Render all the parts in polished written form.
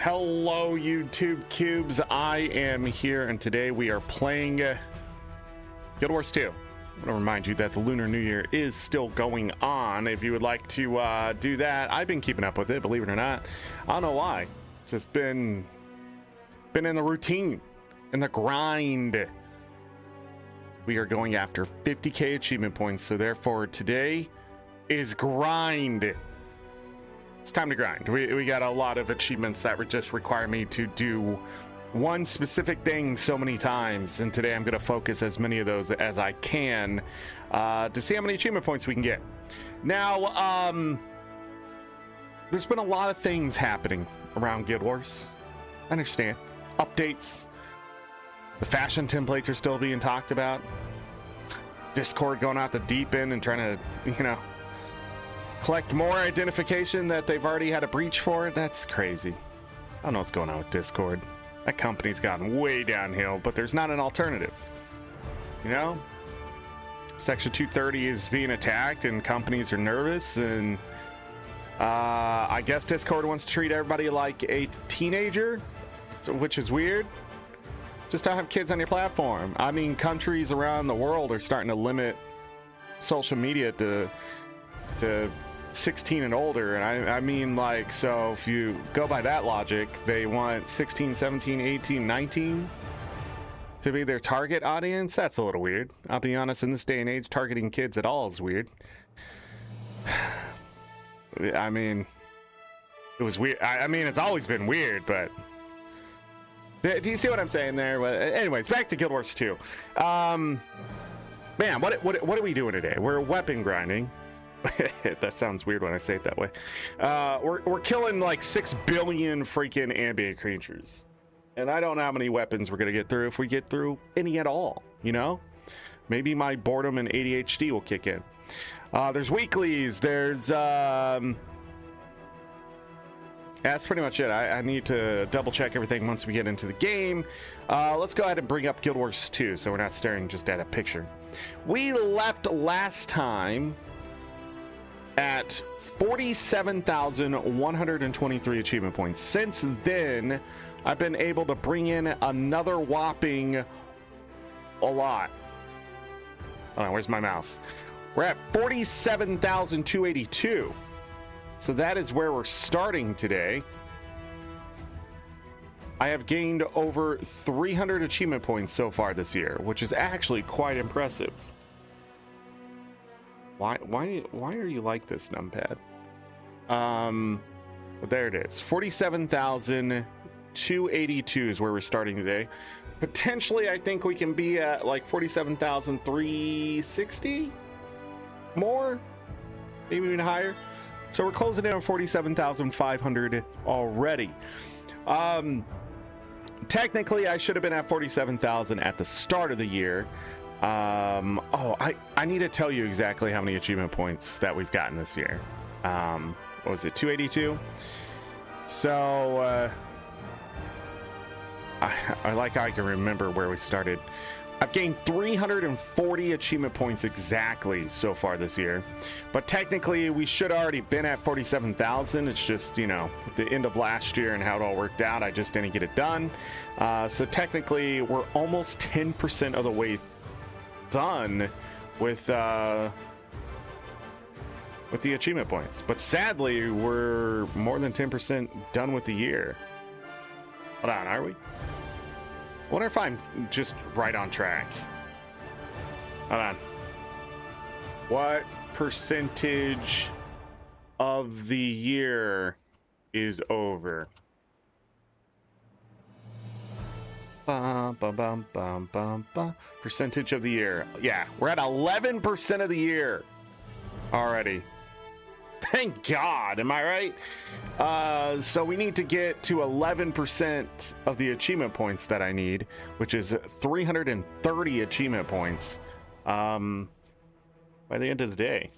Hello, YouTube cubes. I am here, and today we are playing Guild Wars 2. I want to remind you that the Lunar New Year is still going on. If you would like to do that, I've been keeping up with it, believe it or not. I don't know why. Just been in the routine, in the grind. We are going after 50k achievement points, so therefore today is grind. It's time to grind. We got a lot of achievements that would just require me to do one specific thing so many times, and today I'm going to focus as many of those as I can to see how many achievement points we can get. Now, there's been a lot of things happening around Guild Wars. I understand. Updates. The fashion templates are still being talked about. Discord going out the deep end and trying to, collect more identification that they've already had a breach for. That's crazy. I don't know what's going on with Discord. That company's gotten way downhill, but there's not an alternative. Section 230 is being attacked and companies are nervous, and I guess Discord wants to treat everybody like a teenager, which is weird. Just don't have kids on your platform. I mean, countries around the world are starting to limit social media to 16 and older, and I mean, like, so if you go by that logic, they want 16, 17, 18, 19 to be their target audience. That's a little weird. I'll be honest, in this day and age, targeting kids at all is weird. I mean, it was weird. I mean, it's always been weird, but do you see what I'm saying there? But anyways, back to Guild Wars 2. Man, what are we doing today? We're weapon grinding. That sounds weird when I say it that way. We're killing like 6 billion freaking ambient creatures, and I don't know how many weapons we're gonna get through, if we get through any at all. Maybe my boredom and ADHD will kick in. There's weeklies. There's that's pretty much it. I need to double check everything once we get into the game. Let's go ahead and bring up Guild Wars 2 so we're not staring just at a picture. We left last time at 47,123 achievement points. Since then, I've been able to bring in another whopping a lot. Hold on, where's my mouse? We're at 47,282. So that is where we're starting today. I have gained over 300 achievement points so far this year, which is actually quite impressive. Why are you like this, numpad? But there it is. 47,282 is where we're starting today. Potentially, I think we can be at like 47,360 more, maybe even higher. So we're closing in on 47,500 already. Technically, I should have been at 47,000 at the start of the year. I need to tell you exactly how many achievement points that we've gotten this year. What was it, 282? So I like how I can remember where we started. I've gained 340 achievement points exactly so far this year, but technically we should have already been at 47,000. It's just, the end of last year and how it all worked out, I just didn't get it done. So technically we're almost 10% of the way done with the achievement points, but sadly we're more than 10% done with the year. Hold on, are we? I wonder if I'm just right on track. Hold on. What percentage of the year is over? Percentage of the year. Yeah, we're at 11% of the year already. Thank God, am I right? So we need to get to 11% of the achievement points that I need, which is 330 achievement points by the end of the day.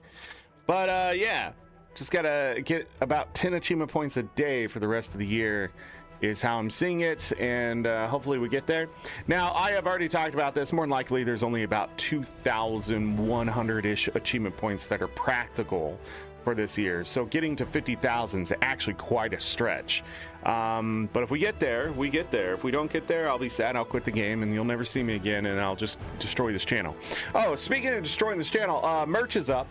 But yeah, just gotta get about 10 achievement points a day for the rest of the year is how I'm seeing it, and hopefully we get there. Now, I have already talked about this. More than likely, there's only about 2,100-ish achievement points that are practical for this year. So getting to 50,000 is actually quite a stretch. But if we get there, we get there. If we don't get there, I'll be sad. I'll quit the game and you'll never see me again, and I'll just destroy this channel. Oh, speaking of destroying this channel, merch is up.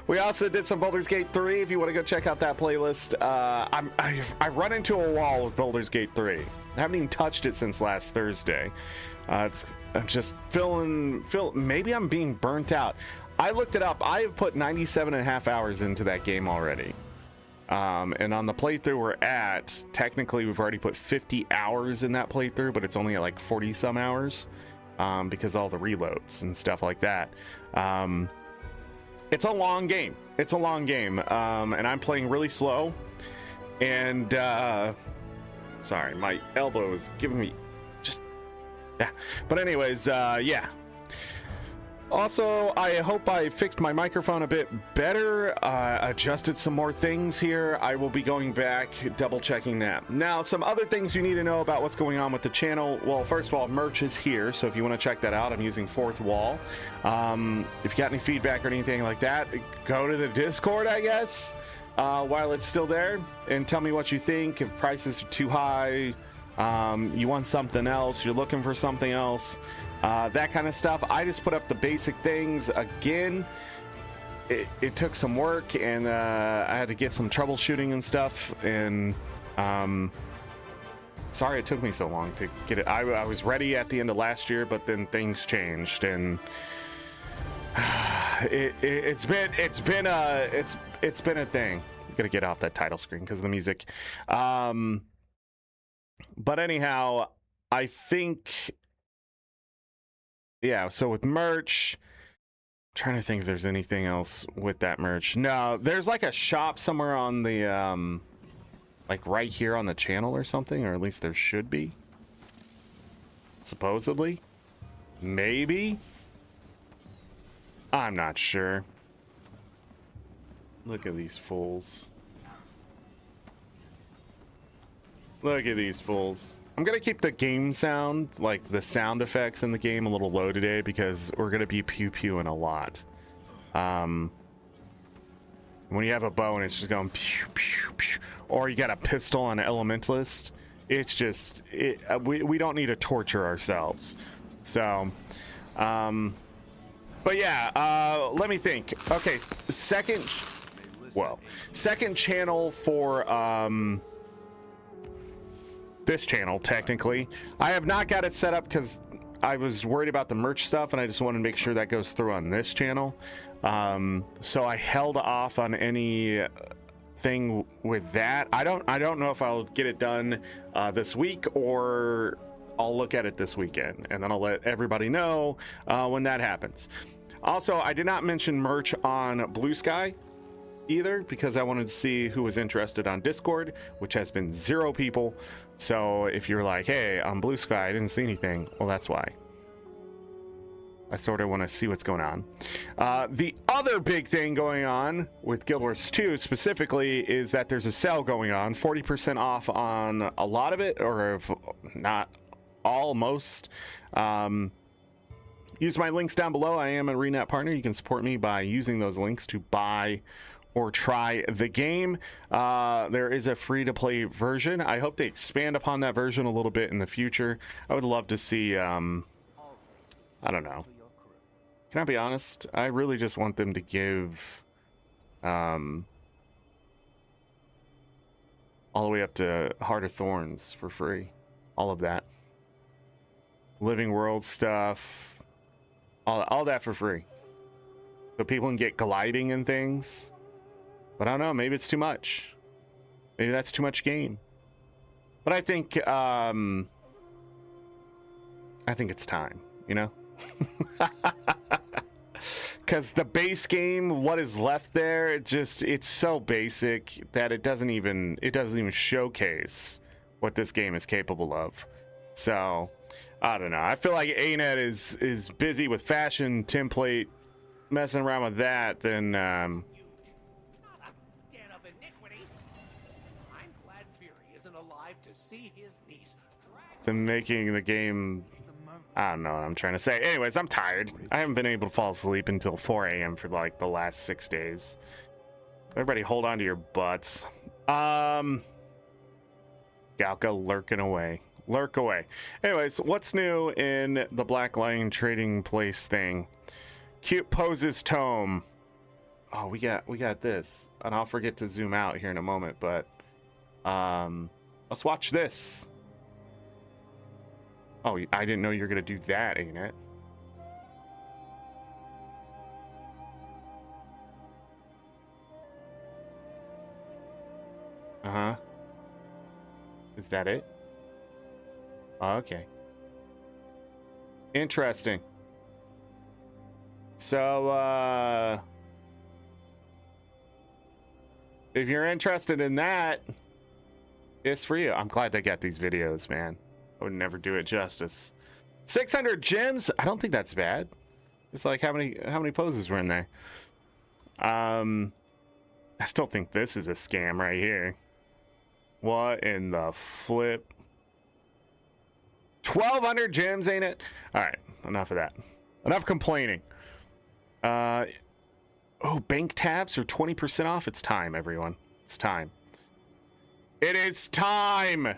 We also did some Baldur's Gate 3. If you want to go check out that playlist, I run into a wall with Baldur's Gate 3. I haven't even touched it since last Thursday. I'm just maybe I'm being burnt out. I looked it up. I have put 97.5 hours into that game already. And on the playthrough we're at, technically we've already put 50 hours in that playthrough, but it's only at like 40 some hours because all the reloads and stuff like that. It's a long game. It's a long game. And I'm playing really slow. And sorry, my elbow is giving me just, yeah. But anyways, yeah. Also, I hope I fixed my microphone a bit better, adjusted some more things here. I will be going back, double checking that. Now, some other things you need to know about what's going on with the channel. Well, first of all, merch is here, so if you want to check that out, I'm using Fourth Wall. If you got any feedback or anything like that, go to the Discord, I guess, while it's still there, and tell me what you think. If prices are too high, you want something else, you're looking for something else, that kind of stuff. I just put up the basic things. Again, it took some work, and I had to get some troubleshooting and stuff, and sorry it took me so long to get it. I was ready at the end of last year, but then things changed, and it's been a thing. I'm gonna get off that title screen because of the music. But anyhow, I think, yeah, so with merch, I'm trying to think if there's anything else with that merch. No, there's like a shop somewhere on the like right here on the channel or something, or at least there should be, supposedly. Maybe, I'm not sure. Look at these fools. Look at these fools. I'm gonna keep the game sound, like the sound effects in the game, a little low today because we're gonna be pew-pewing a lot. When you have a bow and it's just going pew pew pew, or you got a pistol on an elementalist, it's just we don't need to torture ourselves. So but yeah, let me think. Okay, second channel for this channel. Technically I have not got it set up because I was worried about the merch stuff, and I just wanted to make sure that goes through on this channel. So I held off on any thing with that. I don't know if I'll get it done this week, or I'll look at it this weekend, and then I'll let everybody know when that happens. Also, I did not mention merch on Blue Sky either, because I wanted to see who was interested on Discord, which has been 0 people. So if you're like, hey, on Blue Sky I didn't see anything, well, that's why. I sort of want to see what's going on. The other big thing going on with Guild Wars 2 specifically is that there's a sale going on, 40% off on a lot of it, or if not all, most. Use my links down below. I am an ArenaNet partner. You can support me by using those links to buy or try the game. There is a free-to-play version. I hope they expand upon that version a little bit in the future. I would love to see, I don't know. Can I be honest? I really just want them to give all the way up to Heart of Thorns for free. All of that. Living World stuff. All that for free. So people can get gliding and things. But I don't know, maybe it's too much. Maybe that's too much game. But I think it's time, you know? Because the base game, what is left there, it's so basic that it doesn't even showcase what this game is capable of. So I don't know. I feel like ArenaNet is busy with fashion template, messing around with that, then isn't alive to see his niece than making the game I don't know what I'm trying to say. Anyways, I'm tired. I haven't been able to fall asleep until 4 a.m. for like the last 6 days. Everybody hold on to your butts. Galco lurking away. Lurk away. Anyways, what's new in the Black Lion trading place thing? Cute poses tome. Oh, we got this. And I'll forget to zoom out here in a moment, but let's watch this. Oh, I didn't know you were gonna do that, ain't it? Uh-huh. Is that it? Oh, okay. Interesting. So, if you're interested in that, it's for you. I'm glad they got these videos, man. I would never do it justice. 600 gems? I don't think that's bad. It's like how many poses were in there? I still think this is a scam right here. What in the flip? 1,200 gems, ain't it? All right, enough of that. Enough complaining. Oh, bank tabs are 20% off. It's time, everyone. It's time. It is time.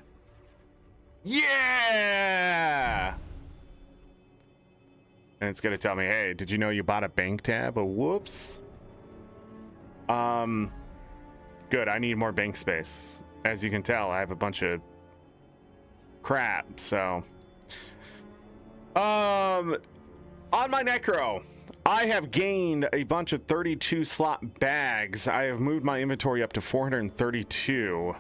Yeah. And it's gonna tell me, hey, did you know you bought a bank tab? Oh, whoops. Good. I need more bank space. As you can tell, I have a bunch of crap. So, on my Necro, I have gained a bunch of 32 slot bags. I have moved my inventory up to 432.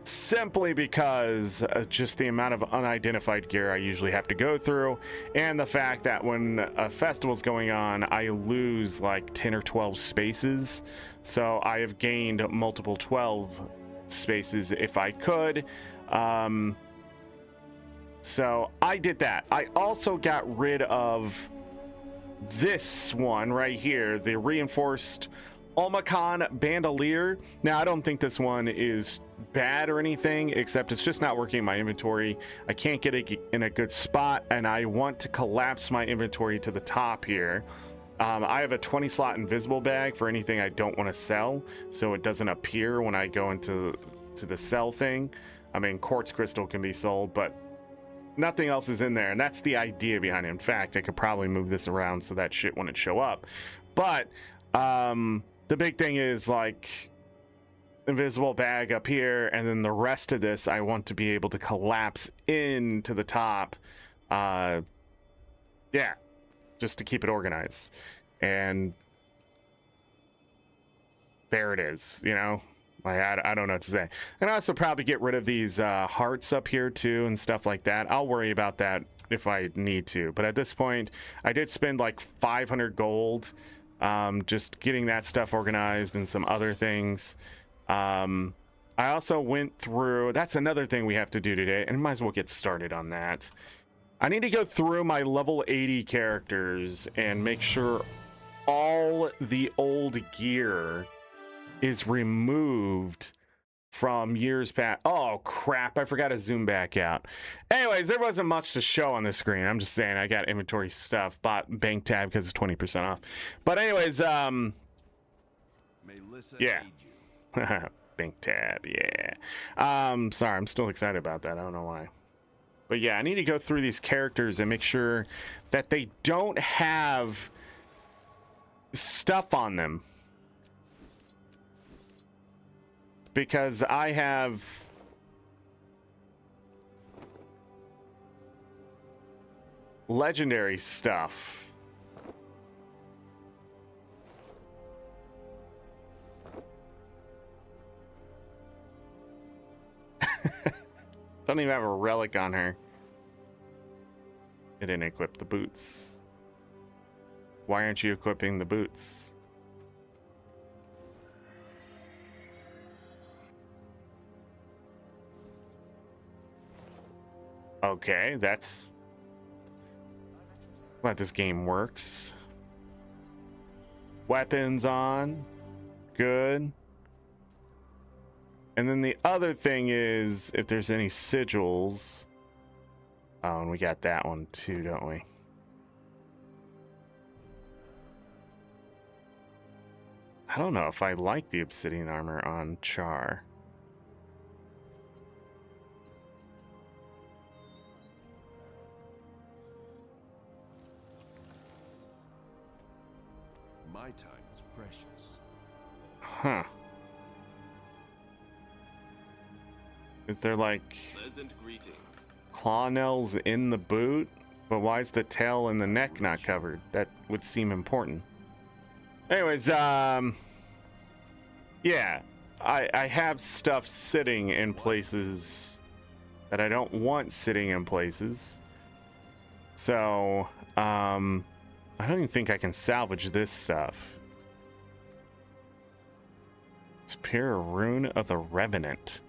Simply because just the amount of unidentified gear I usually have to go through, and the fact that when a festival's going on, I lose like 10 or 12 spaces. So I have gained multiple 12 spaces if I could. So I did that. I also got rid of this one right here, the reinforced Omicron bandolier. Now, I don't think this one is bad or anything, except it's just not working in my inventory. I can't get it in a good spot, and I want to collapse my inventory to the top here. I have a 20 slot invisible bag for anything I don't want to sell, so it doesn't appear when I go into the sell thing. I mean, quartz crystal can be sold, but nothing else is in there, and that's the idea behind it. In fact, I could probably move this around so that shit wouldn't show up. But the big thing is like invisible bag up here, and then the rest of this I want to be able to collapse into the top. Yeah, just to keep it organized. And there it is, you know. Like, I don't know what to say. And I also probably get rid of these hearts up here too and stuff like that. I'll worry about that if I need to. But at this point, I did spend like 500 gold just getting that stuff organized and some other things. I also went through, that's another thing we have to do today, and might as well get started on that. I need to go through my level 80 characters and make sure all the old gear is removed from years past. Oh crap, I forgot to zoom back out. Anyways, there wasn't much to show on the screen. I'm just saying I got inventory stuff, bought bank tab because it's 20% off. But anyways, yeah. Bank tab, yeah. Sorry, I'm still excited about that. I don't know why. But yeah, I need to go through these characters and make sure that they don't have stuff on them. Because I have legendary stuff. Don't even have a relic on her. It didn't equip the boots. Why aren't you equipping the boots? Okay, that's glad this game works. Weapons on. Good. And then the other thing is, if there's any sigils, Oh, and we got that one too, don't we? I don't know if I like the obsidian armor on Char. My time is precious. Huh. Is there like Pleasant greeting. claw nails in the boot? But why is the tail and the neck not covered? That would seem important. Anyways, yeah, I have stuff sitting in places that I don't want sitting in places. So, I don't even think I can salvage this stuff. Superior Rune of the Revenant.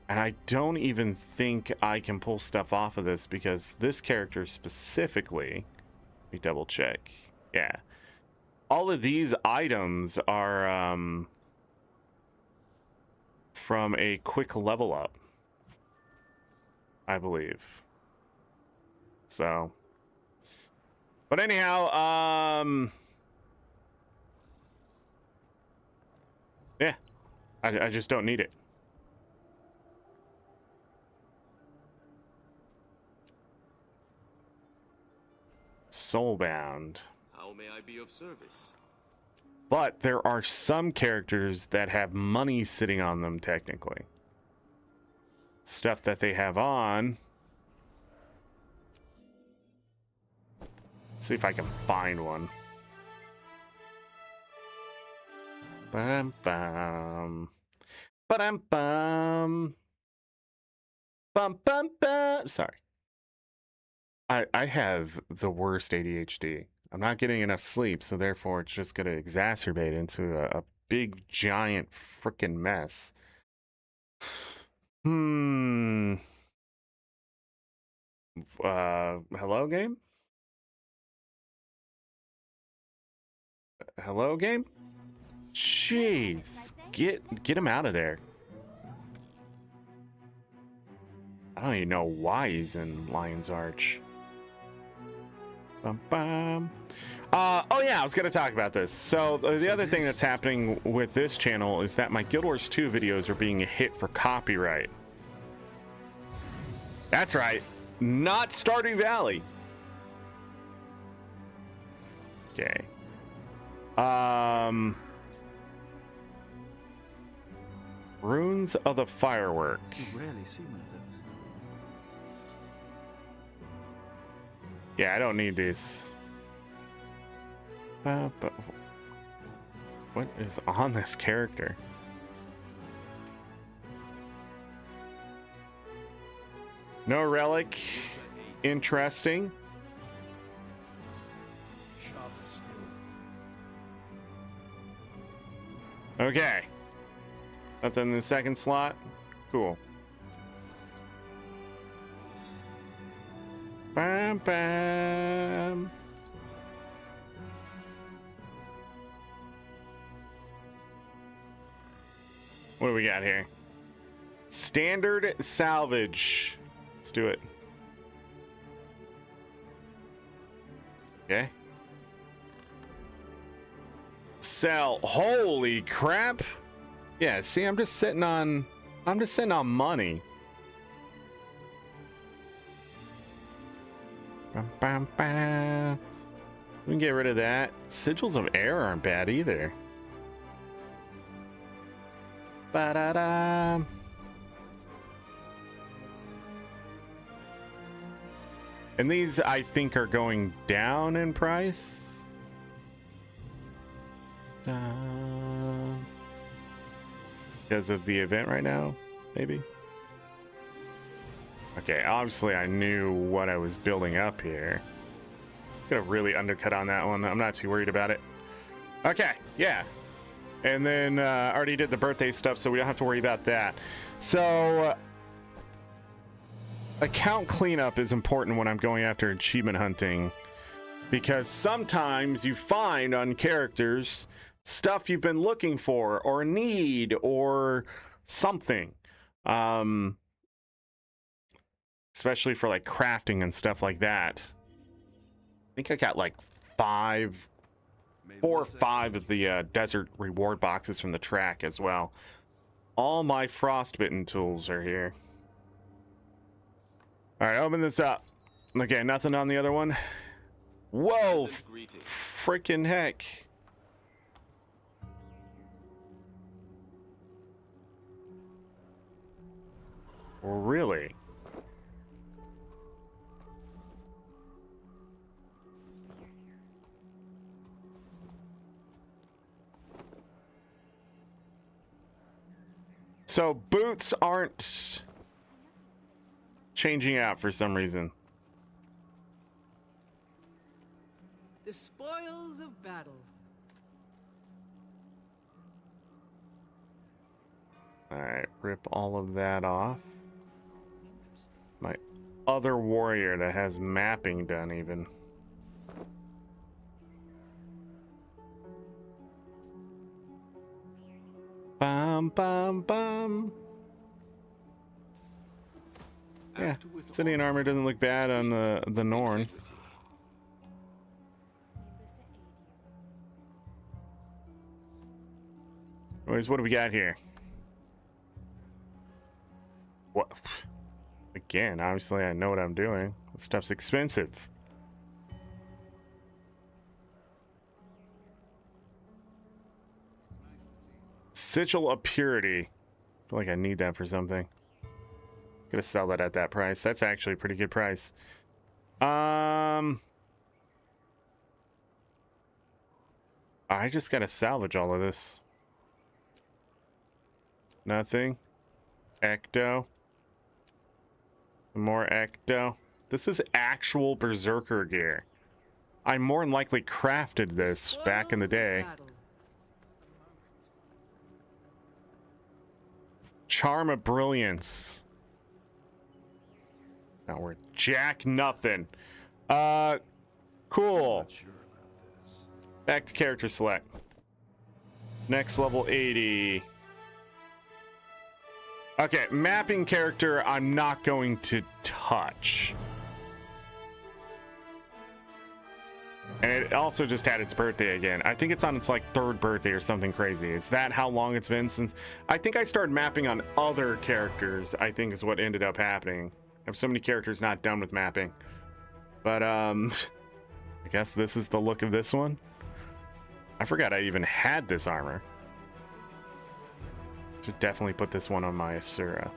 And I don't even think I can pull stuff off of this because this character specifically, let me double check. Yeah. All of these items are from a quick level up, I believe. So, but anyhow, yeah, I just don't need it. Soulbound. How may I be of service? But there are some characters that have money sitting on them, technically. Stuff that they have on. Let's see if I can find one. Bum bum. Ba-dum bum. Bum bum bum. Sorry. I have the worst ADHD. I'm not getting enough sleep, so therefore it's just going to exacerbate into a big, giant freaking mess. Hello, game? Hello, game? Jeez. Get him out of there. I don't even know why he's in Lion's Arch. Bum, bum. Oh yeah, I was gonna talk about this. So the other thing that's happening with this channel is that my Guild Wars 2 videos are being hit for copyright. That's right, not Stardew Valley. Okay. Runes of the Firework. You rarely see one of those. Yeah, I don't need these. But what is on this character? No relic. Interesting. Okay. Nothing in the second slot. Cool. Bam, bam. What do we got here? Standard salvage. Let's do it. Okay. Sell. Holy crap. Yeah, see, I'm just sitting on money. Bam, bam, bam. We can get rid of that. Sigils of Air aren't bad either. Ba-da-da. And these, I think, are going down in price. Because of the event right now, maybe. Okay, obviously I knew what I was building up here. Could have really undercut on that one. I'm not too worried about it. Okay, yeah. And then I already did the birthday stuff, so we don't have to worry about that. So account cleanup is important when I'm going after achievement hunting, because sometimes you find on characters stuff you've been looking for or need or something. especially for like crafting and stuff like that. I think I got like 4 or 5 of the desert reward boxes from the track as well. All my frostbitten tools are here. All right, open this up. Okay, nothing on the other one. Whoa, freaking heck. Really? So boots aren't changing out for some reason. The spoils of battle. All right, rip all of that off. My other warrior that has mapping done even. Bum, bum, bum. Yeah, Obsidian armor doesn't look bad on the Norn. Anyways, what do we got here? What? Again, obviously I know what I'm doing. This stuff's expensive. Sigil of Purity. I feel like I need that for something. Gonna sell that at that price. That's actually a pretty good price. I just gotta salvage all of this. Nothing. Ecto. More Ecto. This is actual Berserker gear. I more than likely crafted this back in the day. Charm of Brilliance. Not worth jack nothing. Cool. Back to character select. Next level 80. Okay, mapping character I'm not going to touch. And it also just had its birthday again. I think it's on its like 3rd birthday or something crazy. Is that how long it's been since? I think I started mapping on other characters, I think is what ended up happening. I have so many characters not done with mapping. But I guess this is the look of this one. I forgot I even had this armor. Should definitely put this one on my Asura.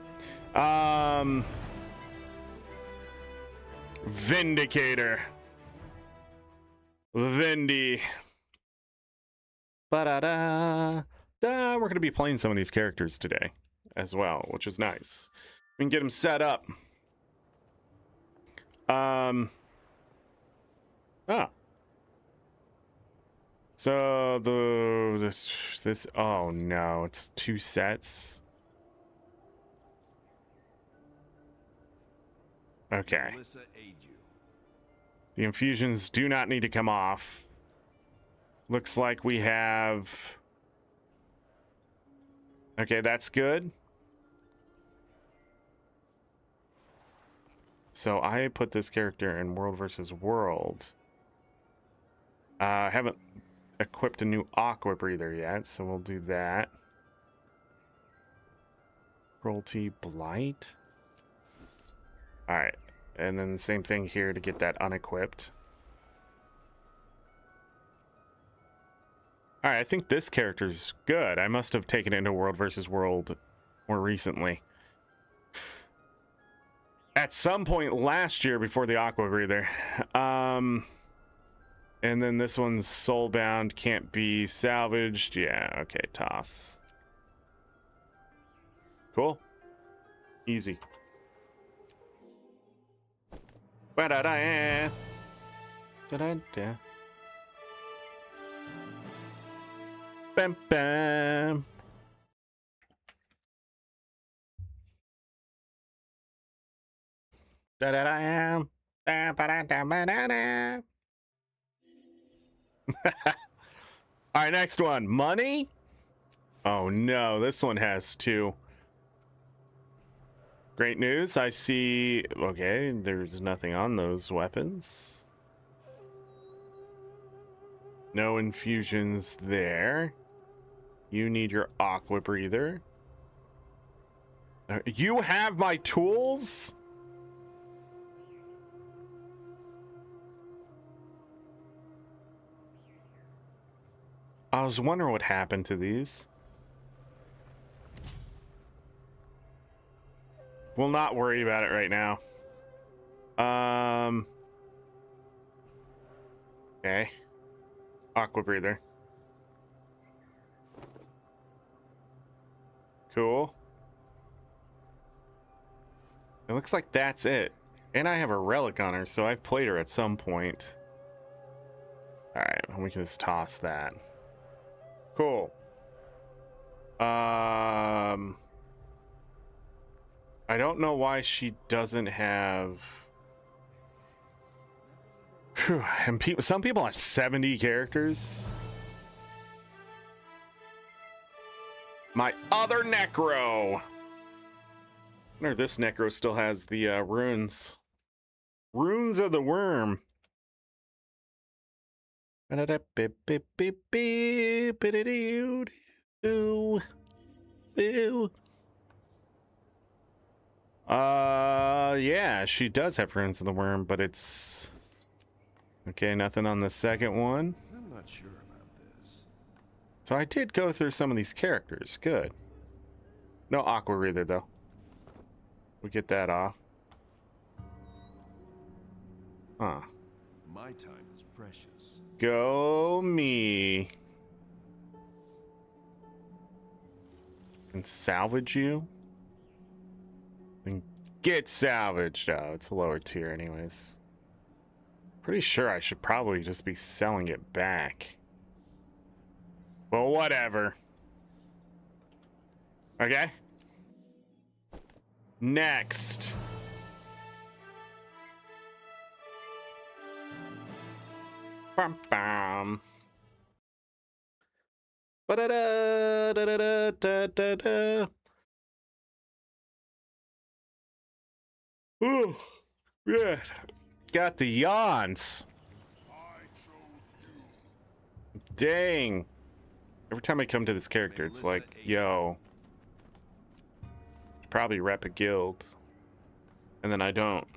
Vindicator. Vindy. Ba-da-da. We're going to be playing some of these characters today as well, which is nice. We can get them set up. Oh. So this oh no, it's 2 sets. Okay. The infusions do not need to come off. Looks like we have. Okay, that's good. So I put this character in World versus World. I haven't equipped a new Aqua Breather yet, so we'll do that. Cruelty Blight. Alright, and then the same thing here to get that unequipped. Alright, I think this character's good. I must have taken it into World versus World more recently. At some point last year before the Aqua Breather. And then this one's soulbound, can't be salvaged. Yeah, okay, toss. Cool. Easy. Ba-da-da. Da-da-da. Bam bam. Da-da-da. Ba-da-da-ba-da-da. All right, next one. Money? Oh no, this one has 2. Great news. I see. Okay, there's nothing on those weapons. No infusions there. You need your aqua breather. You have my tools? I was wondering what happened to these. We'll not worry about it right now. Okay. Aqua breather. Cool. It looks like that's it. And I have a relic on her, so I've played her at some point. Alright, we can just toss that. Cool. I don't know why she doesn't have... Whew. And some people have 70 characters. My other Necro! I wonder if this Necro still has the runes. Runes of the Worm. Yeah, she does have runes of the Worm, but it's okay. Nothing on the second one. I'm not sure about this. So I did go through some of these characters. Good. No aqua breather though. We get that off. Huh. My time is precious. Go me. And salvage you. And get salvaged. Oh, it's a lower tier anyways. Pretty sure I should probably just be selling it back. Well, whatever. Okay. Next. Bum bum. Ba-da-da, da-da-da, da-da-da. Ooh, yeah. Got the yawns. Dang. Every time I come to this character, it's like, yo. Probably rep a guild. And then I don't.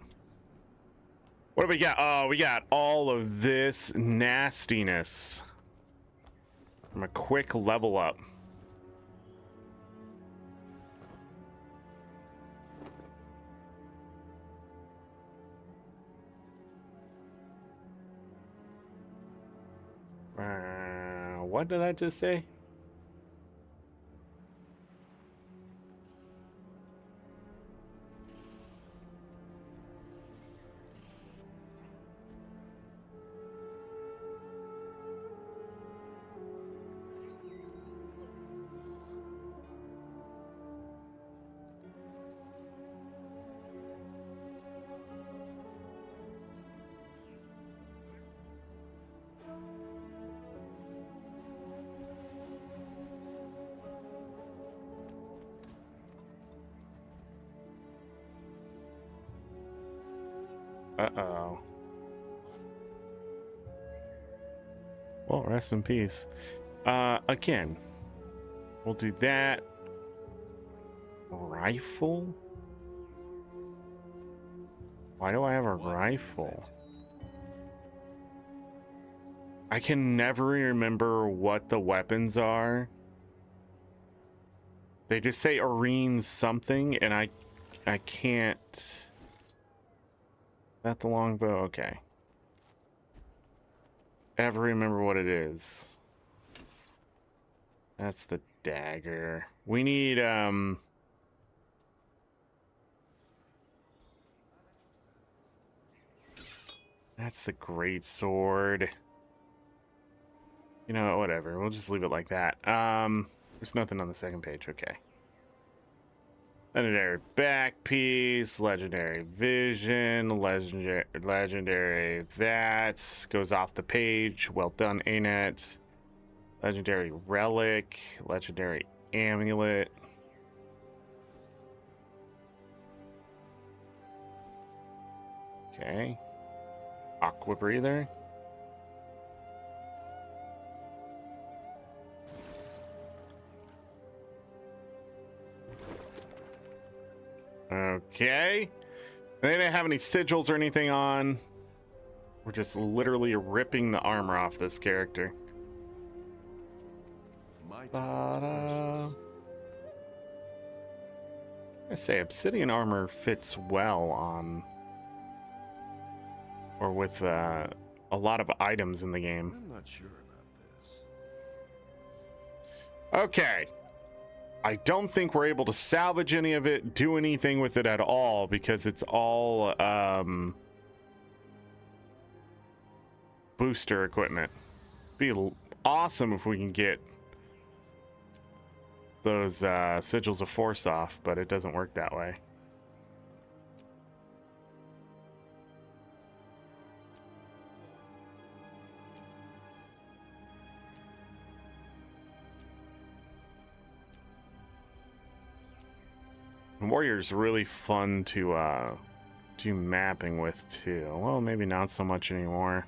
What do we got? Oh, we got all of this nastiness. From a quick level up. What did I just say? Uh-oh. Well, rest in peace. Again, we'll do that. Rifle? Why do I have a rifle? I can never remember what the weapons are. They just say Arene's something, and I can't... That the longbow? Okay. Ever remember what it is? That's the dagger. We need, that's the great sword. You know, whatever. We'll just leave it like that. There's nothing on the second page. Okay. Legendary back piece, legendary vision, legendary that goes off the page. Well done, ArenaNet. Legendary relic, legendary amulet. Okay. Aqua breather. Okay. They didn't have any sigils or anything on. We're just literally ripping the armor off this character. My time is precious. I say obsidian armor fits well on, or with a lot of items in the game. I'm not sure about this. Okay. I don't think we're able to salvage any of it, do anything with it at all, because it's all booster equipment. Be awesome if we can get those sigils of force off, but it doesn't work that way. Warrior's really fun to do mapping with too. Well, maybe not so much anymore.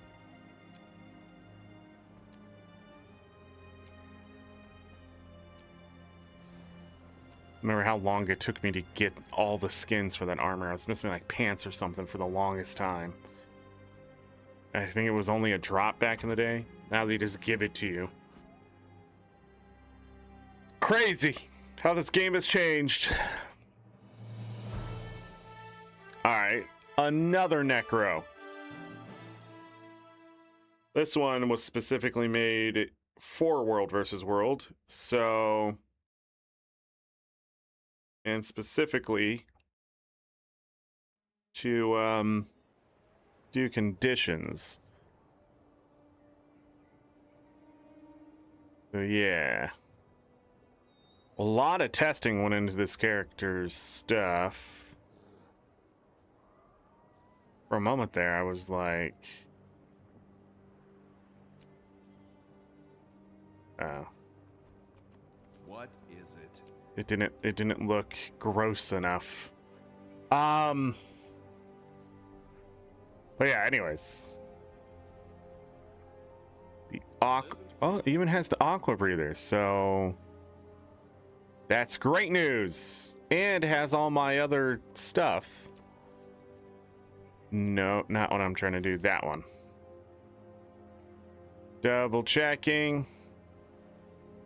Remember how long it took me to get all the skins for that armor? I was missing like pants or something for the longest time. I think it was only a drop back in the day. Now they just give it to you. Crazy how this game has changed. Alright, another Necro. This one was specifically made for World versus World, so... And specifically to do conditions. So yeah. A lot of testing went into this character's stuff. For a moment there, I was like, oh. What is it? It didn't look gross enough. But yeah, anyways. The oh, it even has the aqua breather, so that's great news. And it has all my other stuff. No, not what I'm trying to do. That one. Double checking.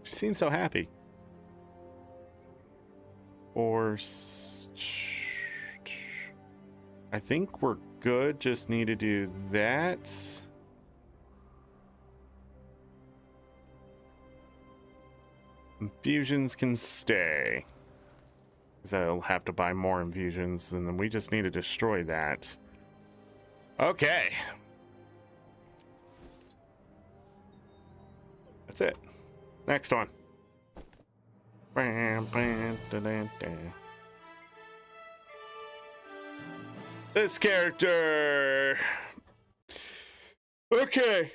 She seems so happy. Or I think we're good. Just need to do that. Infusions can stay. Because I'll have to buy more infusions, and then we just need to destroy that. Okay. That's it. Next one. This character. Okay.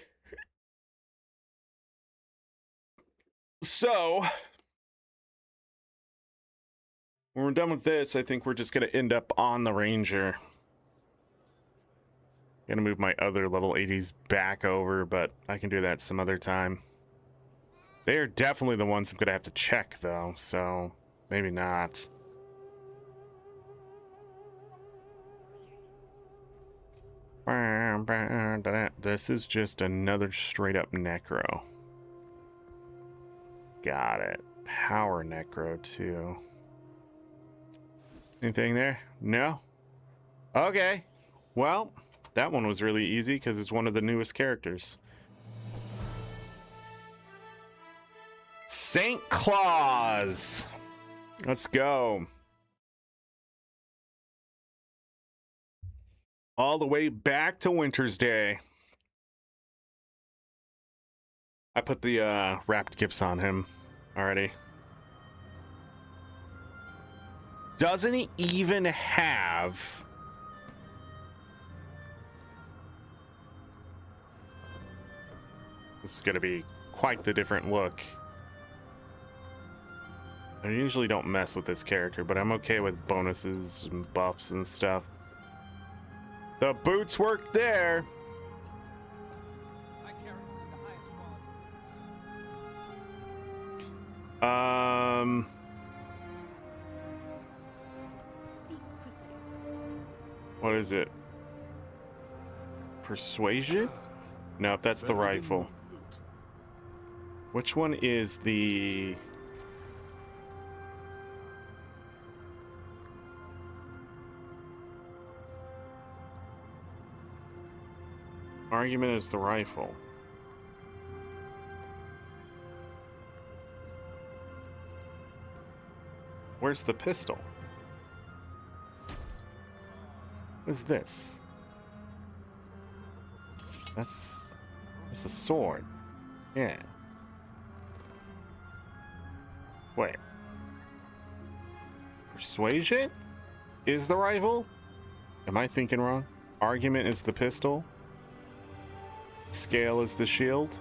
So, when we're done with this, I think we're just going to end up on the Ranger. Gonna move my other level 80s back over, but I can do that some other time. They are definitely the ones I'm gonna have to check though, so maybe not. This is just another straight up Necro. Got it. Power Necro too. Anything there? No? Okay. Well, that one was really easy because it's one of the newest characters. St. Claus. Let's go. All the way back to Winter's Day. I put the wrapped gifts on him already. Doesn't he even have... This is going to be quite the different look. I usually don't mess with this character, but I'm okay with bonuses and buffs and stuff. The boots work there. I carry only the highest quality. Speak quickly. What is it? Persuasion? Nope, that's the rifle. Which one is the... Argument is the rifle. Where's the pistol? What is this? That's a sword. Yeah. Wait. Persuasion is the rifle? Am I thinking wrong? Argument is the pistol? Scale is the shield?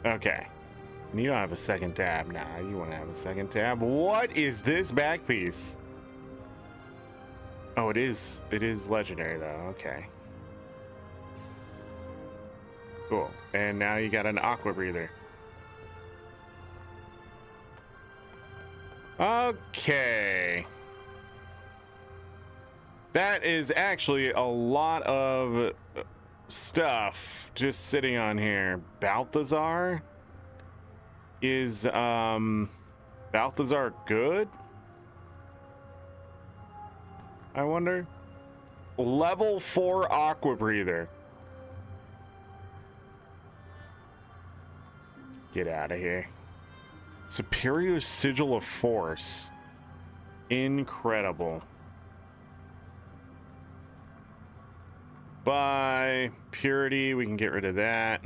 Okay. You don't have a second tab. Nah, you want to have a second tab. What is this back piece? Oh, it is legendary though. Okay. Cool. And now you got an aqua breather. Okay. That is actually a lot of stuff just sitting on here. Balthazar? Is Balthazar good? I wonder. Level 4 aqua breather. Get out of here. Superior sigil of force. Incredible. By purity, we can get rid of that.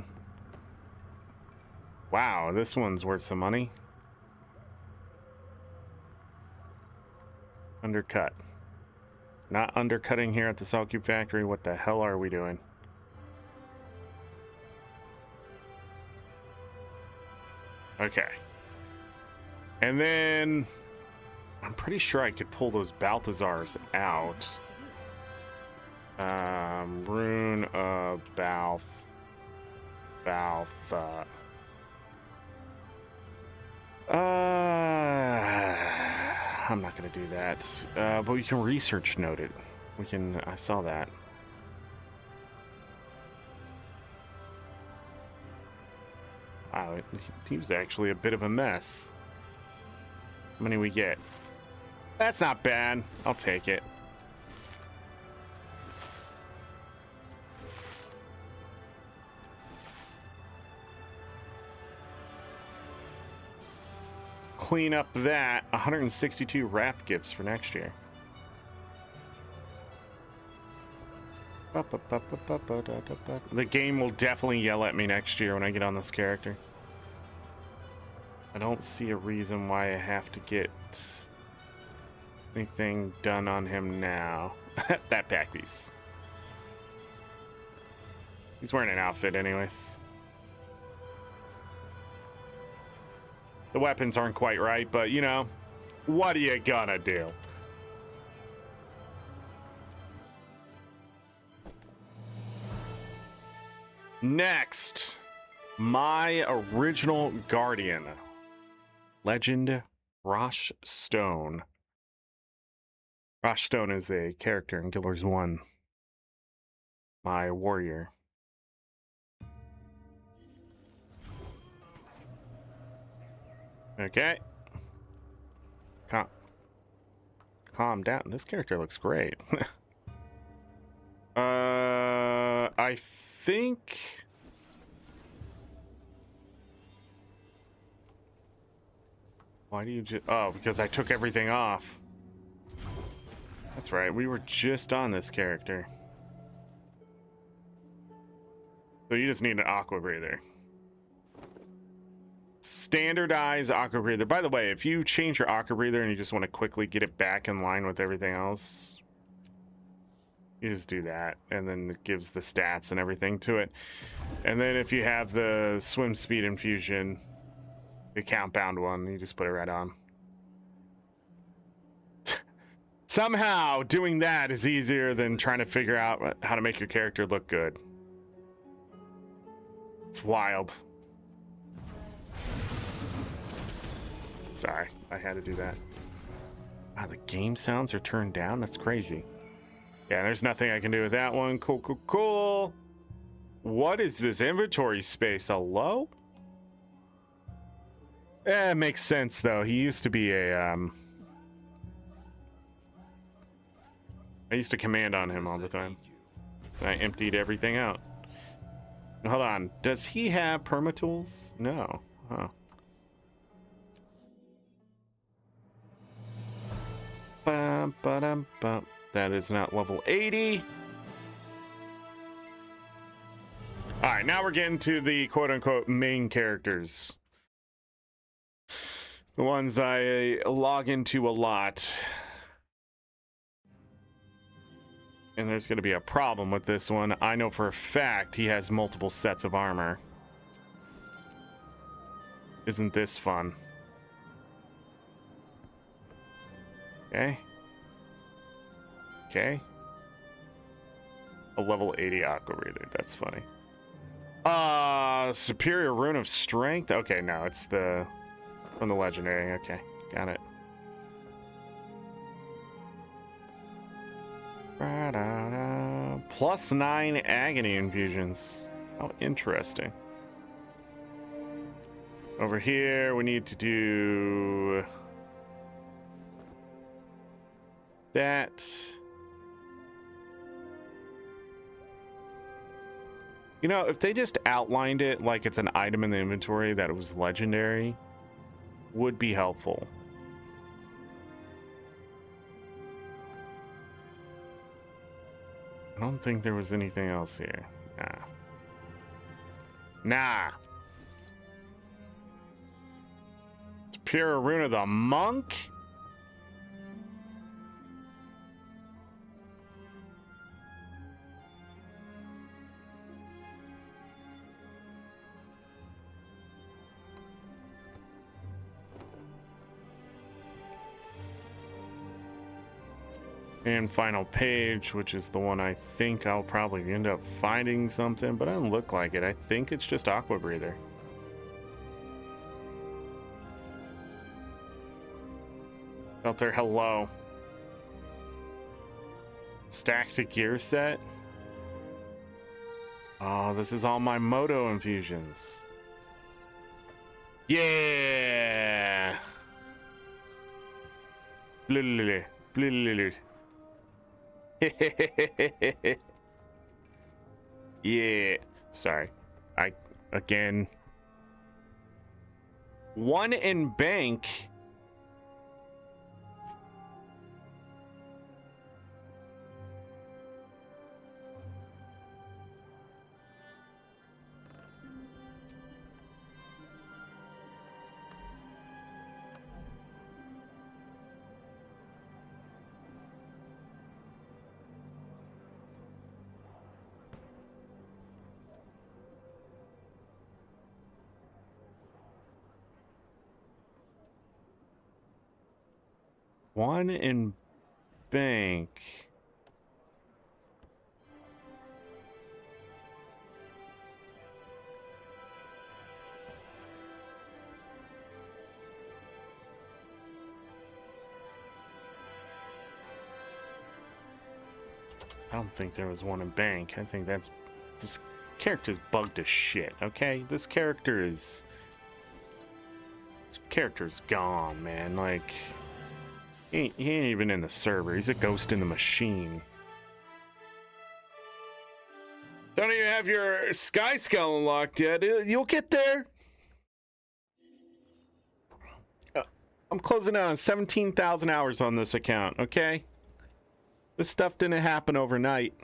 Wow, this one's worth some money. Undercut. Not undercutting here at the Salt Cube Factory. What the hell are we doing? Okay. And then I'm pretty sure I could pull those Balthazars out. Rune of I'm not gonna do that. But we can research note it. We can. I saw that. Wow, he was actually a bit of a mess. How many we get? That's not bad. I'll take it. Clean up that 162 wrap gifts for next year. The game will definitely yell at me next year when I get on this character. I don't see a reason why I have to get anything done on him now. That back piece. He's wearing an outfit anyways. The weapons aren't quite right, but you know, what are you gonna do? Next, my original guardian, Legend Rosh Stone. Rosh Stone is a character in Guild Wars 1. My warrior. Okay. Calm down. This character looks great. I think... Why do you just... Oh, because I took everything off. That's right. We were just on this character. So you just need an aqua breather. Standardize aqua breather. By the way, if you change your aqua breather and you just want to quickly get it back in line with everything else, you just do that, and then it gives the stats and everything to it. And then if you have the swim speed infusion, the count bound one, you just put it right on. Somehow doing that is easier than trying to figure out how to make your character look good. It's wild. Sorry, I had to do that. Wow, the game sounds are turned down? That's crazy. Yeah, there's nothing I can do with that one. Cool, cool, cool. What is this inventory space? Hello? Eh, it makes sense, though. He used to be a, I used to command on him all the time. I emptied everything out. Hold on. Does he have permatools? No. Huh. Bum, ba-dum, bum. That is not level 80. All right, now we're getting to the quote-unquote main characters. The ones I log into a lot. And there's going to be a problem with this one. I know for a fact he has multiple sets of armor. Isn't this fun? Okay. Okay. A level 80 Aqua Breather. That's funny. Superior Rune of Strength. Okay, no, it's the from the legendary. Okay, got it. +9 agony infusions. How interesting. Over here, we need to do that. You know, if they just outlined it like it's an item in the inventory that it was legendary, would be helpful. I don't think there was anything else here. Nah. Superior Rune of the Monk? And final page, which is the one I think I'll probably end up finding something, but it doesn't look like it. I think it's just Aqua Breather. Filter, hello. Stacked a gear set. Oh, this is all my Moto infusions. Yeah. Blulululu, blulululu. Yeah. Sorry. Again. One in bank. One in bank. I don't think there was one in bank. I think that's... This character's bugged as shit, okay? This character's gone, man. Like... He ain't even in the server. He's a ghost in the machine. Don't even have your Sky Skull unlocked yet. You'll get there. I'm closing out on 17,000 hours on this account, okay? This stuff didn't happen overnight.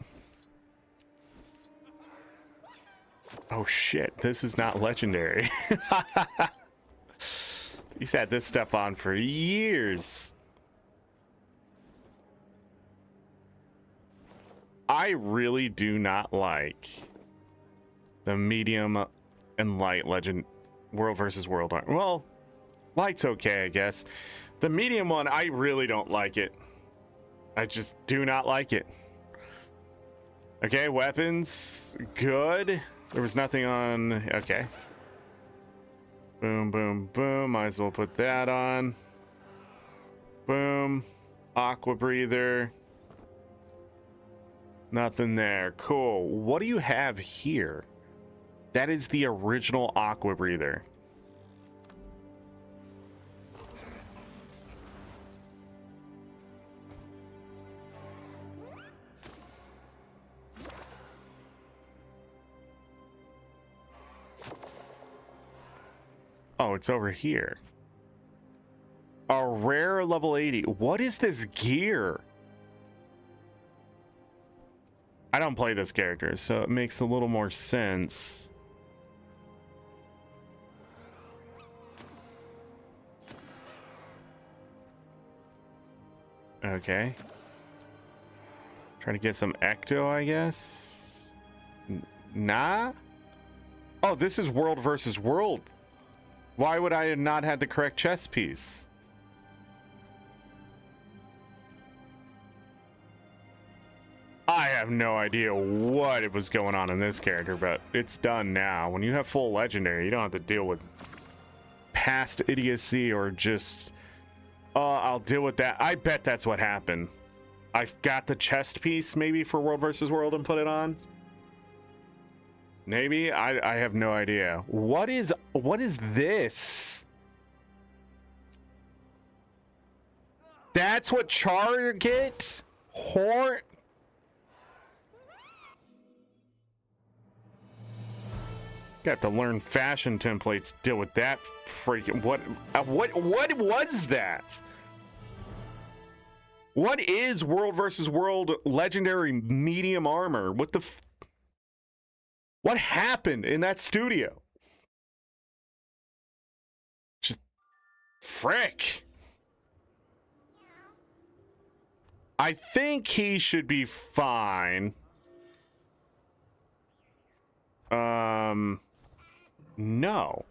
Oh shit, this is not legendary. He's had this stuff on for years. I really do not like the medium and light legend world versus world art. Well, light's okay, I guess. The medium one, I really don't like it. I just do not like it. Okay, weapons, good. There was nothing on, okay. Boom, boom, boom, might as well put that on. Boom, aqua breather. Nothing there, cool. What do you have here? That is the original aqua breather. Oh, it's over here. A rare level 80. What is this gear? I don't play this character, so it makes a little more sense. Okay. Trying to get some ecto, I guess. Nah. Oh, this is world versus world. Why would I have not had the correct chess piece? I have no idea what it was going on in this character, but it's done now. When you have full legendary, you don't have to deal with past idiocy or just, oh, I'll deal with that. I bet that's what happened. I've got the chest piece maybe for world versus world and put it on. Maybe I have no idea. What is this? That's what Char get? Horn? Got to learn fashion templates. Deal with that freaking what was that? What is world versus world legendary medium armor? What the? What happened in that studio? Just frick. I think he should be fine. No.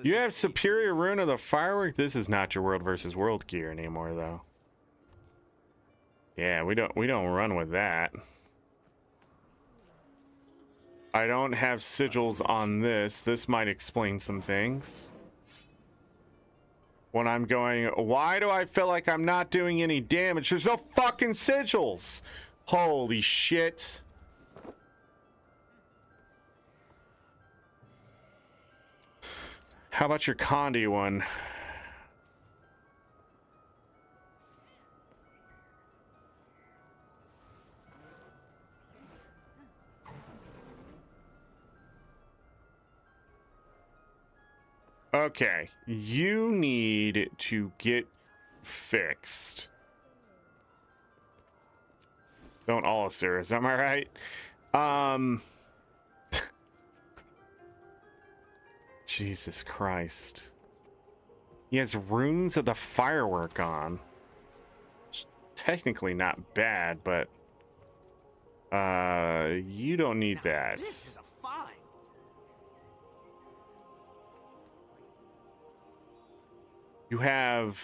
You have superior rune of the firework. This is not your world versus world gear anymore, though. Yeah, we don't run with that. I don't have sigils on this. This might explain some things. When I'm going, why do I feel like I'm not doing any damage? There's no fucking sigils. Holy shit. How about your Condi one? Okay, you need to get fixed. Don't all serious, am I right? Jesus Christ. He has runes of the firework on. Technically not bad, but you don't need that. This is a find. You have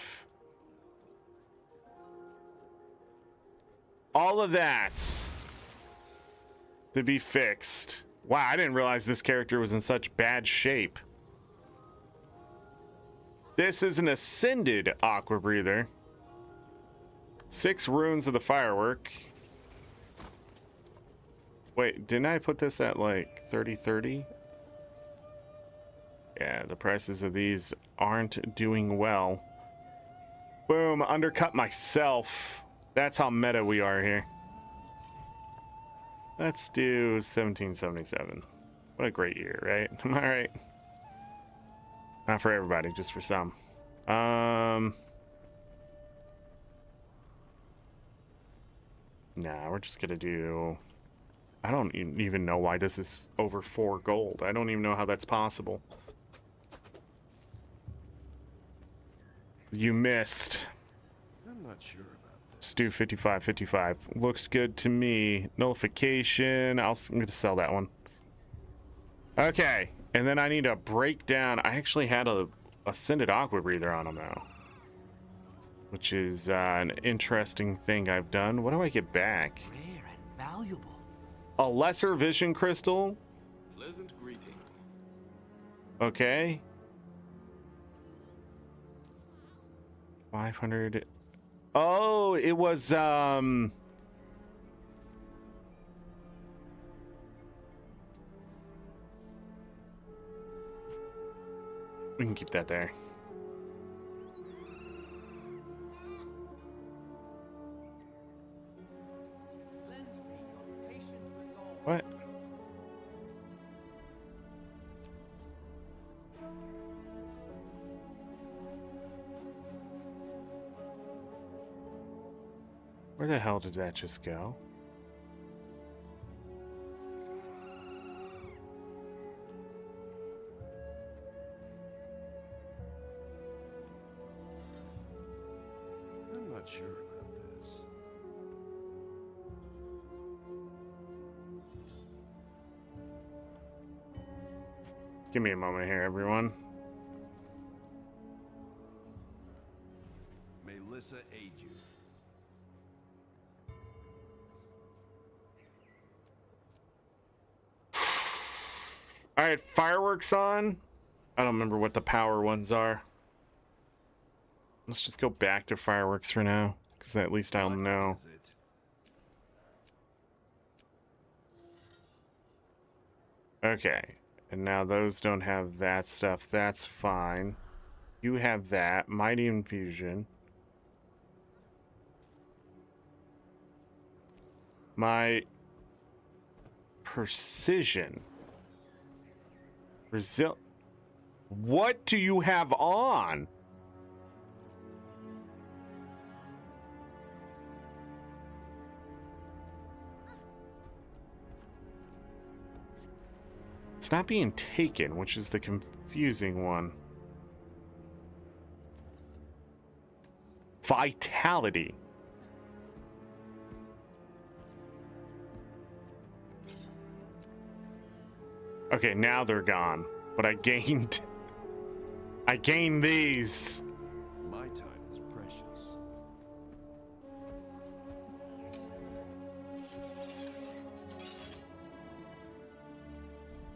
all of that to be fixed. Wow, I didn't realize this character was in such bad shape. This is an ascended aqua breather. 6 runes of the firework. Wait, didn't I put this at like 30-30? Yeah, the prices of these aren't doing well. Boom, undercut myself. That's how meta we are here. Let's do 1777. What a great year, right? Am I right? Not for everybody, just for some. Nah, we're just gonna do... I don't even know why this is over 4 gold. I don't even know how that's possible. You missed. I'm not sure about this. Let's do 55. Looks good to me. Nullification. I'm going to sell that one. Okay. And then I need to break down. I actually had a ascended aqua breather on him now. which is an interesting thing I've done. What do I get back? Rare and valuable. A lesser vision crystal. Pleasant greeting. Okay. 500. Oh, it was we can keep that there. Lend me your patient resolve. What? Where the hell did that just go? I'm not sure about this. Give me a moment here, everyone. May Lissa aid you. All right, fireworks on. I don't remember what the power ones are. Let's just go back to fireworks for now, because at least I'll know. Is it? Okay, and now those don't have that stuff. That's fine. You have that. Mighty Infusion. My precision. Brazil. What do you have on? It's not being taken, which is the confusing one. Vitality. Okay, now they're gone. But I gained these. My time is precious.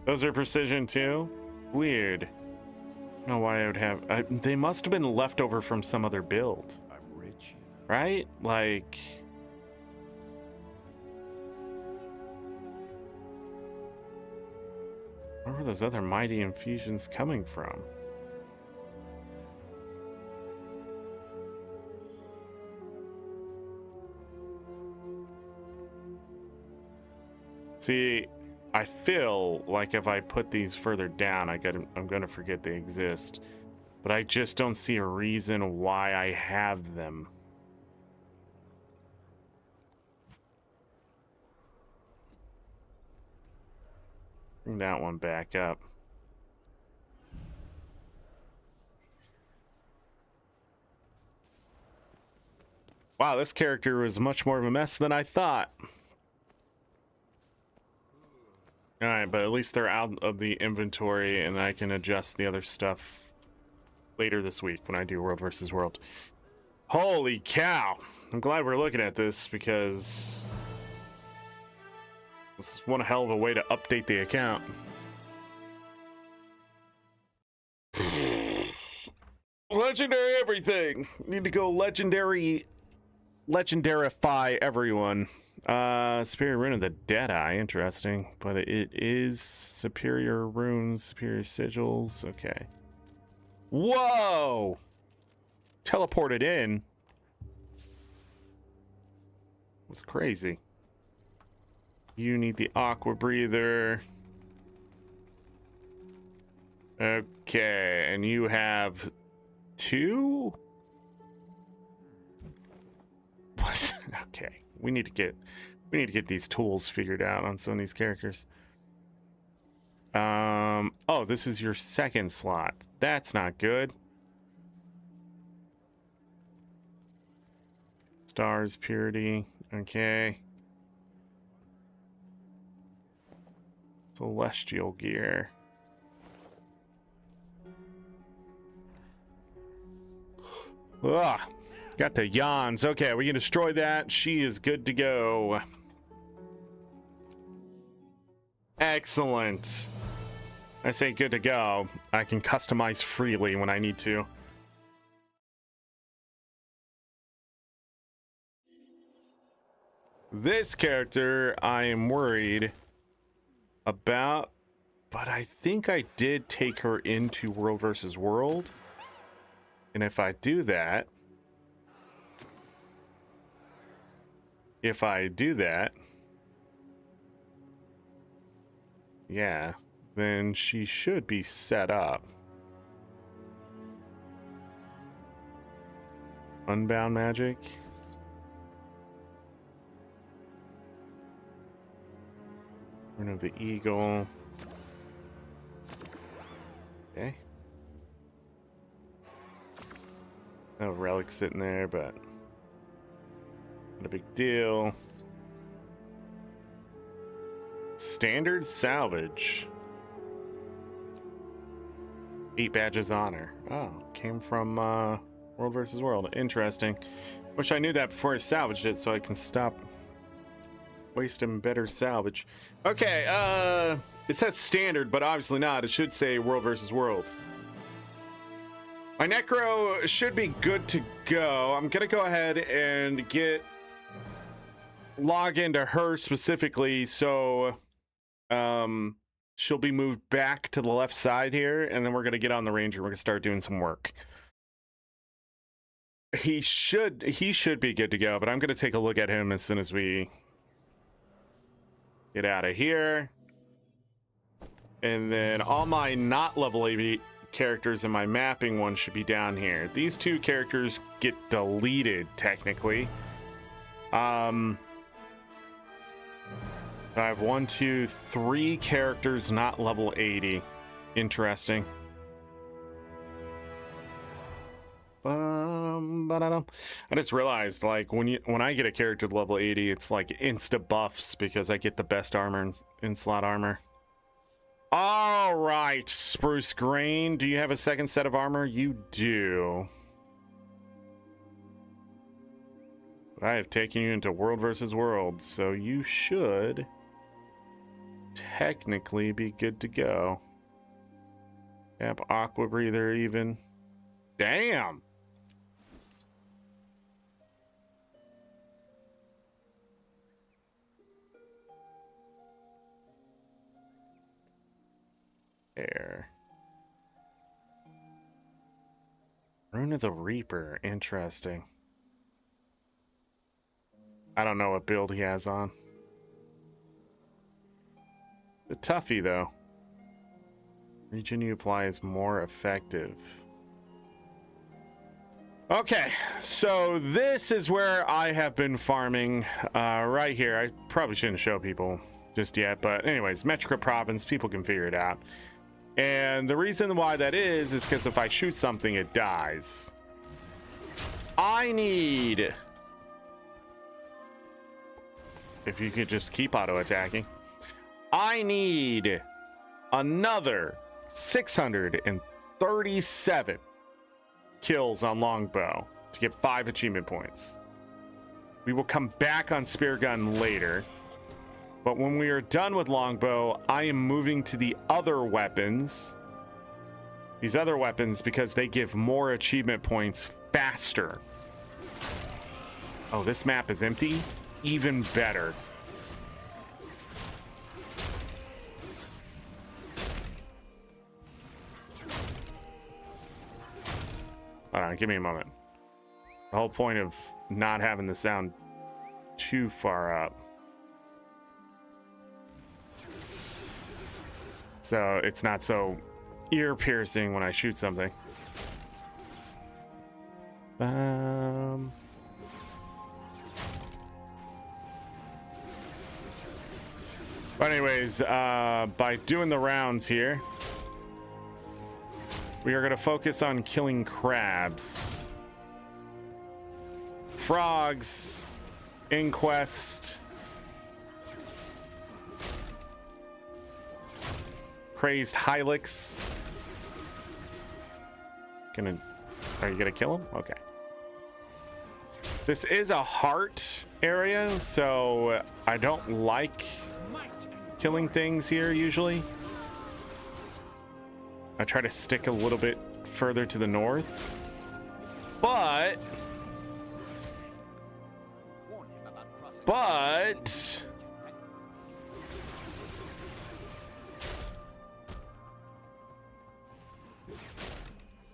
Those are precision too? Weird. I don't know why I would have... they must have been left over from some other build. I'm rich, you know. Right? Like... where were those other mighty infusions coming from? See, I feel like if I put these further down, I'm gonna forget they exist. But I just don't see a reason why I have them. Bring that one back up. Wow, this character was much more of a mess than I thought. Alright, but at least they're out of the inventory and I can adjust the other stuff later this week when I do World versus World. Holy cow! I'm glad we're looking at this because this is one hell of a way to update the account. Legendary everything! Need to go legendarify everyone. Superior Rune of the Deadeye, interesting. But it is Superior Runes, Superior Sigils, okay. Whoa! Teleported in. It was crazy. You need the Aqua Breather. Okay, and you have 2? Okay, we need to get these tools figured out on some of these characters. Oh, this is your second slot. That's not good. Stars, Purity, okay. Celestial gear. Ugh. Got the yawns. Okay, we can destroy that. She is good to go. Excellent. I say good to go. I can customize freely when I need to. This character I am worried about, but I think I did take her into World versus World. And if I do that, yeah, then she should be set up. Unbound magic. Rune of the Eagle. Okay. No relic sitting there, but not a big deal. Standard salvage. 8 badges honor. Oh, came from World versus World. Interesting. Wish I knew that before I salvaged it so I can stop wasting better salvage. Okay, it says standard, but obviously not. It should say World versus World. My Necro should be good to go. I'm gonna go ahead and log into her specifically, so she'll be moved back to the left side here, and then we're gonna get on the Ranger. We're gonna start doing some work. He should be good to go, but I'm gonna take a look at him as soon as we get out of here. And then all my not level 80 characters in my mapping one should be down here. These 2 characters get deleted technically. I have 1, 2, 3 characters not level 80. Interesting. I just realized, like, when I get a character to level 80, it's like insta buffs because I get the best armor in slot armor. All right, Spruce Grain, do you have a second set of armor? You do. But I have taken you into World versus World, so you should technically be good to go. Yep, Aqua Breather even. Damn! There. Rune of the Reaper, interesting. I don't know what build he has on. The toughie though. Region you apply is more effective. Okay, so this is where I have been farming right here. I probably shouldn't show people just yet, but anyways, Metrica Province, people can figure it out. And the reason why that is because if I shoot something, it dies. I need... If you could just keep auto-attacking. I need another 637 kills on Longbow to get 5 achievement points. We will come back on Spear Gun later. But when we are done with Longbow, I am moving to the other weapons. These other weapons because they give more achievement points faster. Oh, this map is empty? Even better. Hold on, give me a moment. The whole point of not having the sound too far up. So it's not so ear-piercing when I shoot something. But anyways, by doing the rounds here, we are going to focus on killing crabs, frogs, inquest, crazed Hylix. Are you gonna kill him? Okay. This is a heart area, so I don't like killing things here usually. I try to stick a little bit further to the north, but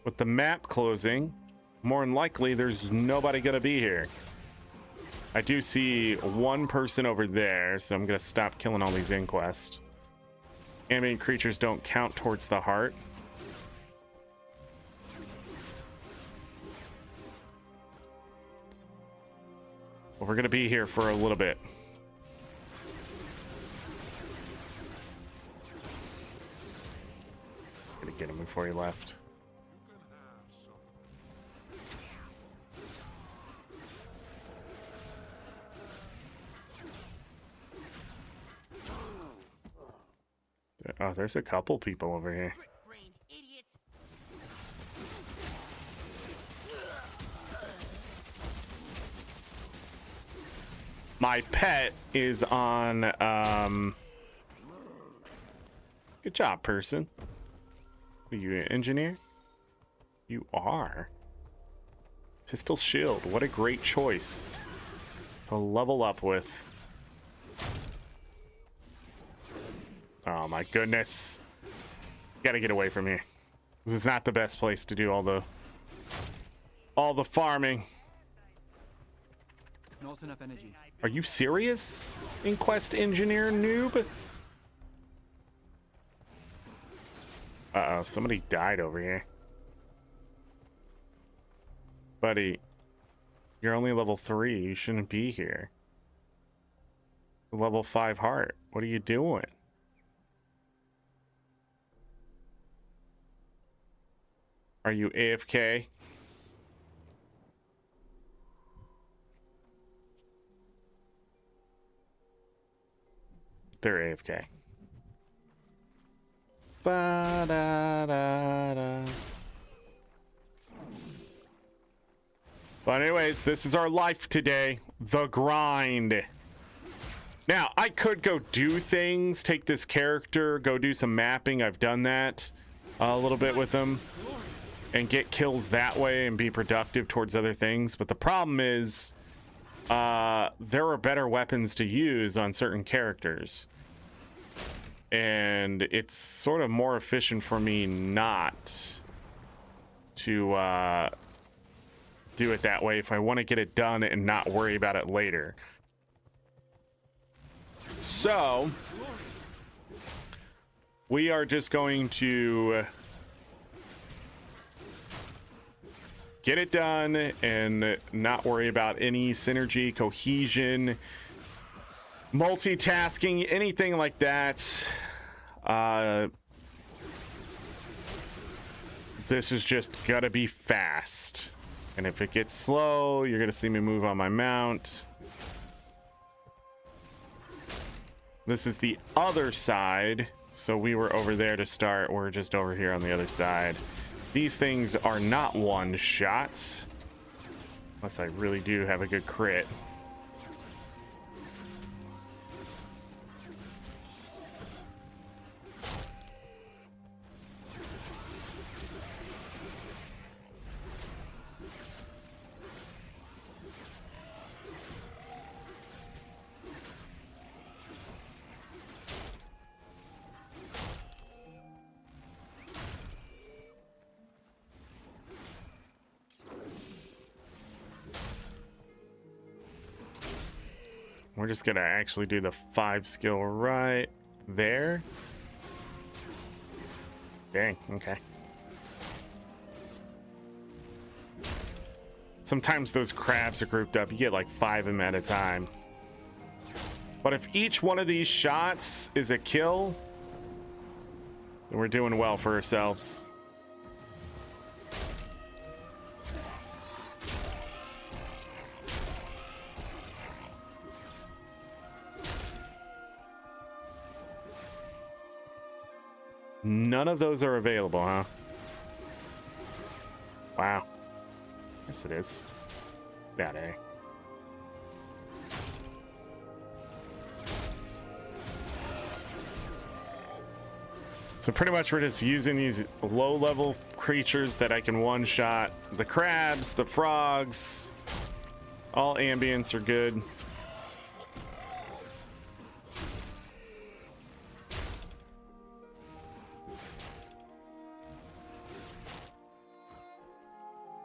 with the map closing, more than likely there's nobody gonna be here. I do see one person over there, so I'm gonna stop killing all these inquests. Ambient creatures don't count towards the heart. But we're gonna be here for a little bit. Gonna get him before he left. Oh, there's a couple people over here. My pet is on, good job, person. Are you an engineer? You are. Pistol shield, what a great choice to level up with. Oh my goodness. Gotta get away from here. This is not the best place to do all the farming. Not enough energy. Are you serious? Inquest engineer noob? Uh-oh, somebody died over here. Buddy, you're only level 3. You shouldn't be here. Level 5 heart. What are you doing? Are you AFK? They're AFK. Ba-da-da-da. But anyways, this is our life today. The grind. Now, I could go do things, take this character, go do some mapping. I've done that a little bit with them. And get kills that way and be productive towards other things. But the problem is, there are better weapons to use on certain characters. And it's sort of more efficient for me not to do it that way if I want to get it done and not worry about it later. So, we are just going to get it done and not worry about any synergy, cohesion, multitasking, anything like that. This is just gotta be fast. And if it gets slow, you're gonna see me move on my mount. This is the other side. So we were over there to start. We're just over here on the other side. These things are not one shots. Unless I really do have a good crit. We're just gonna actually do the 5 skill right there. Dang, okay. Sometimes those crabs are grouped up. You get like 5 of them at a time. But if each one of these shots is a kill, then we're doing well for ourselves. None of those are available, huh? Wow. Yes, it is. Bad A. So pretty much we're just using these low-level creatures that I can one-shot. The crabs, the frogs, all ambients are good.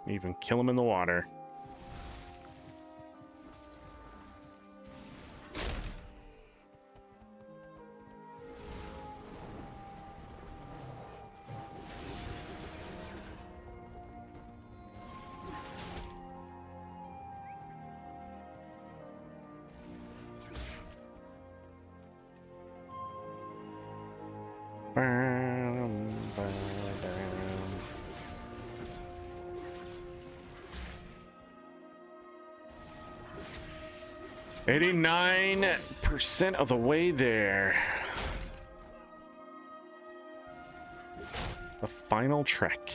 Even kill them in the water. Bam, bam, bam. 89% of the way there. The final trek.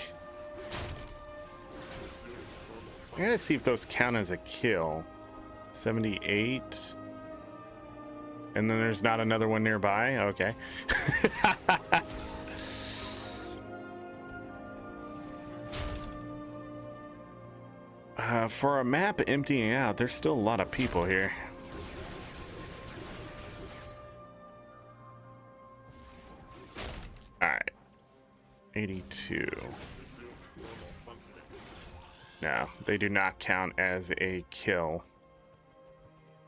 I gotta see if those count as a kill. 78. And then there's not another one nearby. Okay. For a map emptying out, there's still a lot of people here. All right. 82. No, they do not count as a kill.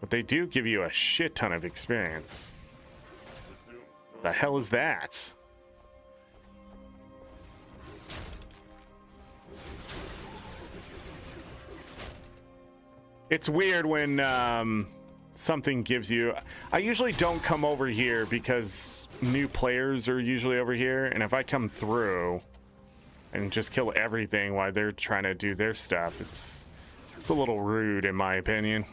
But they do give you a shit ton of experience. The hell is that? It's weird when something gives you... I usually don't come over here because new players are usually over here. And if I come through and just kill everything while they're trying to do their stuff, it's a little rude in my opinion.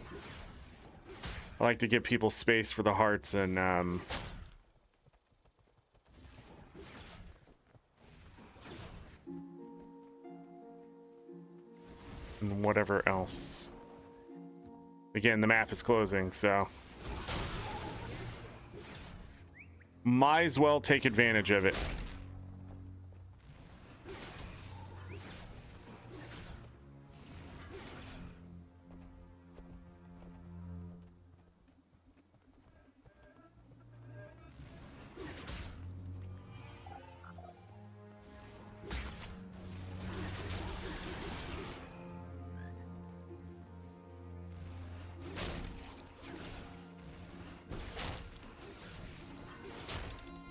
I like to give people space for the hearts and whatever else. Again, the map is closing, so might as well take advantage of it.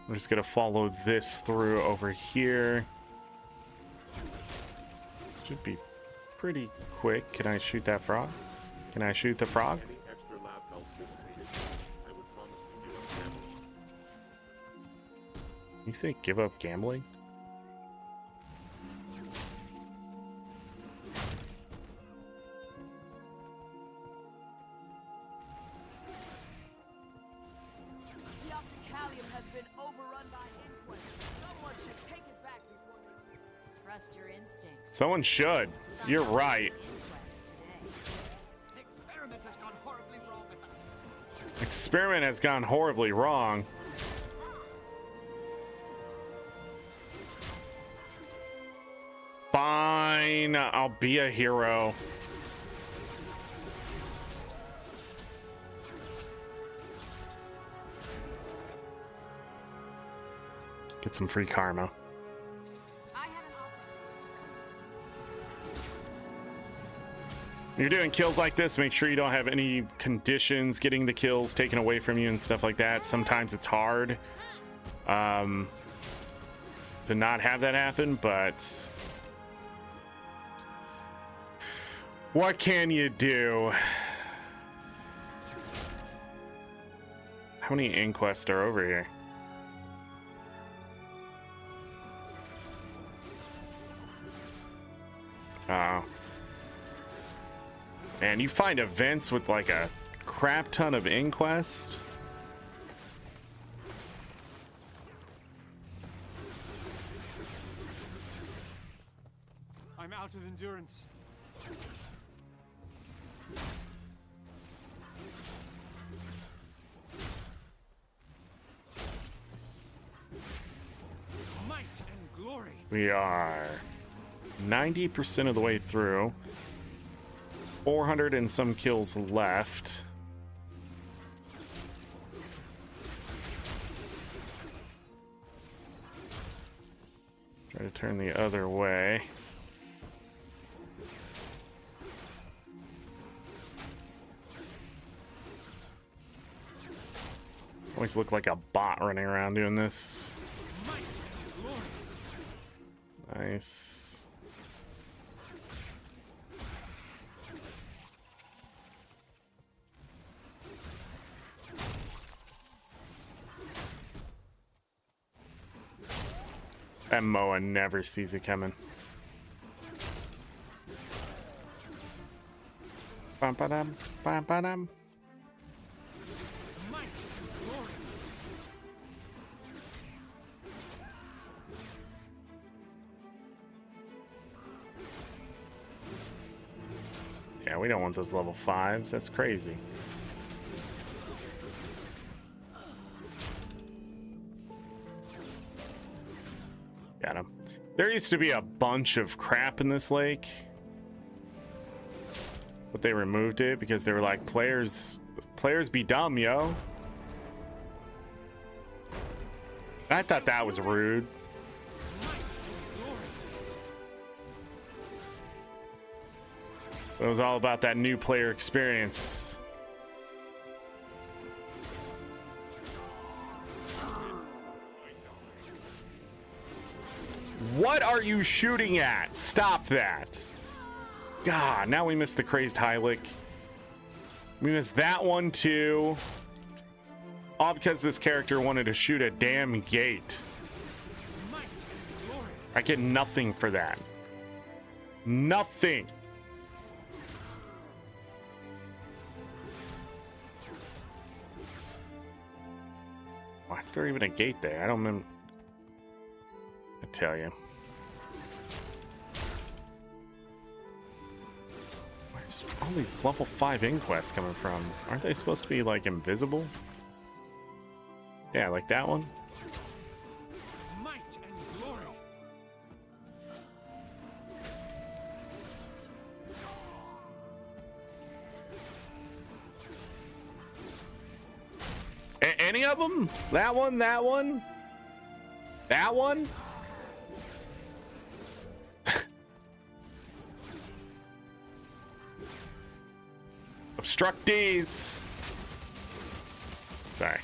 I'm just gonna follow this through over here. Should be pretty quick. Can I shoot that frog? Can I shoot the frog? You say give up gambling? Someone should. You're right. Experiment has gone horribly wrong with them. Experiment has gone horribly wrong. Fine, I'll be a hero. Get some free karma. When you're doing kills like this, make sure you don't have any conditions getting the kills taken away from you and stuff like that. Sometimes it's hard to not have that happen, but what can you do? How many inquests are over here? Oh. Man, you find events with like a crap ton of inquest. I'm out of endurance. We are 90% of the way through. 400 and some kills left. Try to turn the other way. Always look like a bot running around doing this. Nice. That Moa never sees it coming. Bum ba dum, bum ba dum. Yeah, we don't want those level 5s. That's crazy. Got him. There used to be a bunch of crap in this lake, but they removed it because they were like, players be dumb, yo. I thought that was rude. It was all about that new player experience. What are you shooting at? Stop that. God, now we missed the crazed Hylic. We missed that one too. All because this character wanted to shoot a damn gate. I get nothing for that. Nothing. Why is there even a gate there? I don't remember. I tell you. Where's all these level 5 inquests coming from? Aren't they supposed to be like invisible? Yeah, like that one. Might and glory. Any of them? That one? That one? That one? Obstructees. Sorry.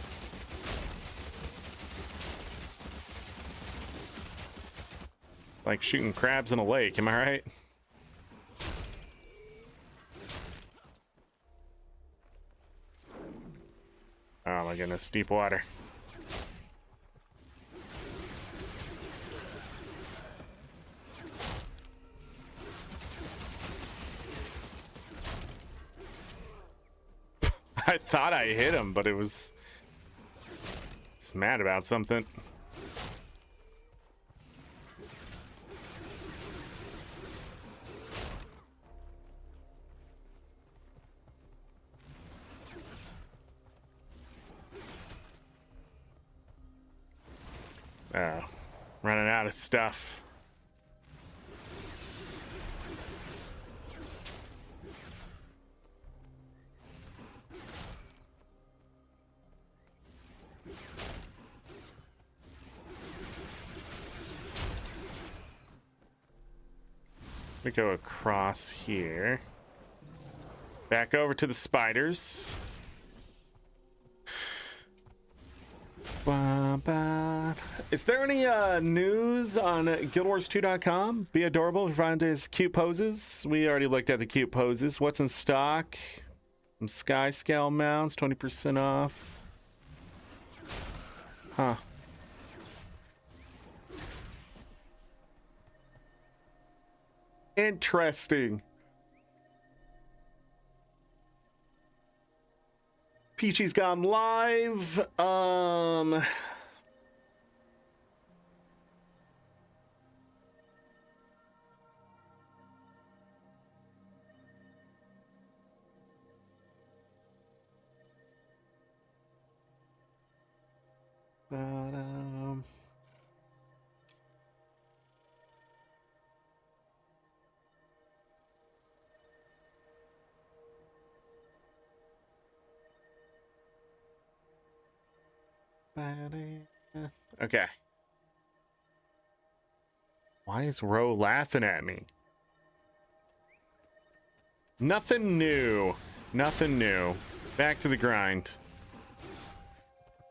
Like shooting crabs in a lake, am I right? Oh my goodness, deep water. I thought I hit him, but it was... It's mad about something. Running out of stuff. We go across here. Back over to the spiders. Is there any news on GuildWars2.com? Be adorable if you find his cute poses. We already looked at the cute poses. What's in stock? Some sky scale mounts, 20% off. Huh. Interesting. Peachy's gone live. Okay. Why is Ro laughing at me? Nothing new. Nothing new. Back to the grind.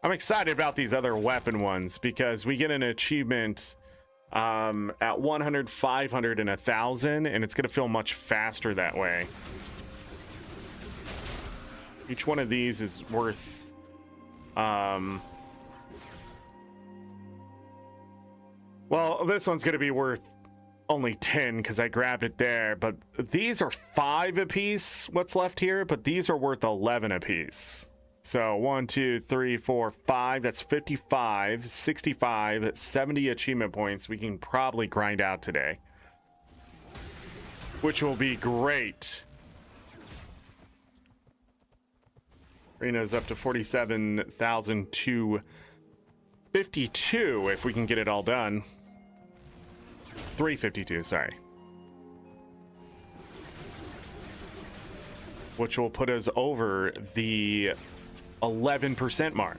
I'm excited about these other weapon ones because we get an achievement at 100, 500, and 1,000, and it's going to feel much faster that way. Each one of these is worth well, this one's going to be worth only 10 because I grabbed it there, but these are 5 apiece, what's left here, but these are worth 11 apiece. So 1, 2, 3, 4, 5, that's 55, 65, 70 achievement points we can probably grind out today, which will be great. Arena's up to 47,252 if we can get it all done. 352, sorry. Which will put us over the 11% mark.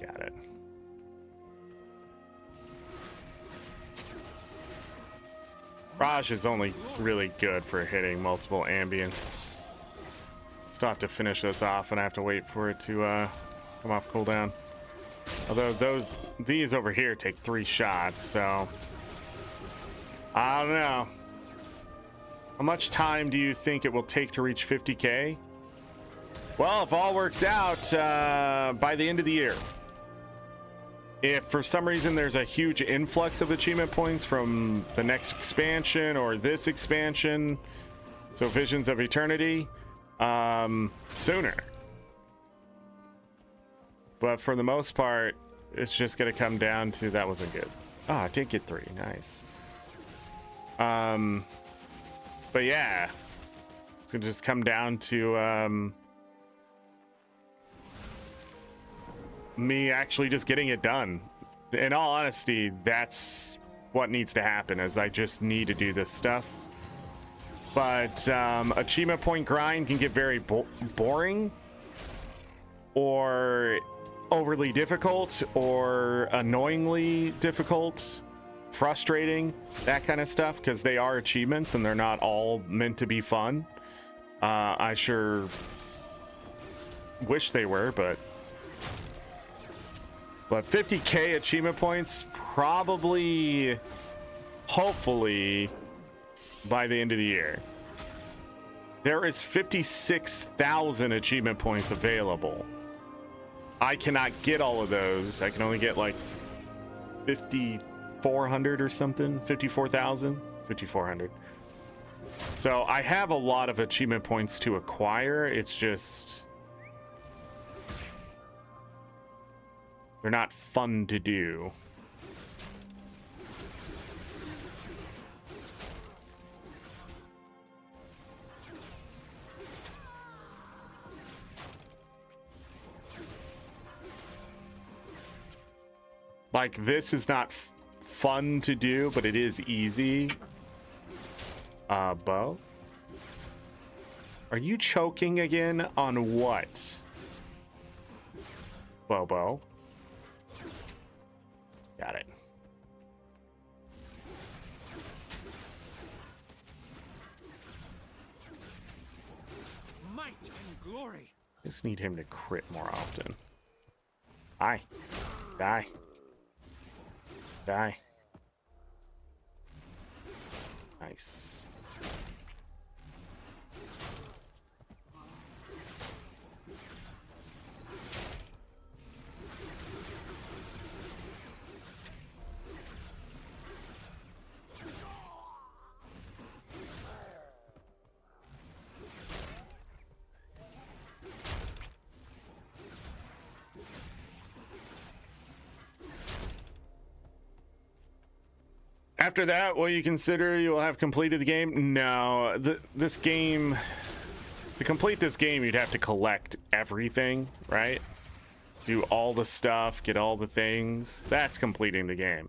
Got it. Raj is only really good for hitting multiple ambience. Still have to finish this off and I have to wait for it to come off cooldown. Although these over here take 3 shots, so I don't know. How much time do you think it will take to reach 50k? Well, if all works out, by the end of the year. If for some reason there's a huge influx of achievement points from the next expansion or this expansion, so Visions of Eternity, sooner. But for the most part, it's just going to come down to, that wasn't good. Oh, I did get 3. Nice. But yeah, it's going to just come down to me actually just getting it done. In all honesty, that's what needs to happen, is I just need to do this stuff. But achievement point grind can get very boring or overly difficult or annoyingly difficult, frustrating, that kind of stuff, because they are achievements and they're not all meant to be fun. I sure wish they were, but 50k achievement points, probably, hopefully, by the end of the year. There is 56,000 achievement points available. I cannot get all of those. I can only get like 5,400 or something. 54,000, 5,400. So I have a lot of achievement points to acquire. It's just, they're not fun to do. Like, this is not fun to do, but it is easy. Bo? Are you choking again on what? Bobo. Got it. Might and glory. Just need him to crit more often. Die. Die. Die. Nice. After that, will you consider you will have completed the game? No, this game, to complete this game, you'd have to collect everything, right? Do all the stuff, get all the things. That's completing the game.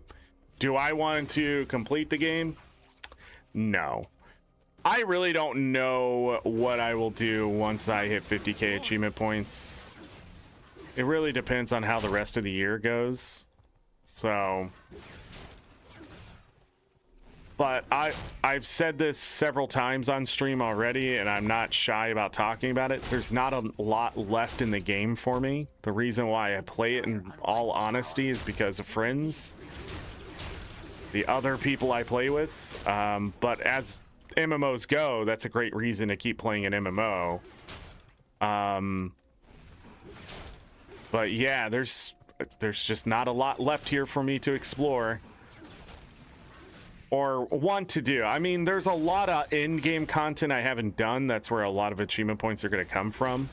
Do I want to complete the game? No. I really don't know what I will do once I hit 50k achievement points. It really depends on how the rest of the year goes. So, but I've said this several times on stream already, and I'm not shy about talking about it. There's not a lot left in the game for me. The reason why I play it, in all honesty, is because of friends, the other people I play with. But as MMOs go, that's a great reason to keep playing an MMO. But yeah, there's just not a lot left here for me to explore or want to do. I mean, there's a lot of in-game content I haven't done. That's where a lot of achievement points are going to come from.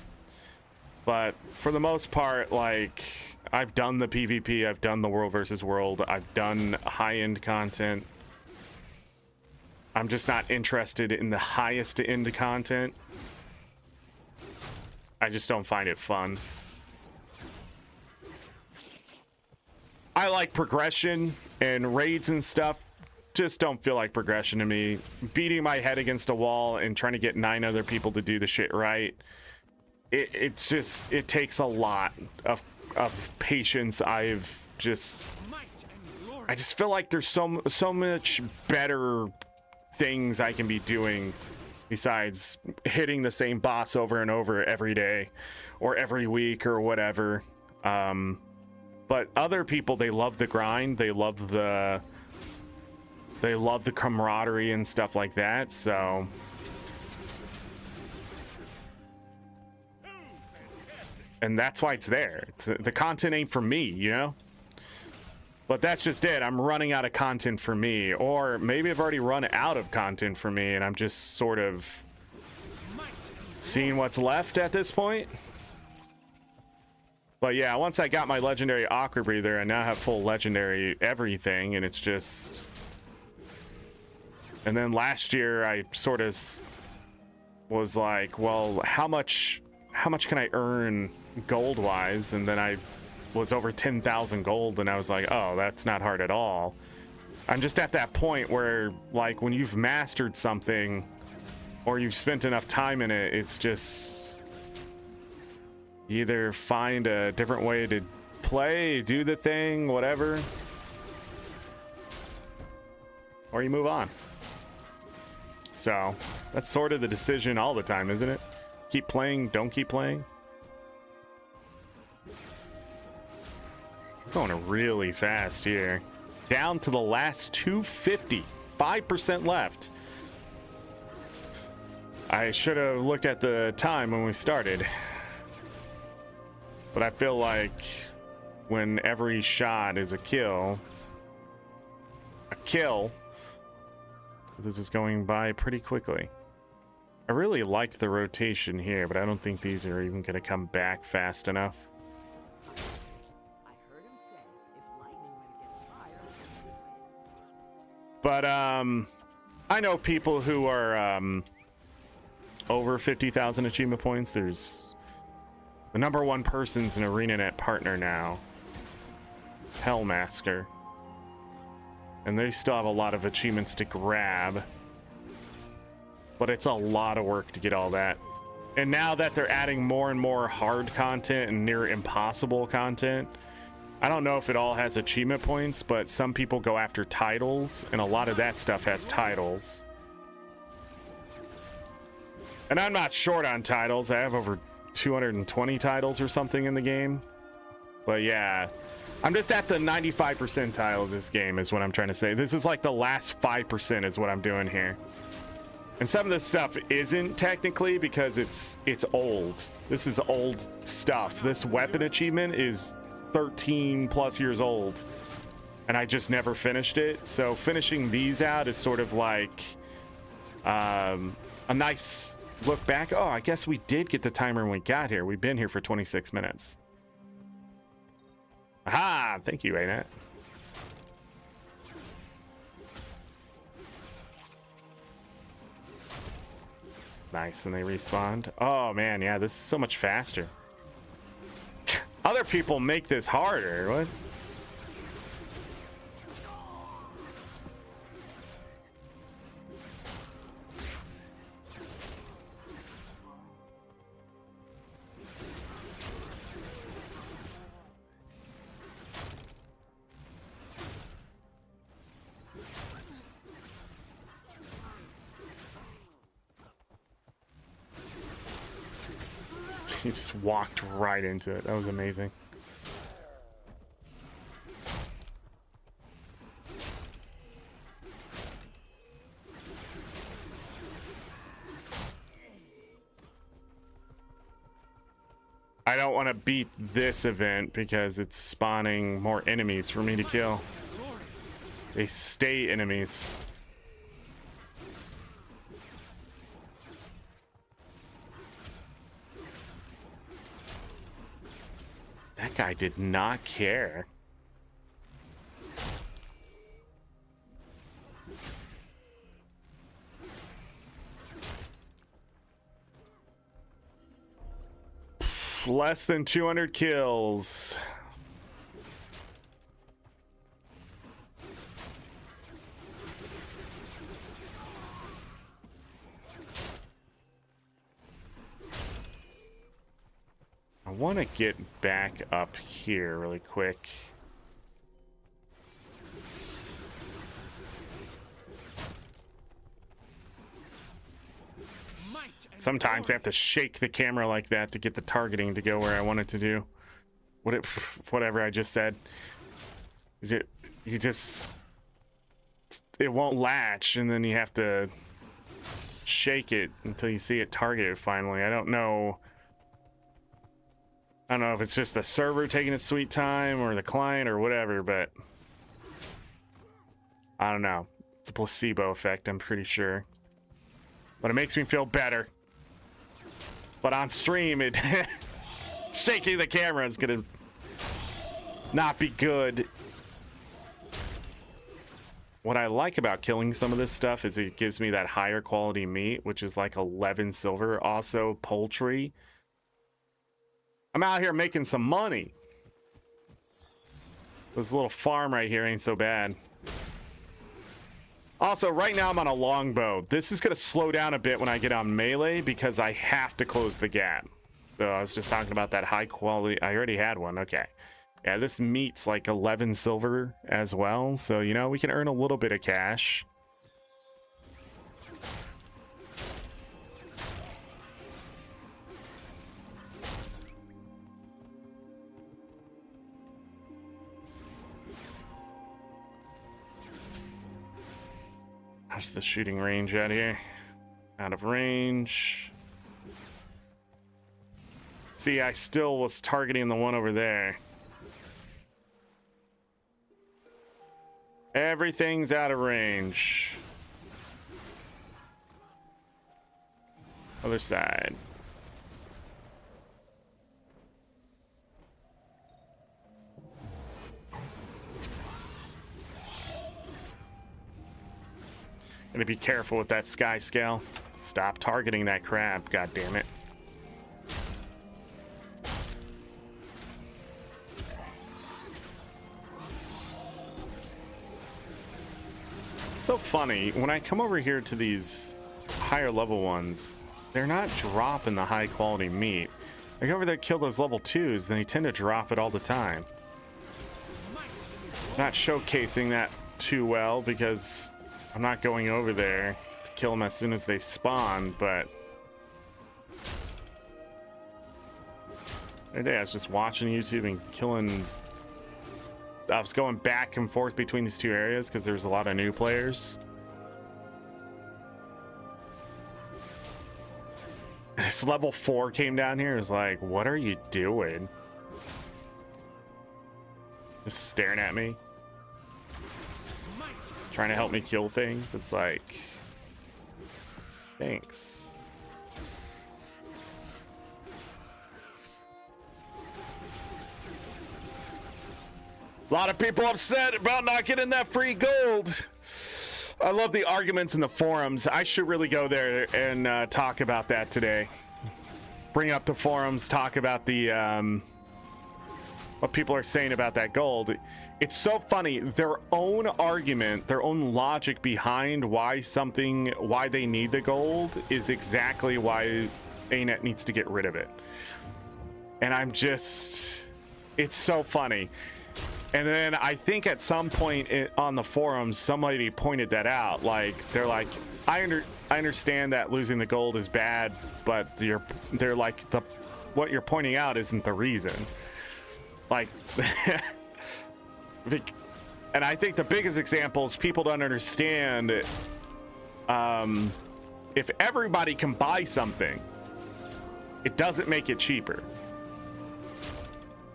But for the most part, like, I've done the PvP, I've done the world versus world, I've done high-end content. I'm just not interested in the highest end content. I just don't find it fun. I like progression and raids and stuff. Just don't feel like progression to me. Beating my head against a wall and trying to get 9 other people to do the shit right. It takes a lot of patience. I just feel like there's so much better things I can be doing besides hitting the same boss over and over every day or every week or whatever. But other people, they love the grind, they love the camaraderie and stuff like that. So and that's why it's there. The content ain't for me, you know? But that's just it. I'm running out of content for me. Or maybe I've already run out of content for me and I'm just sort of seeing what's left at this point. But yeah, once I got my legendary Aqua Breather, I now have full legendary everything, and it's just... And then last year, I sort of was like, well, how much can I earn gold-wise? And then I was over 10,000 gold, and I was like, oh, that's not hard at all. I'm just at that point where, like, when you've mastered something, or you've spent enough time in it, it's just... You either find a different way to play, do the thing, whatever, or you move on. So that's sort of the decision all the time, isn't it? Keep playing, don't keep playing. Going really fast here. Down to the last 250, 5% left. I should have looked at the time when we started. But I feel like when every shot is a kill, this is going by pretty quickly. I really liked the rotation here, but I don't think these are even going to come back fast enough. I heard him say if lightning were to get tired. But I know people who are over 50,000 achievement points. There's the #1 person's an ArenaNet partner now, Hellmaster, and they still have a lot of achievements to grab, but it's a lot of work to get all that. And now that they're adding more and more hard content and near impossible content, I don't know if it all has achievement points, but some people go after titles, and a lot of that stuff has titles. And I'm not short on titles. I have over 220 titles or something in the game. But yeah, I'm just at the 95 percentile of this game is what I'm trying to say. This is like the last 5% is what I'm doing here. And some of this stuff isn't technically because it's old. This is old stuff. This weapon achievement is 13 plus years old, and I just never finished it. So finishing these out is sort of like a nice look back. Oh, I guess we did get the timer when we got here. We've been here for 26 minutes. Aha! Thank you, ArenaNet. Nice, and they respawned. Oh man, yeah, this is so much faster. Other people make this harder. What? He just walked right into it. That was amazing. I don't want to beat this event because it's spawning more enemies for me to kill. They stay enemies. That guy did not care. Less than 200 kills. I want to get back up here really quick. Sometimes I have to shake the camera like that to get the targeting to go where I want it to do. Whatever I just said. It won't latch, and then you have to shake it until you see it targeted finally. I don't know if it's just the server taking its sweet time or the client or whatever, but I don't know. It's a placebo effect, I'm pretty sure. But it makes me feel better. But on stream, it shaking the camera is gonna not be good. What I like about killing some of this stuff is it gives me that higher quality meat, which is like 11 silver. Also, poultry. I'm out here making some money. This little farm right here ain't so bad. Also, right now I'm on a longbow. This is going to slow down a bit when I get on melee because I have to close the gap. So I was just talking about that high quality. I already had one. Okay. Yeah, this meat's like 11 silver as well. So, you know, we can earn a little bit of cash. How's the shooting range out here? Out of range. See, I still was targeting the one over there. Everything's out of range. Other side. Gotta be careful with that sky scale. Stop targeting that crab, god damn it. So funny, when I come over here to these higher level ones, they're not dropping the high quality meat. I go over there, kill those level 2s, then they tend to drop it all the time. Not showcasing that too well because I'm not going over there to kill them as soon as they spawn, but the other day I was just watching YouTube and killing. I was going back and forth between these two areas because there's a lot of new players. This level 4 came down here. It was like, what are you doing? Just staring at me. Trying to help me kill things. It's like, thanks. A lot of people upset about not getting that free gold. I love the arguments in the forums. I should really go there and talk about that today. Bring up the forums, talk about the what people are saying about that gold. It's so funny. Their own argument, their own logic behind why they need the gold is exactly why ArenaNet needs to get rid of it. And it's so funny. And then I think at some point on the forums, somebody pointed that out. Like, they're like, I understand that losing the gold is bad, but they're like, what you're pointing out isn't the reason. Like, and I think the biggest example is people don't understand. If everybody can buy something, it doesn't make it cheaper.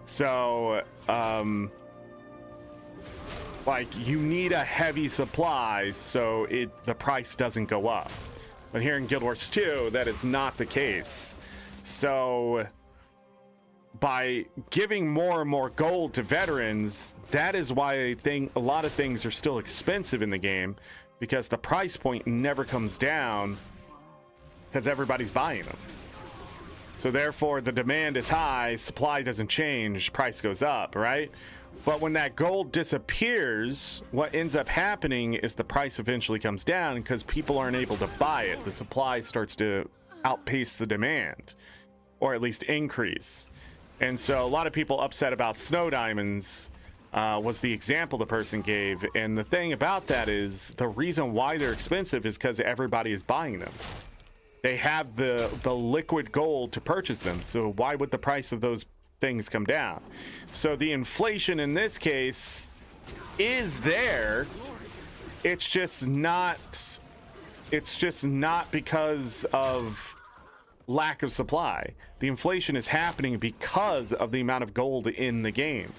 So, like, you need a heavy supply so the price doesn't go up. But here in Guild Wars 2, that is not the case. So by giving more and more gold to veterans, that is why I think a lot of things are still expensive in the game, because the price point never comes down because everybody's buying them. So therefore the demand is high, supply doesn't change, price goes up, right? But when that gold disappears, what ends up happening is the price eventually comes down because people aren't able to buy it. The supply starts to outpace the demand, or at least increase. And so a lot of people upset about snow diamonds was the example the person gave. And the thing about that is the reason why they're expensive is because everybody is buying them. They have the liquid gold to purchase them. So why would the price of those things come down? So the inflation in this case is there. It's just not because of lack of supply. The inflation is happening because of the amount of gold in the game.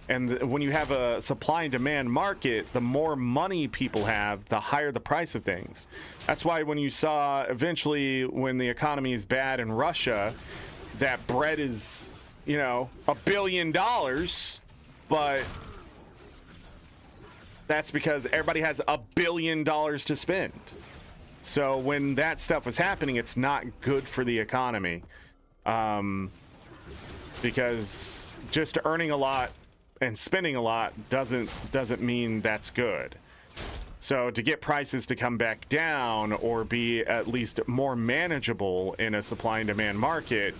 And when you have a supply and demand market, the more money people have, the higher the price of things. That's why when you saw eventually, when the economy is bad in Russia, that bread is, you know, $1 billion, but that's because everybody has $1 billion to spend. So when that stuff was happening, it's not good for the economy, because just earning a lot and spending a lot doesn't mean that's good. So to get prices to come back down or be at least more manageable in a supply and demand market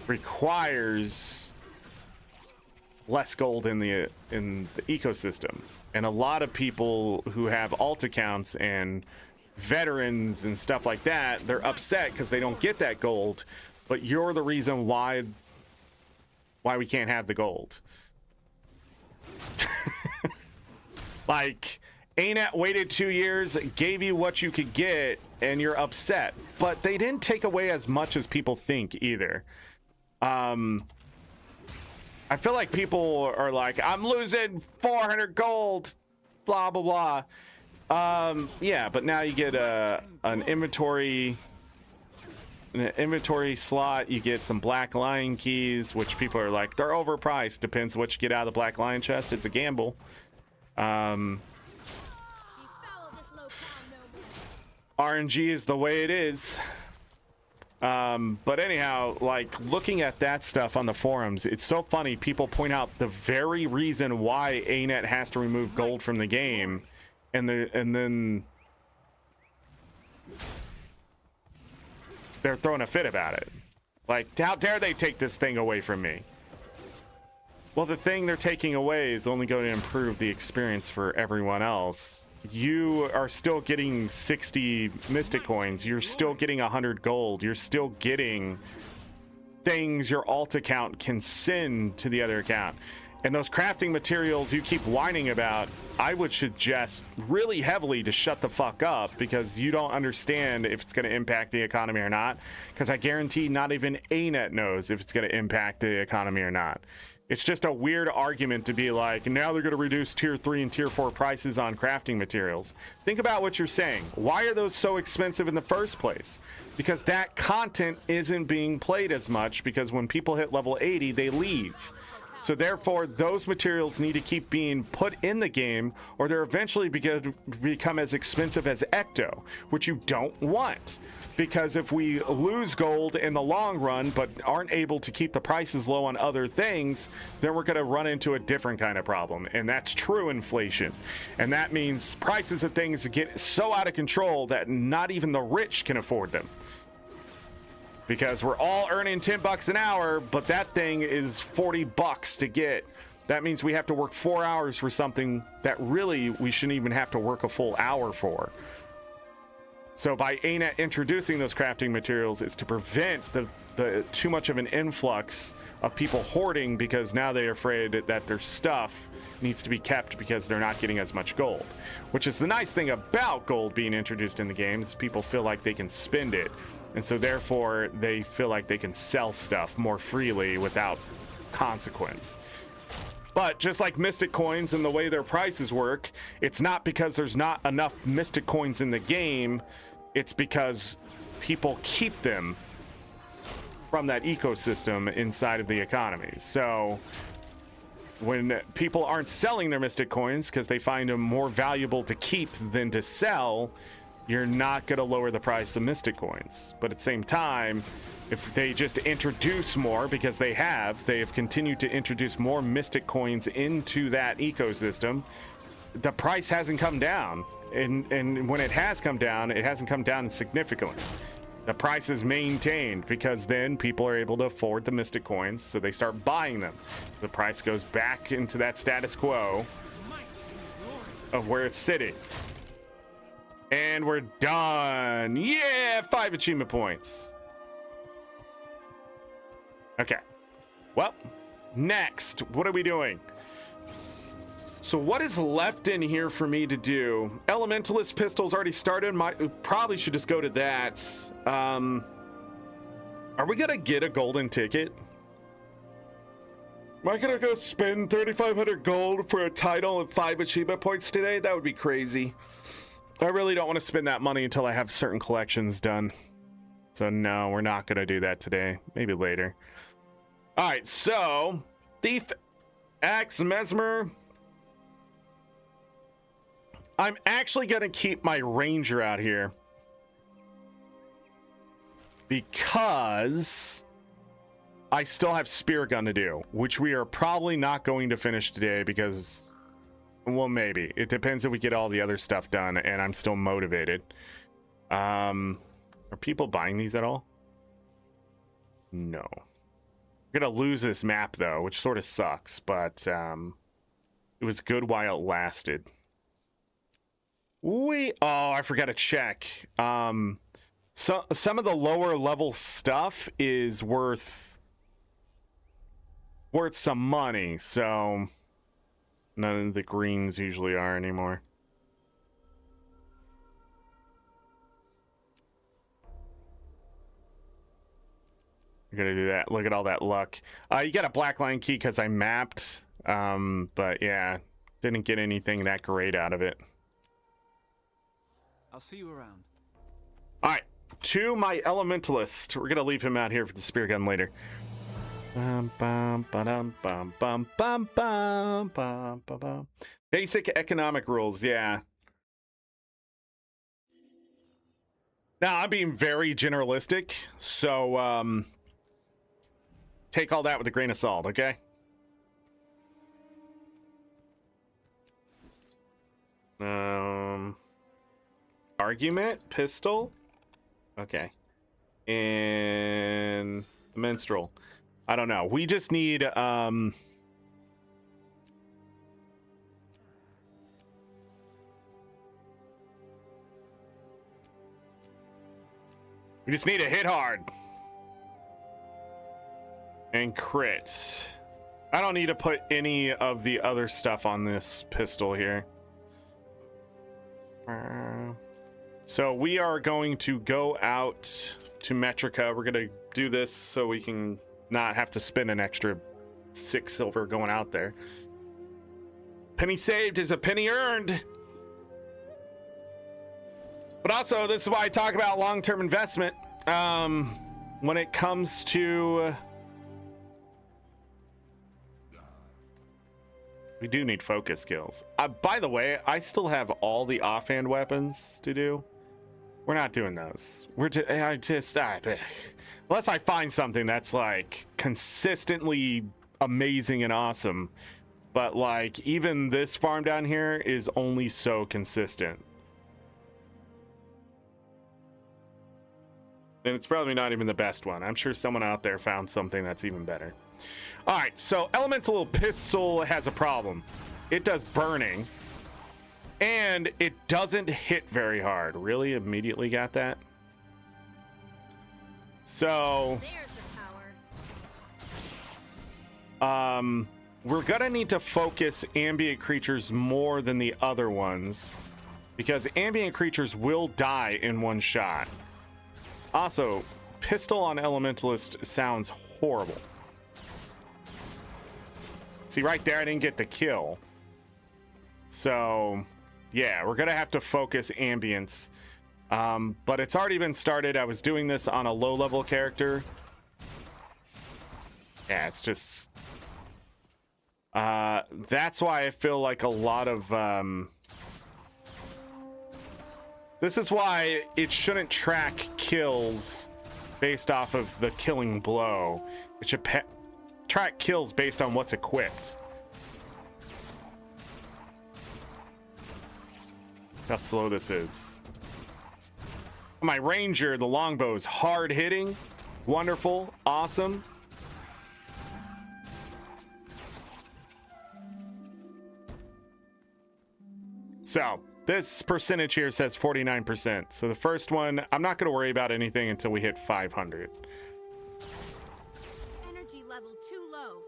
requires less gold in the ecosystem. And a lot of people who have alt accounts and veterans and stuff like that, they're upset because they don't get that gold, but you're the reason why we can't have the gold. Like, ArenaNet waited 2 years, gave you what you could get, and you're upset. But they didn't take away as much as people think either. I feel like people are like, I'm losing 400 gold, blah, blah, blah. Yeah, but now you get an inventory slot. You get some Black Lion keys, which people are like, they're overpriced. Depends what you get out of the Black Lion chest. It's a gamble. RNG is the way it is. But anyhow, like, looking at that stuff on the forums, it's so funny. People point out the very reason why ArenaNet has to remove gold from the game, and then they're throwing a fit about it. Like, how dare they take this thing away from me? Well, the thing they're taking away is only going to improve the experience for everyone else. You are still getting 60 Mystic Coins. You're still getting 100 gold. You're still getting things your alt account can send to the other account. And those crafting materials you keep whining about, I would suggest really heavily to shut the fuck up, because you don't understand if it's going to impact the economy or not. Because I guarantee not even ArenaNet knows if it's going to impact the economy or not. It's just a weird argument to be like, now they're going to reduce tier 3 and tier 4 prices on crafting materials. Think about what you're saying. Why are those so expensive in the first place? Because that content isn't being played as much, because when people hit level 80, they leave. So therefore, those materials need to keep being put in the game, or they're eventually become as expensive as Ecto, which you don't want. Because if we lose gold in the long run, but aren't able to keep the prices low on other things, then we're going to run into a different kind of problem. And that's true inflation. And that means prices of things get so out of control that not even the rich can afford them. Because we're all earning $10 an hour, but that thing is $40 to get. That means we have to work 4 hours for something that really we shouldn't even have to work a full hour for. So by ArenaNet introducing those crafting materials, it's to prevent the too much of an influx of people hoarding, because now they're afraid that their stuff needs to be kept because they're not getting as much gold. Which is the nice thing about gold being introduced in the game, is people feel like they can spend it, and so therefore they feel like they can sell stuff more freely without consequence. But just like Mystic Coins and the way their prices work, it's not because there's not enough Mystic Coins in the game, it's because people keep them from that ecosystem inside of the economy. So when people aren't selling their Mystic Coins because they find them more valuable to keep than to sell, you're not going to lower the price of Mystic Coins. But at the same time, if they just introduce more, because they have continued to introduce more Mystic Coins into that ecosystem, the price hasn't come down. And when it has come down, it hasn't come down significantly. The price is maintained because then people are able to afford the Mystic Coins, so they start buying them. The price goes back into that status quo of where it's sitting. And we're done. Yeah, 5 achievement points. Okay. Well, next, what are we doing? So what is left in here for me to do? Elementalist pistol's already started. Probably should just go to that. Are we gonna get a golden ticket? Am I gonna go spend 3,500 gold for a title and 5 achievement points today? That would be crazy. I really don't want to spend that money until I have certain collections done. So no, we're not gonna do that today. Maybe later. All right, so Thief, Axe, Mesmer. I'm actually gonna keep my Ranger out here because I still have Spear Gun to do, which we are probably not going to finish today because, well, maybe. It depends if we get all the other stuff done and I'm still motivated. Are people buying these at all? No. We're gonna lose this map though, which sort of sucks, but it was good while it lasted. Oh, I forgot to check. So some of the lower level stuff is worth some money, so none of the greens usually are anymore. We're gonna do that. Look at all that luck. You got a black line key because I mapped, but yeah, didn't get anything that great out of it. I'll see you around. All right, to my Elementalist. We're gonna leave him out here for the Spear Gun later. Basic economic rules, yeah. Now, I'm being very generalistic, so take all that with a grain of salt, okay? Argument, pistol, okay, and minstrel. I don't know. We just need we just need to hit hard and crit. I don't need to put any of the other stuff on this pistol here. So we are going to go out to Metrica. We're going to do this so we can not have to spend an extra 6 silver going out there. Penny saved is a penny earned. But also, this is why I talk about long-term investment. When it comes to... we do need focus skills. By the way, I still have all the offhand weapons to do. We're not doing those. Unless I find something that's like consistently amazing and awesome. But like even this farm down here is only so consistent. And it's probably not even the best one. I'm sure someone out there found something that's even better. All right, so Elemental Pistol has a problem. It does burning. And it doesn't hit very hard. Really? Immediately got that? So, There's the power. we're gonna need to focus ambient creatures more than the other ones, because ambient creatures will die in one shot. Also, pistol on elementalist sounds horrible. See, right there, I didn't get the kill. So, yeah, we're gonna have to focus ambience. But it's already been started. I was doing this on a low-level character. Yeah, it's just... that's why I feel like a lot of... this is why it shouldn't track kills based off of the killing blow. It should track kills based on what's equipped. How slow this is. My ranger, the longbow, is hard hitting, wonderful, awesome. So this percentage here says 49%. So the first one, I'm not going to worry about anything until we hit 500. Energy level too low.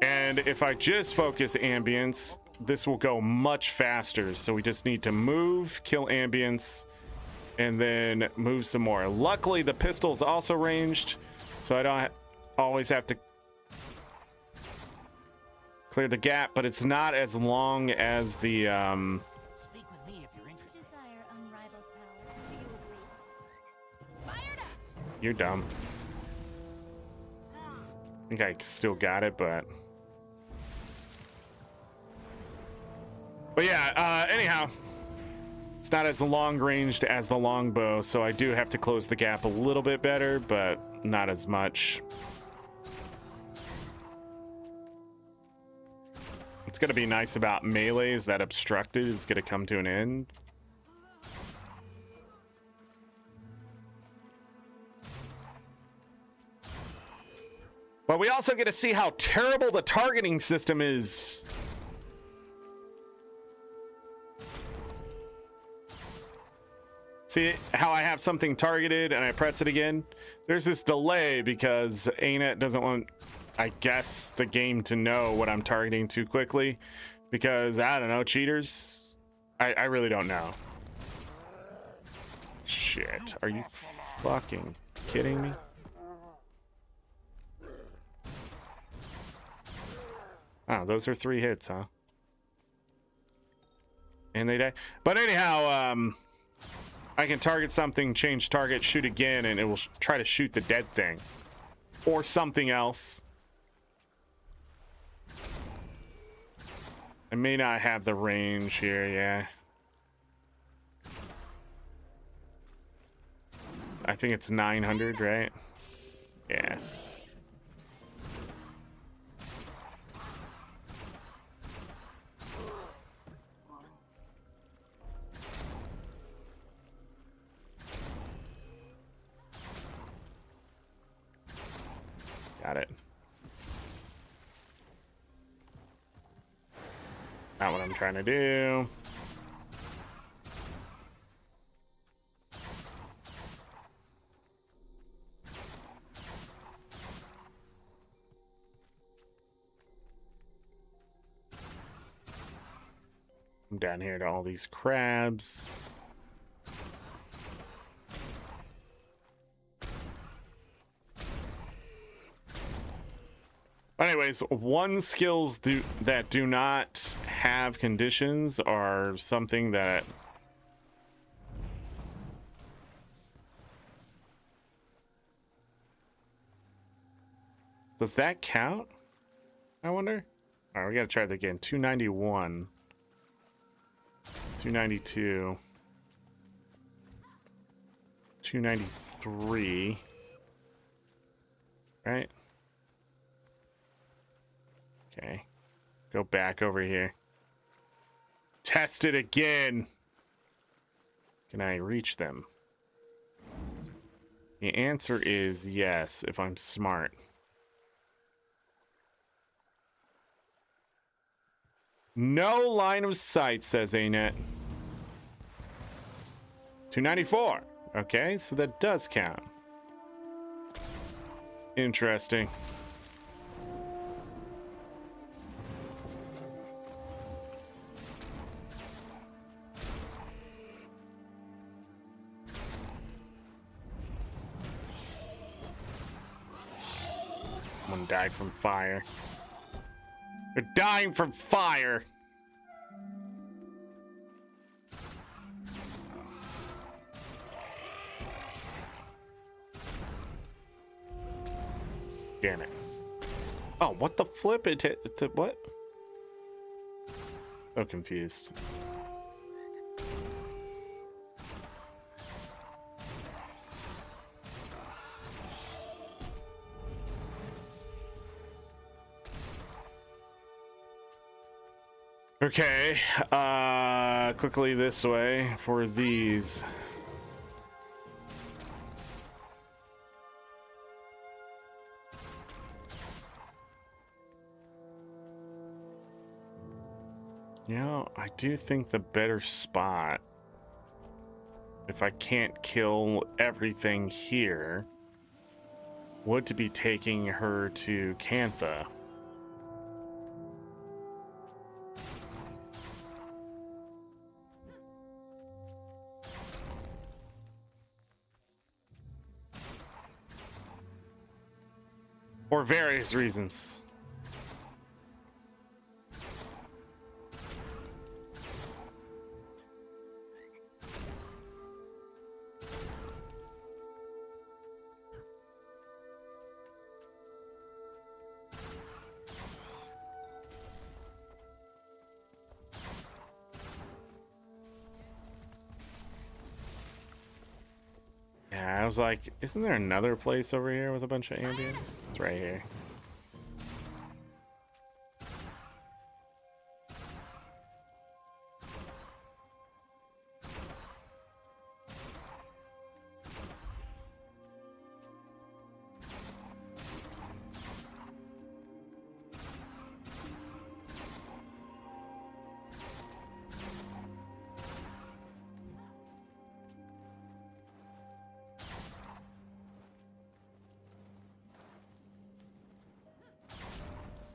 And if I just focus ambience, this will go much faster. So we just need to move, kill ambience, and then move some more. Luckily, the pistol's also ranged, so I don't always have to clear the gap, but it's not as long as the Speak with me if you're interested. Desire unrivaled power. Do you agree? Fired up. You're dumb. I think I still got it, but yeah, anyhow, it's not as long ranged as the longbow, so I do have to close the gap a little bit better, but not as much. What's going to be nice about melee is that obstructed is going to come to an end. But we also get to see how terrible the targeting system is. See how I have something targeted and I press it again? There's this delay because ArenaNet doesn't want, I guess, the game to know what I'm targeting too quickly. Because, I don't know, cheaters? I really don't know. Shit, are you fucking kidding me? Oh, those are 3 hits, huh? And they die. But anyhow, I can target something, change target, shoot again, and it will try to shoot the dead thing. Or something else. I may not have the range here, yeah. I think it's 900, right? Yeah. Got it. Not what I'm trying to do. I'm down here to all these crabs. Anyways, skills that do not have conditions are something that does that count? I wonder. All right, we gotta try that again. 291, 292, 293, right? Okay, go back over here. Test it again. Can I reach them? The answer is yes, if I'm smart. No line of sight, says ANET. 294. Okay, so that does count. Interesting. Someone died from fire. They're dying from fire. Damn it. Oh, what the flip? It hit what? So confused. Okay, quickly this way for these. You know, I do think the better spot, if I can't kill everything here, would to be taking her to Cantha. For various reasons. Yeah, I was like, isn't there another place over here with a bunch of ambience? It's right here.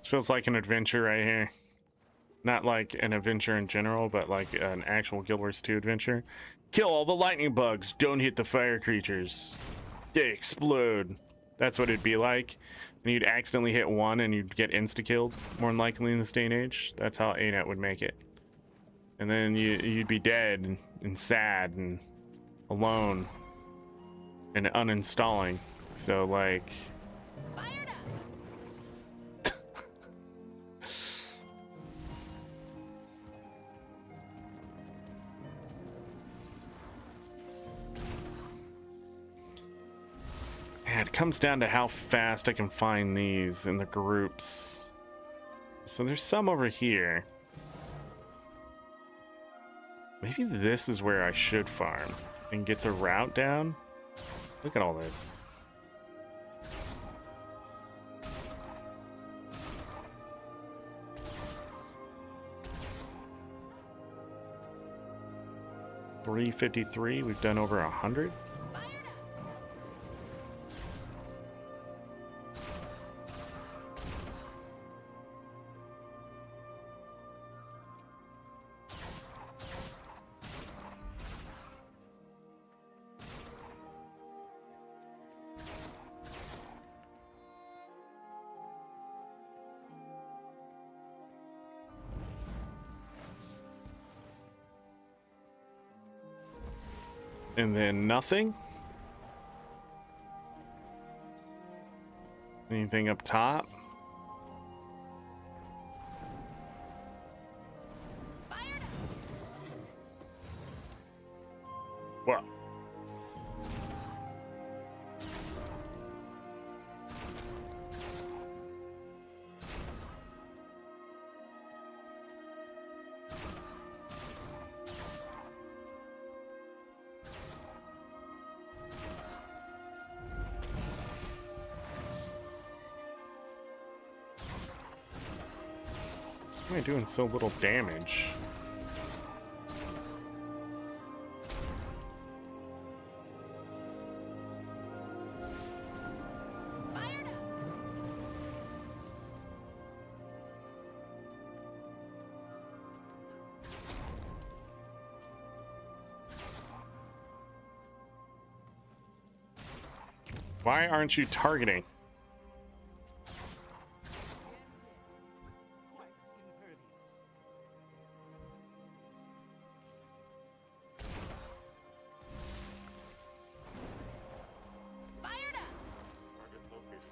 Feels like an adventure right here. Not like an adventure in general, but like an actual Guild Wars 2 adventure. Kill all the lightning bugs. Don't hit the fire creatures. They explode. That's what it'd be like. And you'd accidentally hit one and you'd get insta-killed, more than likely in this day and age. That's how ANET would make it. And then you'd be dead and sad and alone and uninstalling. So like... It comes down to how fast I can find these in the groups. So there's some over here. Maybe this is where I should farm and get the route down. Look at all this. $353. We've done over 100. And then nothing. Anything up top? Well. Why am I doing so little damage? Fired up. Why aren't you targeting? Quite impervious. Fired up. Target located.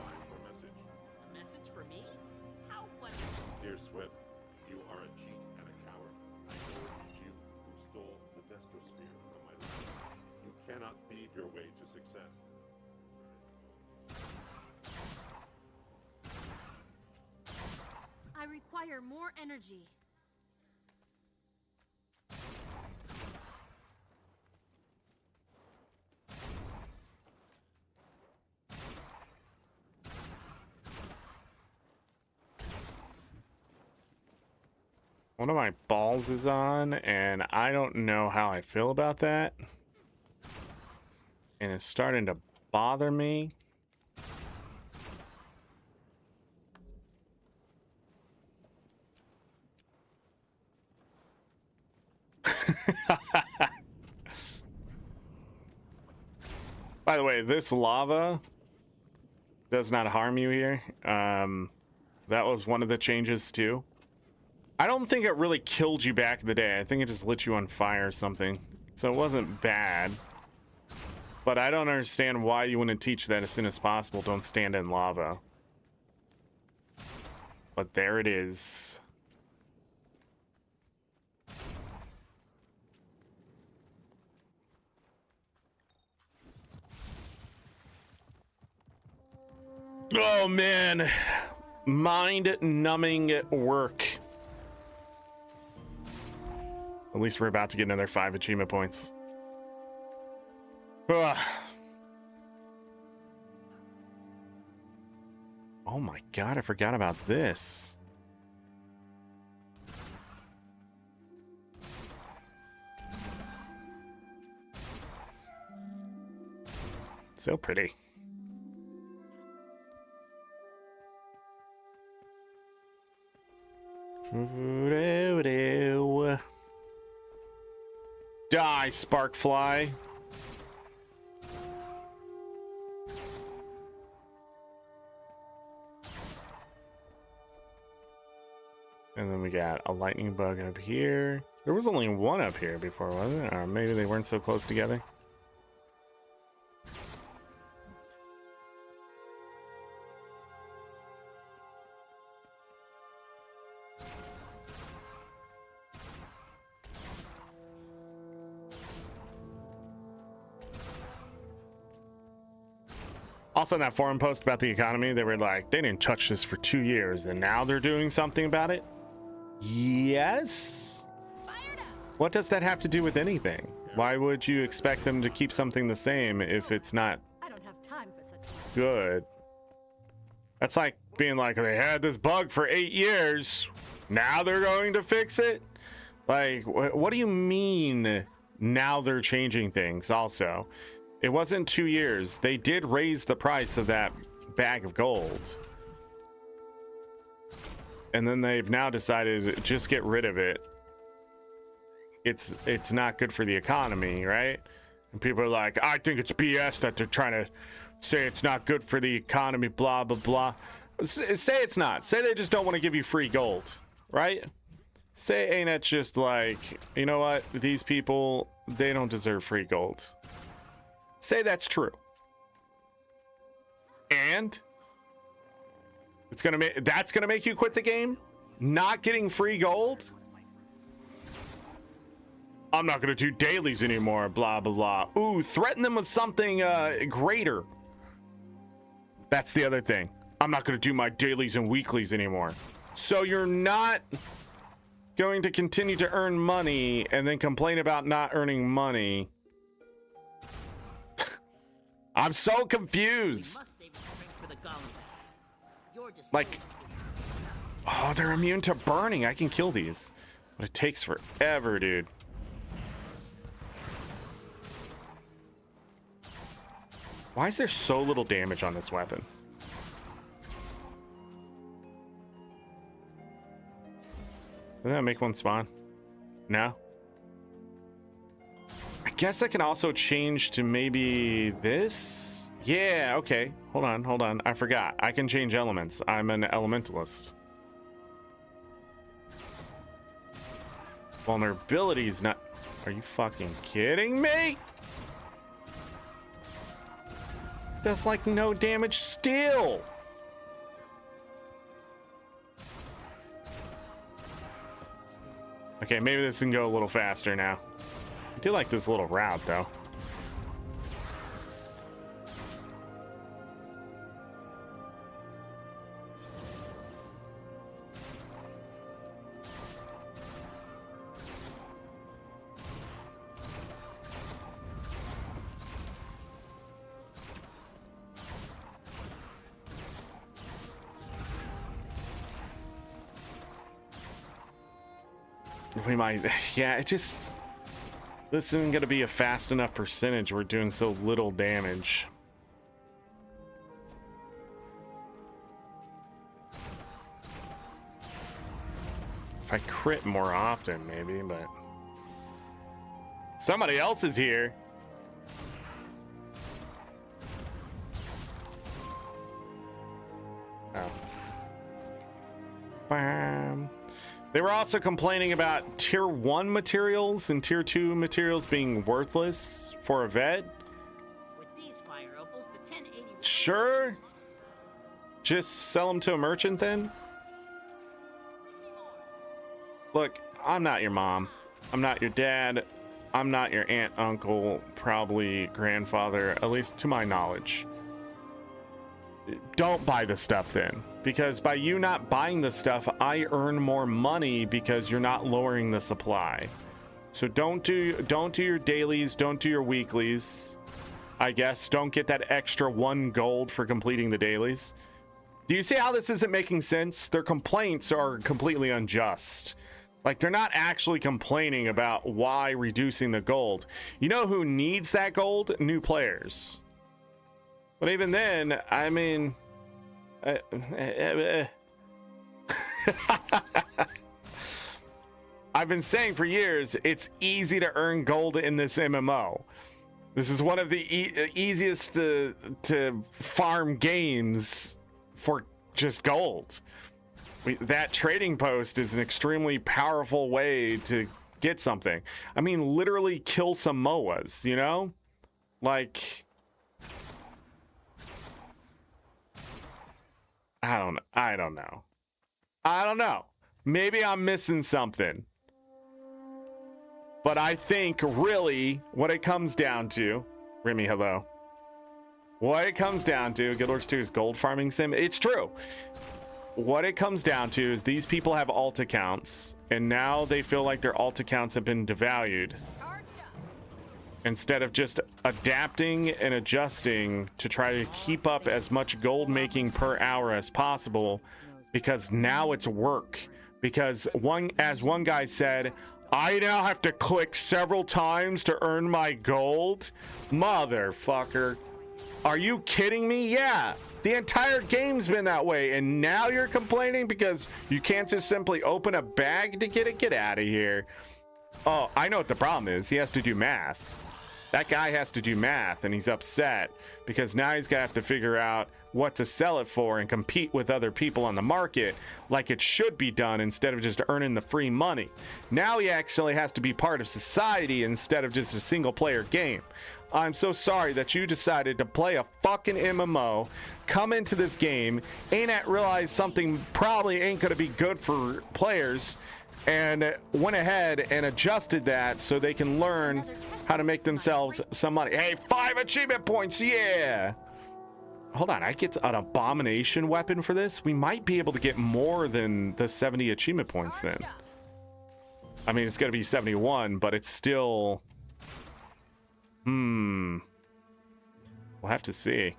Line for message. A message for me? How wonderful. Dear Swift, you are a cheat and a coward. I know it was you who stole the Destrosphere from my lab. You cannot thieve your way to success. I require more energy. One of my balls is on, and I don't know how I feel about that. And it's starting to bother me. By the way, this lava does not harm you here. That was one of the changes too. I don't think it really killed you back in the day. I think it just lit you on fire or something. So it wasn't bad. But I don't understand why you wouldn't teach that as soon as possible. Don't stand in lava. But there it is. Oh man, mind-numbing work. At least we're about to get another 5 achievement points. Ugh. Oh my god, I forgot about this. So pretty. Die, Sparkfly. And then we got a lightning bug up here. There was only one up here before, wasn't it? Or maybe they weren't so close together. Also, in that forum post about the economy, they were like, they didn't touch this for 2 years, and now they're doing something about it? Yes? Fired up. What does that have to do with anything? Why would you expect them to keep something the same if it's not I don't have time for such. good? That's like being like, they had this bug for 8 years, now they're going to fix it? Like, what do you mean now they're changing things also? It wasn't 2 years. They did raise the price of that bag of gold. And then they've now decided to just get rid of it. It's not good for the economy, right? And people are like, I think it's BS that they're trying to say it's not good for the economy, blah, blah, blah. Say it's not. Say they just don't want to give you free gold, right? Say ArenaNet's just like, you know what? These people, they don't deserve free gold. Say that's true. And that's gonna make you quit the game? Not getting free gold? I'm not gonna do dailies anymore, blah blah blah. Ooh, threaten them with something greater. That's the other thing. I'm not gonna do my dailies and weeklies anymore. So you're not going to continue to earn money and then complain about not earning money. I'm so We confused. must save the strength for the golem. Your decision. Like, Oh, they're immune to burning. I can kill these. But it takes forever, dude. Why is there so little damage on this weapon? Doesn't that make one spawn? No? I guess I can also change to maybe this? Yeah, okay. Hold on. I forgot. I can change elements. I'm an elementalist. Vulnerability's not... Are you fucking kidding me? Does like no damage still. Okay, maybe this can go a little faster now. I do like this little route though. We might, yeah, it just, this isn't gonna be a fast enough percentage. We're doing so little damage. If I crit more often, maybe, but somebody else is here. Oh. Bam. They were also complaining about tier 1 materials and tier 2 materials being worthless for a vet. With these fire opals, the 1080 will Sure. Just sell them to a merchant then? Look, I'm not your mom. I'm not your dad. I'm not your aunt, uncle, probably grandfather, at least to my knowledge. Don't buy the stuff then, because by you not buying the stuff, I earn more money because you're not lowering the supply. So don't do your dailies, don't do your weeklies. I guess don't get that extra 1 gold for completing the dailies. Do you see how this isn't making sense? Their complaints are completely unjust. Like, they're not actually complaining about why reducing the gold. You know who needs that gold? New players. But even then, I mean, I've been saying for years, it's easy to earn gold in this MMO. This is one of the easiest to farm games for just gold. That trading post is an extremely powerful way to get something. I mean, literally kill some MOAs, you know? Like, I don't know. Maybe I'm missing something. But I think really what it comes down to, Remy, hello. What it comes down to, Guild Wars 2 is gold farming sim. It's true. What it comes down to is these people have alt accounts, and now they feel like their alt accounts have been devalued. Instead of just adapting and adjusting to try to keep up as much gold making per hour as possible, because now it's work. Because as one guy said, I now have to click several times to earn my gold. Motherfucker. Are you kidding me? Yeah. The entire game's been that way, and now you're complaining because you can't just simply open a bag to get it? Get out of here. Oh, I know what the problem is. He has to do math. That guy has to do math, and he's upset because now he's gonna have to figure out what to sell it for and compete with other people on the market like it should be done instead of just earning the free money. Now he actually has to be part of society instead of just a single player game. I'm so sorry that you decided to play a fucking MMO, come into this game, realize something probably ain't gonna be good for players, and went ahead and adjusted that so they can learn how to make themselves some money. Hey, 5 achievement points, yeah! Hold on, I get an abomination weapon for this? We might be able to get more than the 70 achievement points then. I mean, it's gonna be 71, but it's still... We'll have to see.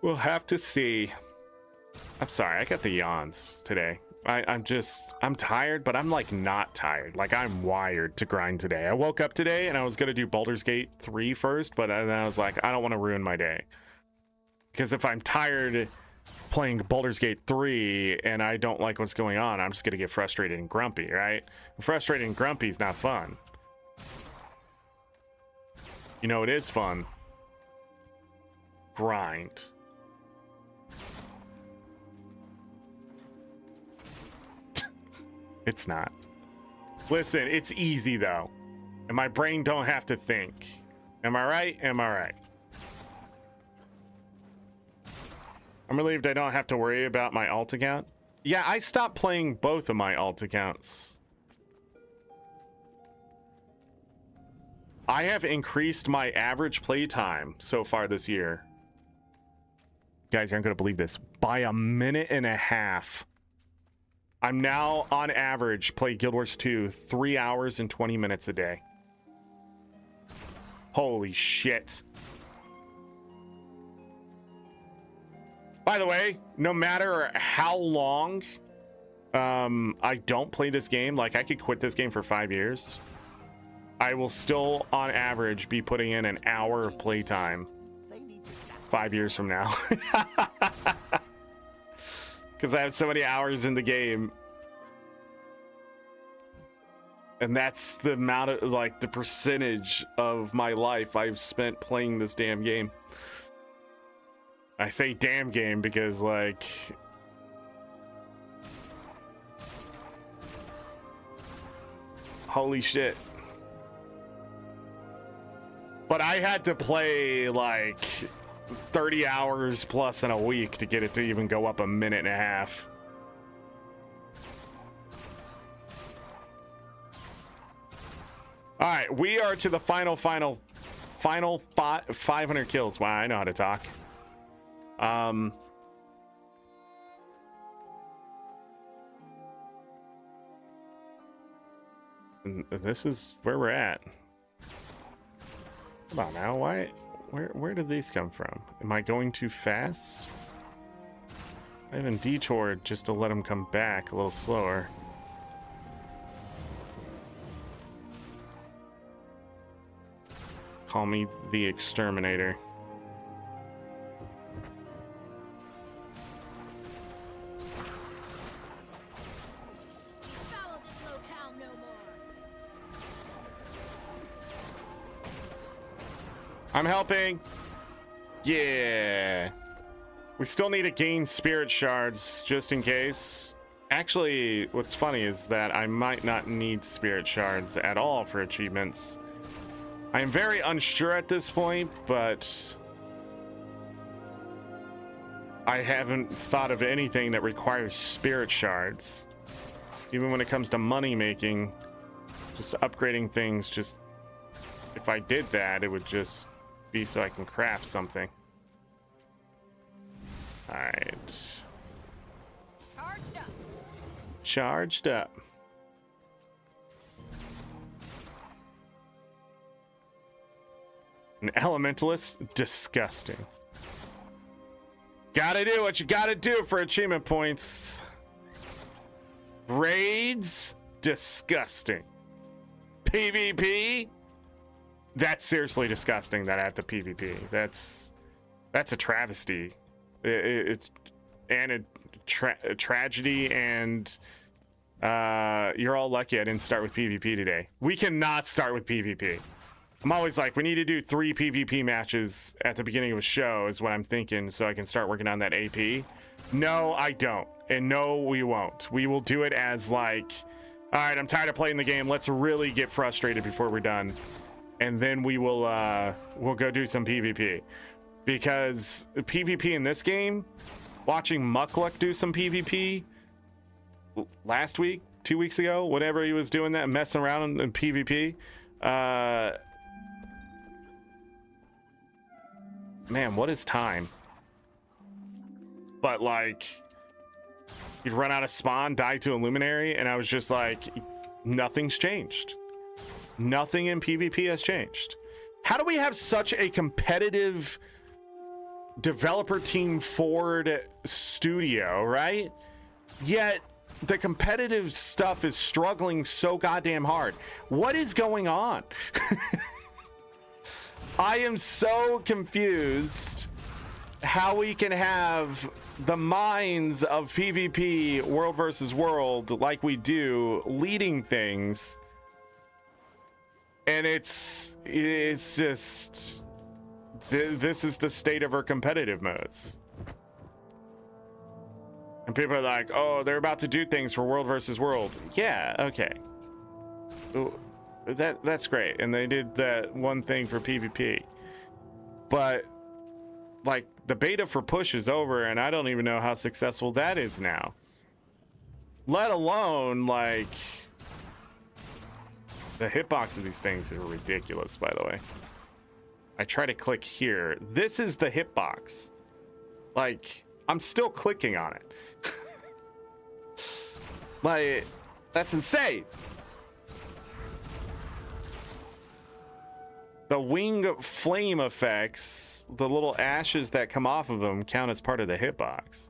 We'll have to see. I'm sorry, I got the yawns today. I'm tired, but I'm like not tired. Like I'm wired to grind today. I woke up today and I was gonna do Baldur's Gate 3 first, but then I was like, I don't want to ruin my day. Because if I'm tired playing Baldur's Gate 3 and I don't like what's going on, I'm just gonna get frustrated and grumpy, right? Frustrated and grumpy is not fun. You know, it is fun. Grind. It's not. Listen, it's easy though. And my brain don't have to think. Am I right? Am I right? I'm relieved I don't have to worry about my alt account. Yeah, I stopped playing both of my alt accounts. I have increased my average play time so far this year. You guys aren't going to believe this. By 1.5 minutes. I'm now, on average, play Guild Wars 2 3 hours and 20 minutes a day. Holy shit. By the way, no matter how long I don't play this game, like I could quit this game for 5 years, I will still, on average, be putting in an hour of playtime 5 years from now. Because I have so many hours in the game. And that's the amount of, like, the percentage of my life I've spent playing this damn game. I say damn game because, like... Holy shit. But I had to play, like... 30 hours plus in a week to get it to even go up 1.5 minutes. All right, we are to the final 500 kills. Wow, I know how to talk. This is where we're at. Come on now, why? Where did these come from? Am I going too fast? I even detoured just to let them come back a little slower. Call me the exterminator. Follow this locale no more. I'm helping. Yeah. We still need to gain spirit shards just in case. Actually, what's funny is that I might not need spirit shards at all for achievements. I am very unsure at this point, but I haven't thought of anything that requires spirit shards. Even when it comes to money making, just upgrading things, just if I did that, it would just be so I can craft something. All right. Charged up. Charged up. An elementalist? Disgusting. Gotta do what you gotta do for achievement points. Raids? Disgusting. PvP? That's seriously disgusting that I have to PvP. That's a travesty. It's a tragedy, and you're all lucky I didn't start with PvP today. We cannot start with PvP. I'm always like, we need to do 3 PvP matches at the beginning of a show is what I'm thinking, so I can start working on that AP. No, I don't. And no, we won't. We will do it as like, all right, I'm tired of playing the game. Let's really get frustrated before we're done. And then we will we'll go do some PvP. Because PvP in this game, watching Muckluck do some PvP last week, 2 weeks ago, whenever he was doing that, messing around in PvP, man, what is time? But like, you'd run out of spawn, die to a luminary, and I was just like, nothing's changed. Nothing in PvP has changed. How do we have such a competitive developer team Ford studio, right? Yet the competitive stuff is struggling so goddamn hard. What is going on? I am so confused how we can have the minds of PvP world versus world like we do leading things, and it's just this is the state of our competitive modes. And people are like, oh, they're about to do things for world versus world. Yeah, okay. Ooh, that's great. And they did that one thing for PvP. But like the beta for push is over, and I don't even know how successful that is now. Let alone like the hitbox of these things are ridiculous, by the way. I try to click here. This is the hitbox. Like, I'm still clicking on it. Like, that's insane. The wing flame effects, the little ashes that come off of them, count as part of the hitbox.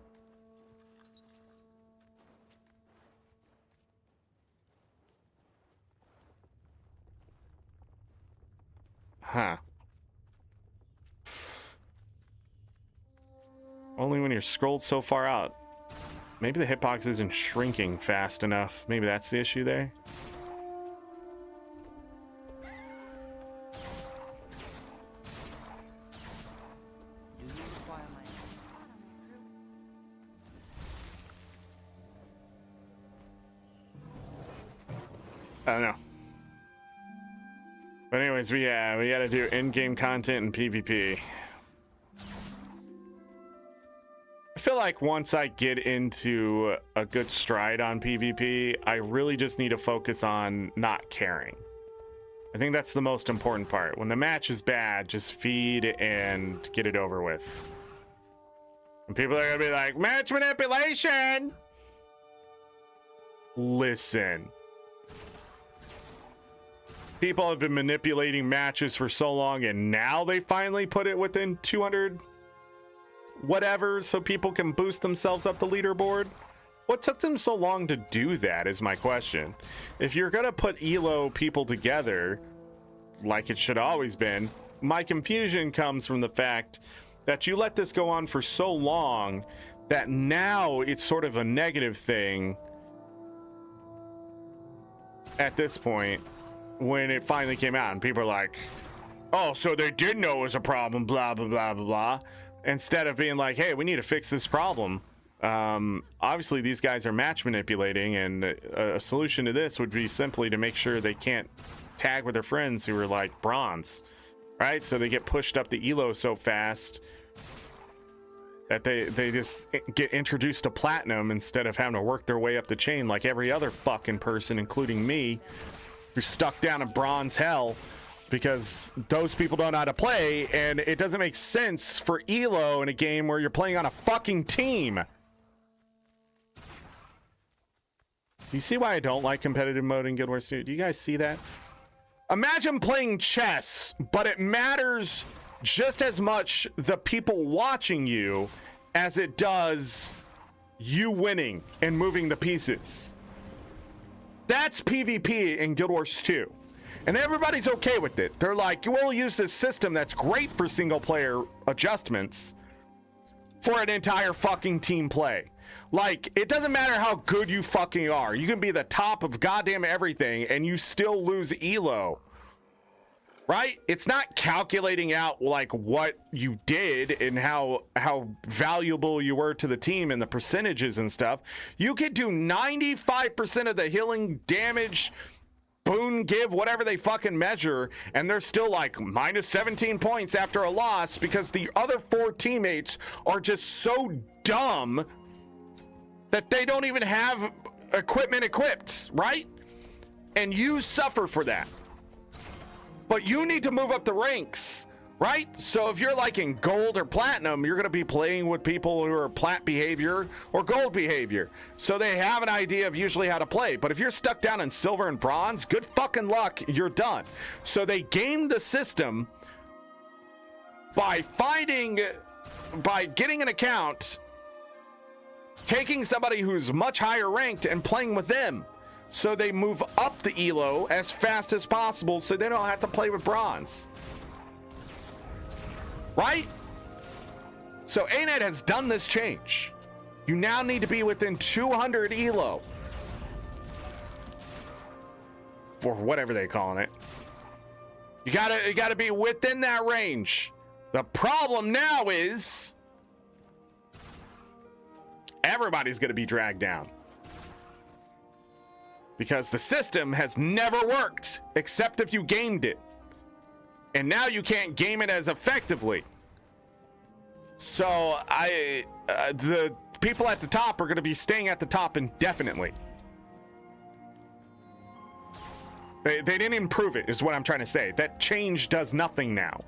Huh. Only when you're scrolled so far out. Maybe the hitbox isn't shrinking fast enough. Maybe that's the issue there. I don't know. But anyways, we gotta do in-game content and PvP. I feel like once I get into a good stride on PvP, I really just need to focus on not caring. I think that's the most important part. When the match is bad, just feed and get it over with. And people are gonna be like, match manipulation! Listen. People have been manipulating matches for so long, and now they finally put it within 200 whatever so people can boost themselves up the leaderboard. What took them so long to do that is my question. If you're gonna put elo people together like it should have always been, my confusion comes from the fact that you let this go on for so long that now it's sort of a negative thing at this point when it finally came out and people are like, oh, so they did know it was a problem, blah blah blah blah blah, instead of being like, hey, we need to fix this problem. Obviously these guys are match manipulating, and a solution to this would be simply to make sure they can't tag with their friends who are like bronze, right? So they get pushed up the elo so fast that they just get introduced to platinum instead of having to work their way up the chain like every other fucking person, including me, who's stuck down in bronze hell because those people don't know how to play, and it doesn't make sense for elo in a game where you're playing on a fucking team. Do you see why I don't like competitive mode in Guild Wars 2? Do you guys see that? Imagine playing chess, but it matters just as much the people watching you as it does you winning and moving the pieces. That's PvP in Guild Wars 2. And everybody's okay with it. They're like, we'll use this system that's great for single player adjustments for an entire fucking team play. Like, it doesn't matter how good you fucking are. You can be the top of goddamn everything and you still lose elo. Right? It's not calculating out like what you did and how valuable you were to the team and the percentages and stuff. You could do 95% of the healing damage, boon give, whatever they fucking measure, and they're still like minus 17 points after a loss because the other 4 teammates are just so dumb that they don't even have equipment equipped, right? And you suffer for that. But you need to move up the ranks, right? So if you're like in gold or platinum, you're going to be playing with people who are plat behavior or gold behavior. So they have an idea of usually how to play. But if you're stuck down in silver and bronze, good fucking luck, you're done. So they gamed the system by finding by getting an account, taking somebody who's much higher ranked and playing with them, so they move up the elo as fast as possible, so they don't have to play with bronze. Right? So ArenaNet has done this change. You now need to be within 200 elo, or whatever they're calling it. You gotta be within that range. The problem now is everybody's gonna be dragged down, because the system has never worked except if you gamed it, and now you can't game it as effectively. So the people at the top are going to be staying at the top indefinitely. They didn't improve it, is what I'm trying to say. That change does nothing now,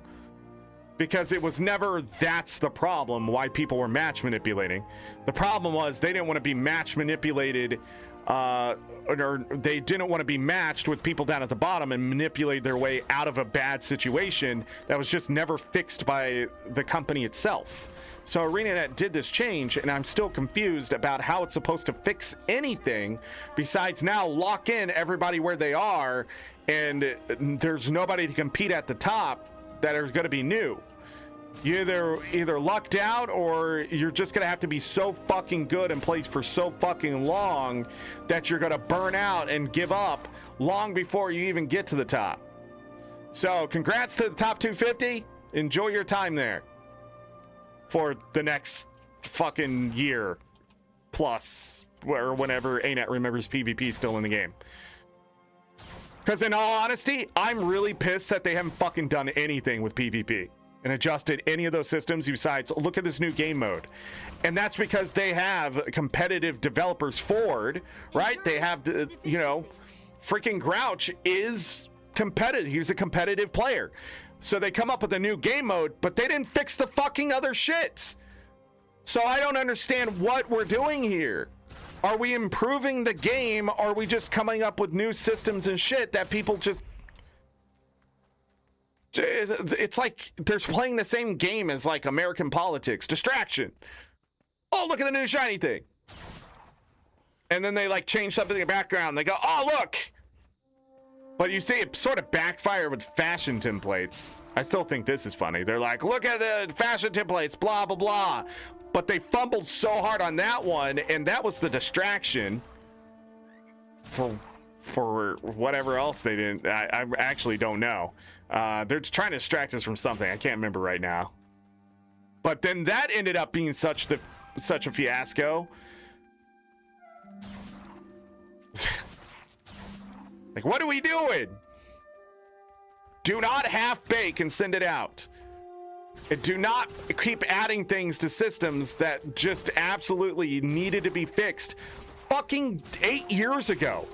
because it was never that's the problem why people were match manipulating. The problem was they didn't want to be match manipulated, or they didn't want to be matched with people down at the bottom and manipulate their way out of a bad situation that was just never fixed by the company itself. So ArenaNet did this change, and I'm still confused about how it's supposed to fix anything besides now lock in everybody where they are, and there's nobody to compete at the top that are going to be new. You either lucked out, or you're just gonna have to be so fucking good and play for so fucking long that you're gonna burn out and give up long before you even get to the top. So congrats to the top 250. Enjoy your time there for the next fucking year plus, or whenever ArenaNet remembers PvP is still in the game. Because in all honesty, I'm really pissed that they haven't fucking done anything with PvP and adjusted any of those systems besides look at this new game mode. And that's because they have competitive developers forward, right? They have the, you know, freaking Grouch is competitive. He's a competitive player. So they come up with a new game mode, but they didn't fix the fucking other shit. So I don't understand what we're doing here. Are we improving the game? Or are we just coming up with new systems and shit that people just... It's like they're playing the same game as like American politics. Distraction. Oh, look at the new shiny thing. And then they like change something in the background. They go, oh, look. But you see it sort of backfire with fashion templates. I still think this is funny. They're like, look at the fashion templates, blah, blah, blah. But they fumbled so hard on that one, and that was the distraction for whatever else they didn't. I actually don't know. They're trying to distract us from something. I can't remember right now. But then that ended up being such a fiasco. Like, what are we doing? Do not half bake and send it out. And do not keep adding things to systems that just absolutely needed to be fixed. Fucking 8 years ago.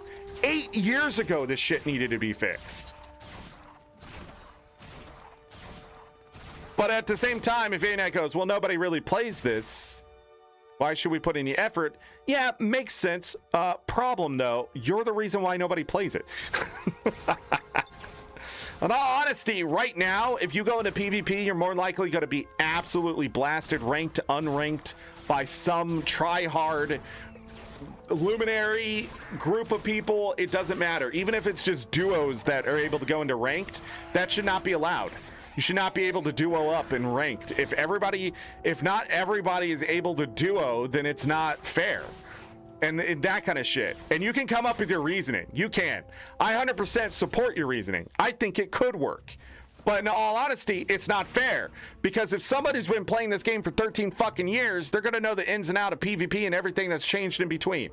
8 years ago, this shit needed to be fixed. But at the same time, if ArenaNet goes, well, nobody really plays this, why should we put any effort? Yeah, makes sense. Problem, though, you're the reason why nobody plays it. In all honesty, right now, if you go into PvP, you're more likely going to be absolutely blasted, ranked, unranked by some try-hard luminary group of people. It doesn't matter. Even if it's just duos that are able to go into ranked, that should not be allowed. You should not be able to duo up in ranked. If not everybody is able to duo, then it's not fair. And that kind of shit. And you can come up with your reasoning. You can. I 100% support your reasoning. I think it could work. But in all honesty, it's not fair. Because if somebody's been playing this game for 13 fucking years, they're going to know the ins and out of PvP and everything that's changed in between.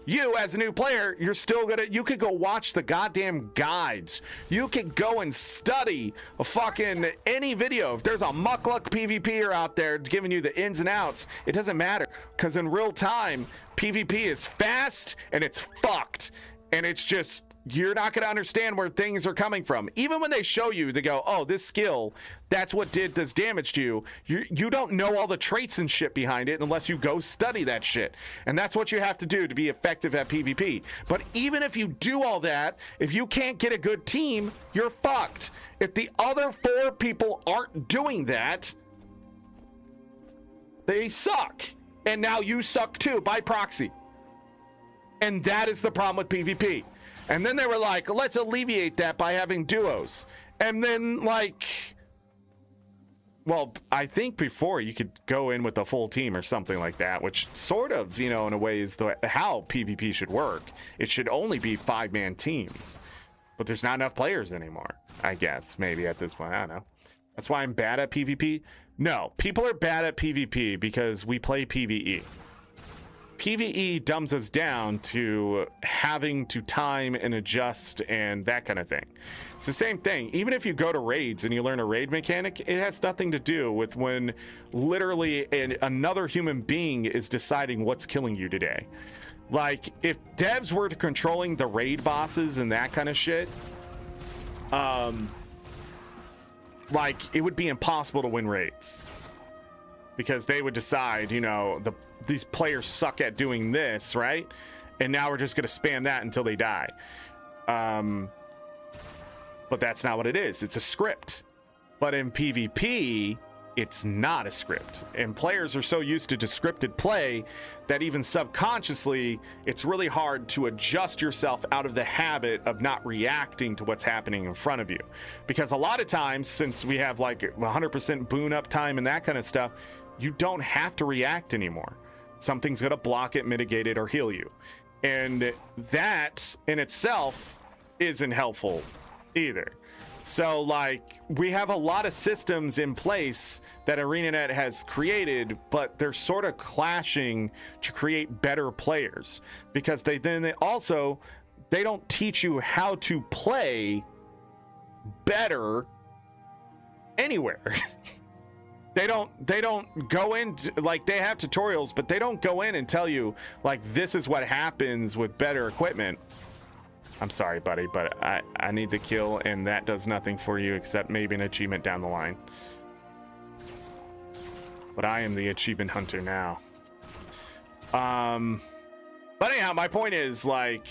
You, as a new player, you're still gonna, you could go watch the goddamn guides. You could go and study a fucking any video. If there's a muckluck PvPer out there giving you the ins and outs, it doesn't matter. Because in real time, PvP is fast and it's fucked. And it's just, you're not going to understand where things are coming from. Even when they show you, they go, oh, this skill, that's what did this damage to you. You don't know all the traits and shit behind it unless you go study that shit. And that's what you have to do to be effective at PvP. But even if you do all that, if you can't get a good team, you're fucked. If the other 4 people aren't doing that, They suck. And now you suck too by proxy. And that is the problem with PvP. And then they were like, let's alleviate that by having duos. And then, like, well, I think before you could go in with a full team or something like that, which sort of, you know, in a way is how PvP should work. It should only be 5-man teams. But there's not enough players anymore, I guess, maybe at this point. I don't know. That's why I'm bad at PvP. No, people are bad at PvP because we play PvE. PvE dumbs us down to having to time and adjust and that kind of thing. It's the same thing. Even if you go to raids and you learn a raid mechanic, it has nothing to do with when literally another human being is deciding what's killing you today. Like, if devs were controlling the raid bosses and that kind of shit, like, it would be impossible to win raids. Because they would decide, you know, these players suck at doing this, right? And now we're just going to spam that until they die. But that's not what it is. It's a script. But in PvP, it's not a script. And players are so used to scripted play that even subconsciously, it's really hard to adjust yourself out of the habit of not reacting to what's happening in front of you. Because a lot of times, since we have like 100% boon uptime and that kind of stuff, you don't have to react anymore. Something's going to block it, mitigate it, or heal you. And that in itself isn't helpful either. So, like, we have a lot of systems in place that ArenaNet has created, but they're sort of clashing to create better players. Because they don't teach you how to play better anywhere. They don't go into, like, they have tutorials, but they don't go in and tell you, like, this is what happens with better equipment. I'm sorry, buddy, but I need the kill, and that does nothing for you except maybe an achievement down the line. But I am the achievement hunter now. But anyhow, my point is, like,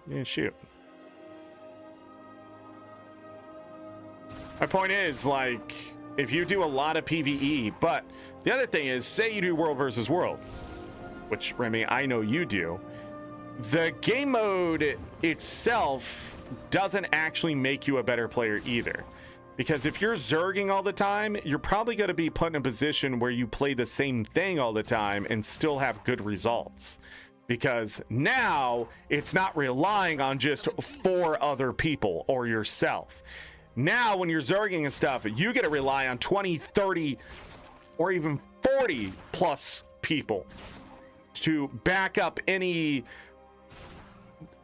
yeah, shoot. My point is, like, if you do a lot of PvE, but the other thing is, say you do world versus world, which, Remy, I know you do, the game mode itself doesn't actually make you a better player either. Because if you're zerging all the time, you're probably going to be put in a position where you play the same thing all the time and still have good results. Because now it's not relying on just 4 other people or yourself. Now, when you're zerging and stuff, you get to rely on 20, 30, or even 40 plus people to back up any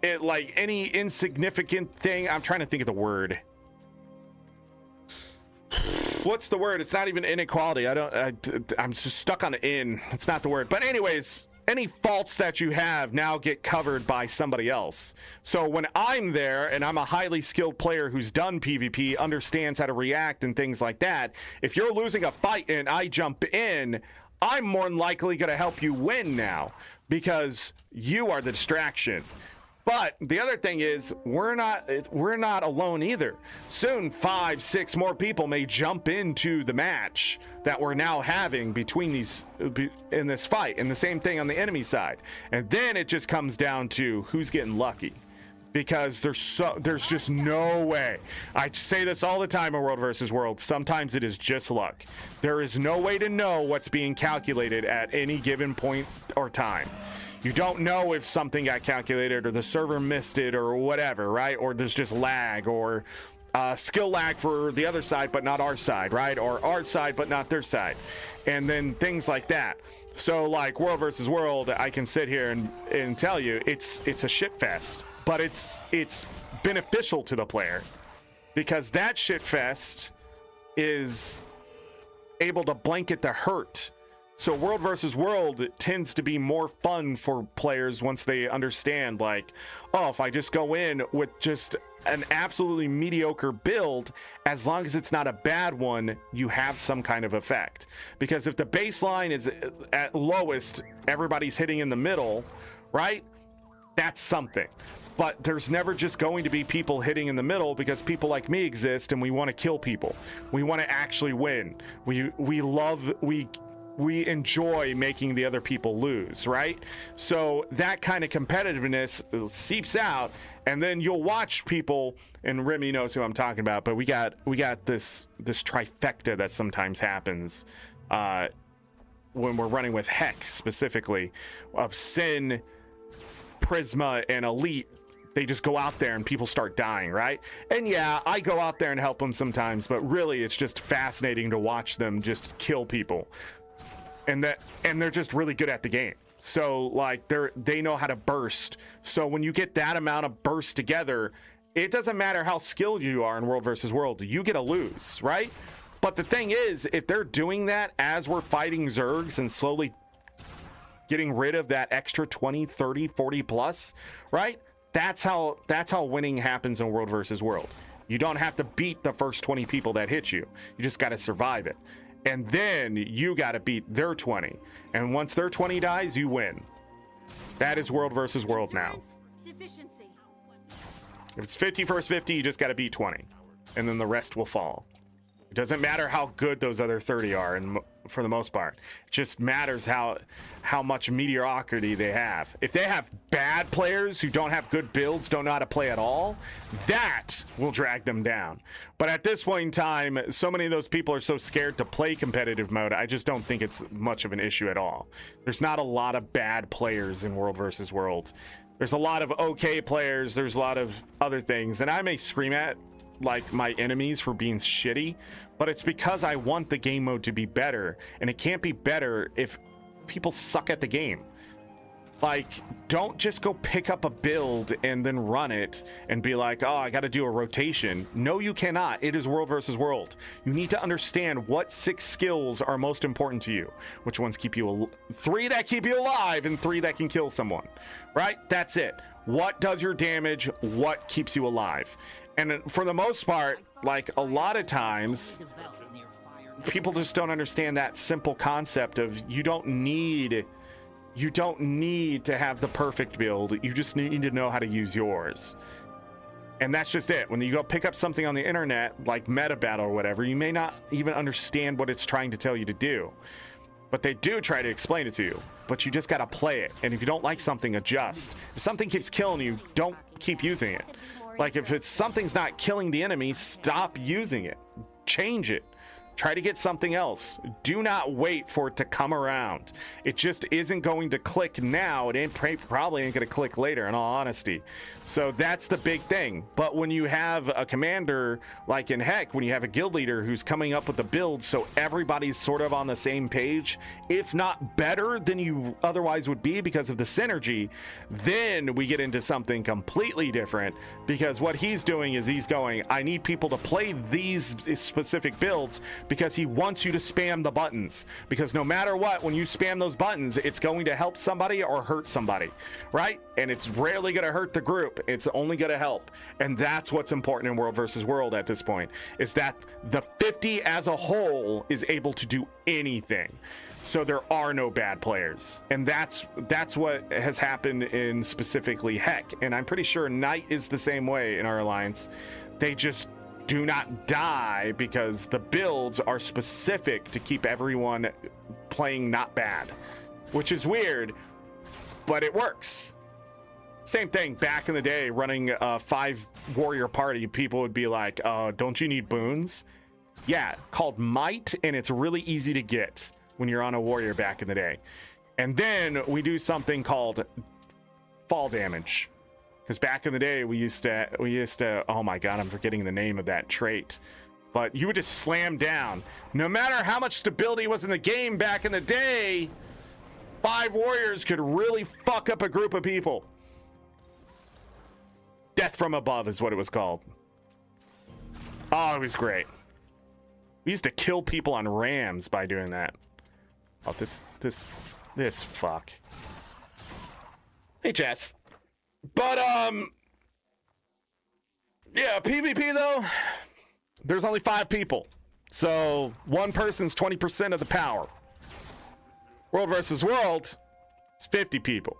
insignificant thing. I'm trying to think of the word. What's the word? It's not even inequality. I'm just stuck on in. It's not the word. But anyways, any faults that you have now get covered by somebody else. So when I'm there and I'm a highly skilled player who's done PvP, understands how to react and things like that, if you're losing a fight and I jump in, I'm more than likely going to help you win now because you are the distraction. But the other thing is, we're not alone either. Soon 5, 6 more people may jump into the match that we're now having between these in this fight, and the same thing on the enemy side. And then it just comes down to who's getting lucky, because there's just no way. I say this all the time in World versus World. Sometimes it is just luck. There is no way to know what's being calculated at any given point or time. You don't know if something got calculated or the server missed it or whatever, right? Or there's just lag or skill lag for the other side, but not our side, right? Or our side, but not their side. And then things like that. So like World versus World, I can sit here and tell you it's a shit fest, but it's beneficial to the player because that shit fest is able to blanket the hurt. So World versus World tends to be more fun for players once they understand, like, oh, if I just go in with just an absolutely mediocre build, as long as it's not a bad one, you have some kind of effect. Because if the baseline is at lowest, everybody's hitting in the middle, right? That's something. but there's never just going to be people hitting in the middle, because people like me exist and we want to kill people. We want to actually win. We enjoy making the other people lose, right? So that kind of competitiveness seeps out, and then you'll watch people, and Remy knows who I'm talking about, but we got this trifecta that sometimes happens when we're running with Heck specifically, of Sin, Prisma, and Elite. They just go out there and people start dying, right? And yeah, I go out there and help them sometimes, but really it's just fascinating to watch them just kill people. And they're just really good at the game. So like they know how to burst. So when you get that amount of burst together, it doesn't matter how skilled you are in World versus World, you get a lose, right? But the thing is, if they're doing that as we're fighting Zergs and slowly getting rid of that extra 20, 30, 40 plus, right? That's how winning happens in World versus World. You don't have to beat the first 20 people that hit you. You just got to survive it. And then you got to beat their 20. And once their 20 dies, you win. That is World versus World now. Endurance deficiency. If it's 50 versus 50, you just got to beat 20. And then the rest will fall. It doesn't matter how good those other 30 are, and for the most part. It just matters how much mediocrity they have. If they have bad players who don't have good builds, don't know how to play at all, that will drag them down. But at this point in time, so many of those people are so scared to play competitive mode, I just don't think it's much of an issue at all. There's not a lot of bad players in World versus World. There's a lot of okay players, there's a lot of other things, and I may scream at like my enemies for being shitty, but it's because I want the game mode to be better, and it can't be better if people suck at the game. Like, don't just go pick up a build and then run it and be like, oh, I got to do a rotation. No, you cannot. It is World versus World. You need to understand what 6 skills are most important to you. Which ones keep you 3 that keep you alive and 3 that can kill someone, right? That's it. What does your damage? What keeps you alive? And for the most part, like a lot of times, people just don't understand that simple concept of you don't need to have the perfect build. You just need to know how to use yours. And that's just it. When you go pick up something on the internet, like Meta Battle or whatever, you may not even understand what it's trying to tell you to do. But they do try to explain it to you. But you just got to play it. And if you don't like something, adjust. If something keeps killing you, don't keep using it. Like if something's not killing the enemy, stop using it. Change it. Try to get something else. Do not wait for it to come around. It just isn't going to click now. It probably ain't going to click later, in all honesty. So that's the big thing. But when you have a commander, like in Heck, when you have a guild leader who's coming up with the build so everybody's sort of on the same page, if not better than you otherwise would be because of the synergy, then we get into something completely different. Because what he's doing is he's going, I need people to play these specific builds, because he wants you to spam the buttons, because no matter what, when you spam those buttons, it's going to help somebody or hurt somebody, right? And it's rarely going to hurt the group. It's only going to help. And that's what's important in World versus World at this point, is that the 50 as a whole is able to do anything. So there are no bad players, and that's what has happened in specifically Heck. And I'm pretty sure Knight is the same way in our alliance. They just do not die because the builds are specific to keep everyone playing not bad, which is weird, but it works. Same thing back in the day, running a 5 warrior party, people would be like, don't you need boons? Yeah, called might, and it's really easy to get when you're on a warrior back in the day. And then we do something called fall damage. Because back in the day, we used to, oh my God, I'm forgetting the name of that trait. But you would just slam down. No matter how much stability was in the game back in the day, 5 warriors could really fuck up a group of people. Death from above is what it was called. Oh, it was great. We used to kill people on rams by doing that. Oh, this fuck. Hey, Jess. But, yeah, PvP, though, there's only 5 people. So, one person's 20% of the power. World versus World, it's 50 people.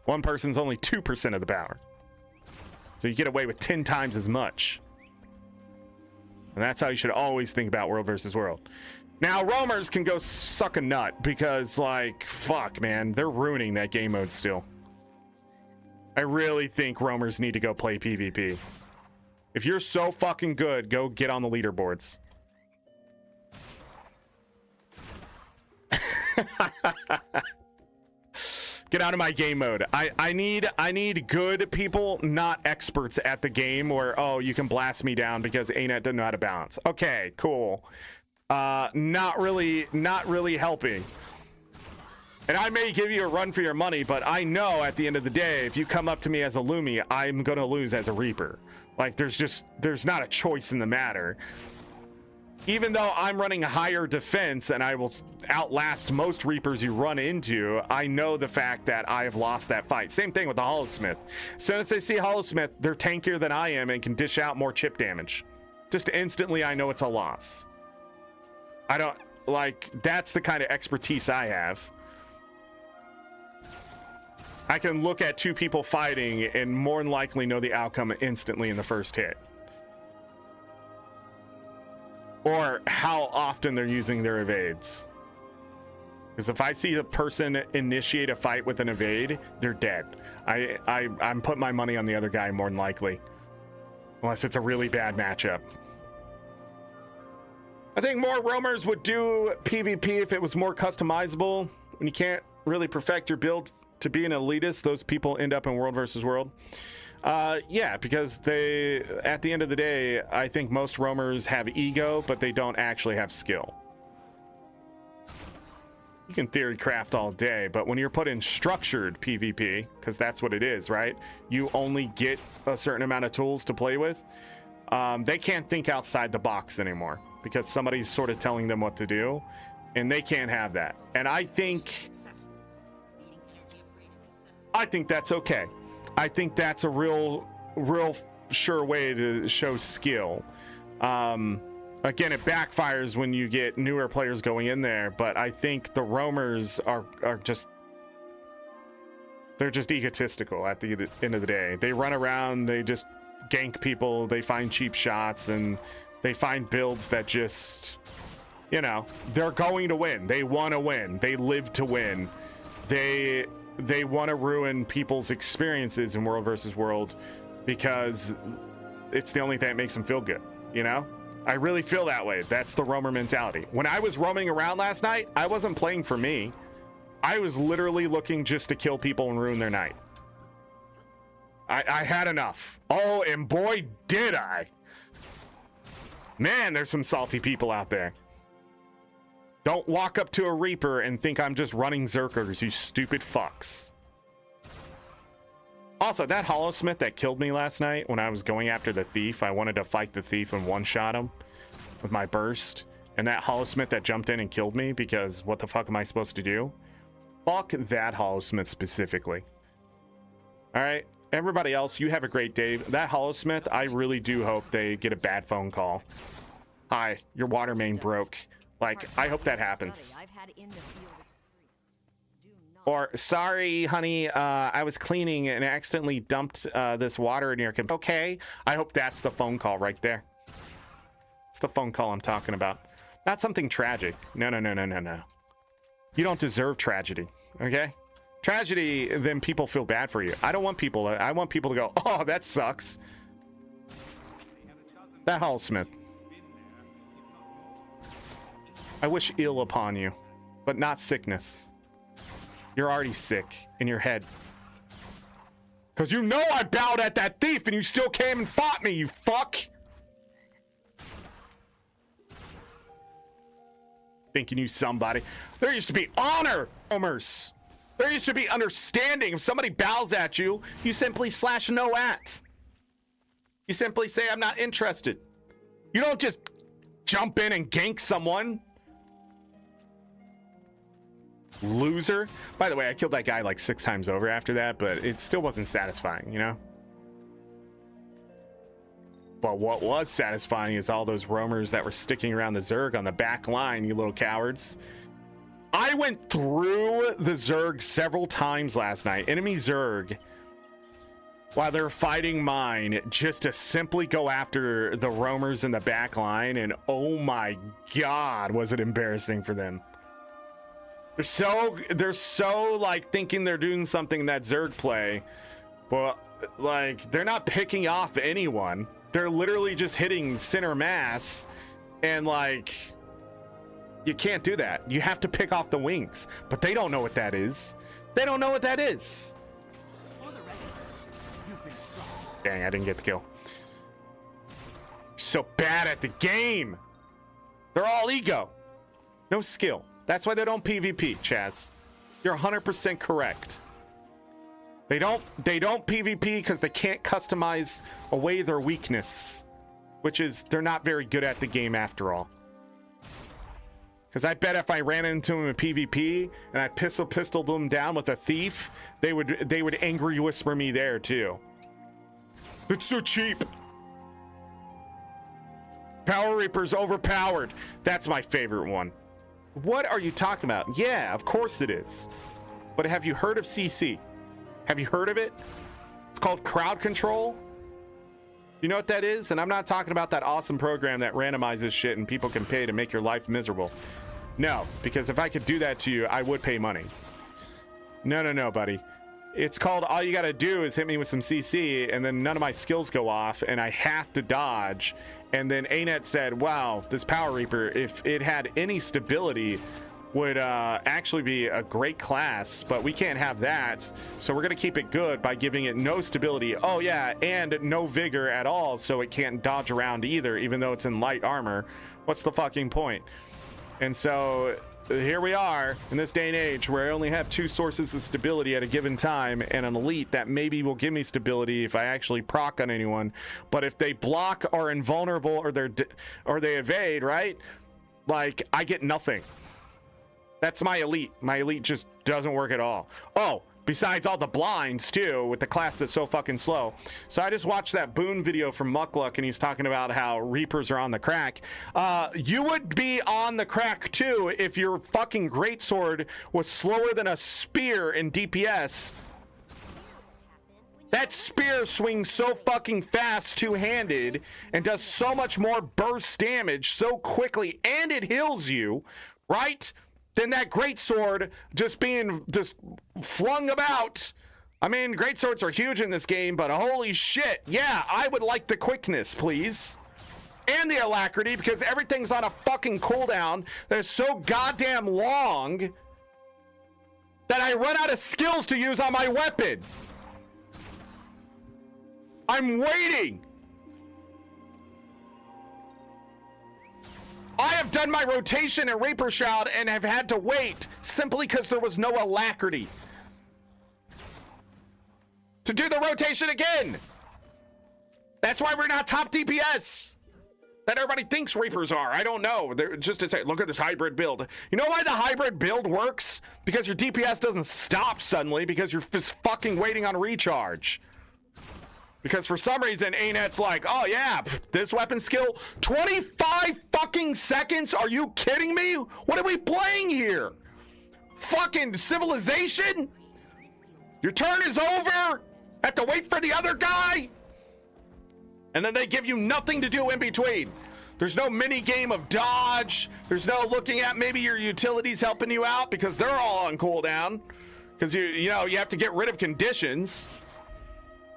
One person's only 2% of the power. So you get away with 10 times as much. And that's how you should always think about world versus world. Now, roamers can go suck a nut because, like, fuck, man, they're ruining that game mode still. I really think roamers need to go play PvP. If you're so fucking good, go get on the leaderboards. Get out of my game mode. I need good people, not experts at the game where, oh, you can blast me down because ArenaNet doesn't know how to balance. Okay, cool. Not really helping. And I may give you a run for your money, but I know at the end of the day, if you come up to me as a Lumi, I'm gonna lose as a Reaper. Like, there's not a choice in the matter. Even though I'm running a higher defense and I will outlast most Reapers you run into, I know the fact that I have lost that fight. Same thing with the Hollowsmith. As soon as they see Hollowsmith, they're tankier than I am and can dish out more chip damage. Just instantly, I know it's a loss. I don't, like, that's the kind of expertise I have. I can look at two people fighting and more than likely know the outcome instantly in the first hit. Or how often they're using their evades. Because if I see a person initiate a fight with an evade, they're dead. I'm putting my money on the other guy more than likely. Unless it's a really bad matchup. I think more roamers would do PvP if it was more customizable. When you can't really perfect your build to be an elitist, those people end up in world versus world. Yeah, because they, at the end of the day, I think most roamers have ego, but they don't actually have skill. You can theory craft all day, but when you're put in structured PvP, because that's what it is, right? You only get a certain amount of tools to play with. They can't think outside the box anymore because somebody's sort of telling them what to do, and they can't have that. And I think that's okay. I think that's a real sure way to show skill. Again, it backfires when you get newer players going in there, but I think the roamers are just, they're just egotistical at the end of the day. They run around, they just gank people, they find cheap shots, and they find builds that just, you know, they're going to win. They want to win. They live to win. They want to ruin people's experiences in world versus world because it's the only thing that makes them feel good, you know? I really feel that way. That's the roamer mentality. When I was roaming around last night, I wasn't playing for me. I was literally looking just to kill people and ruin their night. I had enough. Oh, and boy, did I. Man, there's some salty people out there. Don't walk up to a Reaper and think I'm just running Zerkers, you stupid fucks. Also, that Hollowsmith that killed me last night when I was going after the thief, I wanted to fight the thief and one-shot him with my burst. And that Hollowsmith that jumped in and killed me because what the fuck am I supposed to do? Fuck that Hollowsmith specifically. All right, everybody else, you have a great day. That Hollowsmith, I really do hope they get a bad phone call. Hi, your water main broke. Like, I hope that happens. Or, sorry, honey, I was cleaning and accidentally dumped this water in your computer. Okay, I hope that's the phone call right there. It's the phone call I'm talking about. Not something tragic. No. You don't deserve tragedy, okay? Tragedy, then people feel bad for you. I don't want people to, I want people to go, oh, that sucks. That Hollowsmith. I wish ill upon you, but not sickness. You're already sick in your head. Because you know I bowed at that thief and you still came and fought me, you fuck! Thinking you somebody. There used to be honor, Homers. There used to be understanding. If somebody bows at you, you simply slash no at. You simply say, I'm not interested. You don't just jump in and gank someone. Loser. By the way, I killed that guy like 6 times over after that, but it still wasn't satisfying, you know? But what was satisfying is all those roamers that were sticking around the Zerg on the back line, you little cowards. I went through the Zerg several times last night, enemy Zerg, while they're fighting mine, just to simply go after the roamers in the back line, and oh my god, was it embarrassing for them. They're so like thinking they're doing something in that Zerg play, but like they're not picking off anyone. They're literally just hitting center mass, and like you can't do that. You have to pick off the wings, but they don't know what that is. They don't know what that is. For the record, you've been strong. Dang, I didn't get the kill. So bad at the game. They're all ego, no skill. That's why they don't PvP, Chaz. You're 100% correct. They don't PvP because they can't customize away their weakness, which is they're not very good at the game after all. Because I bet if I ran into them in PvP and I pistoled them down with a thief, they would angry whisper me there too. It's so cheap. Power Reaper's overpowered. That's my favorite one. What are you talking about? Yeah, of course it is. But have you heard of CC? Have you heard of it? It's called crowd control. You know what that is? And I'm not talking about that awesome program that randomizes shit and people can pay to make your life miserable. No, because if I could do that to you, I would pay money. No, buddy. It's called, all you gotta do is hit me with some CC and then none of my skills go off and I have to dodge. And then ArenaNet said, wow, this Power Reaper, if it had any stability, would actually be a great class, but we can't have that. So we're gonna keep it good by giving it no stability. Oh yeah, and no vigor at all, so it can't dodge around either, even though it's in light armor. What's the fucking point? And so here we are in this day and age where I only have 2 sources of stability at a given time and an elite that maybe will give me stability if I actually proc on anyone. But if they block or invulnerable or they evade, right? Like I get nothing. That's my elite. My elite just doesn't work at all. Oh, besides all the blinds too with the class that's so fucking slow. So I just watched that Boone video from Muckluck and he's talking about how Reapers are on the crack. You would be on the crack too if your fucking greatsword was slower than a spear in DPS. That spear swings so fucking fast two-handed and does so much more burst damage so quickly, and it heals you, right? Than that greatsword just being flung about. I mean, greatswords are huge in this game, but holy shit, yeah, I would like the quickness, please. And the alacrity, because everything's on a fucking cooldown that's so goddamn long that I run out of skills to use on my weapon. I'm waiting. I have done my rotation in Reaper Shroud and have had to wait simply because there was no alacrity to do the rotation again. That's why we're not top DPS that everybody thinks Reapers are. I don't know. They're just to say, look at this hybrid build. You know why the hybrid build works? Because your DPS doesn't stop suddenly because you're just fucking waiting on recharge. Because for some reason, ANET's like, oh yeah, this weapon skill, 25 fucking seconds? Are you kidding me? What are we playing here? Fucking Civilization? Your turn is over? Have to wait for the other guy? And then they give you nothing to do in between. There's no mini game of dodge. There's no looking at maybe your utilities helping you out because they're all on cooldown. Because you know, you have to get rid of conditions.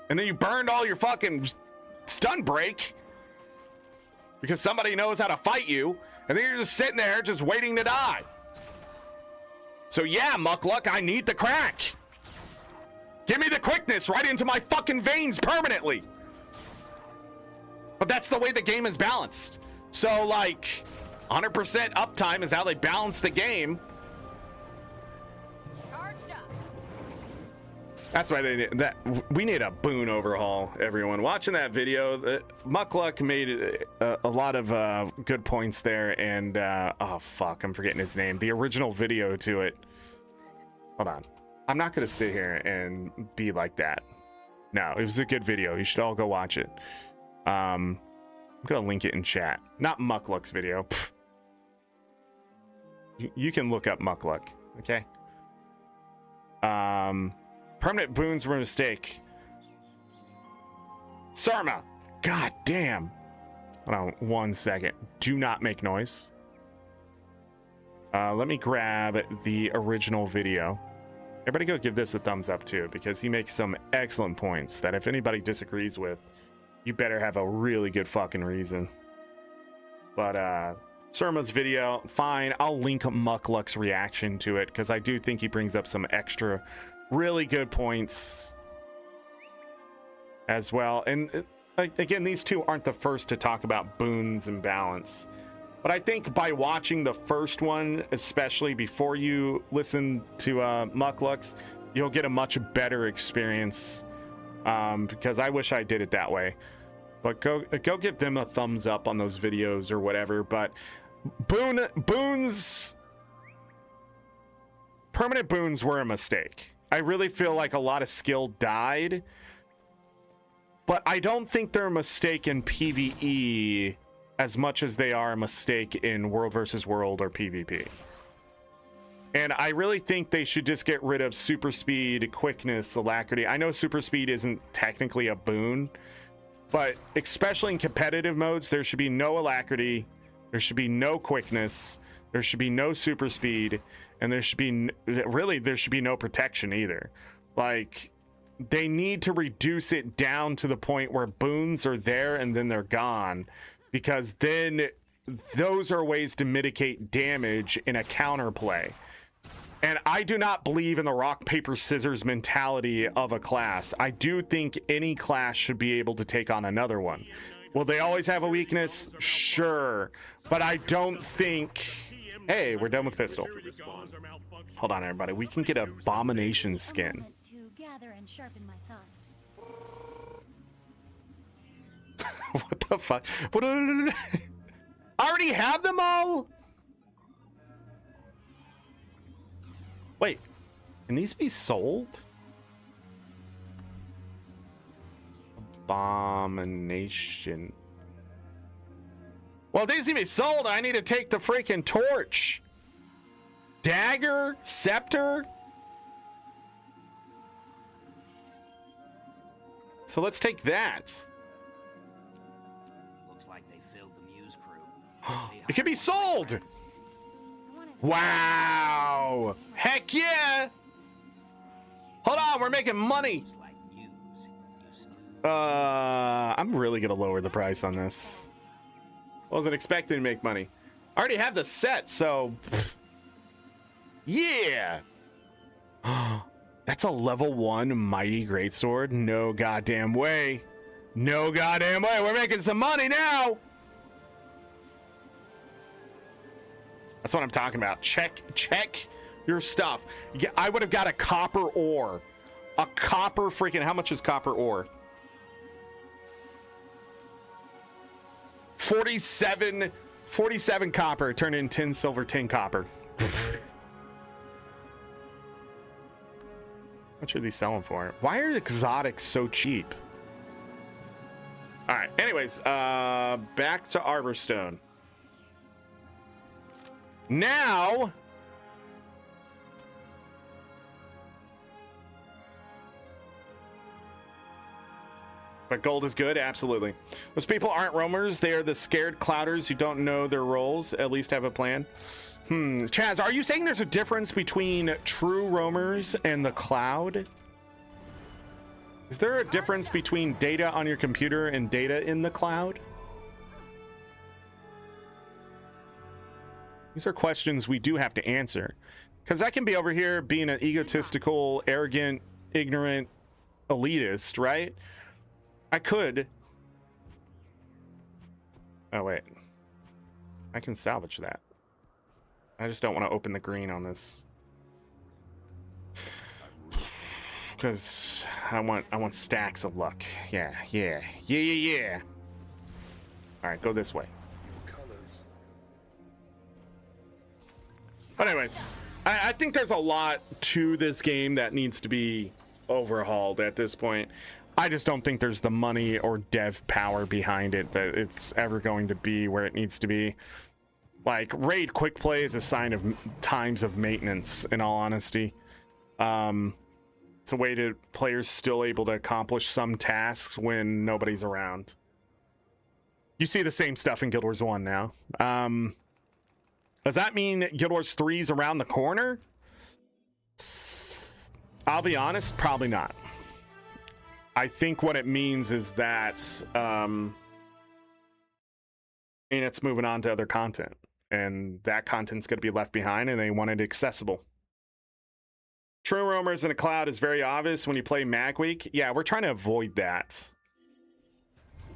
And then you burned all your fucking stun break because somebody knows how to fight you, and then you're just sitting there just waiting to die. So yeah, Muckluck, I need the crack. Give me the quickness right into my fucking veins permanently. But that's the way the game is balanced. So like 100% uptime is how they balance the game. That's why we need a Boone overhaul, everyone. Watching that video, Muckluck made a lot of good points there, and oh fuck, I'm forgetting his name. The original video to it. Hold on. I'm not gonna sit here and be like that. No, it was a good video. You should all go watch it. I'm gonna link it in chat. Not Muckluck's video. Pfft. you can look up Muckluck, okay? Permanent boons were a mistake. Sarma! God damn. Hold on 1 second. Do not make noise. Let me grab the original video. Everybody go give this a thumbs up too, because he makes some excellent points that if anybody disagrees with, you better have a really good fucking reason. But Surma's video, fine. I'll link Muckluck's reaction to it because I do think he brings up some extra really good points as well. And again, these two aren't the first to talk about boons and balance. But I think by watching the first one, especially before you listen to Muckluck's, you'll get a much better experience. Because I wish I did it that way. But go give them a thumbs up on those videos or whatever. But boons, permanent boons were a mistake. I really feel like a lot of skill died. But I don't think they're a mistake in PvE as much as they are a mistake in World versus World or PvP. And I really think they should just get rid of super speed, quickness, alacrity. I know super speed isn't technically a boon, but especially in competitive modes, there should be no alacrity, there should be no quickness, there should be no super speed, and there should be no protection either. Like, they need to reduce it down to the point where boons are there and then they're gone, because then those are ways to mitigate damage in a counterplay. And I do not believe in the rock, paper, scissors mentality of a class. I do think any class should be able to take on another one. Will they always have a weakness? Sure. But I don't think... Hey, we're done with pistol. Hold on, everybody. We can get abomination skin. To gather and sharpen my thoughts. What the fuck? What? I already have them all? Wait, can these be sold? Abomination. Well, these can be sold. I need to take the freaking torch. Dagger, scepter. So let's take that. Looks like they filled the Muse crew. It can be sold. Wow. Heck yeah. Hold on, we're making money. I'm really gonna lower the price on this. Wasn't expecting to make money. I already have the set, so yeah. That's a level 1 mighty greatsword. No goddamn way. No goddamn way. We're making some money now. That's what I'm talking about. Check your stuff. Yeah, I would have got a copper ore. A copper freaking... How much is copper ore? 47 copper. Turn in 10 silver, 10 copper. How much are these selling for? Why are exotics so cheap? All right. Anyways, back to Arborstone. Now, but gold is good, absolutely. Those people aren't roamers. They are the scared clouders who don't know their roles, at least have a plan. Chaz, are you saying there's a difference between true roamers and the cloud? Is there a difference between data on your computer and data in the cloud? These are questions we do have to answer, because I can be over here being an egotistical, arrogant, ignorant elitist, right? I could. Oh, wait. I can salvage that. I just don't want to open the green on this, because I want stacks of luck. Yeah. All right, go this way. But anyways, I think there's a lot to this game that needs to be overhauled at this point. I just don't think there's the money or dev power behind it that it's ever going to be where it needs to be. Like, raid quick play is a sign of times of maintenance, in all honesty. It's a way to players still able to accomplish some tasks when nobody's around. You see the same stuff in Guild Wars 1 now. Does that mean Guild Wars 3 is around the corner? I'll be honest, probably not. I think what it means is that it's moving on to other content, and that content's going to be left behind, and they want it accessible. True Roamers in a cloud is very obvious when you play Mag Week. Yeah, we're trying to avoid that.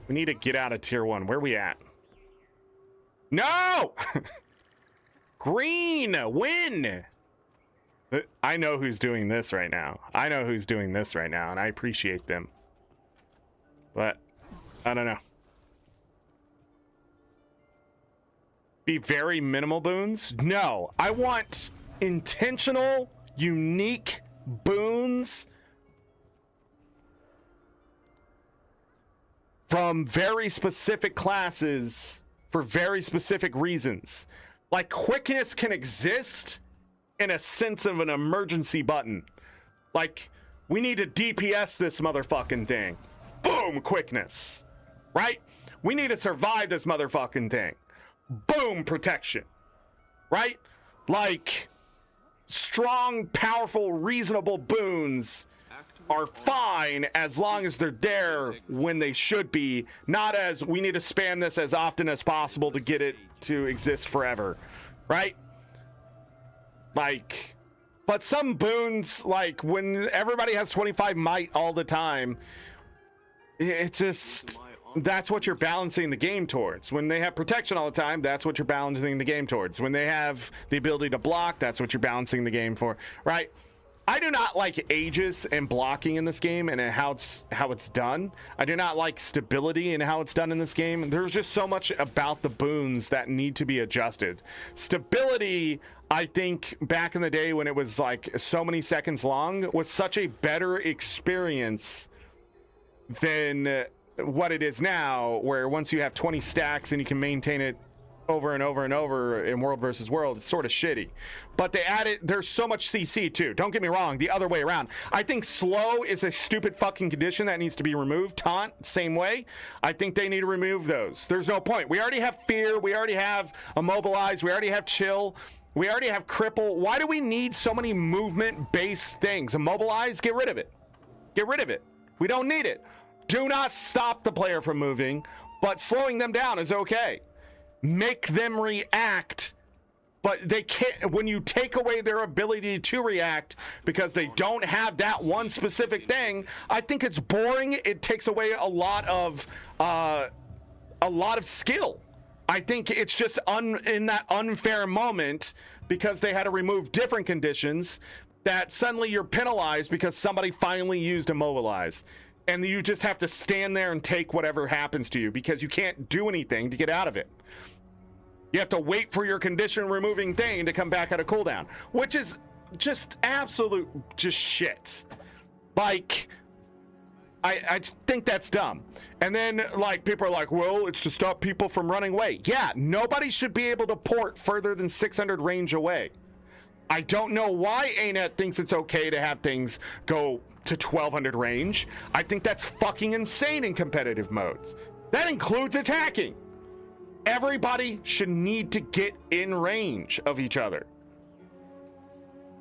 We need to get out of tier 1. Where are we at? No! Green! Win! I know who's doing this right now. I know who's doing this right now, and I appreciate them. But, I don't know. Be very minimal boons? No. I want intentional, unique boons from very specific classes for very specific reasons. Like, quickness can exist in a sense of an emergency button. Like, we need to DPS this motherfucking thing. Boom, quickness. Right? We need to survive this motherfucking thing. Boom, protection. Right? Like, strong, powerful, reasonable boons are fine as long as they're there when they should be, not as we need to spam this as often as possible to get it to exist forever, right? Like, but some boons, like when everybody has 25 might all the time, it just, that's what you're balancing the game towards. When they have protection all the time, that's what you're balancing the game towards. When they have the ability to block, that's what you're balancing the game for, right? I do not like aegis and blocking in this game and how it's done. I do not like stability and how it's done in this game. There's just so much about the boons that need to be adjusted. Stability, I think back in the day when it was like so many seconds long, was such a better experience than what it is now, where once you have 20 stacks and you can maintain it over and over and over in World versus World, it's sort of shitty. But they added, there's so much CC too. Don't get me wrong, the other way around. I think slow is a stupid fucking condition that needs to be removed. Taunt, same way. I think they need to remove those. There's no point. We already have fear, we already have immobilize, we already have chill, we already have cripple. Why do we need so many movement-based things? Immobilize, get rid of it. Get rid of it. We don't need it. Do not stop the player from moving, but slowing them down is okay. Make them react, but they can't. When you take away their ability to react because they don't have that one specific thing, I think it's boring. It takes away a lot of skill. I think it's just in that unfair moment because they had to remove different conditions that suddenly you're penalized because somebody finally used immobilize. And you just have to stand there and take whatever happens to you because you can't do anything to get out of it. You have to wait for your condition removing thing to come back at a cooldown, which is just absolute just shit. Like, I think that's dumb. And then like people are like, well, it's to stop people from running away. Yeah, nobody should be able to port further than 600 range away. I don't know why ArenaNet thinks it's okay to have things go to 1200 range. I think that's fucking insane in competitive modes. That includes attacking. Everybody should need to get in range of each other.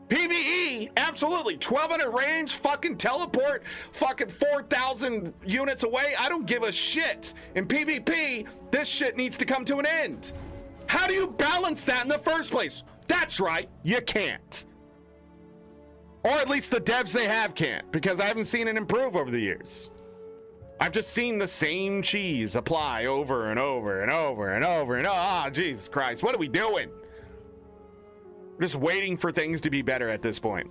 PvE, absolutely. 1200 range, fucking teleport, fucking 4,000 units away. I don't give a shit. In PvP, this shit needs to come to an end. How do you balance that in the first place? That's right, you can't. Or at least the devs they have can't, because I haven't seen it improve over the years. I've just seen the same cheese apply over and over and over and over and oh, Jesus Christ, what are we doing? We're just waiting for things to be better at this point.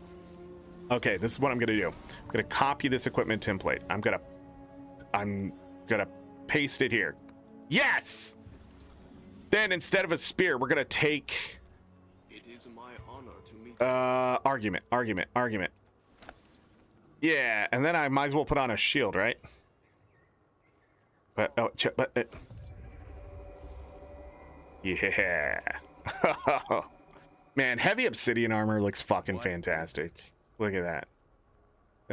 Okay, this is what I'm gonna do. I'm gonna copy this equipment template. I'm gonna paste it here. Yes! Then instead of a spear, we're gonna take It is my honor to meet argument. Yeah, and then I might as well put on a shield, right? But yeah. Man, heavy obsidian armor looks fucking fantastic. Look at that.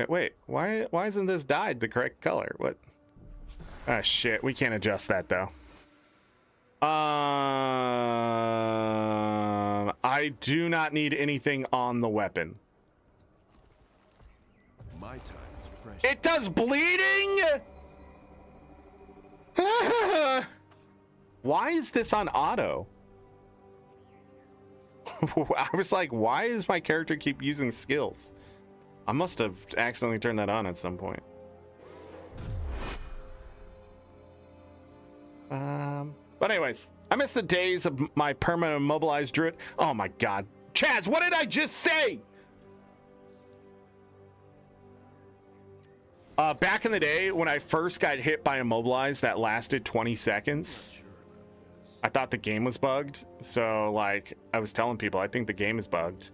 Wait, why isn't this dyed the correct color? What? Ah, shit. We can't adjust that though. I do not need anything on the weapon. My time is precious. It does bleeding? Why is this on auto? I was like, why does my character keep using skills? I must have accidentally turned that on at some point. But anyways, I miss the days of my permanent immobilized druid. Oh my god. Chaz, what did I just say? Back in the day when I first got hit by immobilized that lasted 20 seconds, I thought the game was bugged. So like I was telling people I think the game is bugged.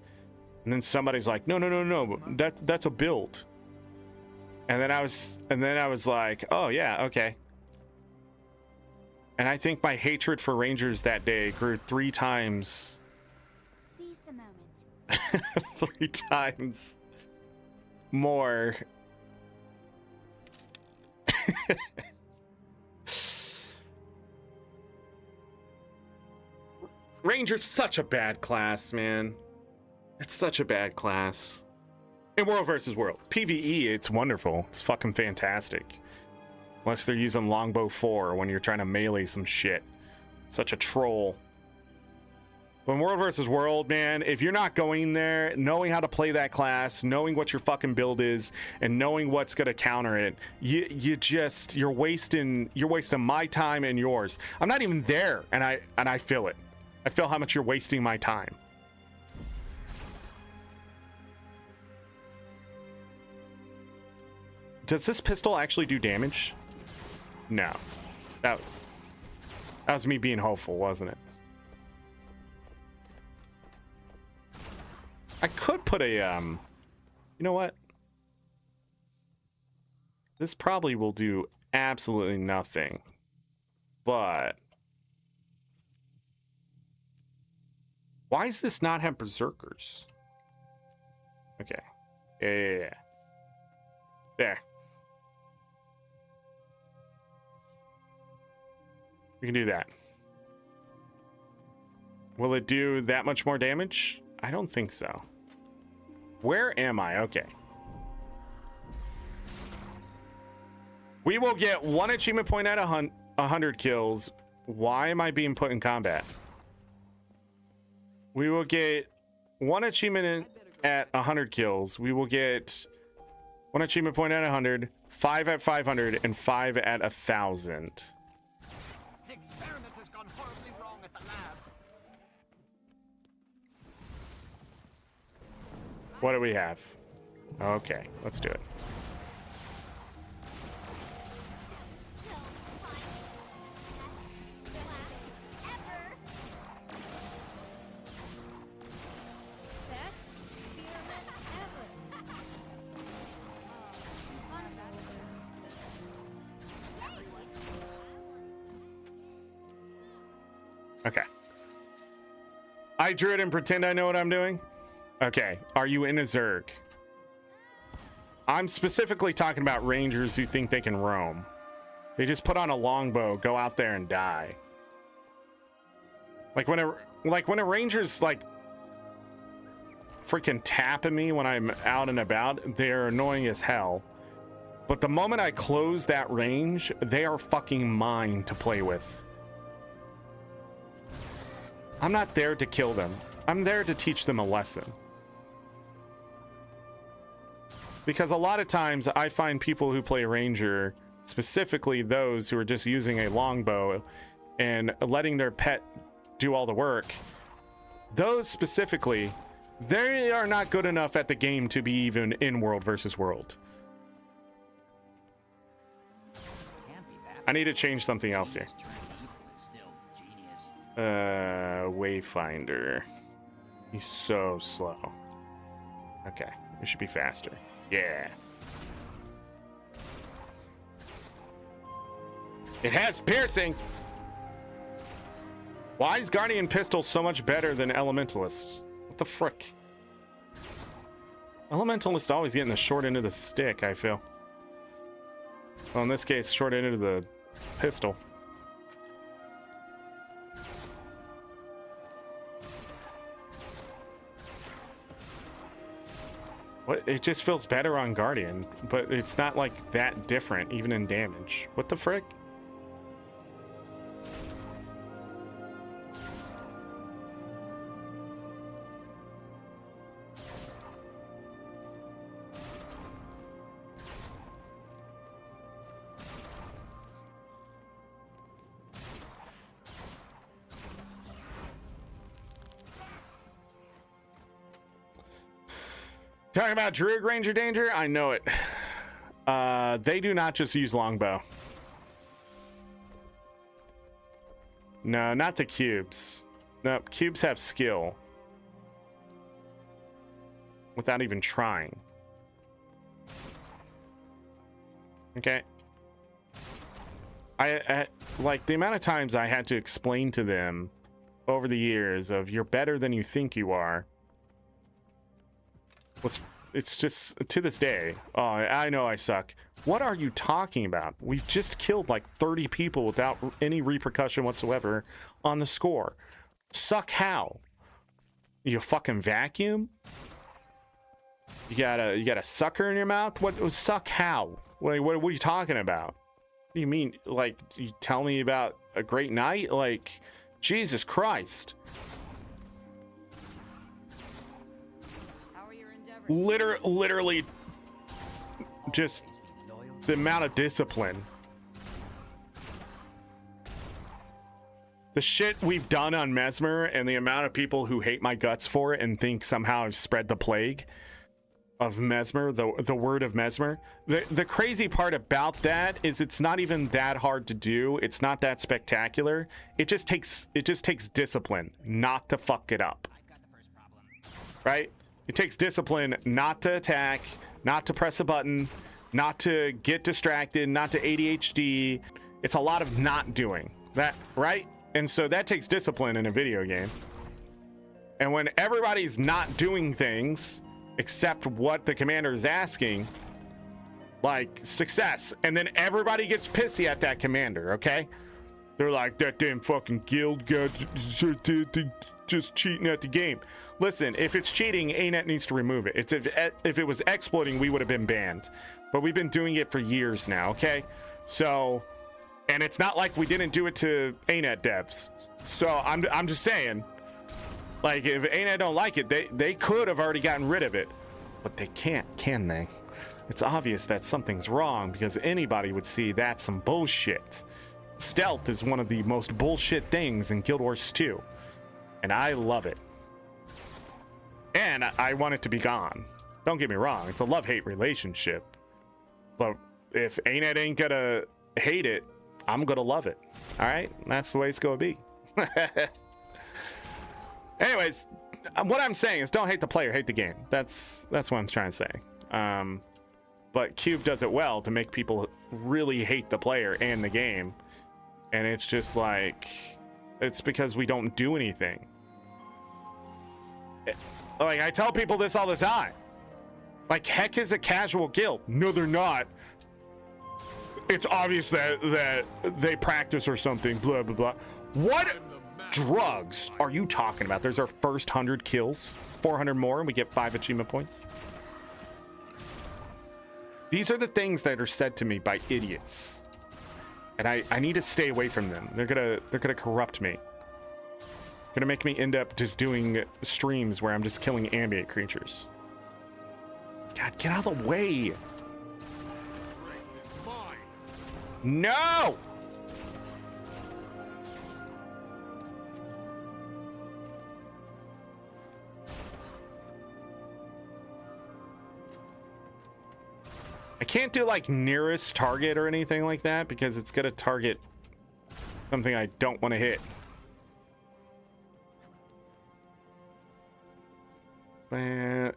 And then somebody's like, no, that's a build. And then I was like, oh yeah, okay. And I think my hatred for Rangers that day grew 3 times. Seize the moment. 3 times more. Ranger's such a bad class, man. It's such a bad class. In World versus World. PvE, it's wonderful. It's fucking fantastic. Unless they're using Longbow 4 when you're trying to melee some shit. Such a troll. But in World versus World, man, if you're not going there, knowing how to play that class, knowing what your fucking build is, and knowing what's gonna counter it, you're wasting my time and yours. I'm not even there, and I feel it. I feel how much you're wasting my time. Does this pistol actually do damage? No. That was me being hopeful, wasn't it? I could put a, you know what? This probably will do absolutely nothing, but why does this not have berserkers? Okay. Yeah. There. We can do that. Will it do that much more damage? I don't think so. Where am I? Okay. We will get 1 achievement point at 100 kills. Why am I being put in combat? We will get 1 achievement at 100 kills. We will get 1 achievement point at 100, 5 at 500, and 5 at 1,000. An experiment has gone horribly wrong at the lab. What do we have? Okay, let's do it. So fun. Best class ever. Best experiment ever. Okay. I drew it and pretend I know what I'm doing. Okay, are you in a Zerg? I'm specifically talking about Rangers who think they can roam. They just put on a longbow, go out there and die. Like when a Ranger's like freaking tapping me when I'm out and about, they're annoying as hell. But the moment I close that range, they are fucking mine to play with. I'm not there to kill them. I'm there to teach them a lesson. Because a lot of times I find people who play Ranger, specifically those who are just using a longbow and letting their pet do all the work, those specifically, they are not good enough at the game to be even in World versus World. I need to change something else here. Wayfinder. He's so slow. Okay, it should be faster. Yeah. It has piercing. Why is Guardian Pistol so much better than Elementalist? What the frick? Elementalist always getting the short end of the stick, I feel. Well, in this case, short end of the pistol. What? It just feels better on Guardian, but it's not like that different, even in damage. What the frick? Talking about Druid Ranger danger? I know it. They do not just use longbow. No, not the cubes. No, cubes have skill. Without even trying. Okay. I like the amount of times I had to explain to them over the years of you're better than you think you are. It's just to this day. Oh, I know I suck. What are you talking about? We've just killed like 30 people without any repercussion whatsoever on the score. Suck how? You fucking vacuum? You got a sucker in your mouth? What suck how? What are you talking about? What do you mean? Like, you tell me about a great night? Like, Jesus Christ. Literally just the amount of discipline, the shit we've done on Mesmer, and the amount of people who hate my guts for it and think somehow I've spread the plague of Mesmer, the word of Mesmer. The crazy part about that is it's not even that hard to do. It's not that spectacular. It just takes discipline not to fuck it up. Right? It takes discipline not to attack, not to press a button, not to get distracted, not to ADHD. It's a lot of not doing that, right? And so that takes discipline in a video game. And when everybody's not doing things except what the commander is asking, like success, and then everybody gets pissy at that commander, okay? They're like, that damn fucking guild got just cheating at the game. Listen, if it's cheating, ArenaNet needs to remove it. It's if it was exploiting, we would have been banned. But we've been doing it for years now, okay? So, and it's not like we didn't do it to ArenaNet devs. So I'm just saying, like, if ArenaNet don't like it, they could have already gotten rid of it. But they can't, can they? It's obvious that something's wrong because anybody would see that's some bullshit. Stealth is one of the most bullshit things in Guild Wars 2. And I love it. And I want it to be gone. Don't get me wrong, it's a love-hate relationship. But if ArenaNet ain't gonna hate it, I'm gonna love it. All right, that's the way it's gonna be. Anyways, what I'm saying is don't hate the player, hate the game. That's what I'm trying to say. But Cube does it well to make people really hate the player and the game. And it's just like, it's because we don't do anything. Like, I tell people this all the time. Like, Heck is a casual guild. No, they're not. It's obvious that they practice or something, blah, blah, blah. What drugs are you talking about? There's our first 100 kills, 400 more, and we get 5 achievement points. These are the things that are said to me by idiots. And I need to stay away from them. They're gonna corrupt me. Gonna make me end up just doing streams where I'm just killing ambient creatures. God, get out of the way. No! I can't do like nearest target or anything like that because it's gonna target something I don't want to hit.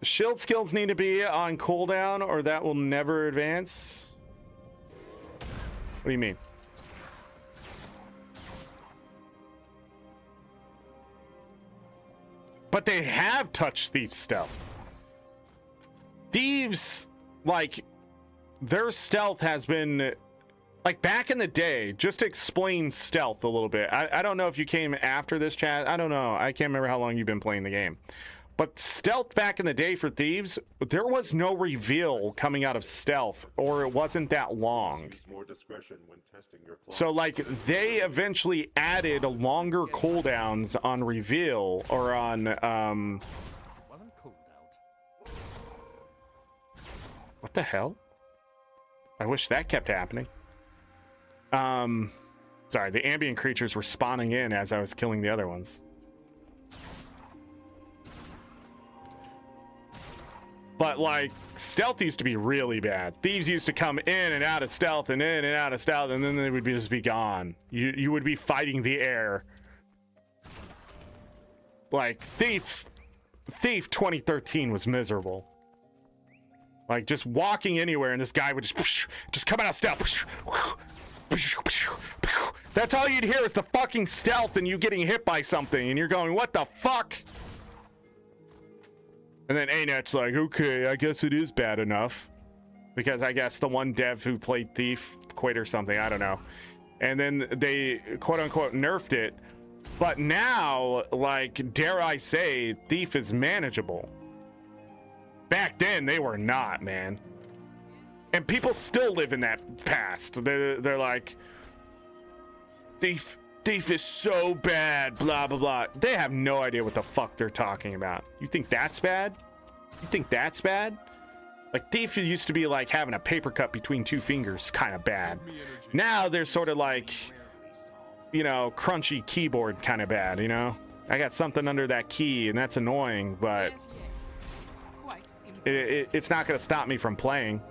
Shield skills need to be on cooldown or that will never advance. What do you mean? But they have touched thief stealth. Thieves, like, their stealth has been, like, back in the day, just to explain stealth a little bit. I don't know if you came after this, chat. I don't know. I can't remember how long you've been playing the game. But stealth back in the day for thieves, there was no reveal coming out of stealth, or it wasn't that long. Use more discretion when testing your claws. So, like, they eventually added longer cooldowns on reveal, or on, It wasn't cold out. what the hell? I wish that kept happening. Sorry, the ambient creatures were spawning in as I was killing the other ones. But, like, stealth used to be really bad. Thieves used to come in and out of stealth and in and out of stealth, and then they would just be gone. You would be fighting the air. Like, Thief 2013 was miserable. Like, just walking anywhere, and this guy would just come out of stealth. That's all you'd hear is the fucking stealth and you getting hit by something, and you're going, what the fuck? And then ANet's like, okay, I guess it is bad enough. Because I guess the one dev who played Thief quit or something, I don't know. And then they, quote-unquote, nerfed it. But now, like, dare I say, Thief is manageable. Back then, they were not, man. And people still live in that past. They're like, Thief is so bad, blah, blah, blah. They have no idea what the fuck they're talking about. You think that's bad? You think that's bad? Like, Thief used to be like having a paper cut between two fingers, kind of bad. Now they're sort of like, you know, crunchy keyboard kind of bad, you know? I got something under that key, and that's annoying, but it's not going to stop me from playing.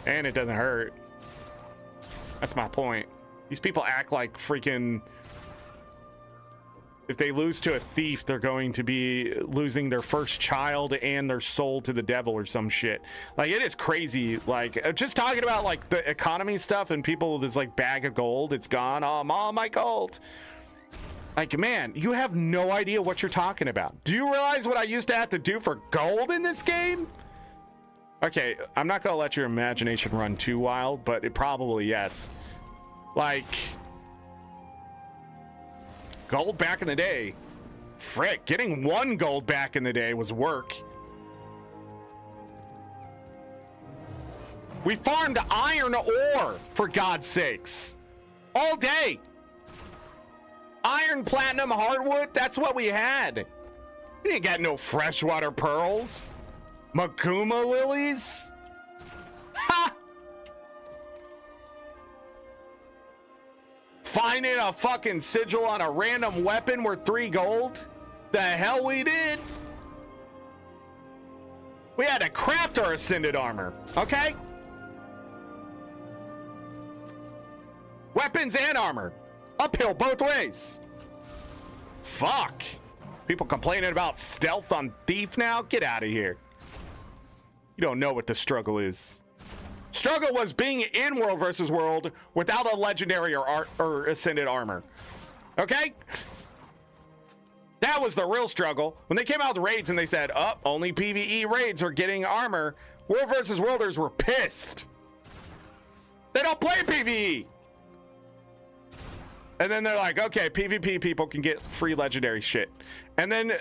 And it doesn't hurt. That's my point. These people act like freaking... If they lose to a thief, they're going to be losing their first child and their soul to the devil or some shit. Like, it is crazy. Like, just talking about, like, the economy stuff and people with this, like, bag of gold. It's gone. Oh, all my gold. Like, man, you have no idea what you're talking about. Do you realize what I used to have to do for gold in this game? Okay, I'm not gonna let your imagination run too wild, but it probably, yes. Like, gold back in the day, frick, getting 1 gold back in the day was work. We farmed iron ore, for God's sakes, all day. Iron, platinum, hardwood, that's what we had. We didn't got no freshwater pearls. Maguma lilies? Ha! Finding a fucking sigil on a random weapon worth 3 gold? The hell we did? We had to craft our ascended armor, okay? Weapons and armor. Uphill both ways. Fuck. People complaining about stealth on Thief now? Get out of here. You don't know what the struggle is. Struggle was being in World versus World without a legendary or ascended armor. Okay? That was the real struggle. When they came out with raids and they said, oh, only PvE raids are getting armor, World versus Worlders were pissed. They don't play PvE. And then they're like, okay, PvP people can get free legendary shit. And then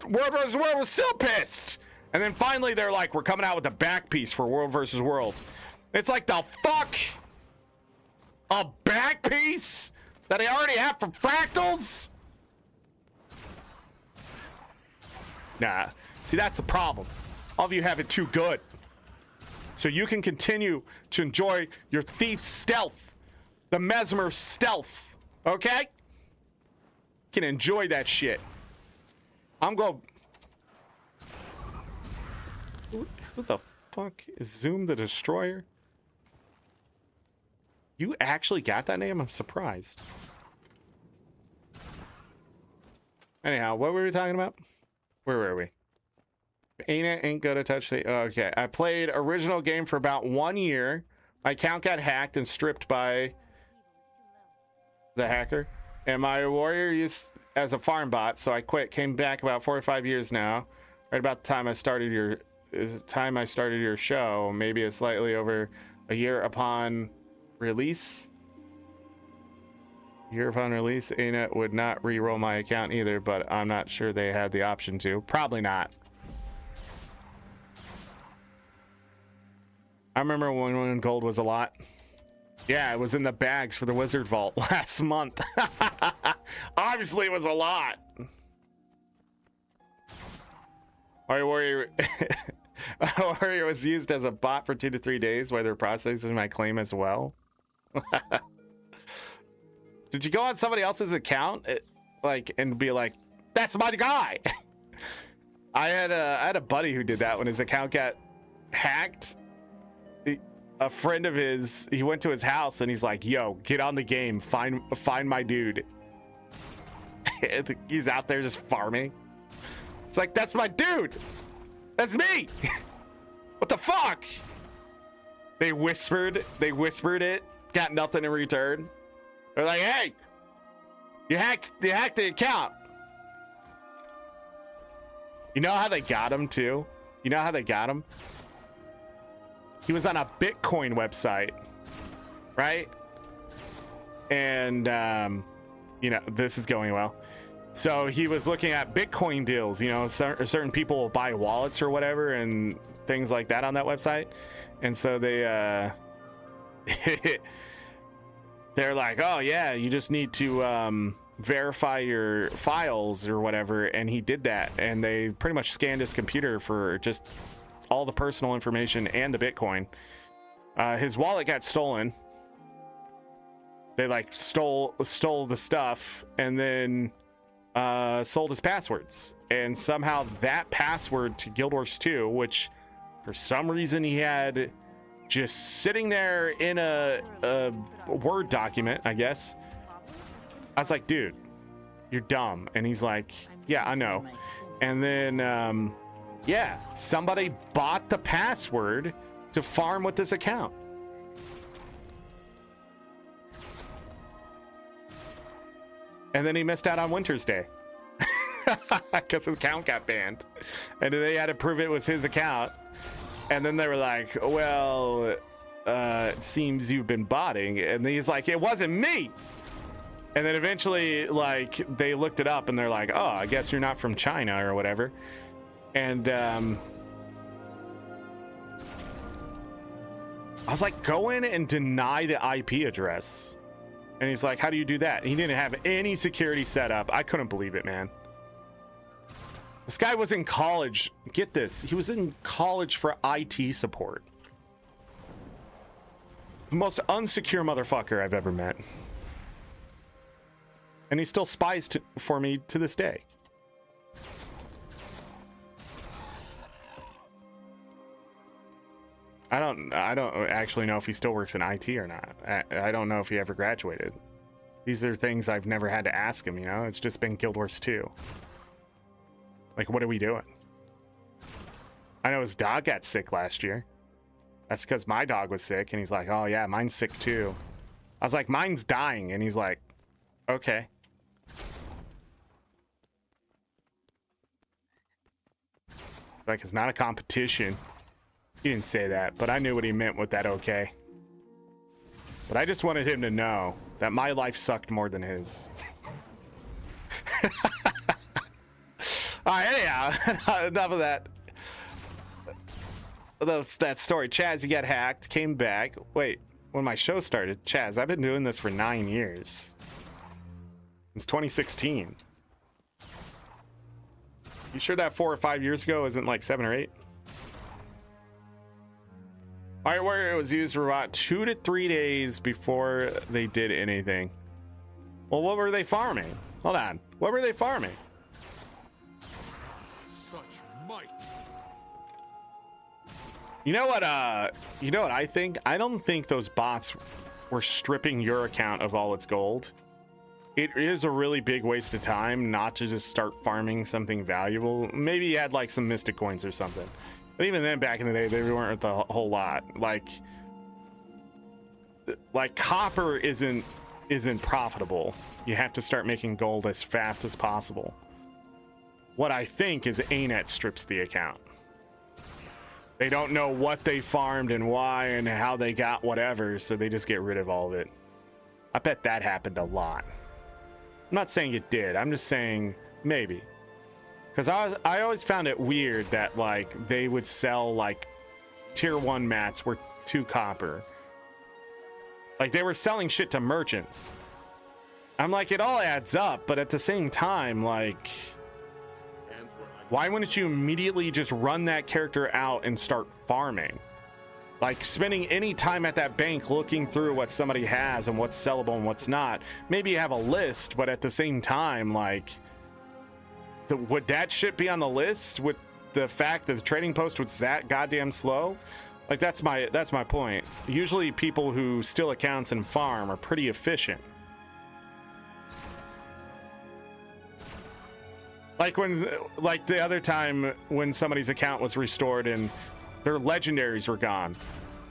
World vs. World was still pissed. And then finally they're like, we're coming out with a back piece for World vs. World. It's like, the fuck? A back piece that I already have from Fractals? Nah, see, that's the problem. All of you have it too good. So you can continue to enjoy your Thief stealth. The Mesmer stealth. Okay? Can enjoy that shit. I'm going... Who the fuck is Zoom the Destroyer? You actually got that name? I'm surprised. Anyhow, what were we talking about? Where were we? Ain't gonna touch the... Okay, I played original game for about 1 year. My account got hacked and stripped by... The hacker. And my warrior used as a farm bot, so I quit. Came back about 4 or 5 years now. Right about the time I started your show. Maybe it's slightly over a year upon release. ArenaNet would not re-roll my account either, but I'm not sure they had the option to. Probably not. I remember when gold was a lot. Yeah, it was in the bags for the Wizard Vault last month. Obviously, it was a lot. Warrior was used as a bot for 2 to 3 days while they're processing my claim as well. Did you go on somebody else's account, and be like, "That's my guy"? I had a buddy who did that when his account got hacked. A friend of his, he went to his house and he's like, "Yo, get on the game, find my dude." He's out there just farming. It's like, that's my dude. That's me. What the fuck? They whispered it. Got nothing in return. They're like, "Hey, you hacked the account." You know how they got him too? You know how they got him? He was on a Bitcoin website, right? And this is going well. So he was looking at Bitcoin deals. Certain people will buy wallets or whatever and things like that on that website. And so they they're like, "Oh yeah, you just need to verify your files or whatever." And he did that, and they pretty much scanned his computer for just all the personal information and the Bitcoin. His wallet got stolen. They stole the stuff and then sold his passwords. And somehow that password to Guild Wars 2, which for some reason he had just sitting there in a Word document, I guess. I was like, "Dude, you're dumb." And he's like, "Yeah, I know." And then yeah, somebody bought the password to farm with this account. And then he missed out on Winter's Day because his account got banned. And they had to prove it was his account. And then they were like, "Well, it seems you've been botting." And he's like, "It wasn't me." And then eventually, they looked it up and they're like, "Oh, I guess you're not from China or whatever." And I was like, "Go in and deny the IP address." And he's like, "How do you do that?" He didn't have any security set up. I couldn't believe it, man. This guy was in college. Get this. He was in college for IT support. The most unsecure motherfucker I've ever met. And he still spies for me to this day. I don't actually know if he still works in IT or not. I don't know if he ever graduated. These are things I've never had to ask him, It's just been Guild Wars 2. What are we doing? I know his dog got sick last year. That's because my dog was sick, and he's like, "Oh yeah, mine's sick too." I was like, "Mine's dying," and he's like, "Okay." It's not a competition. He didn't say that, but I knew what he meant with that, "okay." But I just wanted him to know that my life sucked more than his. All right, anyhow, enough of that. That story. Chaz, you got hacked, came back. Wait, when my show started, Chaz, I've been doing this for 9 years. Since 2016. You sure that 4 or 5 years ago isn't 7 or 8? Alright, where it was used for about 2 to 3 days before they did anything. Well, what were they farming? Hold on. What were they farming? Such might. You know what I think? I don't think those bots were stripping your account of all its gold. It is a really big waste of time not to just start farming something valuable. Maybe you had some mystic coins or something. But even then, back in the day, they weren't a whole lot. Like copper isn't isn't profitable. You have to start making gold as fast as possible. What I think is ArenaNet strips the account. They don't know what they farmed and why and how they got whatever, so they just get rid of all of it. I bet that happened a lot. I'm not saying it did. I'm just saying maybe. Because I always found it weird that, like, they would sell, like, tier 1 mats worth 2 copper. Like, they were selling shit to merchants. I'm like, it all adds up, but at the same time, like, why wouldn't you immediately just run that character out and start farming? Like, spending any time at that bank looking through what somebody has and what's sellable and what's not. Maybe you have a list, but at the same time, like, would that shit be on the list with the fact that the trading post was that goddamn slow? Like, that's my point. Usually people who steal accounts and farm are pretty efficient. Like the other time when somebody's account was restored and their legendaries were gone,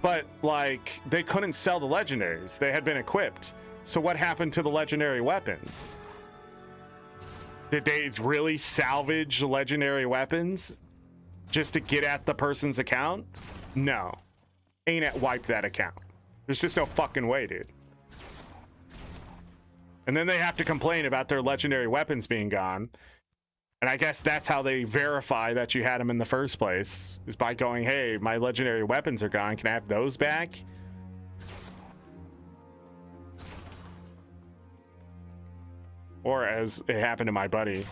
but like they couldn't sell the legendaries. They had been equipped. So what happened to the legendary weapons? Did they really salvage legendary weapons just to get at the person's account? No. ArenaNet wiped that account. There's just no fucking way, dude. And then they have to complain about their legendary weapons being gone. And I guess that's how they verify that you had them in the first place, is by going, hey, my legendary weapons are gone. Can I have those back? Or as it happened to my buddy,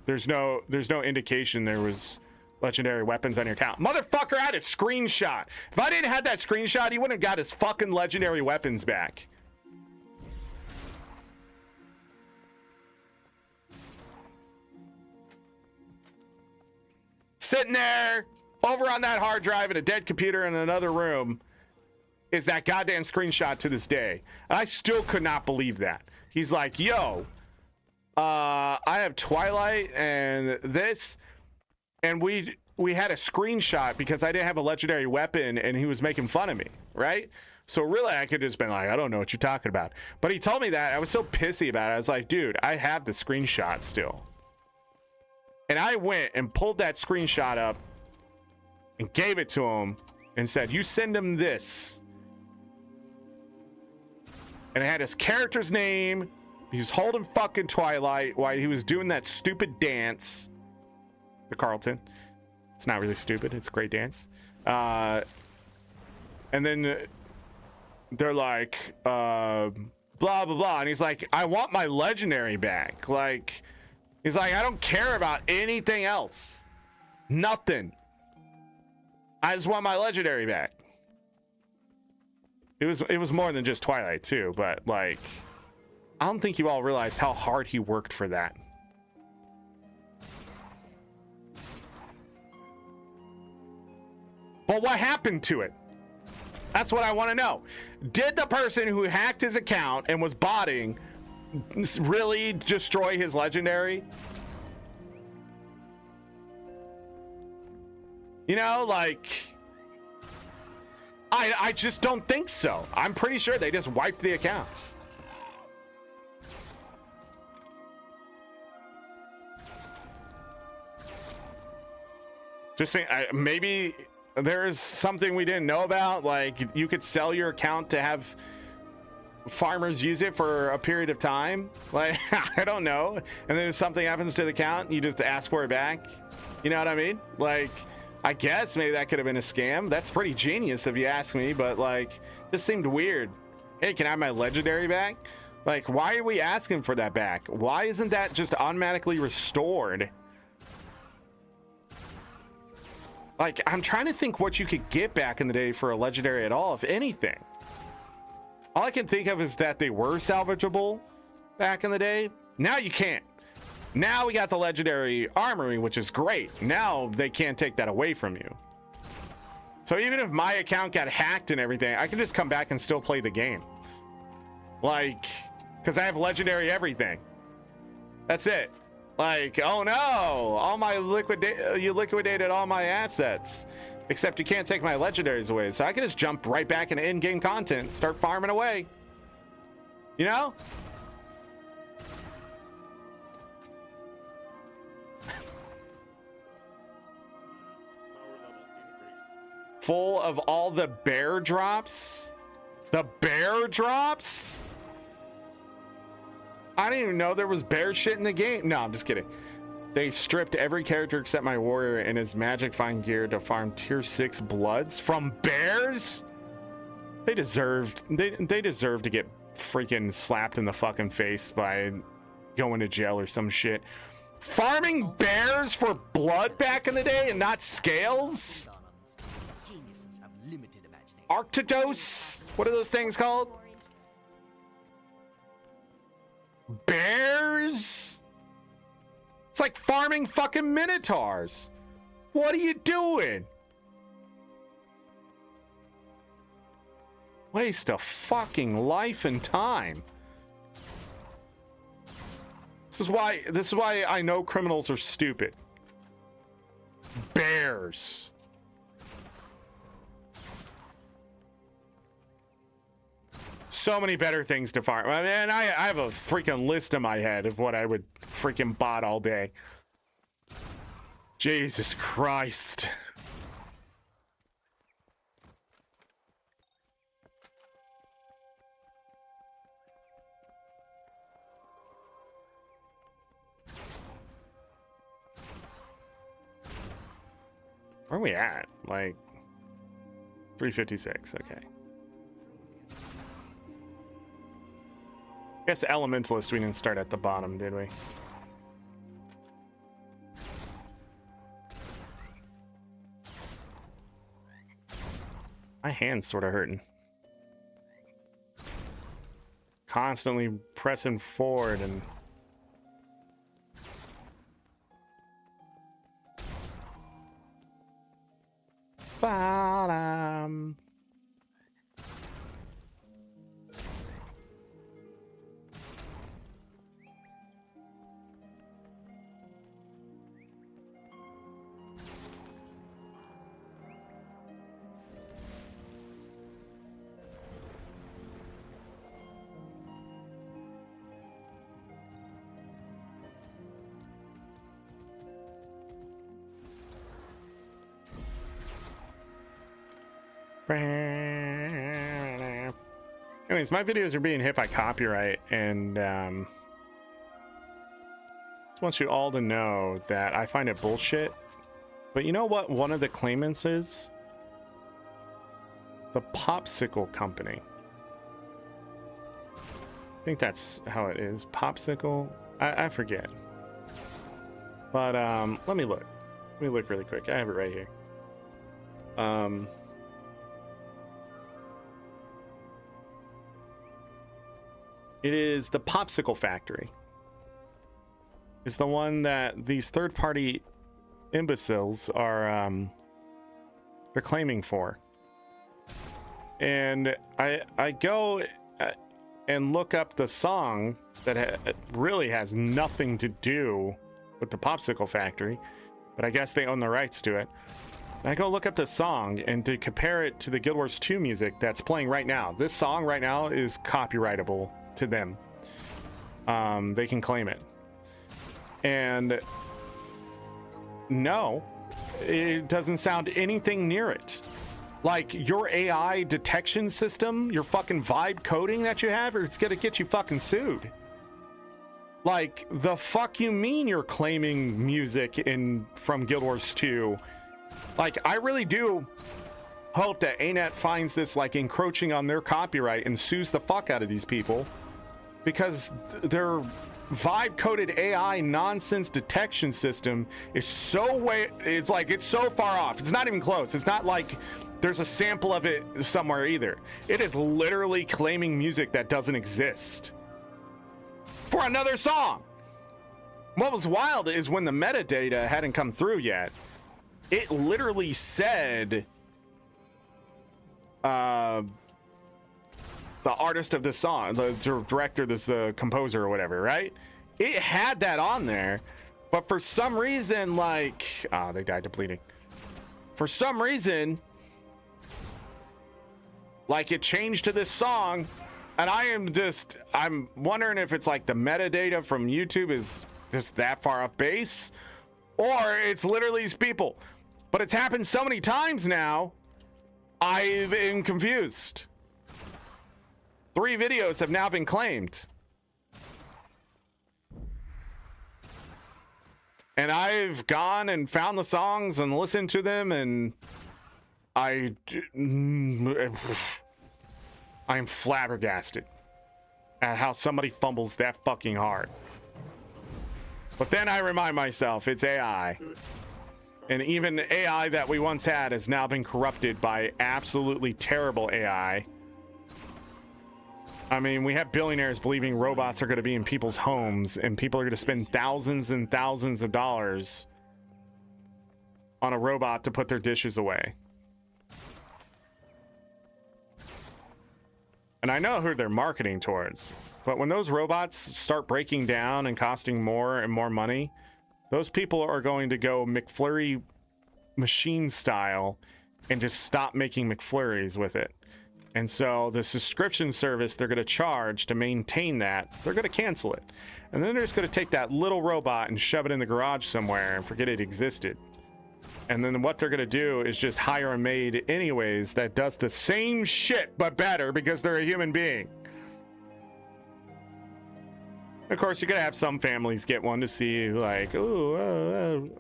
there's no indication there was legendary weapons on your account. Motherfucker, I had a screenshot. If I didn't have that screenshot, he wouldn't have got his fucking legendary weapons back. Sitting there over on that hard drive in a dead computer in another room is that goddamn screenshot to this day. And I still could not believe that. He's like, yo, I have Twilight and this, and we had a screenshot because I didn't have a legendary weapon and he was making fun of me, right? So really I could have just been like, I don't know what you're talking about. But he told me that. I was so pissy about it. I was like, dude, I have the screenshot still. And I went and pulled that screenshot up and gave it to him and said, you send him this. And it had his character's name. He was holding fucking Twilight while he was doing that stupid dance. The Carlton. It's not really stupid. It's a great dance. And then they're like, blah, blah, blah. And he's like, I want my legendary back. Like, he's like, I don't care about anything else. Nothing. I just want my legendary back. It was more than just Twilight too, but like, I don't think you all realized how hard he worked for that. But what happened to it? That's what I want to know. Did the person who hacked his account and was botting really destroy his legendary? You know, like, I just don't think so. I'm pretty sure they just wiped the accounts. Just saying, maybe there's something we didn't know about. Like, you could sell your account to have farmers use it for a period of time. Like, I don't know. And then if something happens to the account, you just ask for it back. You know what I mean? Like, I guess maybe that could have been a scam. That's pretty genius if you ask me, but like, this seemed weird. Hey, can I have my legendary back? Like, why are we asking for that back? Why isn't that just automatically restored? Like, I'm trying to think what you could get back in the day for a legendary at all, if anything. All I can think of is that they were salvageable back in the day. Now you can't. Now we got the legendary armory, which is great. Now they can't take that away from you. So even if my account got hacked and everything, I can just come back and still play the game. Like, because I have legendary everything. That's it. Like, oh no, all my you liquidated all my assets. Except you can't take my legendaries away. So I can just jump right back into in-game content, start farming away. You know? Power level increased. Full of all the bear drops? The bear drops? I didn't even know there was bear shit in the game. No, I'm just kidding. They stripped every character except my warrior and his magic find gear to farm tier 6 bloods from bears? They deserve to get freaking slapped in the fucking face by going to jail or some shit. Farming bears for blood back in the day and not scales? Geniuses have limited imagination. Arctidose? What are those things called? Bears? It's like farming fucking minotaurs. What are you doing? Waste of fucking life and time. This is why I know criminals are stupid. Bears. So many better things to farm. I mean, I have a freaking list in my head of what I would freaking bot all day. Jesus Christ. Where are we at? Like 356. Okay. Guess Elementalist, we didn't start at the bottom, did we? My hand's sort of hurting. Constantly pressing forward and... Bottom. Anyways, my videos are being hit by copyright, and just want you all to know that I find it bullshit. But you know what one of the claimants is? The Popsicle Company. I think that's how it is. Popsicle? I forget. But let me look. Let me look really quick. I have it right here. It is the Popsicle Factory. It's the one that these third-party imbeciles are they're claiming for. And I go and look up the song that really has nothing to do with the Popsicle Factory, but I guess they own the rights to it. I go look up the song and to compare it to the Guild Wars 2 music that's playing right now. This song right now is copyrightable to them. They can claim it. And no, it doesn't sound anything near it. Like your AI detection system, your fucking vibe coding that you have, it's gonna get you fucking sued. Like, the fuck you mean you're claiming music from Guild Wars 2? Like, I really do hope that ArenaNet finds this like encroaching on their copyright and sues the fuck out of these people, because their vibe coded AI nonsense detection system is it's so far off. It's not even close. It's not like there's a sample of it somewhere either. It is literally claiming music that doesn't exist for another song. What was wild is when the metadata hadn't come through yet, it literally said the artist of this song, the director, this composer or whatever, right? It had that on there, but for some reason, like, they died of bleeding. For some reason, like, it changed to this song, And I'm wondering if it's like the metadata from YouTube is just that far off base, or it's literally these people. But it's happened so many times now, I've been confused. 3 videos have now been claimed. And I've gone and found the songs and listened to them, and I am flabbergasted at how somebody fumbles that fucking hard. But then I remind myself, it's AI. And even AI that we once had has now been corrupted by absolutely terrible AI. I mean, we have billionaires believing robots are going to be in people's homes, and people are going to spend thousands and thousands of dollars on a robot to put their dishes away. And I know who they're marketing towards, but when those robots start breaking down and costing more and more money, those people are going to go McFlurry machine style and just stop making McFlurries with it. And so the subscription service they're going to charge to maintain that, they're going to cancel it. And then they're just going to take that little robot and shove it in the garage somewhere and forget it existed. And then what they're going to do is just hire a maid anyways that does the same shit but better because they're a human being. Of course, you're going to have some families get one to see like, oh,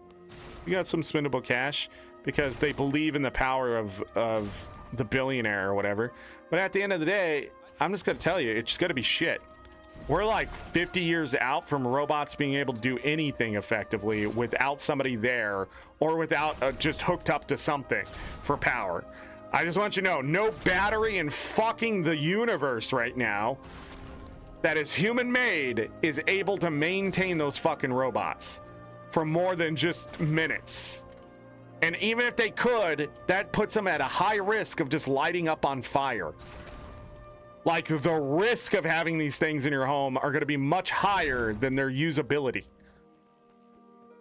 you got some spendable cash because they believe in the power of the billionaire or whatever. But at the end of the day, I'm just going to tell you, it's just going to be shit. We're like 50 years out from robots being able to do anything effectively without somebody there or without just hooked up to something for power. I just want you to know, no battery in fucking the universe right now that is human made is able to maintain those fucking robots for more than just minutes. And even if they could, that puts them at a high risk of just lighting up on fire. Like, the risk of having these things in your home are going to be much higher than their usability.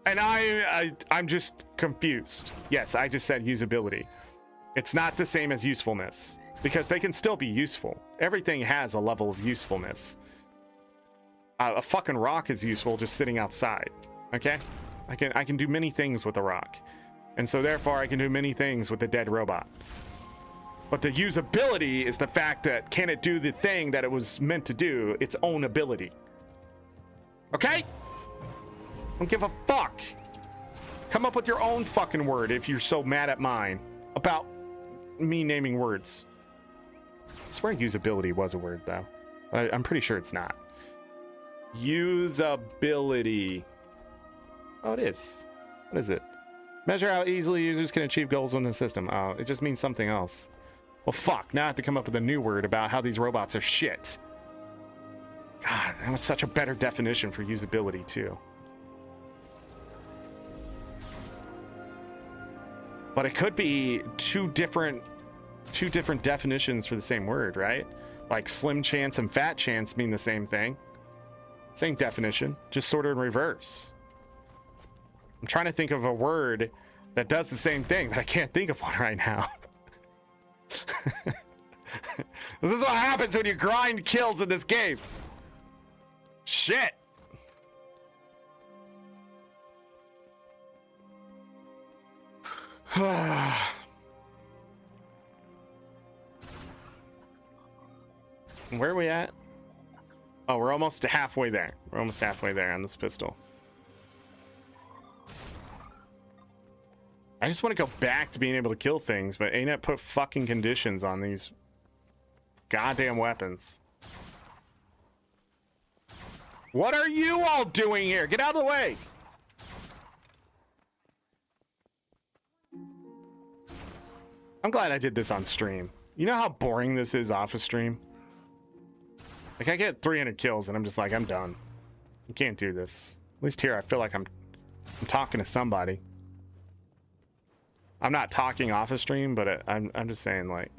And I'm just confused. Yes, I just said usability. It's not the same as usefulness, because they can still be useful. Everything has a level of usefulness. A fucking rock is useful just sitting outside. Okay? I can do many things with a rock. And so therefore I can do many things with a dead robot. But the usability is the fact that can it do the thing that it was meant to do, its own ability. Okay? Don't give a fuck. Come up with your own fucking word if you're so mad at mine about me naming words. I swear usability was a word though. I'm pretty sure it's not. Usability. Oh, it is. What is it? Measure how easily users can achieve goals within the system. Oh, it just means something else. Well, fuck. Now I have to come up with a new word about how these robots are shit. God, that was such a better definition for usability, too. But it could be two different definitions for the same word, right? Like slim chance and fat chance mean the same thing. Same definition, just sort of in reverse. I'm trying to think of a word that does the same thing, but I can't think of one right now. This is what happens when you grind kills in this game. Shit. Where are we at? Oh, we're almost halfway there. We're almost halfway there on this pistol. I just want to go back to being able to kill things, but ArenaNet put fucking conditions on these goddamn weapons. What are you all doing here? Get out of the way! I'm glad I did this on stream. You know how boring this is off of stream? Like, I get 300 kills and I'm just like, I'm done. You can't do this. At least here I feel like I'm talking to somebody. I'm not talking off a stream, but I'm just saying, like,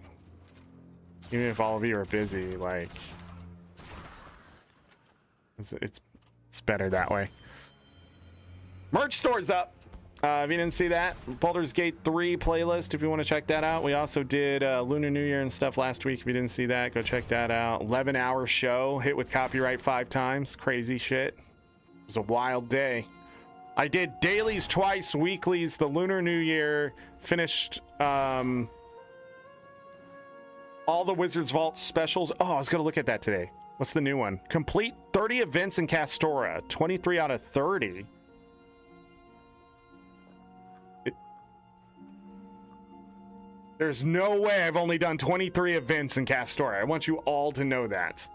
even if all of you are busy, like, it's better that way. Merch store's up. If you didn't see that, Baldur's Gate 3 playlist, if you want to check that out. We also did Lunar New Year and stuff last week. If you didn't see that, go check that out. 11-hour show, hit with copyright 5 times. Crazy shit. It was a wild day. I did dailies twice, weeklies, the Lunar New Year, finished all the Wizards Vault specials. Oh, I was going to look at that today. What's the new one? Complete 30 events in Castora, 23 out of 30. There's no way I've only done 23 events in Castora. I want you all to know that.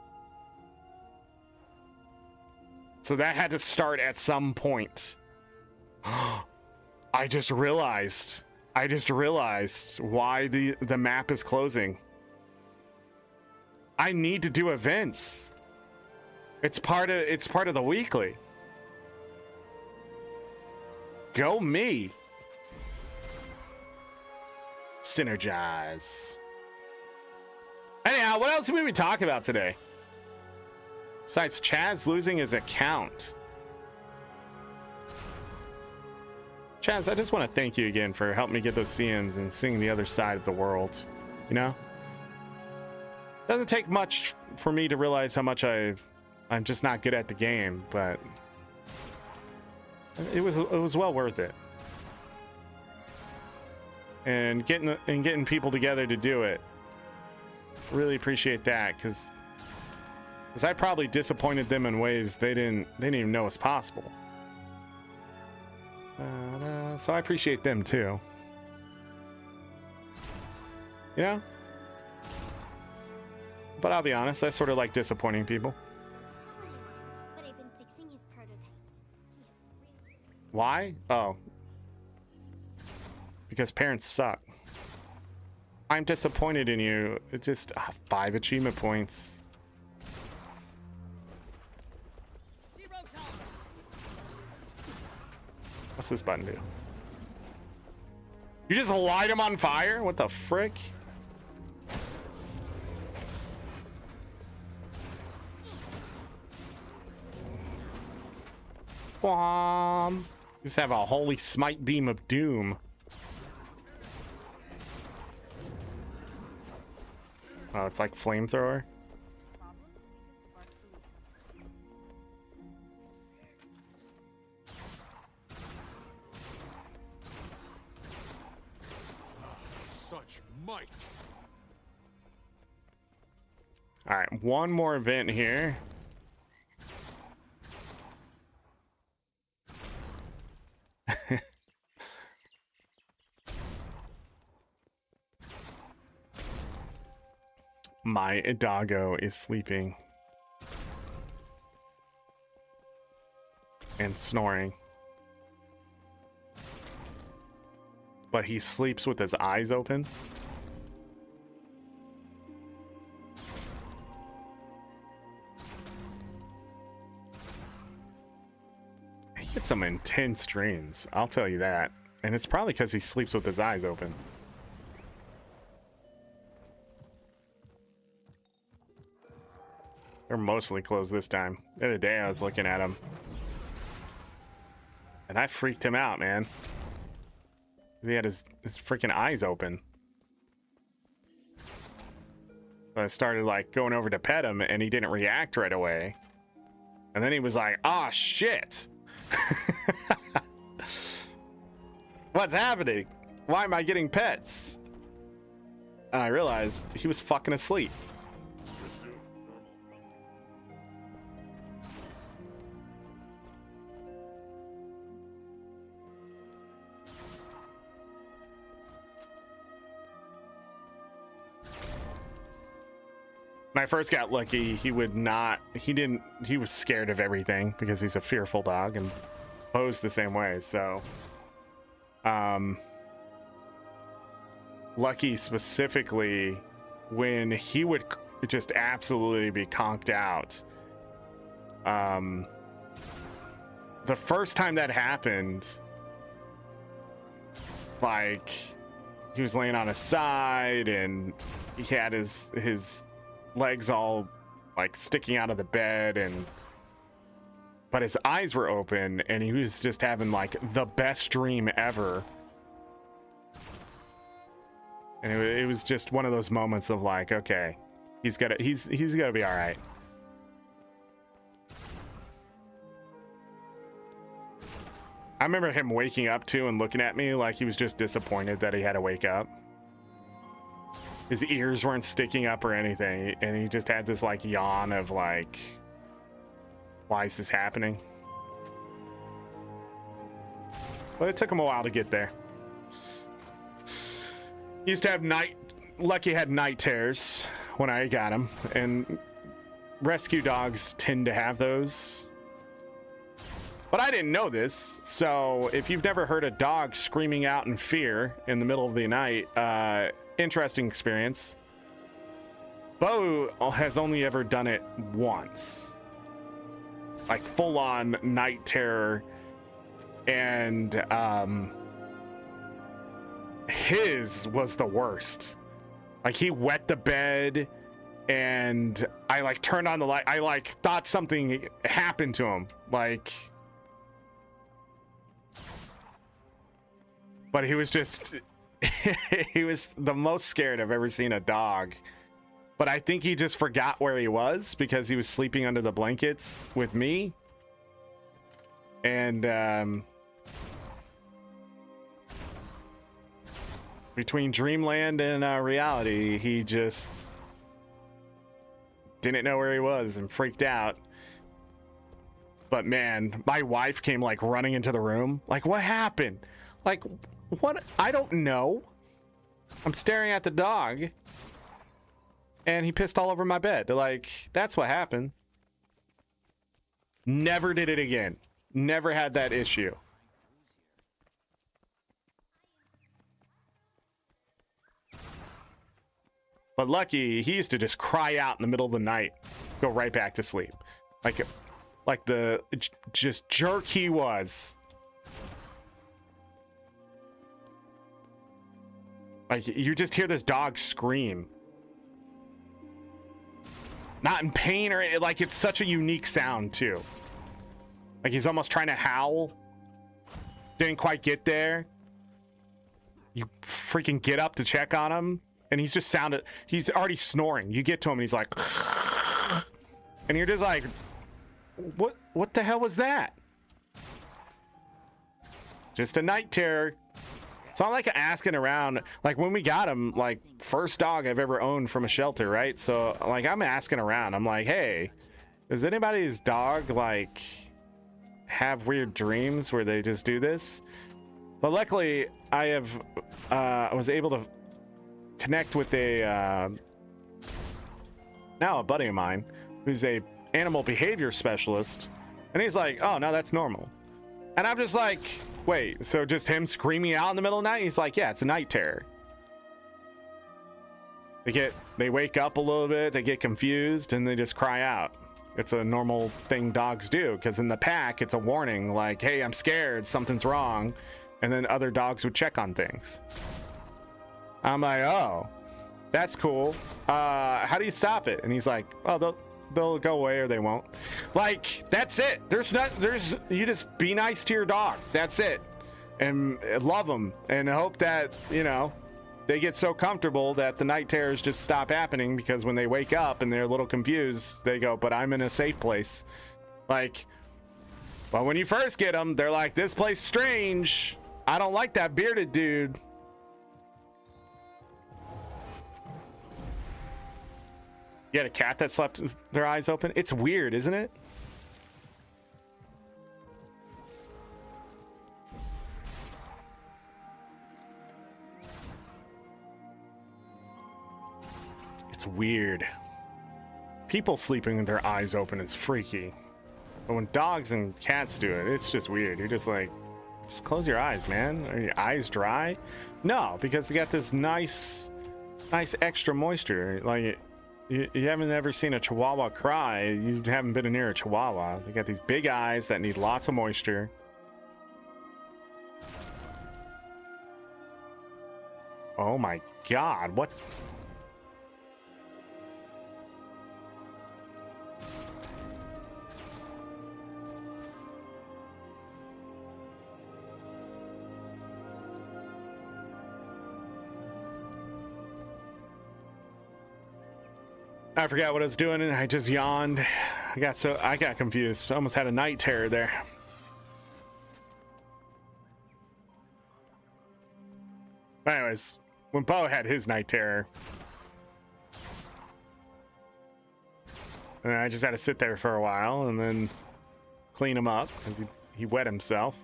So that had to start at some point. I just realized why the map is closing. I need to do events. It's part of the weekly. Go me. Synergize. Anyhow, what else did we talk about today? Besides Chaz losing his account. Chaz, I just want to thank you again for helping me get those CMs and seeing the other side of the world. You know? Doesn't take much for me to realize how much I'm just not good at the game, but it was well worth it. And getting people together to do it, really appreciate that, because I probably disappointed them in ways they didn't even know was possible. So I appreciate them too. You know? But I'll be honest, I sort of like disappointing people. But I've been fixing his prototypes. He has really... Why? Oh. Because parents suck. I'm disappointed in you. It just 5 achievement points. Zero tolerance. What's this button do? You just light him on fire? What the frick? Just have a holy smite beam of doom. Oh, it's like flamethrower. Such might. All right, one more event here. My doggo is sleeping and snoring, but he sleeps with his eyes open. He gets some intense dreams, I'll tell you that, and it's probably because he sleeps with his eyes open. They're mostly closed this time. The other day I was looking at him and I freaked him out, man. He had his freaking eyes open. So I started like going over to pet him and he didn't react right away. And then he was like, "Ah, shit." What's happening? Why am I getting pets? And I realized he was fucking asleep. When I first got lucky, he was scared of everything because he's a fearful dog and posed the same way. So, Lucky specifically, when he would just absolutely be conked out. The first time that happened, like, he was laying on his side and he had his legs all like sticking out of the bed, and but his eyes were open and he was just having like the best dream ever. And it was just one of those moments of like, okay, he's gonna be all right. I remember him waking up too and looking at me like he was just disappointed that he had to wake up. His ears weren't sticking up or anything, and he just had this like yawn of like, why is this happening? But it took him a while to get there. He used to have Lucky had night terrors when I got him, and rescue dogs tend to have those. But I didn't know this, so if you've never heard a dog screaming out in fear in the middle of the night, interesting experience. Bo has only ever done it once. Like full-on night terror, and his was the worst. Like he wet the bed, and I like turned on the light. I like thought something happened to him, like. But he was just, he was the most scared I've ever seen a dog. But I think he just forgot where he was because he was sleeping under the blankets with me. And between dreamland and reality, he just didn't know where he was and freaked out. But man, my wife came like running into the room. Like, what happened? Like, what? I don't know. I'm staring at the dog and he pissed all over my bed. Like, that's what happened. Never did it again. Never had that issue. But Lucky, he used to just cry out in the middle of the night, go right back to sleep. Like the just jerk he was. Like, you just hear this dog scream. Not in pain or like, it's such a unique sound too. Like he's almost trying to howl. Didn't quite get there. You freaking get up to check on him, and he's already snoring. You get to him and he's like, and you're just like, what the hell was that? Just a night terror. So I'm like asking around, like when we got him, like first dog I've ever owned from a shelter, right? So like I'm asking around. I'm like, hey, does anybody's dog like have weird dreams where they just do this? But luckily I was able to connect with now a buddy of mine who's a animal behavior specialist, and he's like, oh no, that's normal. And I'm just like, wait, so just him screaming out in the middle of the night? He's like, yeah, it's a night terror. They wake up a little bit, they get confused, and they just cry out. It's a normal thing dogs do, because in the pack, it's a warning, like, hey, I'm scared, something's wrong. And then other dogs would check on things. I'm like, oh, that's cool. How do you stop it? And he's like, oh, they'll go away or they won't. Like, that's it. You just be nice to your dog. That's it. And love them and hope that, you know, they get so comfortable that the night terrors just stop happening, because when they wake up and they're a little confused, they go, but I'm in a safe place. Like, but when you first get them, they're like, this place is strange. I don't like that bearded dude. You had a cat that slept with their eyes open? It's weird, isn't it? It's weird. People sleeping with their eyes open is freaky. But when dogs and cats do it, it's just weird. You're just like, just close your eyes, man. Are your eyes dry? No, because they got this nice extra moisture. Like, you haven't ever seen a Chihuahua cry. You haven't been near a Chihuahua. They got these big eyes that need lots of moisture. Oh my God, what? I forgot what I was doing and I just yawned. I got confused. I almost had a night terror there. But anyways, when Bo had his night terror, and I just had to sit there for a while and then clean him up because he wet himself.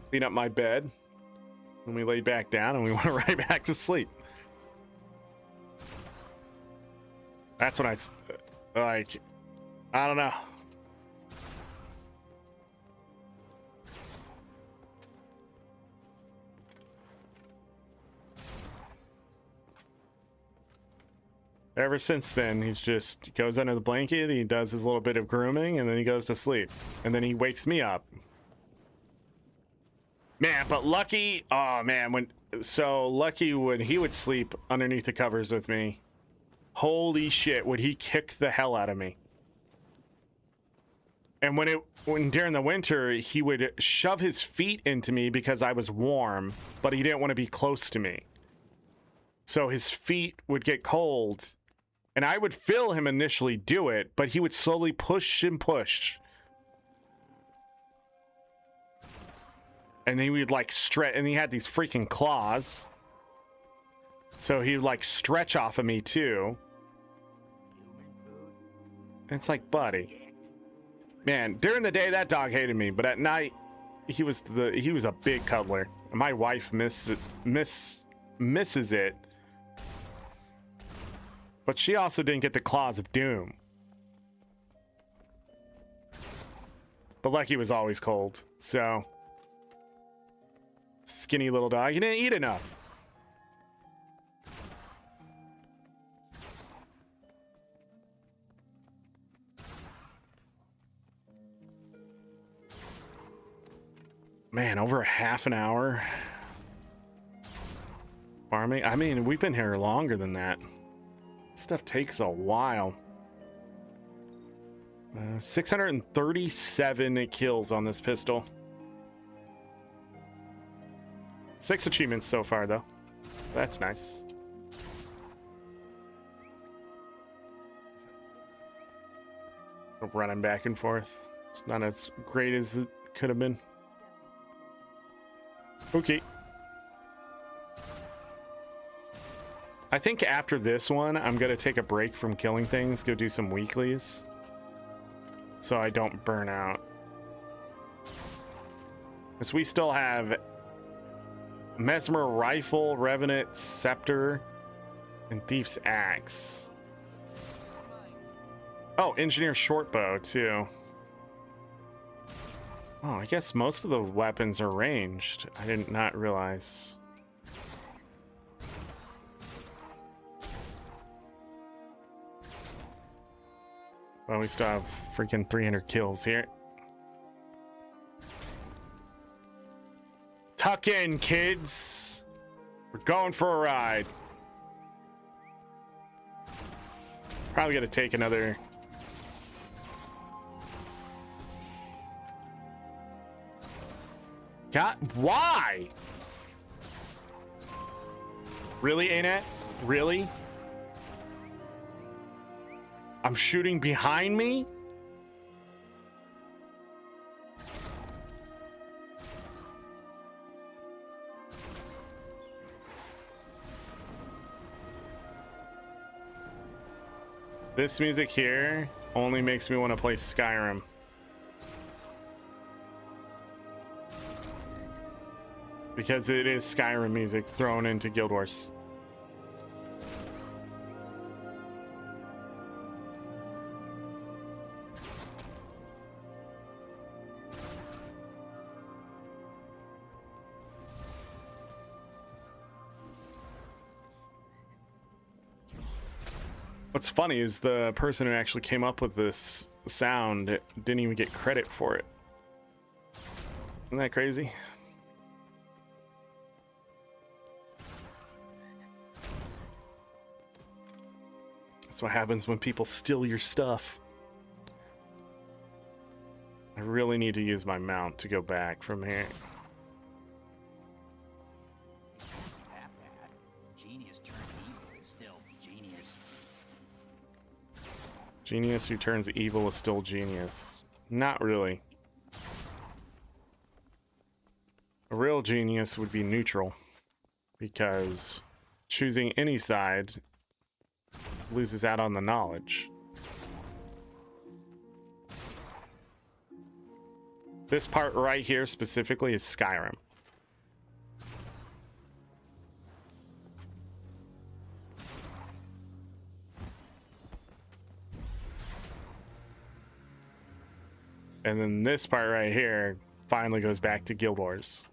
Clean up my bed. And we laid back down and we went right back to sleep. That's when I don't know. Ever since then, he goes under the blanket, he does his little bit of grooming, and then he goes to sleep. And then he wakes me up. Man, but Lucky, oh man, Lucky when he would sleep underneath the covers with me, holy shit, would he kick the hell out of me. And when during the winter, he would shove his feet into me because I was warm, but he didn't want to be close to me. So his feet would get cold, and I would feel him initially do it, but he would slowly push and push. And then he would like stretch, and he had these freaking claws. So he would like stretch off of me too. And it's like, buddy. Man, during the day that dog hated me, but at night he was a big cuddler. My wife misses it. But she also didn't get the claws of doom. But Lucky was always cold, so skinny little dog. He didn't eat enough. Man, over a half an hour farming. I mean, we've been here longer than that. Stuff takes a while. 637 kills on this pistol. 6 achievements so far, though. That's nice. Running back and forth. It's not as great as it could have been. Okay. I think after this one, I'm going to take a break from killing things, go do some weeklies, so I don't burn out. Because we still have Mesmer Rifle, Revenant Scepter, and Thief's Axe. Oh, Engineer Shortbow, too. Oh, I guess most of the weapons are ranged. I did not realize. Well, we still have freaking 300 kills here. Tuck in, kids. We're going for a ride. Probably gonna take another. God, why? Really, ArenaNet? Really? I'm shooting behind me? This music here only makes me want to play Skyrim. Because it is Skyrim music thrown into Guild Wars. What's funny is the person who actually came up with this sound didn't even get credit for it. Isn't that crazy? That's what happens when people steal your stuff. I really need to use my mount to go back from here. That bad. Genius turned evil is still genius. Genius who turns evil is still genius. Not really. A real genius would be neutral, because choosing any side loses out on the knowledge. This part right here specifically is Skyrim. And then this part right here finally goes back to Guild Wars.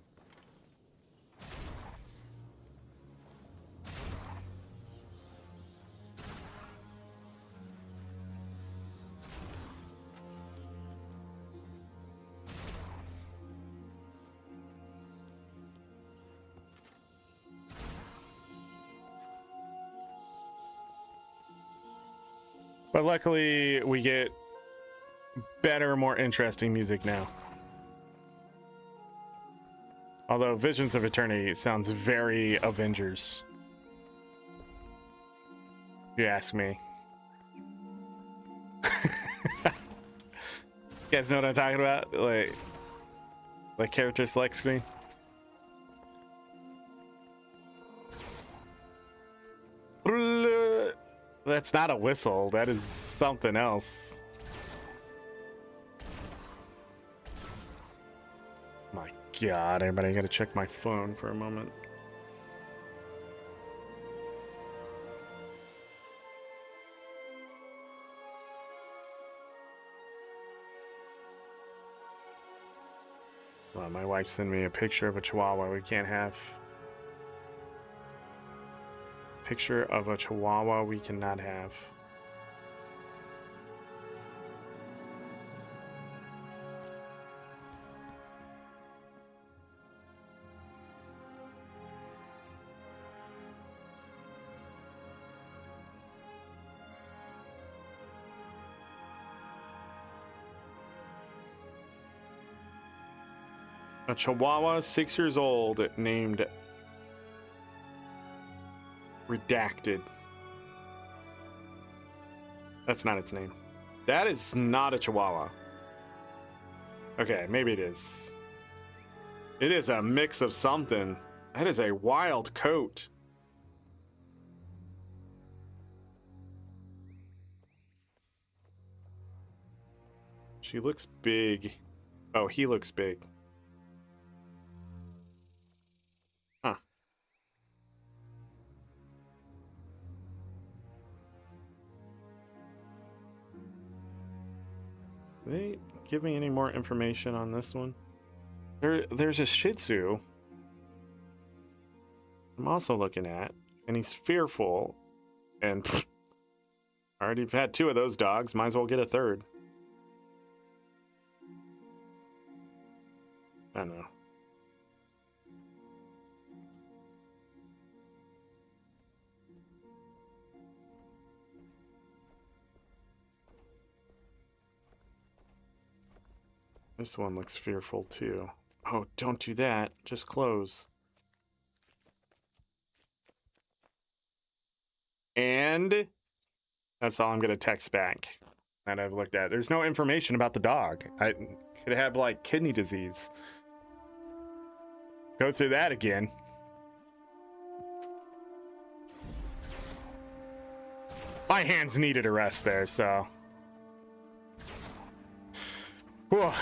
But luckily, we get better, more interesting music now. Although Visions of Eternity sounds very Avengers, if you ask me. You guys know what I'm talking about? Like character select screen. That's not a whistle. That is something else. My God, everybody, I gotta check my phone for a moment. Well, my wife sent me a picture of a chihuahua we can't have. Picture of a chihuahua we cannot have. A chihuahua 6 years old named Redacted. That's not its name. That is not a chihuahua. Okay, maybe it is. It is a mix of something. That is a wild coat. She looks big. Oh, he looks big. Huh. They give me any more information on this one? There's a Shih Tzu I'm also looking at, and he's fearful, and I already had 2 of those dogs, might as well get a 3rd. I don't know. This one looks fearful too. Oh, don't do that. Just close. And that's all I'm going to text back that I've looked at. There's no information about the dog. I could have like kidney disease. Go through that again. My hands needed a rest there, so. Whew.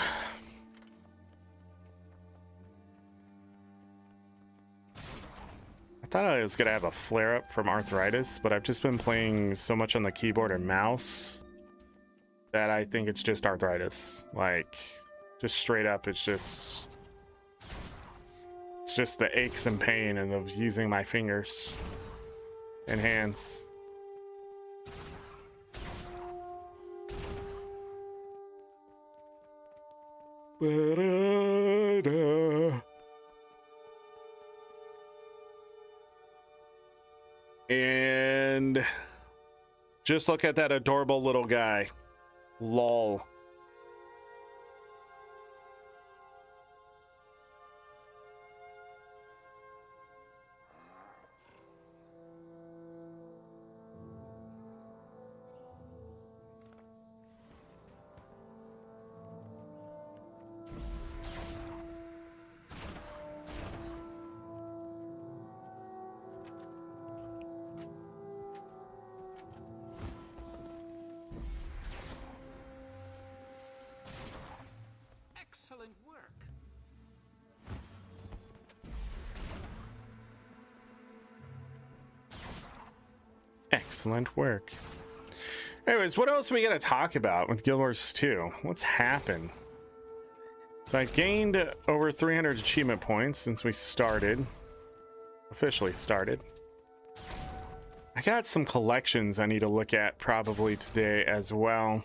I thought I was gonna have a flare-up from arthritis, but I've just been playing so much on the keyboard and mouse that I think it's just arthritis. Like, just straight up, it's just the aches and pain and of using my fingers and hands. And just look at that adorable little guy. Lol. Excellent work. Excellent work. Anyways, what else we gotta talk about with Guild Wars 2? What's happened? So I gained over 300 achievement points since we officially started. I got some collections I need to look at probably today as well.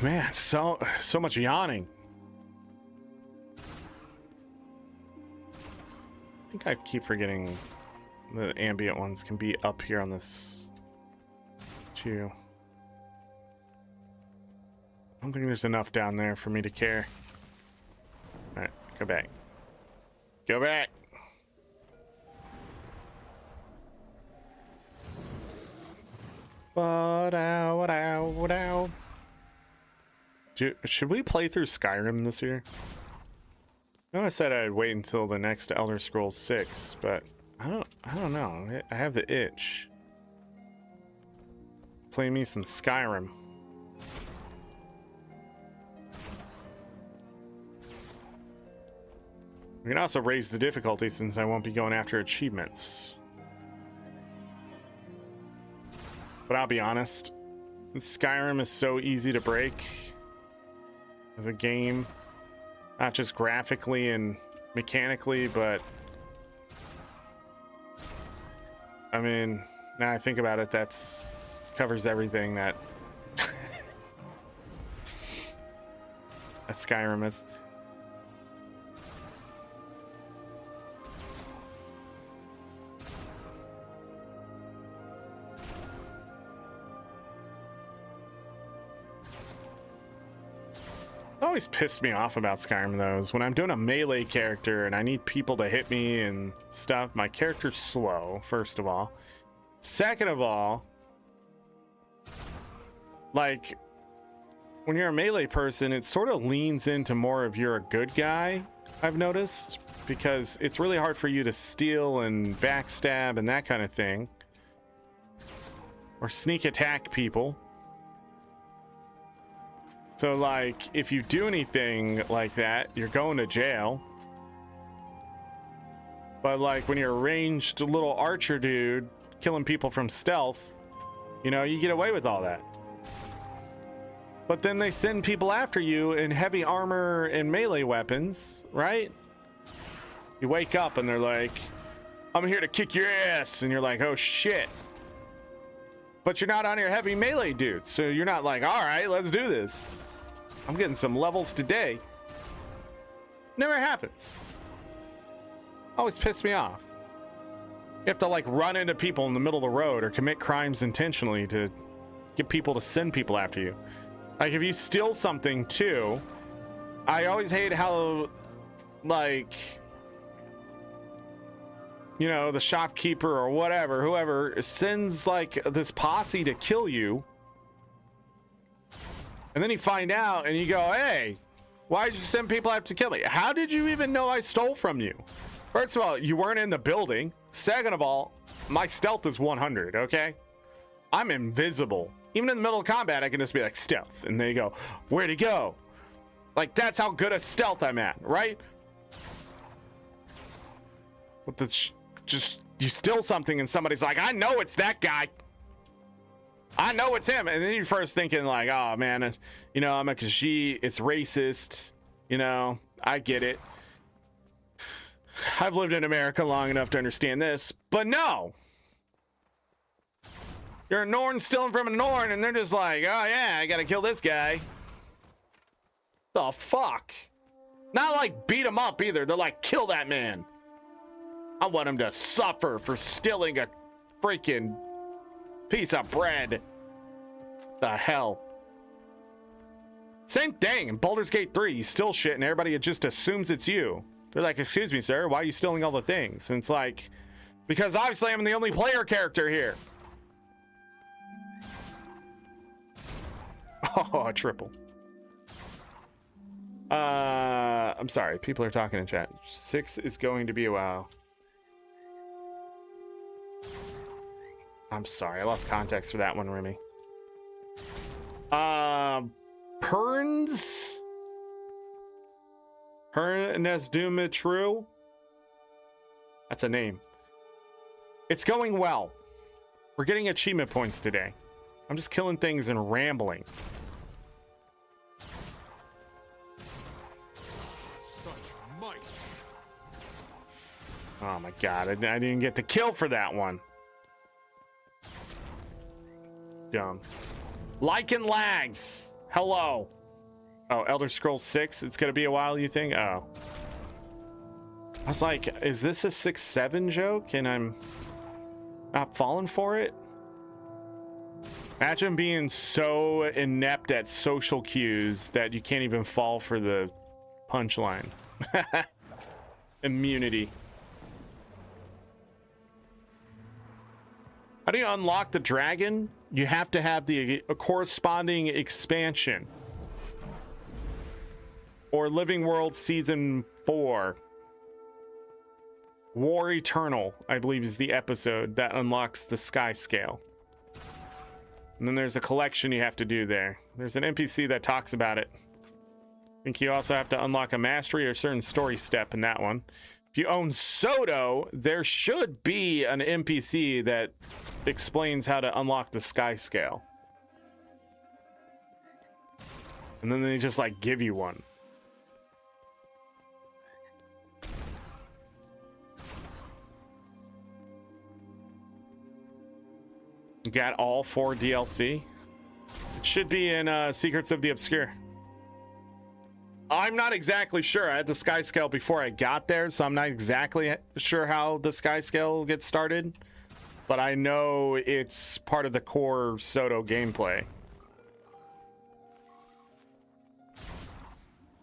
Man, so much yawning. I think I keep forgetting the ambient ones can be up here on this too. I don't think there's enough down there for me to care. All right, go back. Go back. What-ow. Should we play through Skyrim this year? I know I said I'd wait until the next Elder Scrolls 6, but I don't know. I have the itch. Play me some Skyrim. We can also raise the difficulty since I won't be going after achievements. But I'll be honest, Skyrim is so easy to break as a game, not just graphically and mechanically, but I mean, now I think about it, that's covers everything that that Skyrim is. Always pissed me off about Skyrim though is when I'm doing a melee character and I need people to hit me and stuff, my character's slow, first of all. Second of all, like when you're a melee person, it sort of leans into more of you're a good guy, I've noticed, because it's really hard for you to steal and backstab and that kind of thing, or sneak attack people. So like if you do anything like that, you're going to jail. But like when you're a ranged little archer dude killing people from stealth, you know, you get away with all that. But then they send people after you in heavy armor and melee weapons, right? You wake up and they're like, I'm here to kick your ass, and you're like, oh shit. But you're not on your heavy melee dude, so you're not like, all right, let's do this. I'm getting some levels today. Never happens. Always piss me off. You have to like run into people in the middle of the road or commit crimes intentionally to get people to send people after you. Like if you steal something too, I always hate how like, you know, the shopkeeper or whatever, whoever sends like this posse to kill you. And then you find out and you go, hey, why did you send people after to kill me? How did you even know I stole from you? First of all, you weren't in the building. Second of all, my stealth is 100, okay? I'm invisible. Even in the middle of combat, I can just be like, stealth. And they go, where'd he go? Like, that's how good a stealth I'm at, right? With the just, you steal something and somebody's like, I know it's that guy. I know it's him. And then you're first thinking like, oh man, you know, I'm a Khajiit, it's racist, you know, I get it. I've lived in America long enough to understand this, but no. You're a Norn stealing from a Norn and they're just like, oh yeah, I gotta kill this guy. The fuck? Not like beat him up either. They're like, kill that man. I want him to suffer for stealing a freaking piece of bread. The hell. Same thing in Baldur's Gate 3. You steal shit and everybody just assumes it's you. They're like, excuse me, sir, why are you stealing all the things? And it's like, because obviously I'm the only player character here. Oh, a triple. I'm sorry. People are talking in chat. 6 is going to be a wow. I'm sorry. I lost context for that one, Remy. Perns? Pernesdumitru? That's a name. It's going well. We're getting achievement points today. I'm just killing things and rambling. Such might. Oh my god, I didn't get the kill for that one. Dumb. Like and lags. Hello. Oh, Elder Scrolls 6. It's gonna be a while, you think? Oh. I was like, is this a 6-7 joke and I'm not falling for it? Imagine being so inept at social cues that you can't even fall for the punchline. Immunity. How do you unlock the dragon? You have to have the corresponding expansion. Or Living World Season 4. War Eternal, I believe, is the episode that unlocks the sky scale. And then there's a collection you have to do there. There's an NPC that talks about it. I think you also have to unlock a mastery or a certain story step in that one. If you own Soto, there should be an NPC that explains how to unlock the sky scale. And then they just like give you one. You got all 4 DLC. It should be in Secrets of the Obscure. I'm not exactly sure. I had the sky scale before I got there, so I'm not exactly sure how the sky scale gets started. But I know it's part of the core Soto gameplay.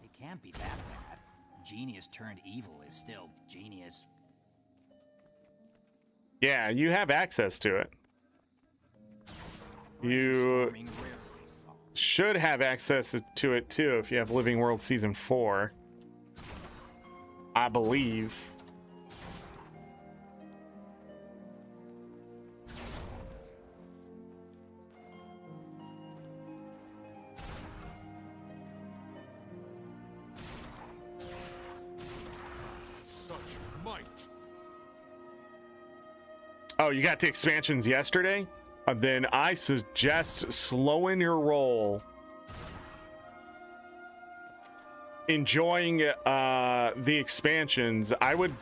It can't be that bad. Genius turned evil is still genius. Yeah, you have access to it. You Brainstorming rarely solved. should have access to it too if you have Living World Season 4. I believe. Such might. Oh, you got the expansions yesterday? Then I suggest slowing your roll. Enjoying the expansions. I would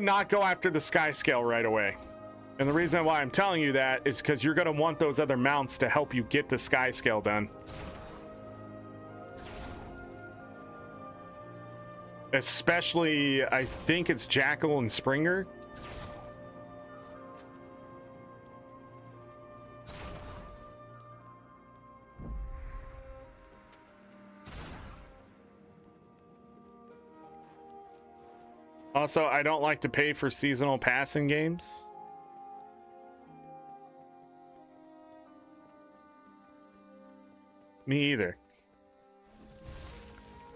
not go after the sky scale right away. And the reason why I'm telling you that is because you're going to want those other mounts to help you get the sky scale done. Especially, I think it's Jackal and Springer. Also, I don't like to pay for seasonal passing games. Me either.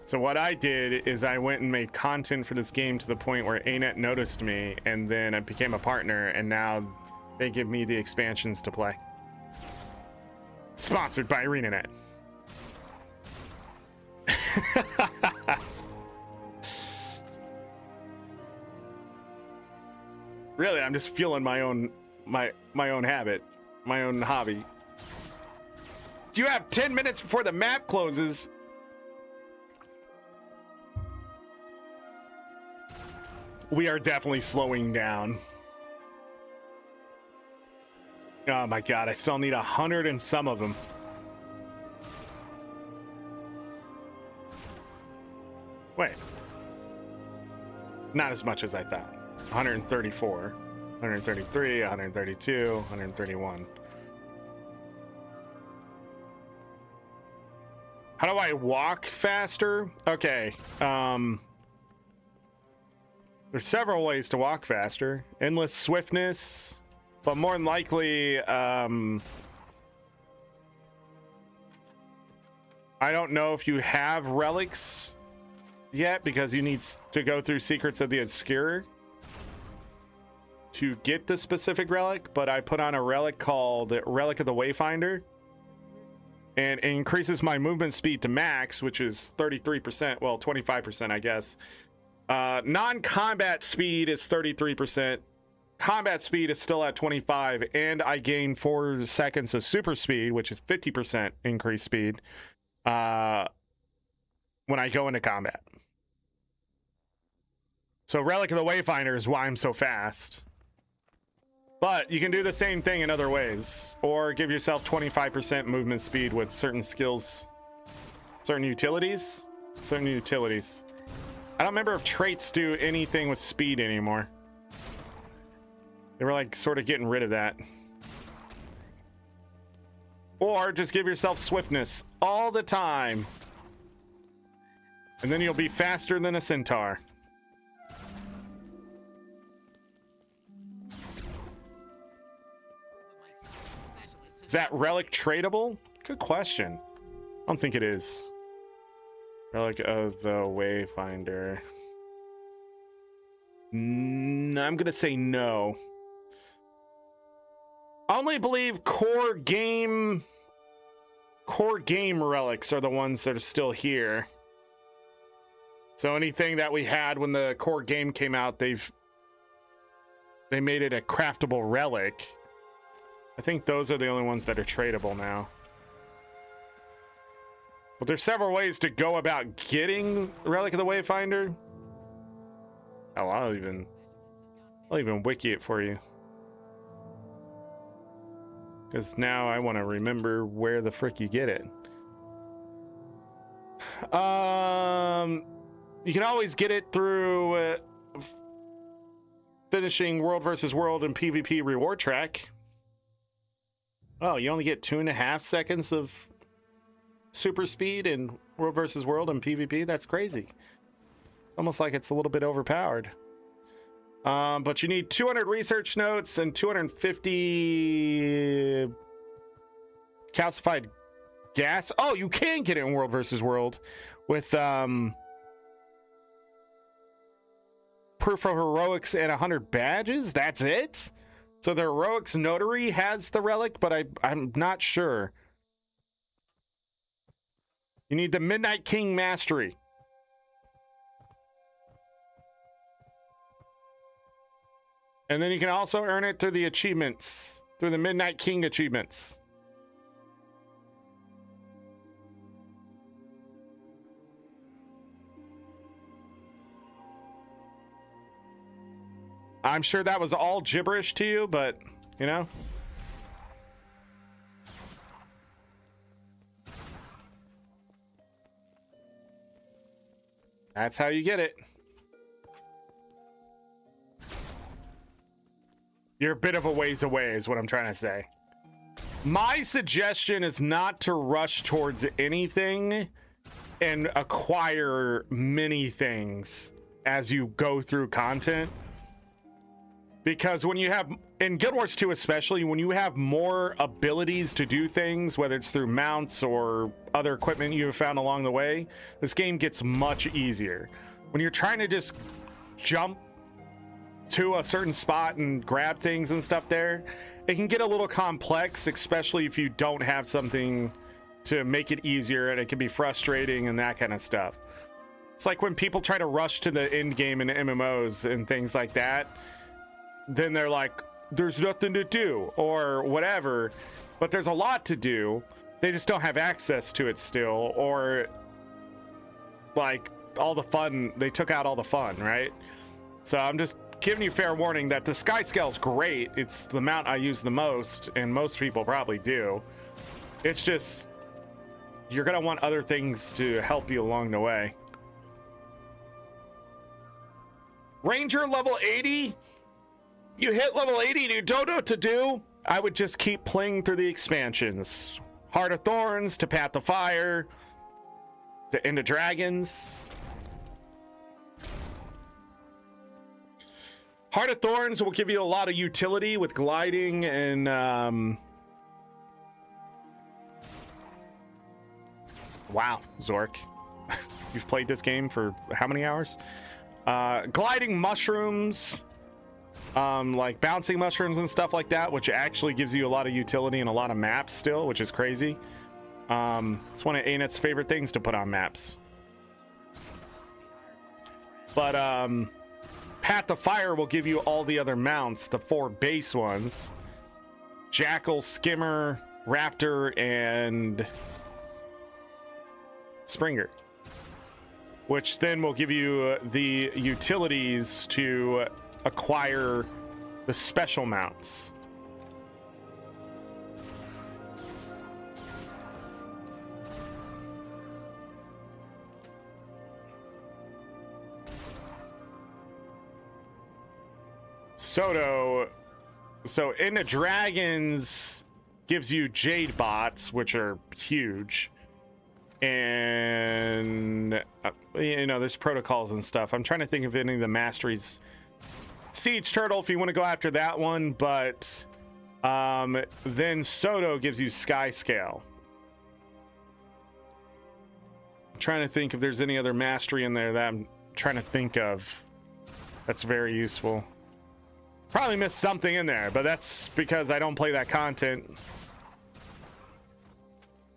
So what I did is I went and made content for this game to the point where ArenaNet noticed me, and then I became a partner, and now they give me the expansions to play. Sponsored by ArenaNet. Really, I'm just fueling my own habit, my own hobby. You have 10 minutes before the map closes. We are definitely slowing down. Oh my god, I still need 100 and some of them. Wait. Not as much as I thought. 134, 133, 132, 131. How do I walk faster? Okay. There's several ways to walk faster. Endless swiftness, but more than likely, I don't know if you have relics yet because you need to go through Secrets of the Obscure to get the specific relic, but I put on a relic called Relic of the Wayfinder, and it increases my movement speed to max, which is 33%, well 25% I guess. Non-combat speed is 33%, combat speed is still at 25, and I gain 4 seconds of super speed, which is 50% increased speed when I go into combat. So Relic of the Wayfinder is why I'm so fast. But you can do the same thing in other ways, or give yourself 25% movement speed with certain skills, certain utilities. I don't remember if traits do anything with speed anymore. They were like sort of getting rid of that. Or just give yourself swiftness all the time, and then you'll be faster than a centaur. Is that relic tradable? Good question. I don't think it is. Relic of the Wayfinder. I'm gonna say no. I only believe core game relics are the ones that are still here. So anything that we had when the core game came out, they made it a craftable relic. I think those are the only ones that are tradable now. But there's several ways to go about getting Relic of the Wayfinder. Oh, I'll even wiki it for you. Because now I want to remember where the frick you get it. You can always get it through finishing World vs. World and PvP reward track. Oh, you only get 2.5 seconds of super speed in World vs. World and PvP? That's crazy. Almost like it's a little bit overpowered. But you need 200 research notes and 250 calcified gas. Oh, you can get it in World vs. World with proof of heroics and 100 badges. That's it? So the heroics notary has the relic, but I'm not sure. You need the Midnight King mastery. And then you can also earn it through the achievements, through the Midnight King achievements. I'm sure that was all gibberish to you, but, you know. That's how you get it. You're a bit of a ways away is what I'm trying to say. My suggestion is not to rush towards anything and acquire many things as you go through content. Because when you have, in Guild Wars 2 especially, when you have more abilities to do things, whether it's through mounts or other equipment you've found along the way, this game gets much easier. When you're trying to just jump to a certain spot and grab things and stuff there, it can get a little complex, especially if you don't have something to make it easier, and it can be frustrating and that kind of stuff. It's like when people try to rush to the end game in MMOs and things like that, then they're like, there's nothing to do or whatever, but there's a lot to do. They just don't have access to it still, or like all the fun, they took out all the fun, right? So I'm just giving you fair warning that the sky scale's great. It's the mount I use the most, and most people probably do. It's just, you're gonna want other things to help you along the way. Ranger level 80? You hit level 80 and you don't know what to do? I would just keep playing through the expansions. Heart of Thorns to Path of Fire to End of Dragons. Heart of Thorns will give you a lot of utility with gliding and Wow, Zork. You've played this game for how many hours? Gliding mushrooms, like bouncing mushrooms and stuff like that, which actually gives you a lot of utility and a lot of maps still, which is crazy. It's one of ANET's favorite things to put on maps. But Path of Fire will give you all the other mounts, the 4 base ones. Jackal, Skimmer, Raptor, and Springer. Which then will give you the utilities to acquire the special mounts. Soto, so in the dragons gives you Jade bots, which are huge. And you know, there's protocols and stuff. I'm trying to think of any of the masteries. Siege Turtle, if you want to go after that one, but then Soto gives you Sky Scale. I'm trying to think if there's any other mastery in there that I'm trying to think of that's very useful. Probably missed something in there, but that's because I don't play that content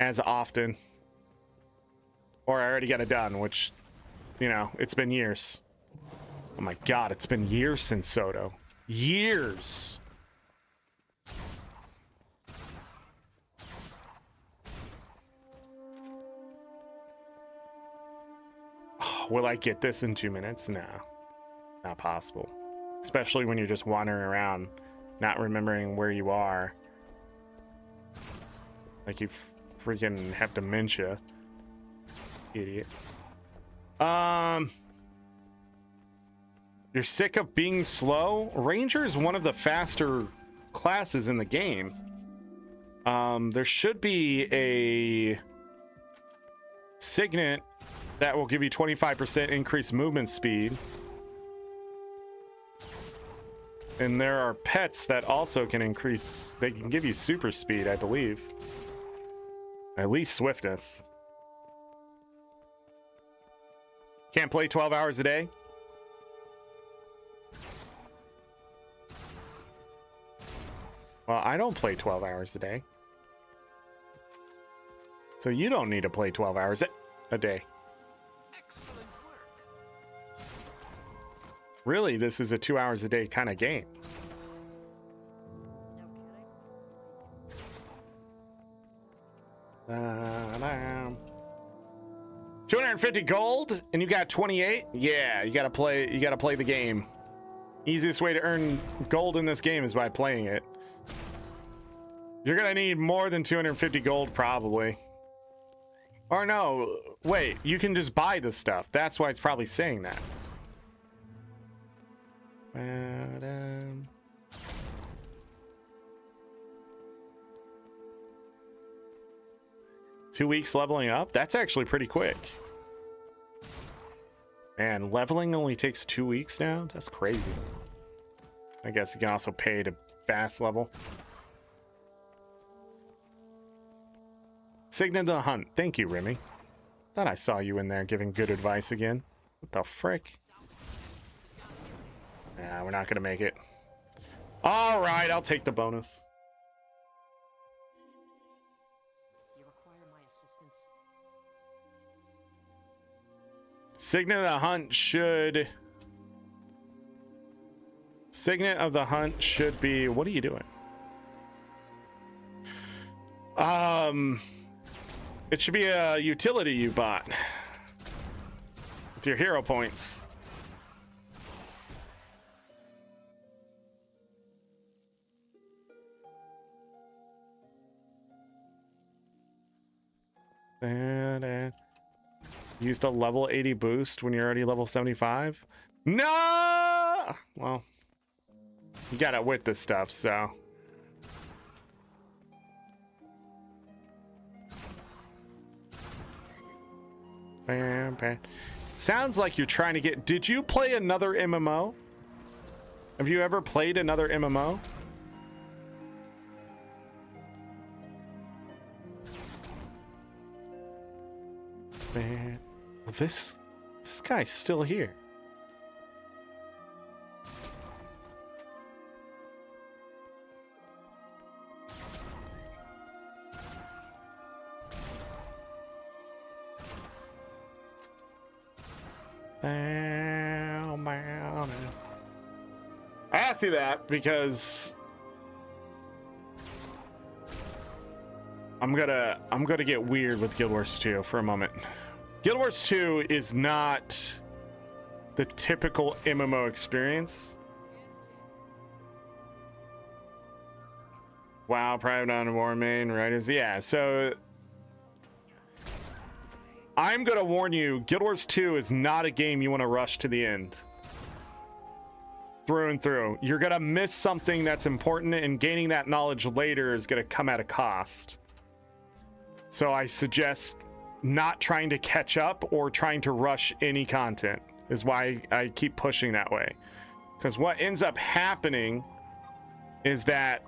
as often. Or I already got it done, which, you know, it's been years. Oh my god, it's been years since Soto. Years! Oh, will I get this in 2 minutes? No. Not possible. Especially when you're just wandering around, not remembering where you are. Like you freaking have dementia. Idiot. You're sick of being slow? Ranger is one of the faster classes in the game. There should be a signet that will give you 25% increased movement speed. And there are pets that also can increase, they can give you super speed, I believe. At least swiftness. Can't play 12 hours a day? Well, I don't play 12 hours a day. So you don't need to play 12 hours a day. Excellent work. Really, this is a 2 hours a day kind of game. No 250 gold and you got 28. Yeah, you gotta play the game. Easiest way to earn gold in this game is by playing it. You're gonna need more than 250 gold probably. Or no, wait, you can just buy this stuff. That's why it's probably saying that. 2 weeks leveling up? That's actually pretty quick. Man, leveling only takes 2 weeks now? That's crazy. I guess you can also pay to fast level. Signet the Hunt. Thank you, Remy. Thought I saw you in there giving good advice again. What the frick? Nah, we're not gonna make it. Alright, I'll take the bonus. Do you require my assistance? Signet of the Hunt should... Signet of the Hunt should be... What are you doing? It should be a utility you bought. With your hero points. Used a level 80 boost when you're already level 75? No! Well, you gotta wit this stuff, so. Sounds like you're trying to get... Did you play another MMO? Have you ever played another MMO? Well, this guy's still here. I ask you that because I'm gonna get weird with Guild Wars 2 for a moment. Guild Wars 2 is not the typical MMO experience. Wow, private on war main, right? Yeah, so I'm gonna warn you, Guild Wars 2 is not a game you want to rush to the end. Through and through. You're gonna miss something that's important, and gaining that knowledge later is gonna come at a cost. So I suggest not trying to catch up or trying to rush any content, is why I keep pushing that way. Because what ends up happening is that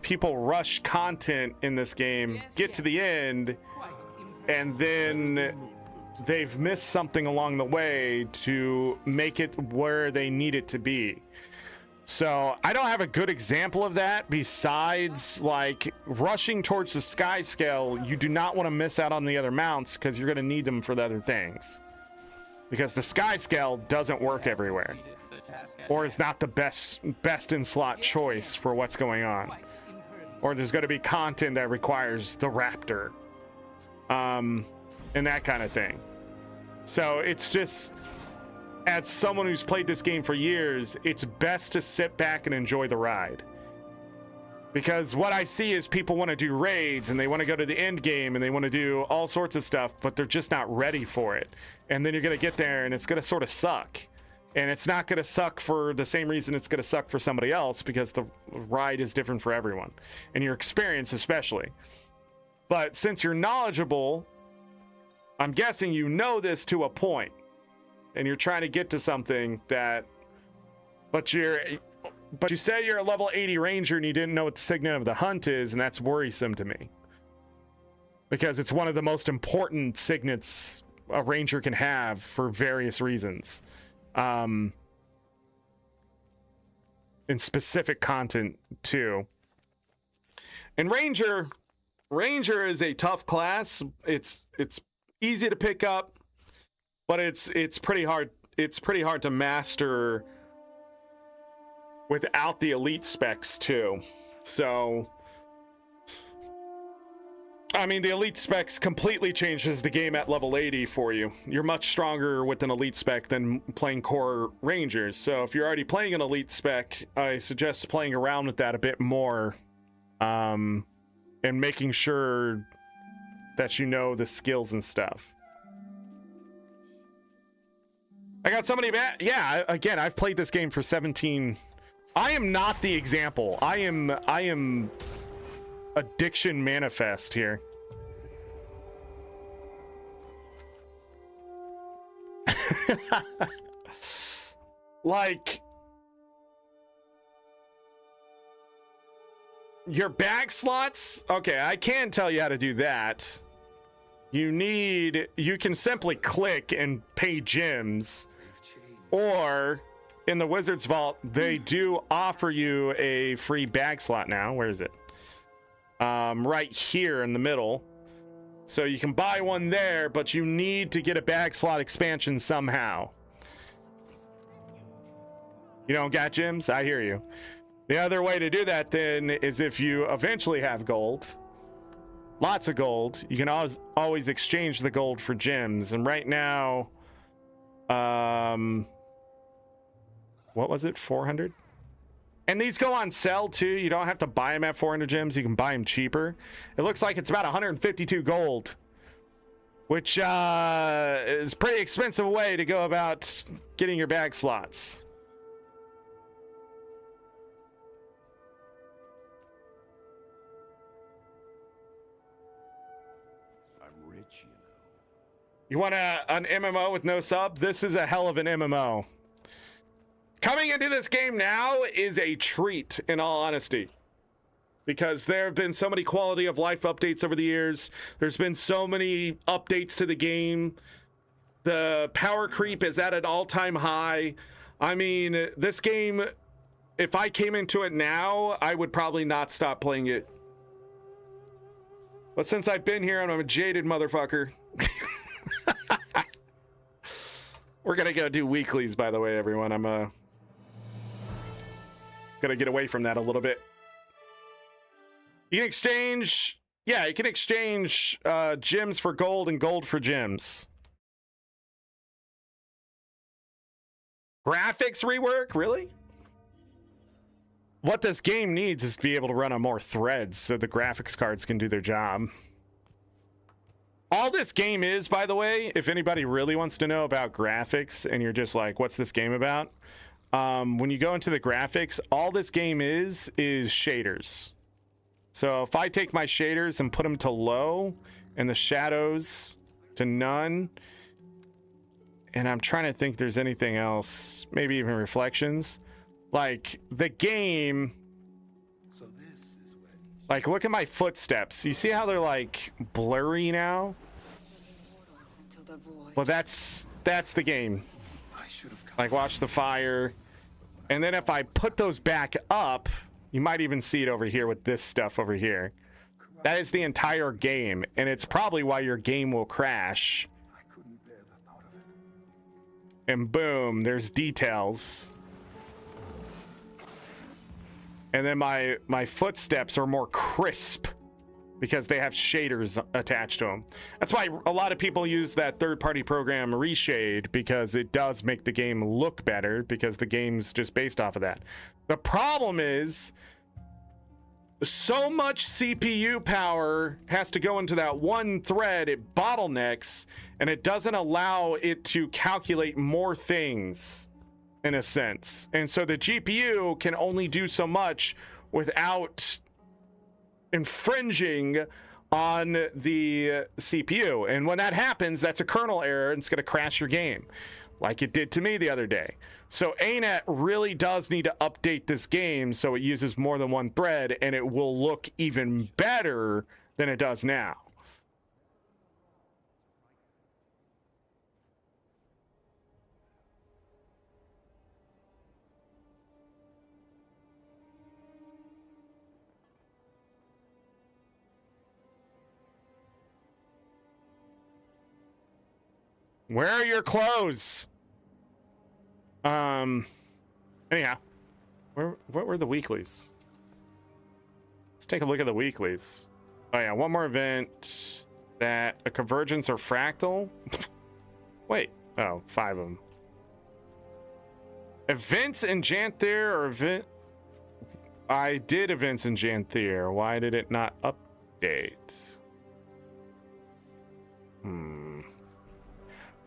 people rush content in this game, get to the end, and then they've missed something along the way to make it where they need it to be. So I don't have a good example of that besides like rushing towards the sky scale. You do not want to miss out on the other mounts because you're going to need them for the other things, because the sky scale doesn't work everywhere, or is not the best in slot choice for what's going on, or there's going to be content that requires the raptor and that kind of thing. So it's just, as someone who's played this game for years, it's best to sit back and enjoy the ride. Because what I see is people want to do raids and they want to go to the end game and they want to do all sorts of stuff, but they're just not ready for it. And then you're going to get there and it's going to sort of suck. And it's not going to suck for the same reason it's going to suck for somebody else, because the ride is different for everyone, and your experience especially. But since you're knowledgeable, I'm guessing you know this to a point, and you're trying to get to something that, but you say you're a level 80 ranger and you didn't know what the signet of the hunt is, and that's worrisome to me, because it's one of the most important signets a ranger can have for various reasons, in specific content too. And ranger is a tough class. It's easy to pick up, but it's pretty hard. It's pretty hard to master without the elite specs too. So, I mean, the elite specs completely changes the game at level 80 for you. You're much stronger with an elite spec than playing core rangers. So if you're already playing an elite spec, I suggest playing around with that a bit more, and making sure that you know the skills and stuff. I got somebody back. Yeah, again, I've played this game for 17. I am not the example. I am addiction manifest here. Like, your bag slots, okay, I can tell you how to do that. You can simply click and pay gems, or in the Wizard's Vault, they do offer you a free bag slot now. Where is it? Right here in the middle. So you can buy one there, but you need to get a bag slot expansion somehow. You don't got gems? I hear you. The other way to do that then is if you eventually have gold, lots of gold, you can always exchange the gold for gems. And right now, what was it? 400? And these go on sale too. You don't have to buy them at 400 gems. You can buy them cheaper. It looks like it's about 152 gold, which is a pretty expensive way to go about getting your bag slots. I'm rich, you know. You want an MMO with no sub? This is a hell of an MMO. Coming into this game now is a treat, in all honesty, because there have been so many quality of life updates over the years. There's been so many updates to the game The power creep is at an all-time high. I mean, this game, if I came into it now, I would probably not stop playing it. But since I've been here and I'm a jaded motherfucker, we're gonna go do weeklies, by the way, everyone. I'm gonna get away from that a little bit. You can exchange, yeah, you can exchange gems for gold and gold for gems. Graphics rework, really? What this game needs is to be able to run on more threads so the graphics cards can do their job. All this game is, by the way, if anybody really wants to know about graphics and you're just like, what's this game about? When you go into the graphics, all this game is shaders. So if I take my shaders and put them to low and the shadows to none, and I'm trying to think if there's anything else, maybe even reflections, like the game, So this is when like look at my footsteps. You see how they're like blurry now? Well, that's the game. I should have come. Like watch the fire. And then if I put those back up, you might even see it over here with this stuff over here. That is the entire game, and it's probably why your game will crash. I couldn't bear the thought of it. And boom, there's details. And then my footsteps are more crisp because they have shaders attached to them. That's why a lot of people use that third-party program Reshade, because it does make the game look better because the game's just based off of that. The problem is so much CPU power has to go into that one thread, it bottlenecks, and it doesn't allow it to calculate more things, in a sense. And so the GPU can only do so much without infringing on the CPU. And when that happens, that's a kernel error, and it's going to crash your game, like it did to me the other day. So ArenaNet really does need to update this game so it uses more than one thread, and it will look even better than it does now. Where are your clothes? Anyhow, what were the weeklies? Let's take a look at the weeklies. Oh yeah, one more event. That a convergence or fractal. Wait, oh, 5 of them. Events in Janthier or event. I did events in Janthier. Why did it not update?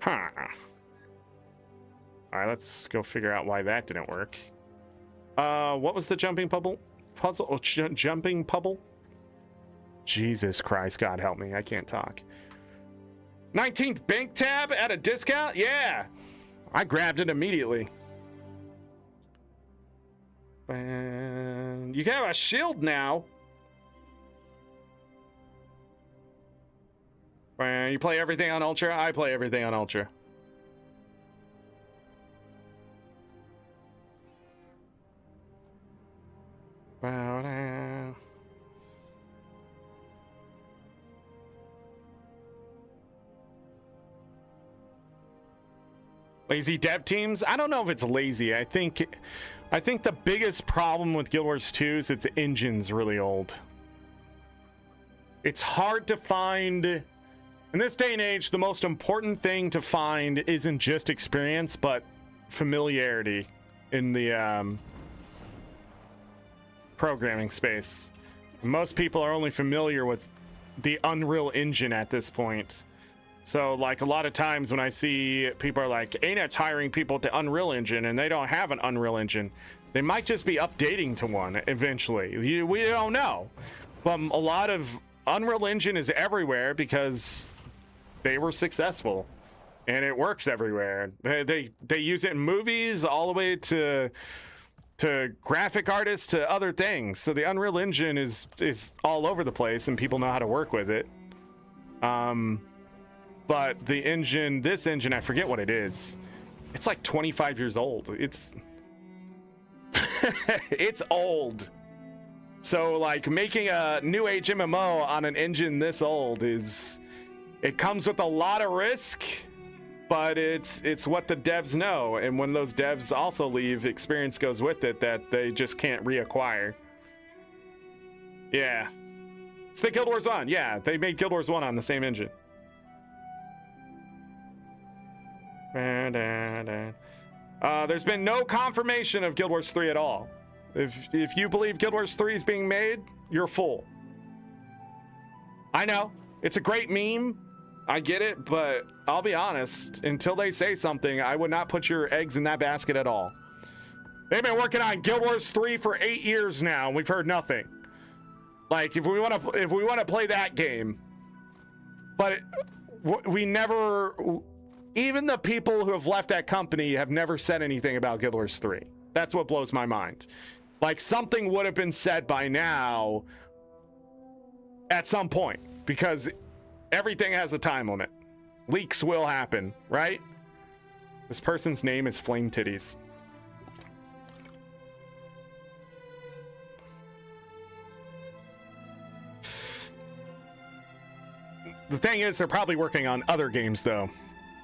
Huh. All right, let's go figure out why that didn't work. What was the jumping puzzle? Oh, jumping puzzle? Jesus Christ, God help me. I can't talk. 19th bank tab at a discount? Yeah. I grabbed it immediately. And you can have a shield now. You play everything on Ultra? I play everything on Ultra. Lazy dev teams? I don't know if it's lazy. I think the biggest problem with Guild Wars 2 is its engine's really old. It's hard to find. In this day and age, the most important thing to find isn't just experience, but familiarity in the programming space. Most people are only familiar with the Unreal Engine at this point. So, like, a lot of times when I see people are like, ArenaNet's hiring people to Unreal Engine, and they don't have an Unreal Engine, they might just be updating to one eventually. We don't know. But a lot of Unreal Engine is everywhere because they were successful, and it works everywhere. They use it in movies all the way to graphic artists to other things. So the Unreal Engine is all over the place, and people know how to work with it. but the engine, this engine, I forget what it is. It's like 25 years old. It's it's old. So like making a new age MMO on an engine this old it comes with a lot of risk, but it's what the devs know. And when those devs also leave, experience goes with it that they just can't reacquire. Yeah. It's the Guild Wars 1. Yeah, they made Guild Wars 1 on the same engine. There's been no confirmation of Guild Wars 3 at all. If you believe Guild Wars 3 is being made, you're full. I know, it's a great meme. I get it, but I'll be honest, until they say something, I would not put your eggs in that basket at all. They've been working on Guild Wars 3 for 8 years now, and we've heard nothing. Like, if we want to play that game, but we never, even the people who have left that company have never said anything about Guild Wars 3. That's what blows my mind. Like, something would have been said by now at some point, because everything has a time limit. Leaks will happen, right? This person's name is Flame Titties. The thing is, they're probably working on other games, though.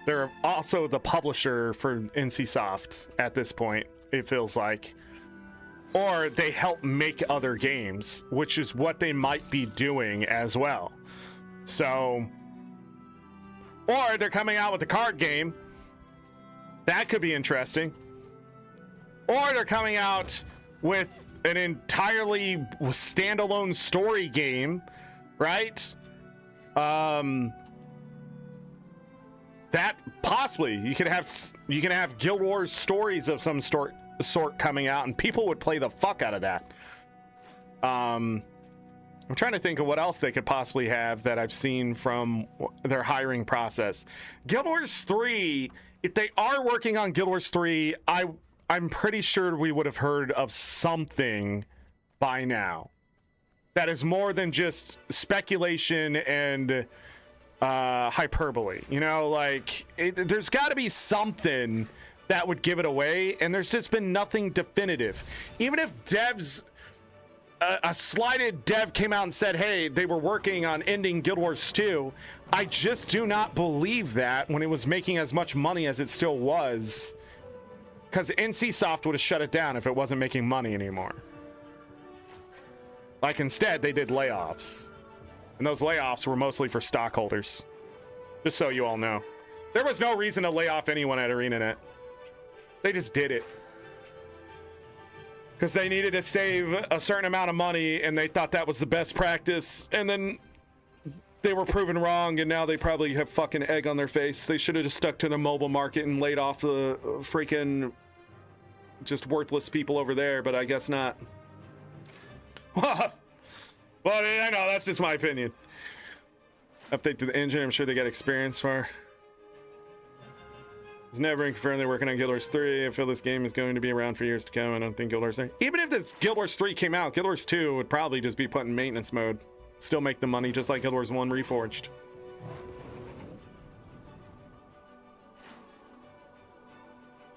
They're also the publisher for NCSoft at this point, it feels like. Or they help make other games, which is what they might be doing as well. So, or they're coming out with a card game. That could be interesting. Or they're coming out with an entirely standalone story game, right? That possibly you can have Guild Wars stories of some sort coming out, and people would play the fuck out of that. I'm trying to think of what else they could possibly have that I've seen from their hiring process. Guild Wars 3, if they are working on Guild Wars 3, I'm pretty sure we would have heard of something by now. That is more than just speculation and hyperbole. You know, like, there's got to be something that would give it away, and there's just been nothing definitive. Even if devs, a slighted dev came out and said, hey, they were working on ending Guild Wars 2, I just do not believe that when it was making as much money as it still was, because NCSoft would have shut it down if it wasn't making money anymore. Like, instead, they did layoffs, and those layoffs were mostly for stockholders, just so you all know. There was no reason to lay off anyone at ArenaNet. They just did it because they needed to save a certain amount of money, and they thought that was the best practice, and then they were proven wrong, and now they probably have fucking egg on their face. They should have just stuck to the mobile market and laid off the freaking just worthless people over there, but I guess not. Well, I know, that's just my opinion. Update to the engine, I'm sure they got experience for. It's never been confirmed they're working on Guild Wars 3. I feel this game is going to be around for years to come. I don't think Guild Wars 3. Even if this Guild Wars 3 came out, Guild Wars 2 would probably just be put in maintenance mode. Still make the money, just like Guild Wars 1 Reforged.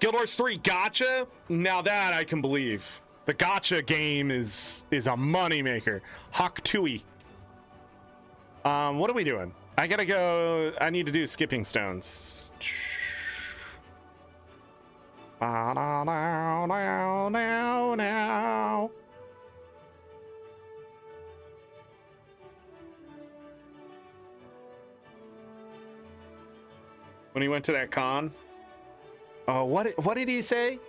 Guild Wars 3 gacha? Now that I can believe. The gacha game is a moneymaker. Hawk Tui. What are we doing? I gotta go. I need to do skipping stones. Now. When he went to that con. Oh, what did he say?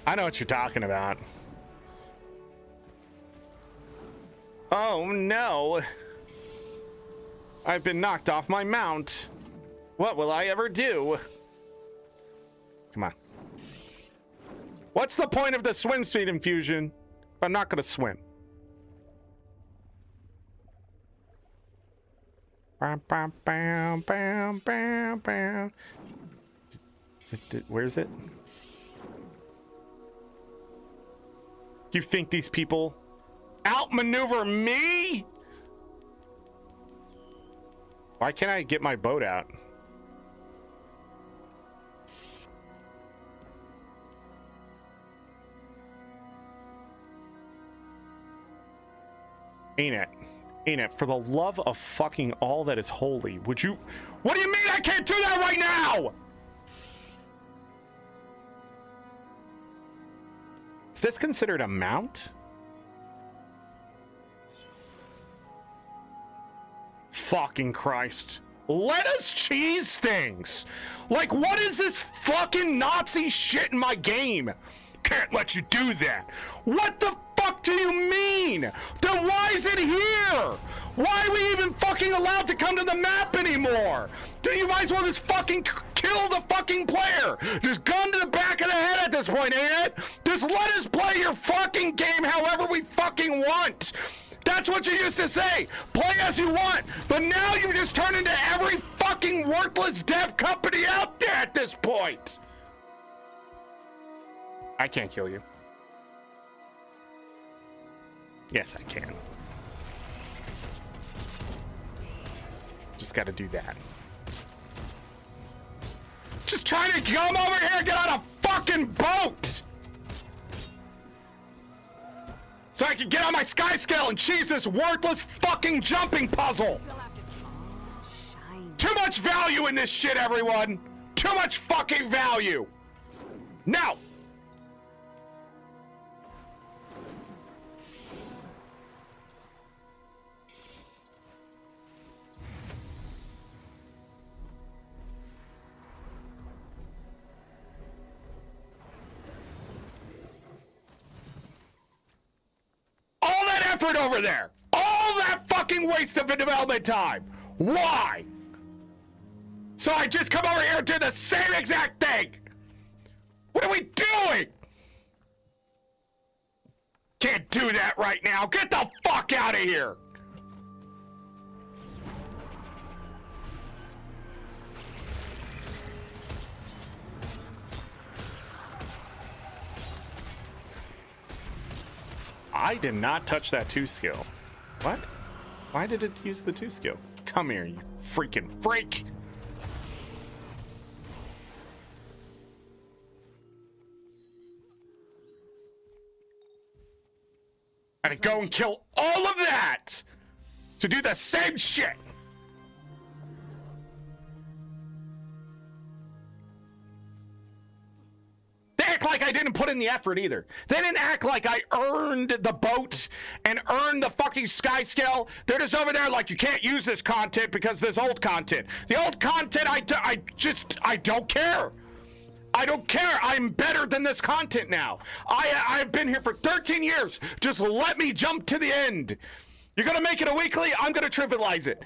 I know what you're talking about. Oh no! I've been knocked off my mount. What will I ever do? Come on. What's the point of the swim speed infusion if I'm not gonna swim? Bam, bam, bam, bam, bam, bam. Where is it? You think these people outmaneuver me? Why can't I get my boat out? Ain't it, for the love of fucking all that is holy, would you... What do you mean I can't do that right now? Is this considered a mount? Fucking Christ. Let us cheese things. Like, what is this fucking Nazi shit in my game? Can't let you do that. What the fuck do you mean? Then why is it here? Why are we even fucking allowed to come to the map anymore? Do you might as well just fucking kill the fucking player? Just gun to the back of the head at this point, ain't it? Just let us play your fucking game however we fucking want. That's what you used to say. Play as you want. But now you just turn into every fucking worthless dev company out there at this point. I can't kill you. Yes, I can. Just gotta do that. Just trying to come over here and get on a fucking boat! So I can get on my sky scale and cheese this worthless fucking jumping puzzle! Too much value in this shit, everyone! Too much fucking value! Now! All that effort over there! All that fucking waste of development time! Why? So I just come over here and do the same exact thing! What are we doing? Can't do that right now! Get the fuck out of here! I did not touch that 2 skill. What? Why did it use the 2 skill? Come here, you freaking freak! Gotta go and kill all of that to do the same shit! They act like I didn't put in the effort either. They didn't act like I earned the boat and earned the fucking sky scale. They're just over there like, you can't use this content because there's old content. The old content, I don't care. I don't care. I'm better than this content now. I've been here for 13 years. Just let me jump to the end. You're gonna make it a weekly, I'm gonna trivialize it.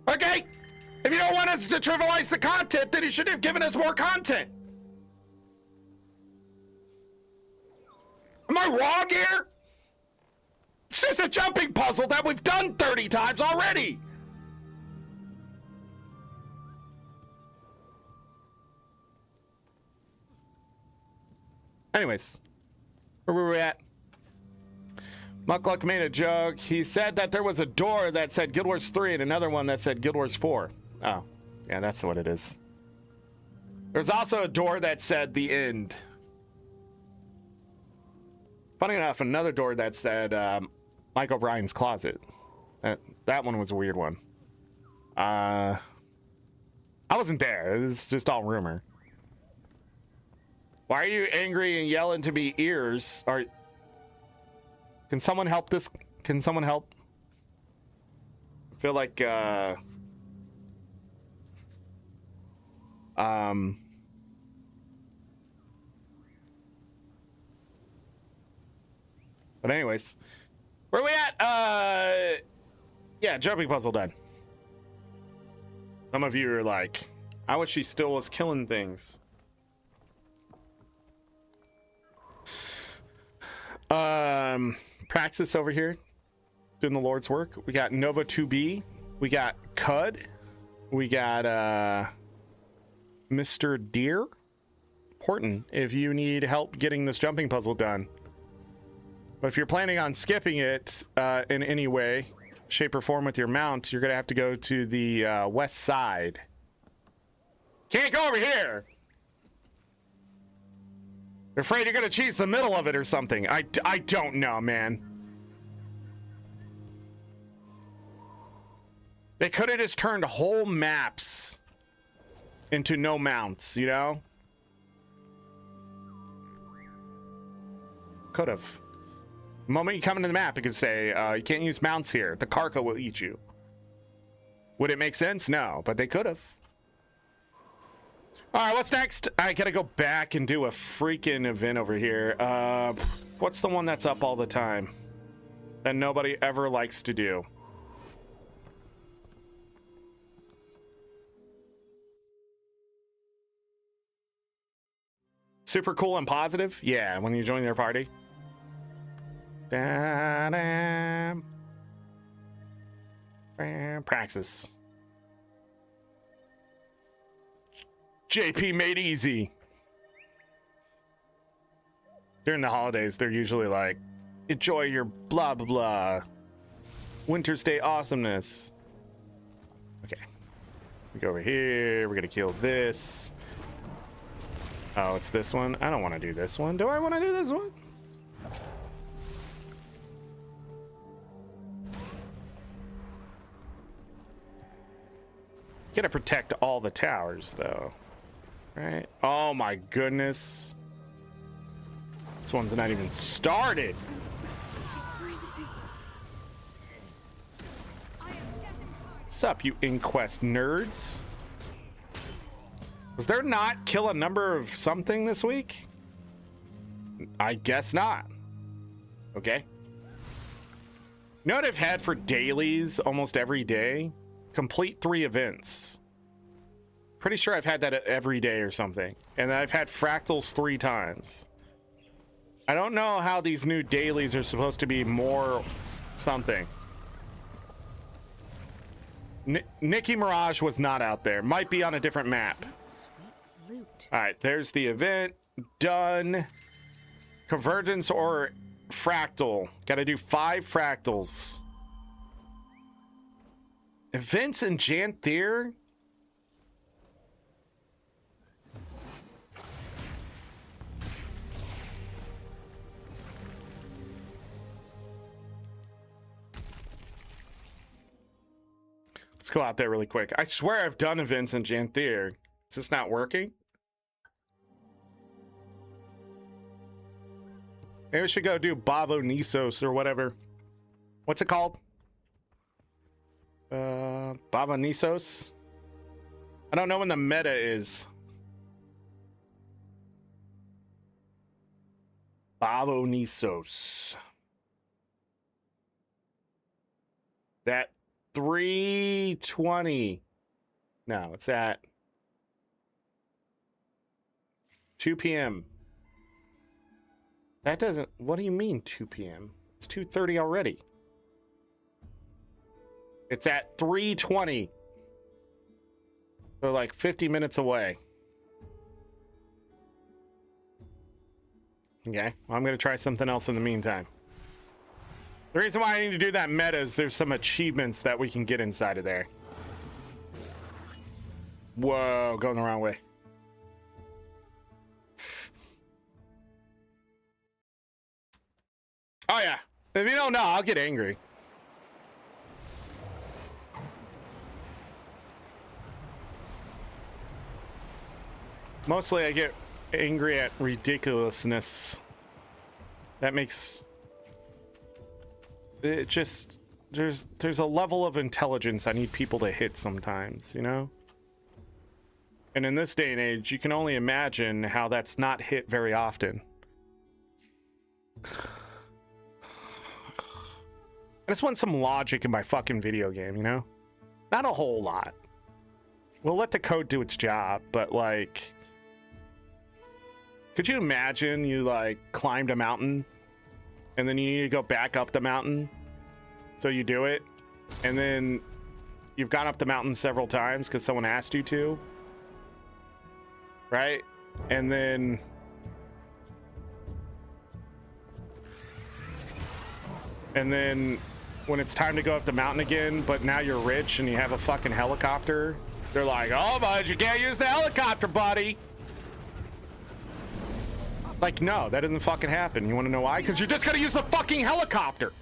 Okay? If you don't want us to trivialize the content, then you should have given us more content. Am I wrong here? It's just a jumping puzzle that we've done 30 times already. Anyways, where were we at? Muckluck made a joke. He said that there was a door that said Guild Wars 3 and another one that said Guild Wars 4. Oh, yeah, that's what it is. There's also a door that said the end. Funny enough, another door that said Mike O'Brien's closet. That one was a weird one. I wasn't there. It was just all rumor. Why are you angry and yelling to be ears? Or can someone help this? Can someone help? I feel like But anyways, where are we at? Yeah, jumping puzzle done. Some of you are like, I wish she still was killing things. Praxis over here doing the Lord's work. We got Nova 2B. We got Cud. We got Mr. Deer. Important if you need help getting this jumping puzzle done. But if you're planning on skipping it in any way, shape, or form with your mount, you're going to have to go to the west side. Can't go over here! You're afraid you're going to choose the middle of it or something. I don't know, man. They could have just turned whole maps into no mounts, you know? Could have. The moment you come into the map, it could say, you can't use mounts here. The Karka will eat you. Would it make sense? No, but they could have. All right, what's next? I gotta go back and do a freaking event over here. What's the one that's up all the time that nobody ever likes to do? Super cool and positive? Yeah, when you join their party. Da-da. Praxis. JP made easy. During the holidays, they're usually like, enjoy your blah blah blah. Winter's Day awesomeness. Okay. We go over here. We're gonna kill this. Oh, it's this one. I don't want to do this one. Do I want to do this one? Gotta protect all the towers, though. Right? Oh my goodness. This one's not even started. What's up, you Inquest nerds? Was there not kill a number of something this week? I guess not. Okay. You know what I've had for dailies almost every day? Complete 3 events. Pretty sure I've had that every day or something. And I've had fractals 3 times. I don't know how these new dailies are supposed to be more something. Nikki Mirage was not out there. Might be on a different map. Sweet loot. All right, there's the event. Done. Convergence or fractal. Got to do 5 fractals. Events in Janthier? Let's go out there really quick. I swear I've done events in Janthier. Is this not working? Maybe we should go do Bavo Nisos or whatever. What's it called? Bava Nisos? I don't know when the meta is. Bavo Nisos. That 3:20. No, it's at 2 p.m. That doesn't... What do you mean 2 p.m.? It's 2:30 already. It's at 3:20. So like 50 minutes away. Okay, well, I'm going to try something else in the meantime. The reason why I need to do that meta is there's some achievements that we can get inside of there. Whoa, going the wrong way. Oh yeah, if you don't know, I'll get angry. Mostly I get angry at ridiculousness. That makes it just... There's a level of intelligence I need people to hit sometimes, you know? And in this day and age, you can only imagine how that's not hit very often. I just want some logic in my fucking video game, you know? Not a whole lot. We'll let the code do its job, but like... Could you imagine you like climbed a mountain and then you need to go back up the mountain? So you do it, and then you've gone up the mountain several times because someone asked you to, right? And then And then when it's time to go up the mountain again, but now you're rich and you have a fucking helicopter, they're like, oh, but you can't use the helicopter, buddy. Like, no, that doesn't fucking happen. You want to know why? Because you're just gonna use the fucking helicopter.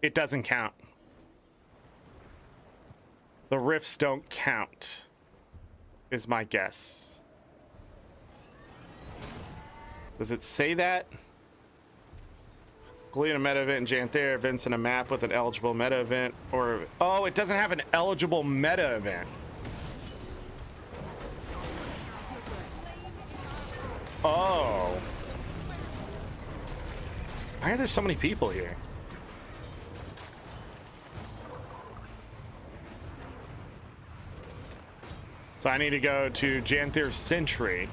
It doesn't count. The rifts don't count, is my guess. Does it say that? Complete a meta event in Janthera events in a map with an eligible meta event, or oh, it doesn't have an eligible meta event. Oh. Why are there so many people here? So I need to go to Janthir Sentry.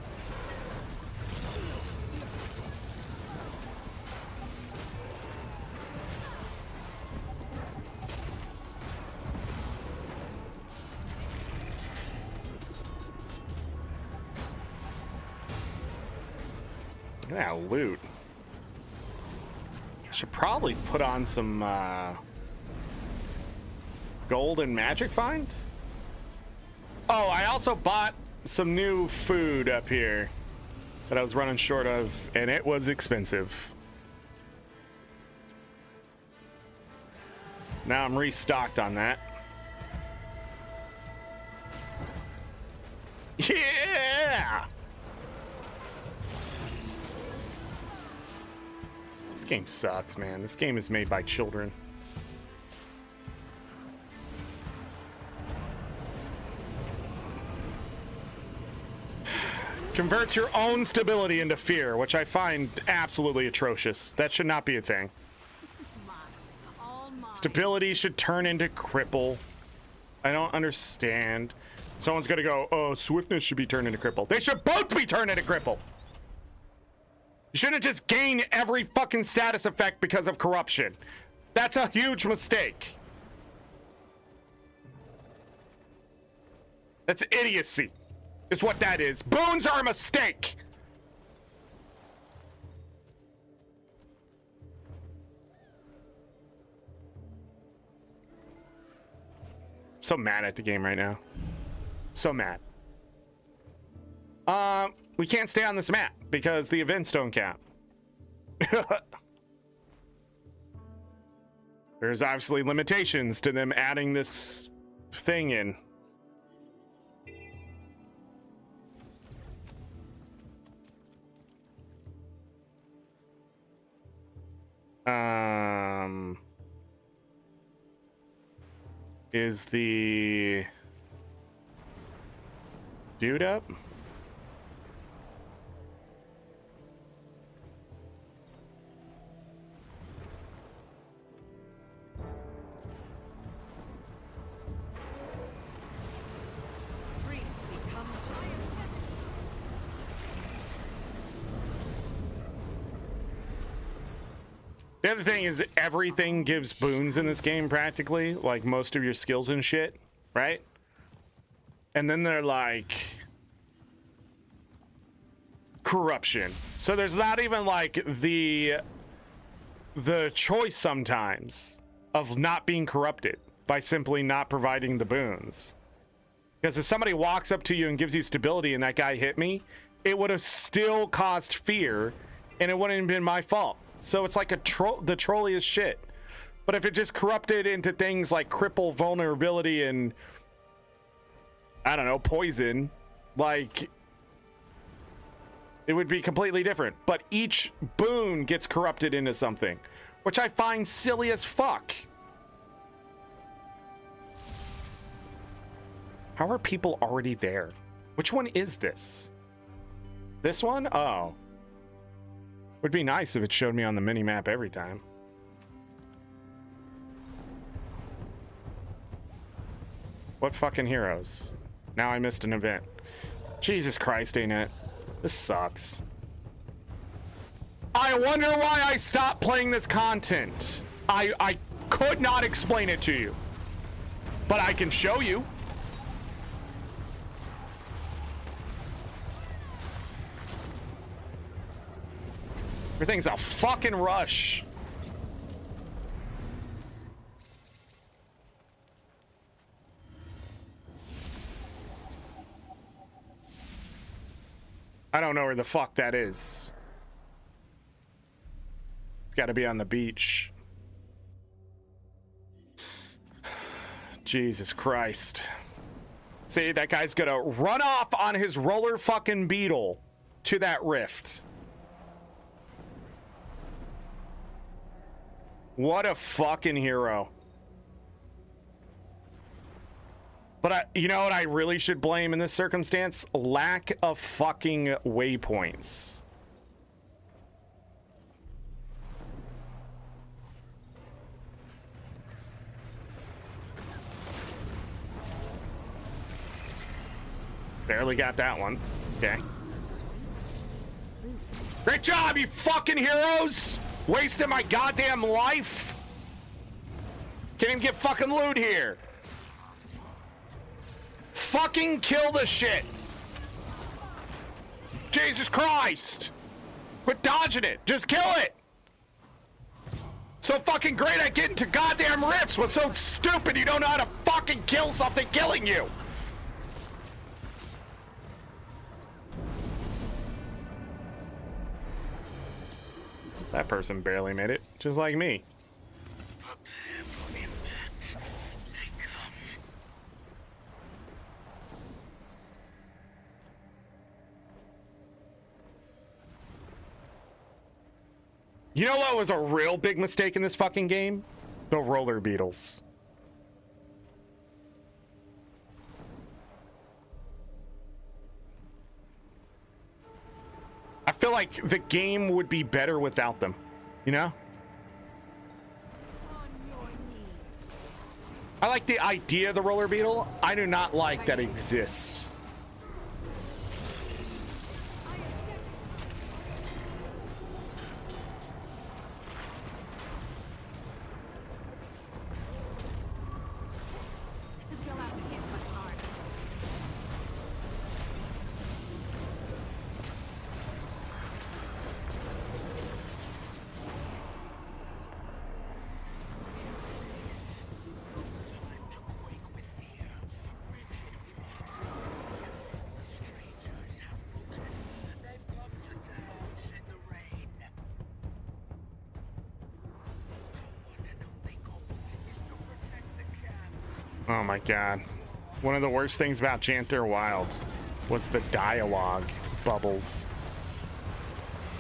Look at that loot. I should probably put on some gold and magic find. Oh, I also bought some new food up here that I was running short of, and it was expensive. Now I'm restocked on that. Yeah! This game sucks, man. This game is made by children. Converts your own stability into fear, which I find absolutely atrocious. That should not be a thing. Stability should turn into cripple. I don't understand. Someone's gonna go, oh, swiftness should be turned into cripple. They should both be turned into cripple. You shouldn't just gain every fucking status effect because of corruption. That's a huge mistake. That's idiocy. Is what that is. Boons are a mistake. So mad at the game right now. So mad. We can't stay on this map because the events don't count. There's obviously limitations to them adding this thing in. Is the dude up? The other thing is everything gives boons in this game practically, like most of your skills and shit, right? And then they're like corruption. So there's not even like the choice sometimes of not being corrupted by simply not providing the boons. Because if somebody walks up to you and gives you stability and that guy hit me, it would have still caused fear and it wouldn't have been my fault. So it's like the trolliest shit. But if it just corrupted into things like cripple, vulnerability, and I don't know, poison, like it would be completely different. But each boon gets corrupted into something, which I find silly as fuck. How are people already there? Which one is this? This one? Oh. Would be nice if it showed me on the mini-map every time. What fucking heroes? Now I missed an event. Jesus Christ, ain't it? This sucks. I wonder why I stopped playing this content. I could not explain it to you. But I can show you. Everything's a fucking rush. I don't know where the fuck that is. It's got to be on the beach. Jesus Christ. See, that guy's gonna run off on his roller fucking beetle to that rift. What a fucking hero. But you know what I really should blame in this circumstance? Lack of fucking waypoints. Barely got that one. Okay. Great job, you fucking heroes! Wasting my goddamn life. Can't even get fucking loot here. Fucking kill the shit. Jesus Christ. Quit dodging it. Just kill it. So fucking great at getting to goddamn rifts. What's so stupid you don't know how to fucking kill something killing you? That person barely made it, just like me. You know what was a real big mistake in this fucking game? The roller beetles. I feel like the game would be better without them, you know? I like the idea of the roller beetle. I do not like that it exists. You'll have to hit much harder. Oh my god. One of the worst things about Janter Wild was the dialogue bubbles.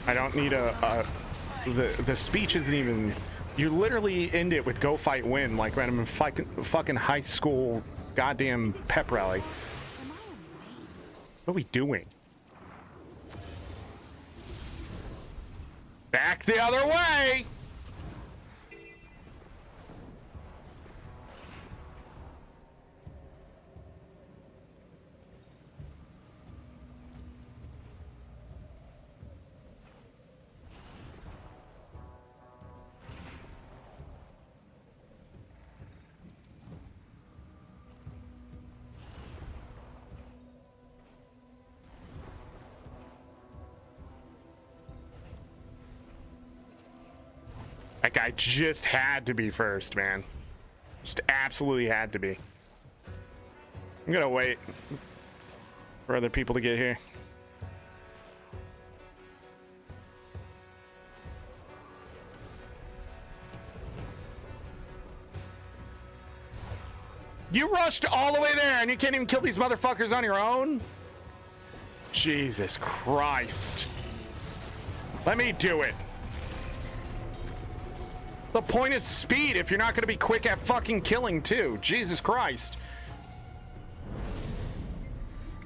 I don't need the speech isn't even, you literally end it with go fight win like when I'm in fucking high school goddamn pep rally. What are we doing? Back the other way! That guy just had to be first, man. Just absolutely had to be. I'm gonna wait for other people to get here. You rushed all the way there and you can't even kill these motherfuckers on your own? Jesus Christ. Let me do it. The point is speed if you're not going to be quick at fucking killing too. Jesus Christ.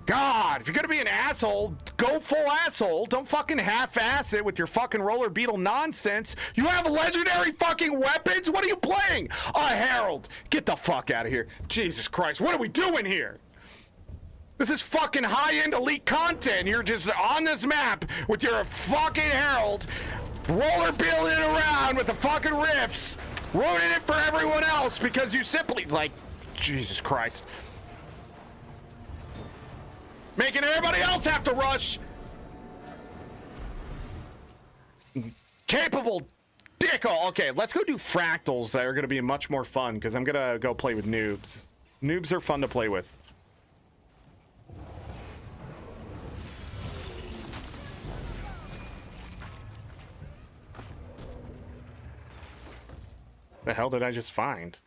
God, if you're going to be an asshole, go full asshole. Don't fucking half-ass it with your fucking roller beetle nonsense. You have legendary fucking weapons? What are you playing? A Herald. Get the fuck out of here. Jesus Christ, what are we doing here? This is fucking high-end elite content. You're just on this map with your fucking Herald, roller beeling around with the fucking riffs, ruining it for everyone else because you simply, like, Jesus Christ. Making everybody else have to rush. Capable dickle. Okay, let's go do fractals that are going to be much more fun because I'm going to go play with noobs. Noobs are fun to play with. The hell did I just find?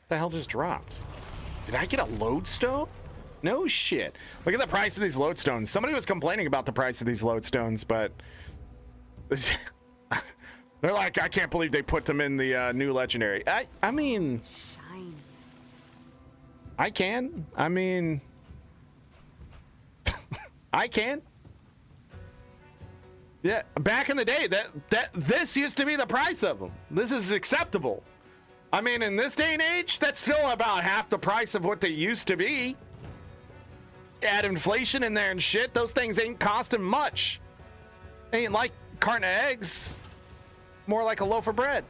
The hell just dropped? Did I get a lodestone? No shit. Look at the price of these lodestones. Somebody was complaining about the price of these lodestones, but they're like, I can't believe they put them in the new legendary. I mean, Shiny. I can. I mean, I can. Yeah, back in the day, this used to be the price of them. This is acceptable. I mean, in this day and age, that's still about half the price of what they used to be. Add inflation in there and shit, those things ain't costing much. Ain't like a carton of eggs. More like a loaf of bread.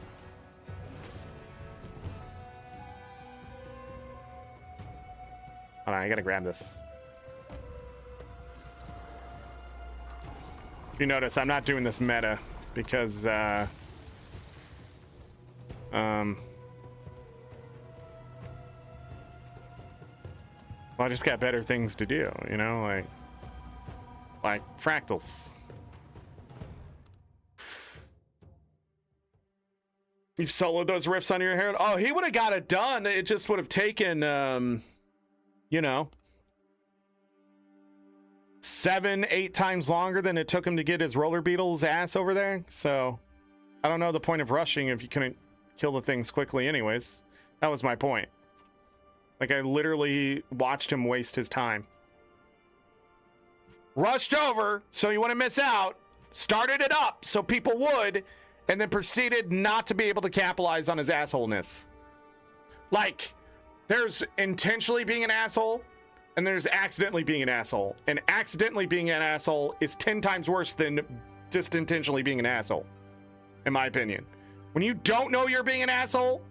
Hold on, I gotta grab this. If you notice, I'm not doing this meta because well, I just got better things to do, you know, like fractals. You've soloed those riffs on your hair. Oh, he would have got it done. It just would have taken, you know, 7-8 times longer than it took him to get his roller beetle's ass over there. So I don't know the point of rushing if you couldn't kill the things quickly anyways. That was my point. Like, I literally watched him waste his time. Rushed over so you wouldn't miss out. Started it up so people would. And then proceeded not to be able to capitalize on his assholeness. Like, there's intentionally being an asshole. And there's accidentally being an asshole. And accidentally being an asshole is 10 times worse than just intentionally being an asshole. In my opinion. When you don't know you're being an asshole,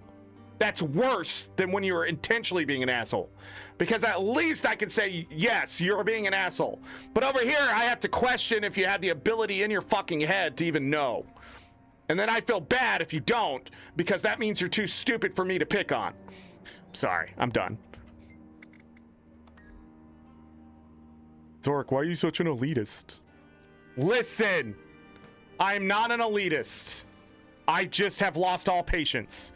that's worse than when you're intentionally being an asshole. Because at least I could say, yes, you're being an asshole. But over here, I have to question if you had the ability in your fucking head to even know. And then I feel bad if you don't, because that means you're too stupid for me to pick on. Sorry, I'm done. Zorric, why are you such an elitist? Listen, I'm not an elitist. I just have lost all patience.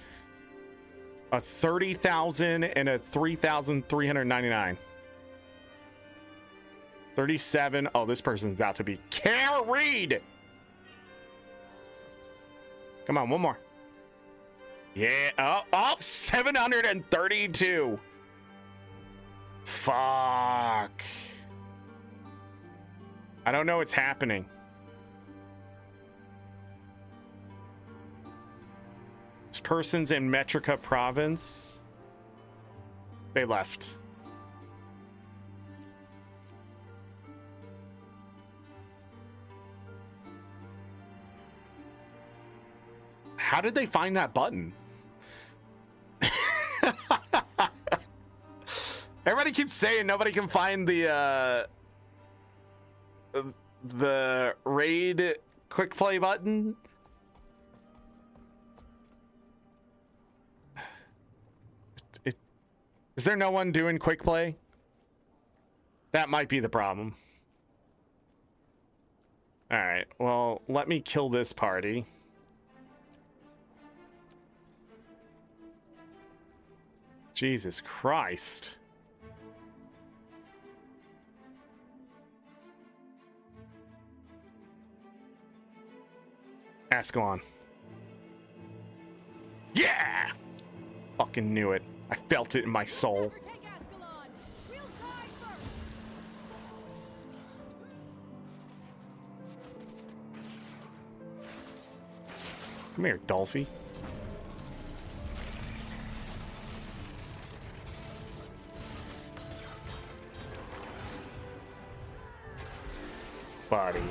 A 30,000 and a 3,399. 37. Oh, this person's about to be carried. Come on, one more. Yeah. Oh, 732. Fuck. I don't know what's happening. This person's in Metrica province. They left. How did they find that button? Everybody keeps saying nobody can find the raid quick play button. Is there no one doing quick play? That might be the problem. All right, well, let me kill this party. Jesus Christ. Ascalon. Yeah! Fucking knew it. I felt it in my soul. Overtake Ascalon. We'll die first. Come here, Dolphy. Buddy.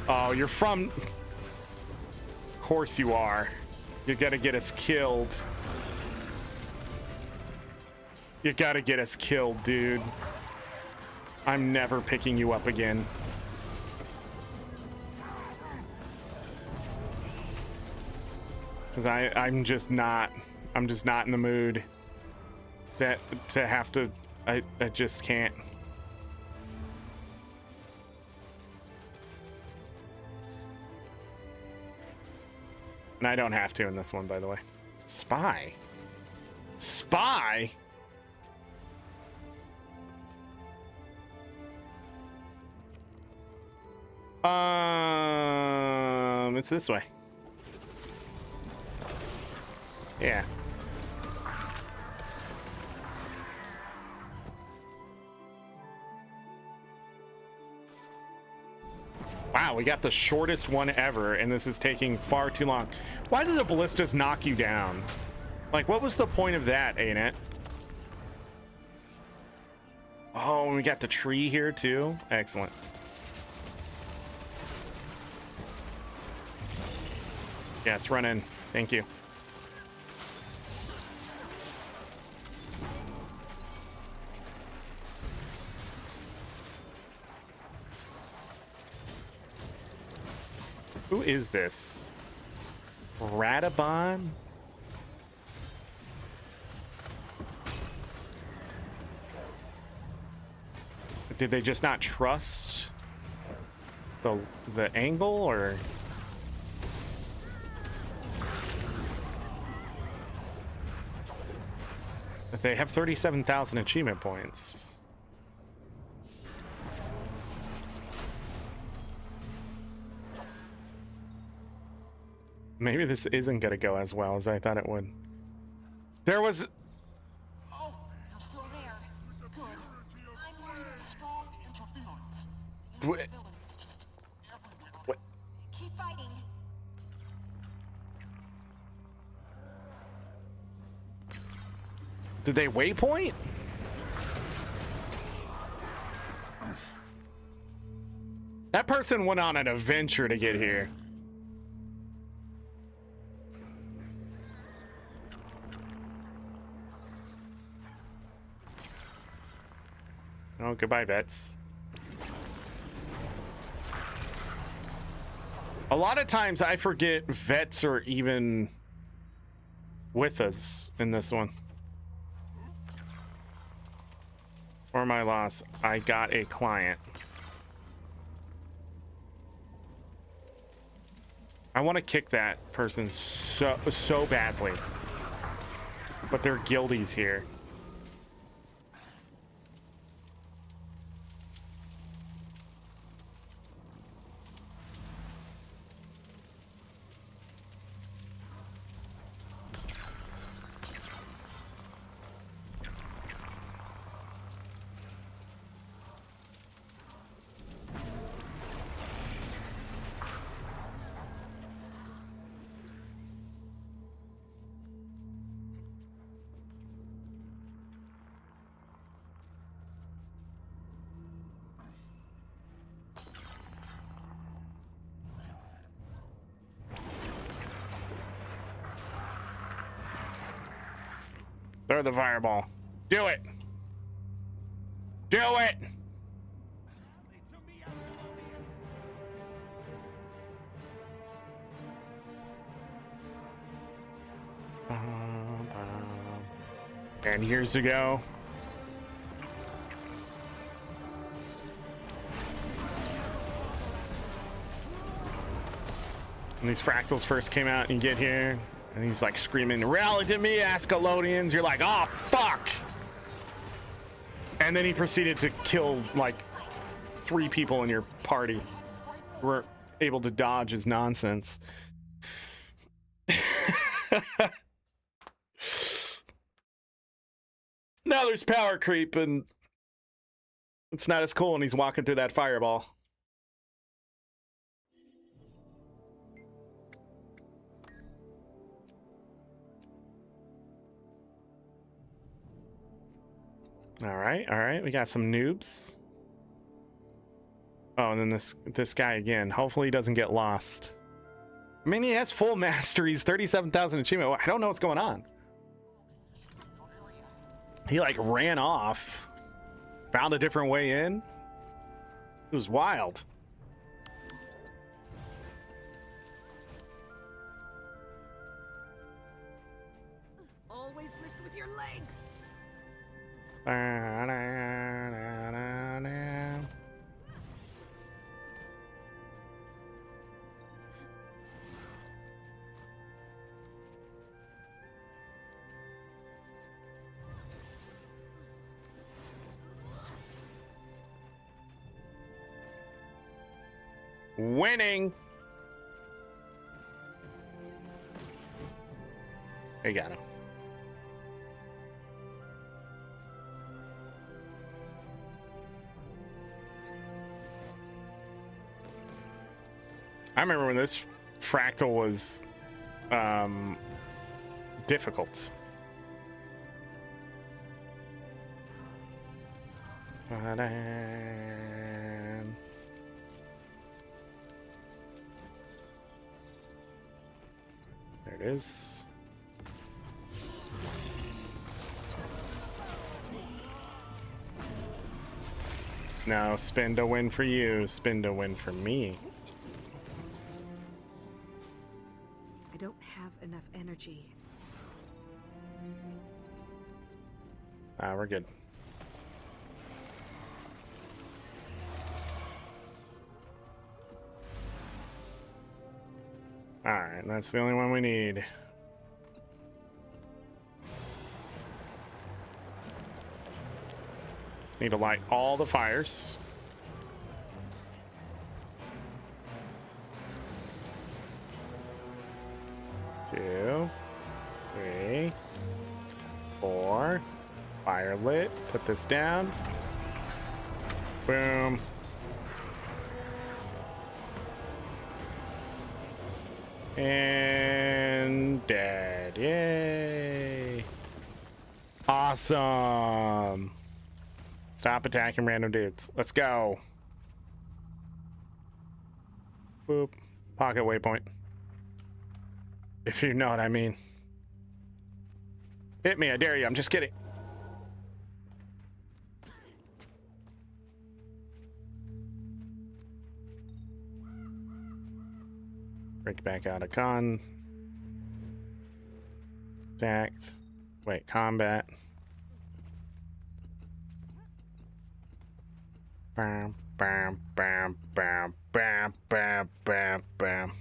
Oh, you're from... Of course you are. You gotta get us killed. You gotta get us killed, dude. I'm never picking you up again. Because I'm just not in the mood to have to. I just can't. And I don't have to in this one, by the way. Spy. Spy? It's this way. Yeah. Wow, we got the shortest one ever, and this is taking far too long. Why did the ballistas knock you down? Like, what was the point of that, ArenaNet? Oh, and we got the tree here too. Excellent. Yes, run in. Thank you. Who is this? Radabon? Did they just not trust the angle, or? They have 37,000 achievement points. Maybe this isn't gonna go as well as I thought it would. There was. Oh, you're still there. Good. I'm under strong interference. The What? instability is just everywhere. What? Keep fighting. Did they waypoint? That person went on an adventure to get here. Oh, goodbye, vets. A lot of times I forget vets are even with us in this one. For my loss, I got a client. I want to kick that person so badly. But they're guildies here. Throw the fireball. Do it. Do it. And years ago. When these fractals first came out, and you get here. And he's like screaming, "Rally to me, Ascalonians!" You're like, "Oh, fuck!" And then he proceeded to kill like 3 people in your party who were able to dodge his nonsense. Now there's power creep, and it's not as cool when he's walking through that fireball. All right, we got some noobs. Oh, and then this guy again. Hopefully he doesn't get lost. I mean, he has full masteries, 37,000 achievement. I don't know what's going on. He like ran off, found a different way in. It was wild. always lift with your legs. Winning. They got him. I remember when this fractal was difficult. There it is. No, spin to win for you, spin to win for me. I don't have enough energy. We're good. Alright, that's the only one we need. Just need to light all the fires. Two, three, four. Fire lit. Put this down. Boom. And dead. Yay. Awesome. Stop attacking random dudes. Let's go. Boop. Pocket waypoint. If you know what I mean. Hit me, I dare you. I'm just kidding. Break back out of con. Attacked. Wait, combat. Bam, bam, bam, bam, bam, bam, bam, bam.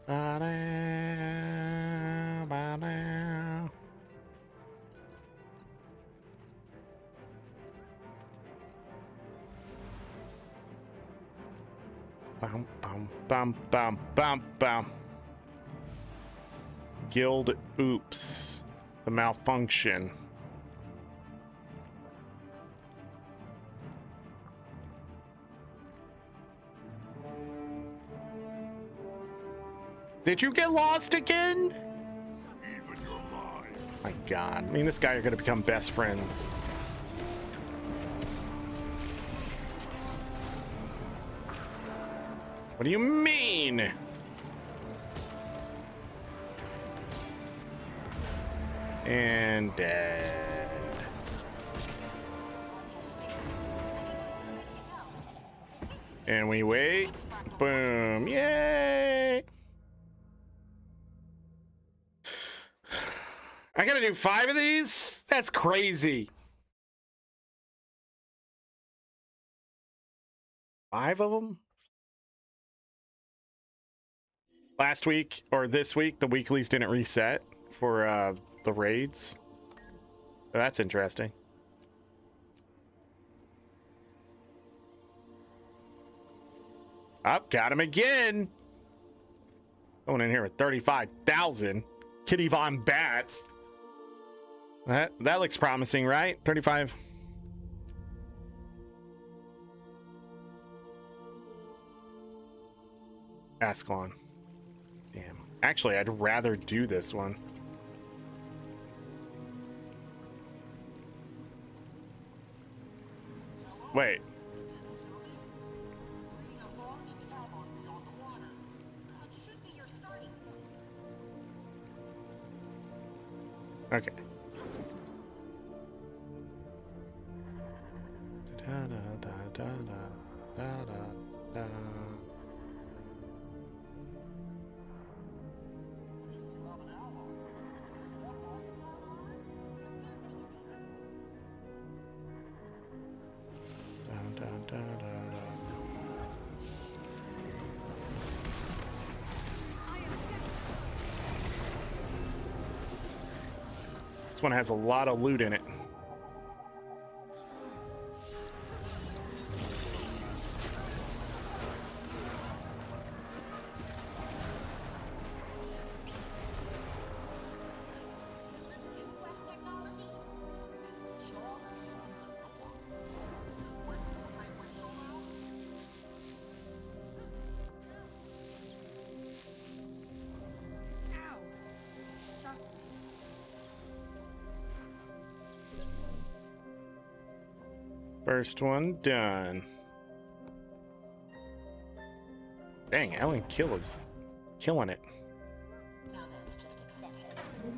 Ba-da, ba-da. Bum, bum, bum, bum, bum, bum. Guild oops. The malfunction. Did you get lost again? Even your lives. My God. Me and this guy are gonna become best friends. What do you mean? And dead. And we wait. Boom. Yay! I gotta do 5 of these? That's crazy. 5 of them? Last week or this week, the weeklies didn't reset for the raids. So that's interesting. Up, got him again. Going in here with 35,000. Kitty Von Bats. That looks promising, right? 35. Ascalon. Damn. Actually, I'd rather do this one. Wait. Okay. Da, da, da, da, da, da. Da, da, da, da. This one has a lot of loot in it. Quest technology? Sure. Ow! Shock. First one done. Dang, Ellen Kill is killing it. Now let's just accept it.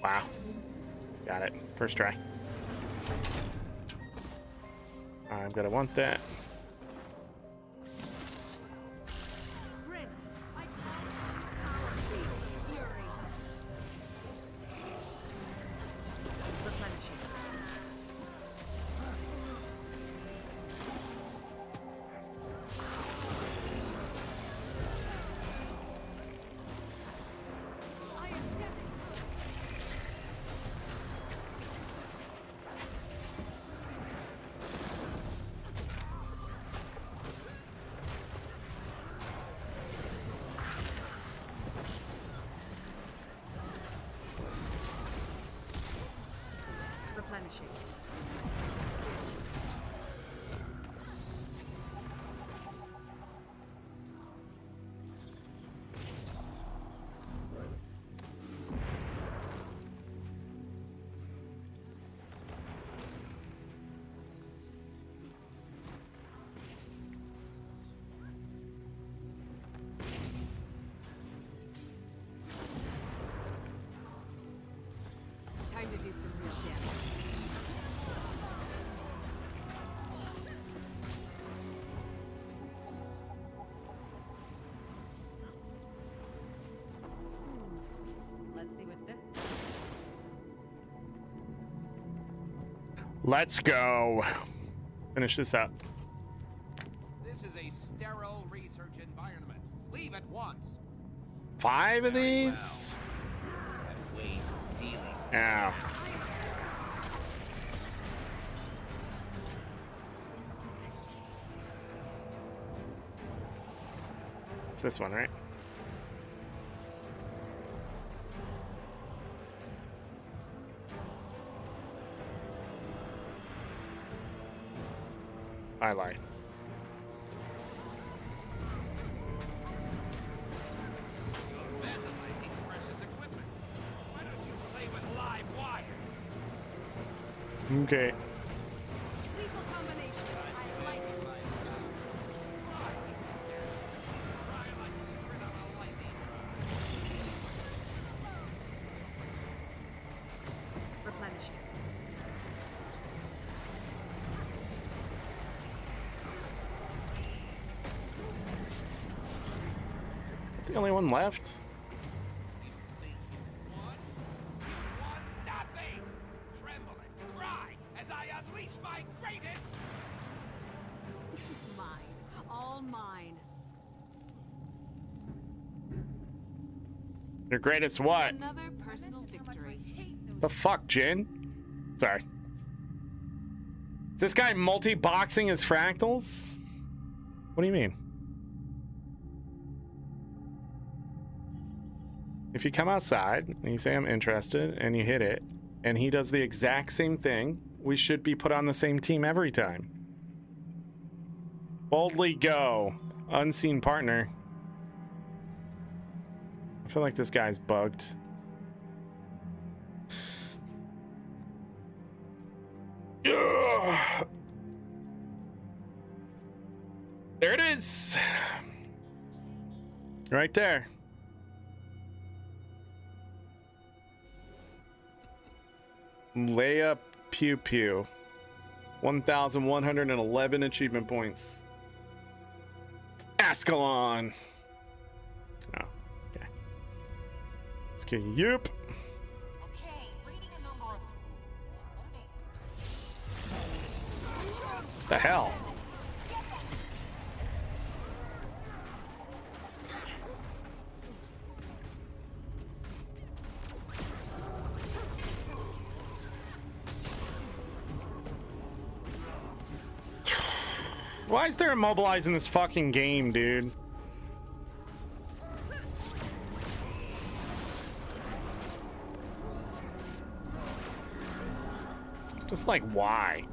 Wow. Got it. First try. I'm gonna want that. Grin. I call it power field fury. Replenishing. I am dead. Replenishing. Time to do some real damage. Let's see what this. Let's go. Finish this up. This is a sterile research environment. Leave at once. 5 of these? Have ways of dealing. Ow. It's this one, right? I lied. Vandalizing precious equipment. Why don't you play with live wire? Okay. Lethal combination. I like it. Try like spit on a lightning rod. Replenishing. The only one left? Nothing! Tremble and cry as I unleash my greatest! Mine. All mine. Your greatest what? Another personal victory. The fuck, Jin? Sorry. Is this guy multi-boxing his fractals? What do you mean? If you come outside and you say I'm interested and you hit it and he does the exact same thing, we should be put on the same team every time. Boldly go. Unseen partner. I feel like this guy's bugged. Ugh. There it is. Right there. Leia Pew Pew. 1,111 achievement points. Ascalon. Oh, okay. Let's get yep. Okay, reading a number of... The hell? Why is there immobilize in this fucking game, dude? Just like, why?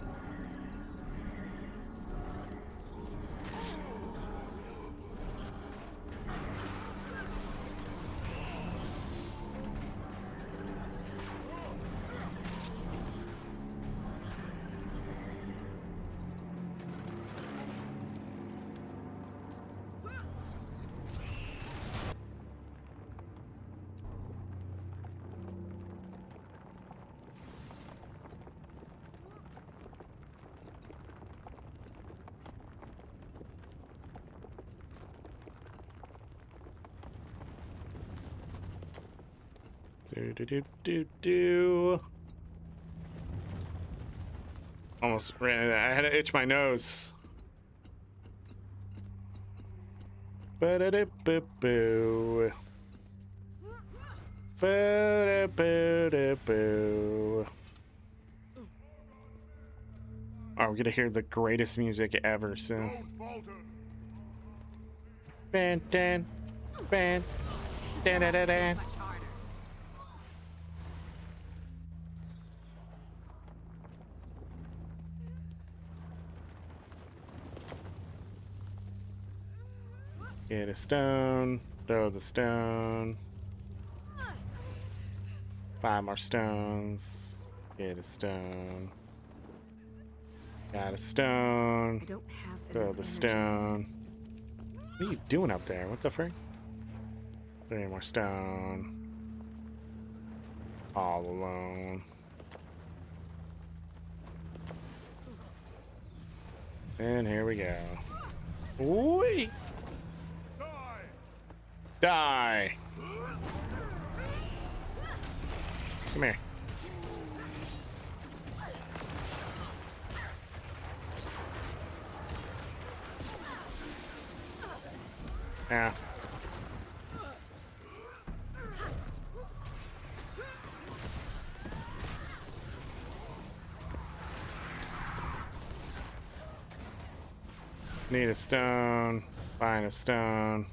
Do. Almost ran. I had to itch my nose. Ba-da-da-boo-boo. Ba-da-boo-da-boo. Oh, we're gonna hear the greatest music ever soon. Ban, dan, ban, dan, dan, dan, dan. Much harder. Get a stone, throw the stone. 5 more stones. Get a stone. Got a stone. I don't have Throw enough the energy. stone. What are you doing up there? What the frick? 3 more stone. All alone. And here we go. Wait! Die! Come here. Yeah. Need a stone. Find a stone.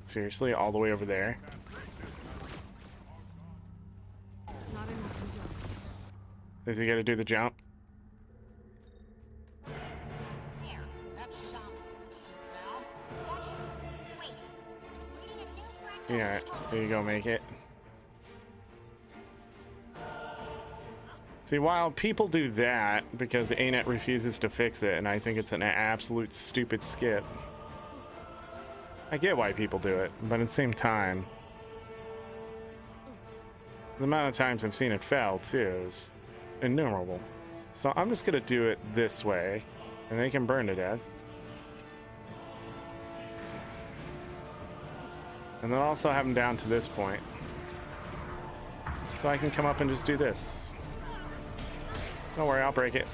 Seriously, all the way over there? Not enough endurance. Does he gotta do the jump? There, that's some. Now, watch. Wait. Reading a new fractal Yeah, structure. there you go, make it. See, while people do that because ArenaNet refuses to fix it, and I think it's an absolute stupid skip. I get why people do it, but at the same time, the amount of times I've seen it fail too is innumerable. So I'm just gonna do it this way, and they can burn to death. And they'll also have them down to this point. So I can come up and just do this. Don't worry, I'll break it.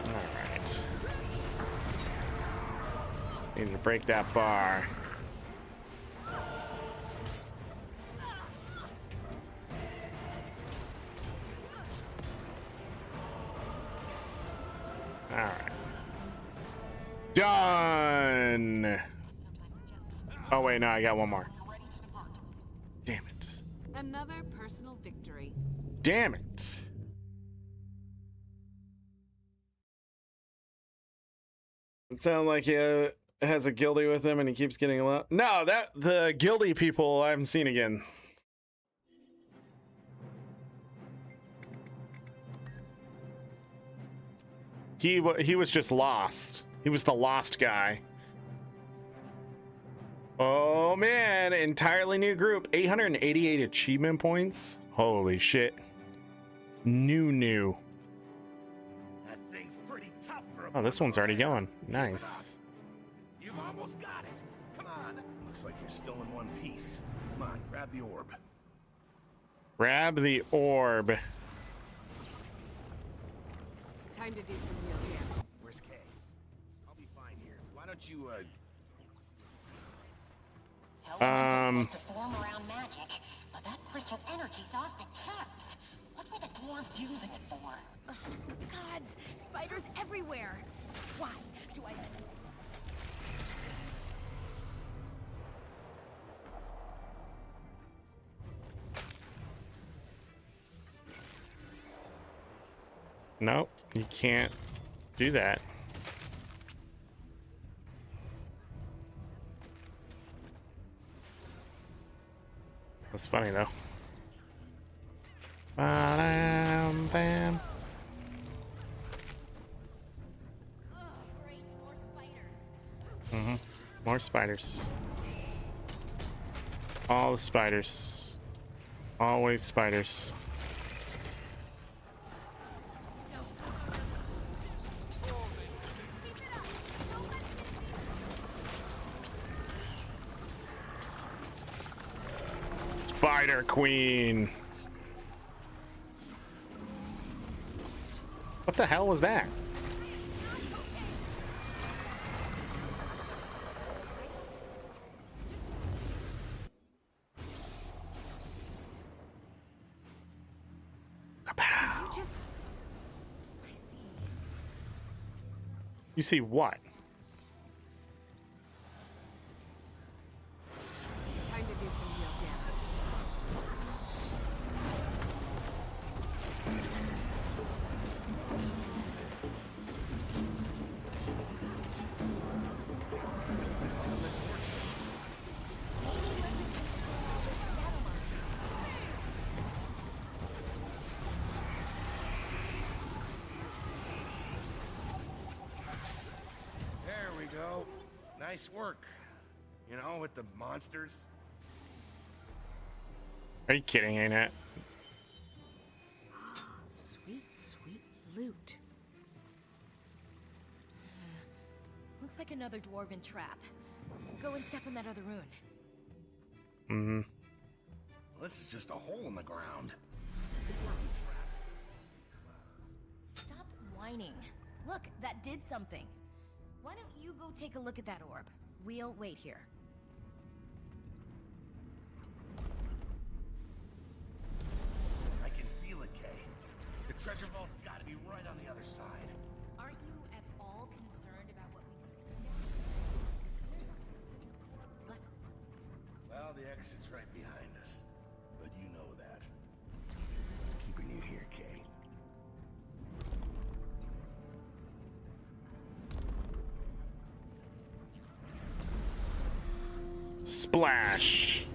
Alright. Need to break that bar. Alright. Done! Oh wait, no, I got one more. Ready to depart. Damn it. Another personal victory. Damn it. It sounded like has a guilty with him and he keeps getting alone. No, that the guilty people I haven't seen again. He was just lost. He was the lost guy. Oh man, entirely new group. 888 achievement points. Holy shit. New. That thing's pretty tough for a Oh, this one's already bundle. going. Nice. You've almost got it. Come on. Looks like you're still in one piece. Come on, grab the orb. Grab the orb. Time to do some real damage. Where's Kay? I'll be fine here. Why don't you, Elementals like to form around magic, but that crystal energy's off the charts. What were the dwarves using it for? Gods, spiders everywhere. Why do I... Nope, you can't do that. That's funny though. Ba-dam, bam. Oh, great, more spiders. More spiders. All the spiders. Always spiders. Spider Queen. What the hell was that? Kapow. You just... I see. You see what? Time to do some real damage. there we go. Nice work. You know, with the monsters. Are you kidding, ain't it? Sweet, sweet loot. Looks like another dwarven trap. Go and step in that other rune. This is just a hole in the ground. Stop whining. Look, that did something. Why don't you go take a look at that orb? We'll wait here. I can feel it, Kay. The treasure vault's gotta be right on the other side. Aren't you at all concerned about what we've seen down there? There's a reason the corpse left us. Well, the exit's right behind us. But you know that. What's keeping you here, Kay? Splash.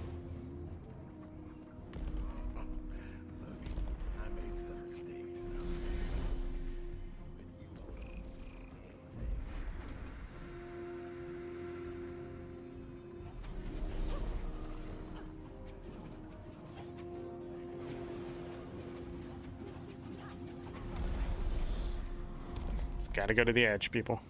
Look, I made some mistakes. Now. But you won't own a damn thing. It's gotta go to the edge, people.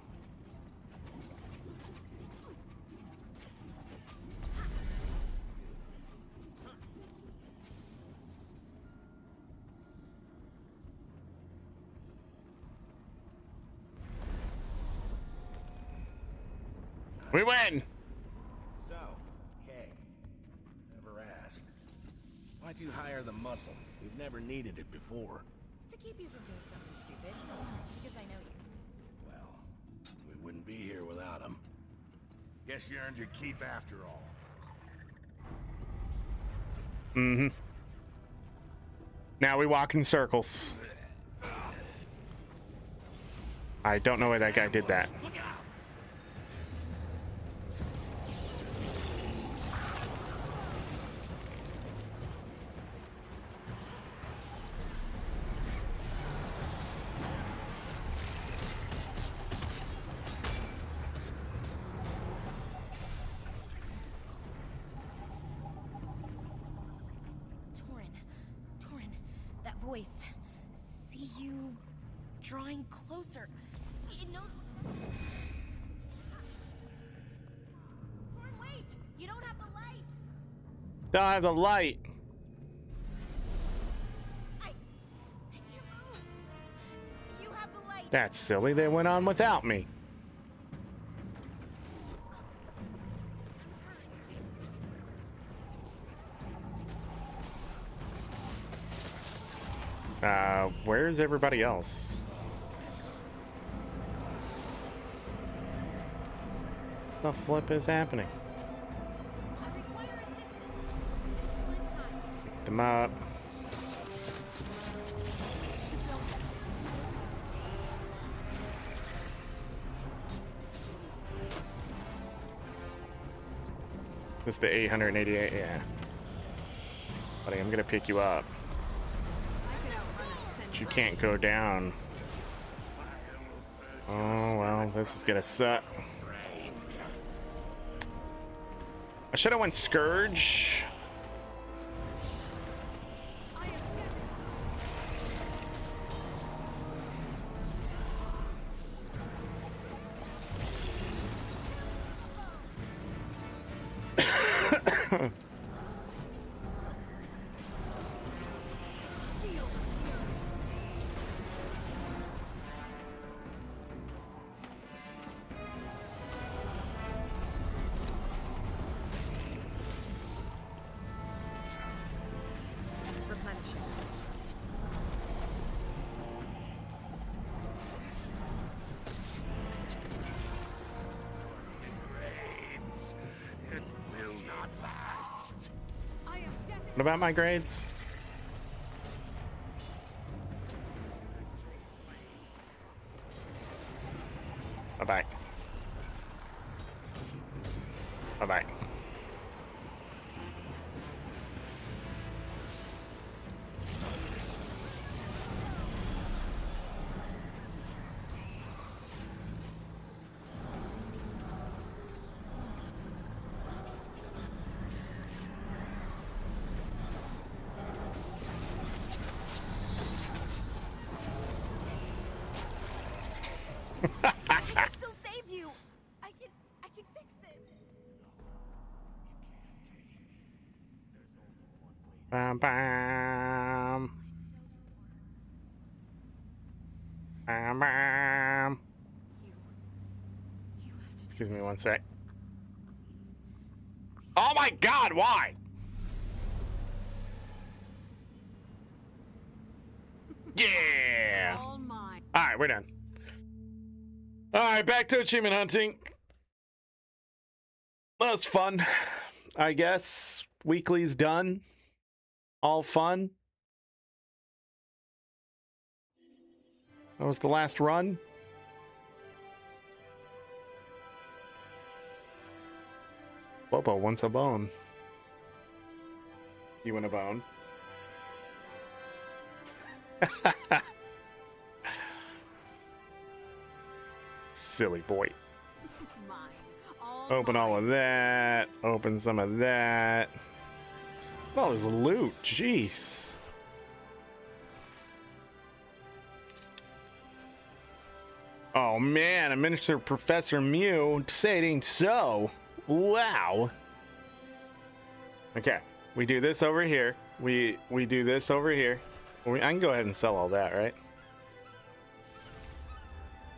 We win! So, Kay, never asked. Why'd you hire the muscle? We've never needed it before. To keep you from doing something stupid, because I know you. Well, we wouldn't be here without him. Guess you earned your keep after all. Now we walk in circles. I don't know why that guy did that. Look out! voice. See you drawing closer. It knows. Torn, wait! You don't have the light. Don't have the light. I can't move. You have the light. That's silly. They went on without me. Where's everybody else? What the flip is happening? I require assistance. Excellent time. Pick them up. This is the 888, yeah. Buddy, I'm gonna pick you up. But you can't go down. Oh, well, this is gonna suck. I should have went Scourge. Replenishing. It will not last. I am death. What about my grades? Bye-bye. Bye-bye. I can still save you. I can fix this. Bam, bam. Bam, bam. Excuse me one sec. Oh my god, why? Yeah. All mine. All right, we're done. All right, back to achievement hunting. That was fun, I guess. Weekly's done. All fun. That was the last run. Bobo wants a bone. You want a bone? Silly boy. Mine. All Open all of that. Open some of that. All this loot. Jeez. Oh man, a miniature Professor Mew. Say it ain't so. Wow. Okay, we do this over here. We do this over here. I can go ahead and sell all that, right?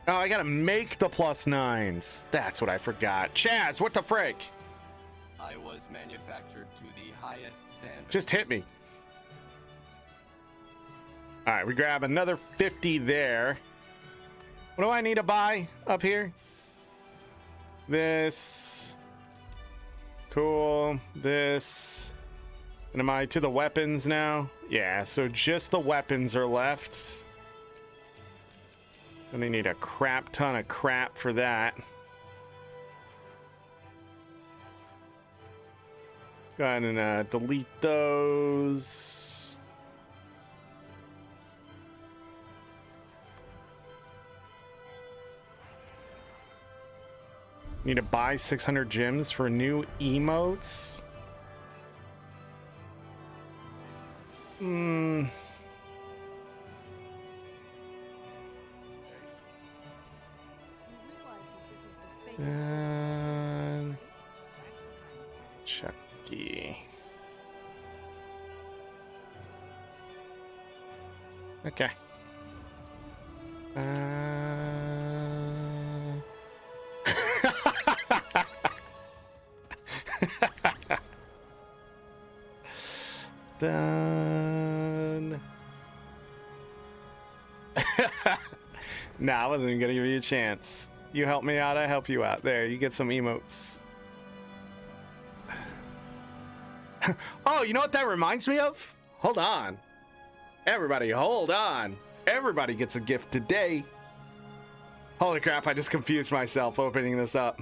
Oh, I gotta make the +9s. That's what I forgot. Chaz, what the frick? I was manufactured to the highest standard. Just hit me. All right, we grab another 50 there. What do I need to buy up here? This. Cool. This. And am I to the weapons now? Yeah, so just the weapons are left. And they need a crap ton of crap for that. Go ahead and delete those. Need to buy 600 gems for new emotes. And Chucky. Okay. Done. Nah, I wasn't even gonna give you a chance. You help me out, I help you out. There, you get some emotes. Oh, you know what that reminds me of? Hold on. Everybody, hold on. Everybody gets a gift today. Holy crap, I just confused myself opening this up.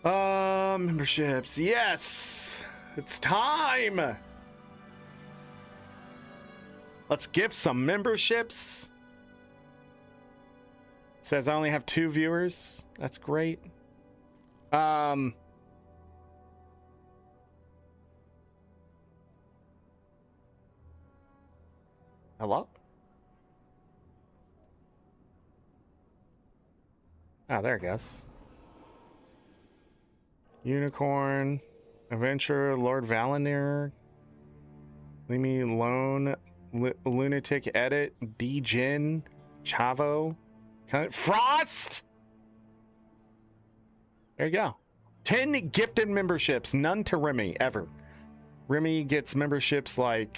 Memberships. Yes! It's time! Let's gift some memberships. It says I only have 2 viewers. That's great. Hello? Oh, there it goes. Unicorn, Adventure, Lord Valinor, Leave Me Alone, Lunatic Edit, D-Jin, Chavo, Frost! There you go. 10 gifted memberships, none to Remy, ever. Remy gets memberships like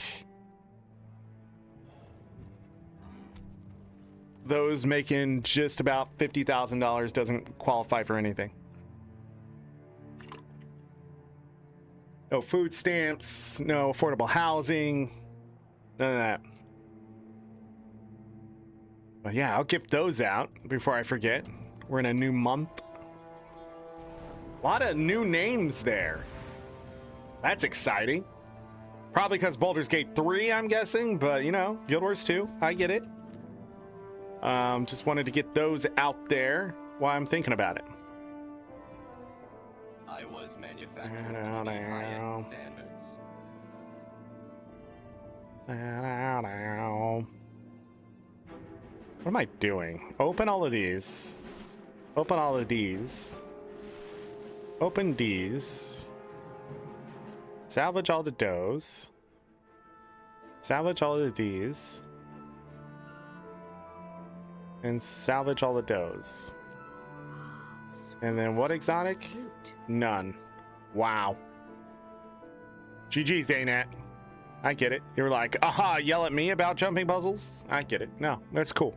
those making just about $50,000 doesn't qualify for anything. No food stamps, no affordable housing, none of that. But yeah, I'll gift those out before I forget. We're in a new month. A lot of new names there. That's exciting. Probably because Baldur's Gate 3, I'm guessing, but you know, Guild Wars 2, I get it. Just wanted to get those out there while I'm thinking about it. I was manufactured to the highest standards. What am I doing? Open all of these. Open all of these. Open these. Salvage all the doughs. Salvage all of these. And salvage all the doughs. And then what exotic? None. Wow. GG's, ArenaNet. I get it. You're like, aha, yell at me about jumping puzzles? I get it. No, that's cool.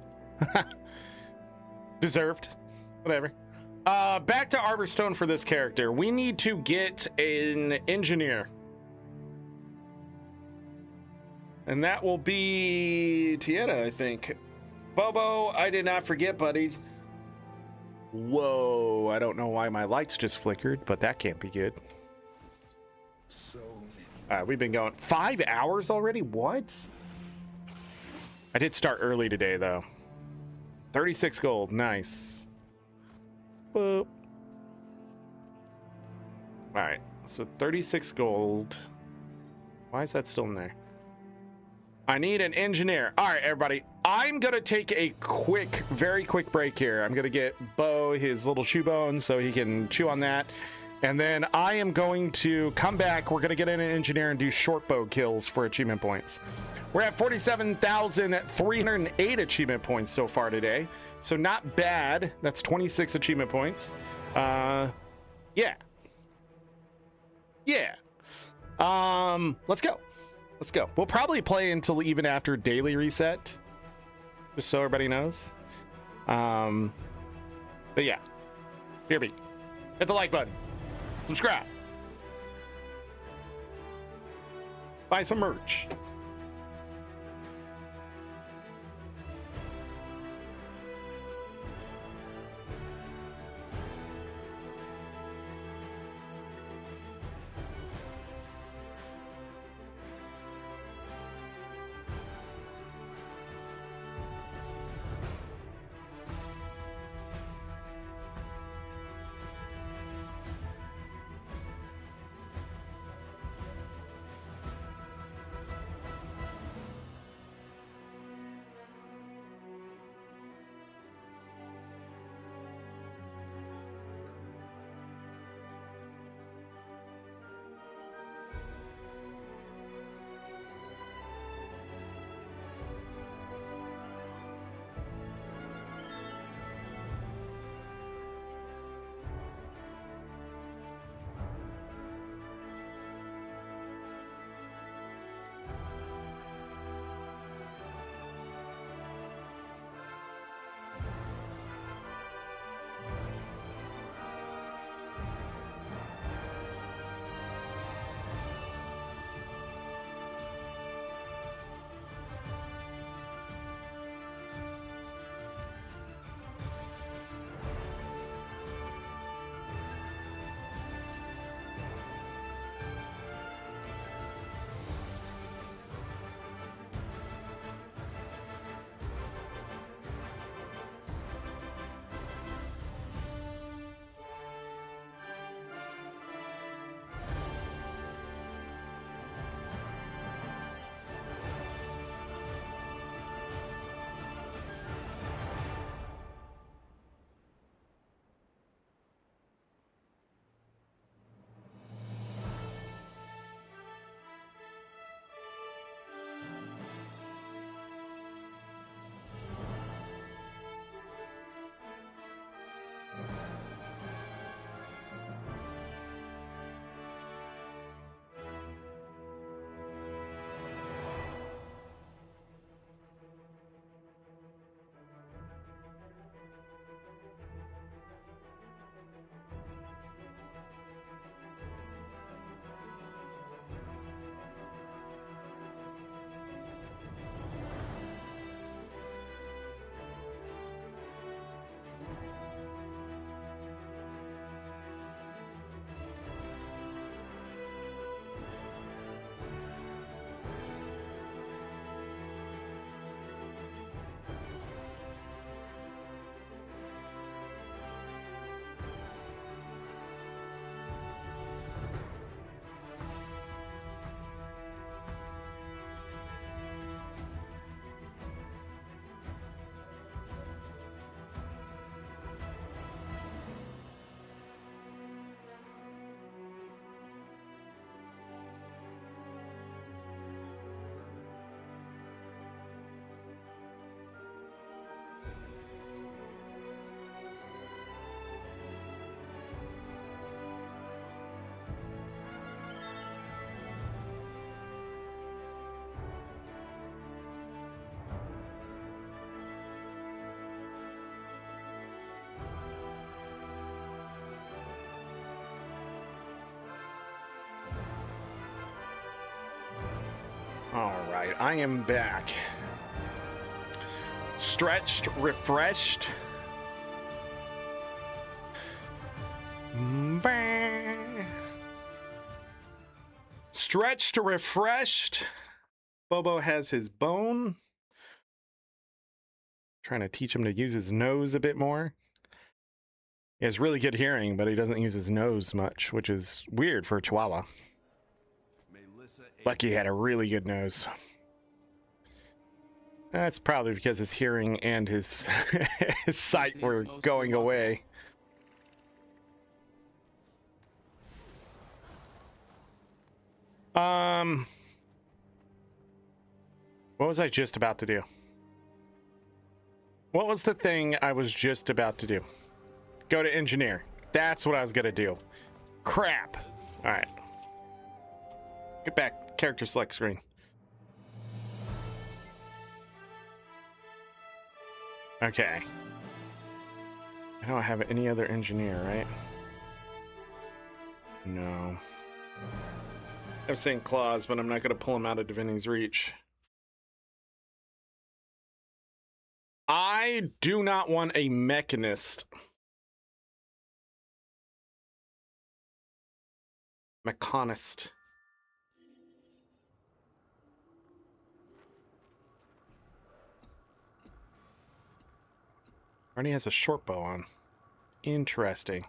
Deserved. Whatever. Back to Arborstone for this character. We need to get an engineer. And that will be Tieta, I think. Bobo, I did not forget, buddy. Whoa, I don't know why my lights just flickered, but that can't be good. So many. All right, we've been going 5 hours already? What? I did start early today, though. 36 gold, nice. Boop. All right, so 36 gold. Why is that still in there? I need an engineer. All right, everybody. I'm going to take a quick, very quick break here. I'm going to get Bo his little chew bone so he can chew on that. And then I am going to come back. We're going to get in an engineer and do short bow kills for achievement points. We're at 47,308 achievement points so far today. So not bad. That's 26 achievement points. Yeah. Yeah. Let's go. Let's go. We'll probably play until even after daily reset, just so everybody knows. But yeah, here be. Hit the like button, subscribe, buy some merch. right, I am back. Stretched, refreshed. Stretched, refreshed. Bobo has his bone. Trying to teach him to use his nose a bit more. He has really good hearing, but he doesn't use his nose much, which is weird for a Chihuahua. Lucky he had a really good nose. That's probably because his hearing and his, his sight were going away. What was I just about to do? What was the thing I was just about to do? Go to engineer. That's what I was gonna do. Crap. All right. Get back. Character select screen. Okay. I don't have any other engineer, right? No. I'm saying claws, but I'm not gonna pull him out of Divinity's Reach. I do not want a mechanist. Mechanist. Already has a short bow on. Interesting.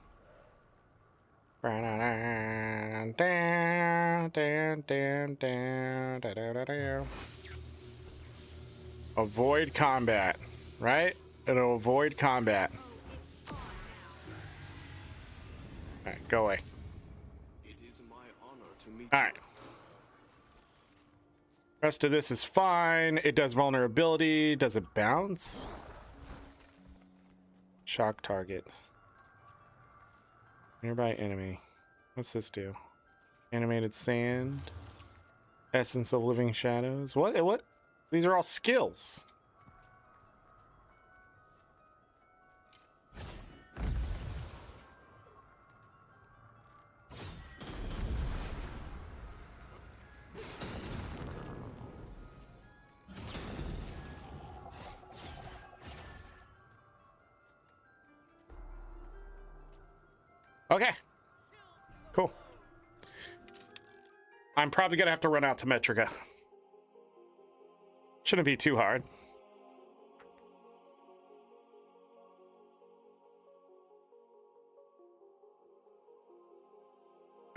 Avoid combat, right? It'll avoid combat. Alright, go away. It is my honor to meet Alright. Rest of this is fine. It does vulnerability. Does it bounce? Shock targets. Nearby enemy. What's this do? Animated sand. Essence of living shadows. What? These are all skills. Okay. Cool. I'm probably gonna have to run out to Metrica. Shouldn't be too hard.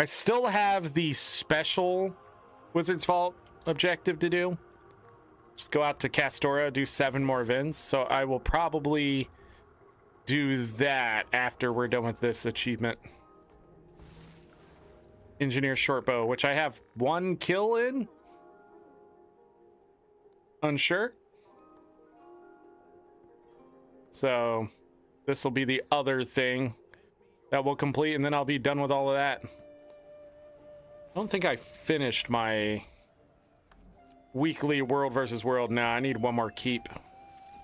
I still have the special Wizard's Vault objective to do. Just go out to Castoria, do 7 more events. So I will probably do that after we're done with this achievement. Engineer shortbow, which I have 1 kill in. Unsure. So this will be the other thing that we'll complete, and then I'll be done with all of that. I don't think I finished my weekly world versus world. Now I need 1 more keep.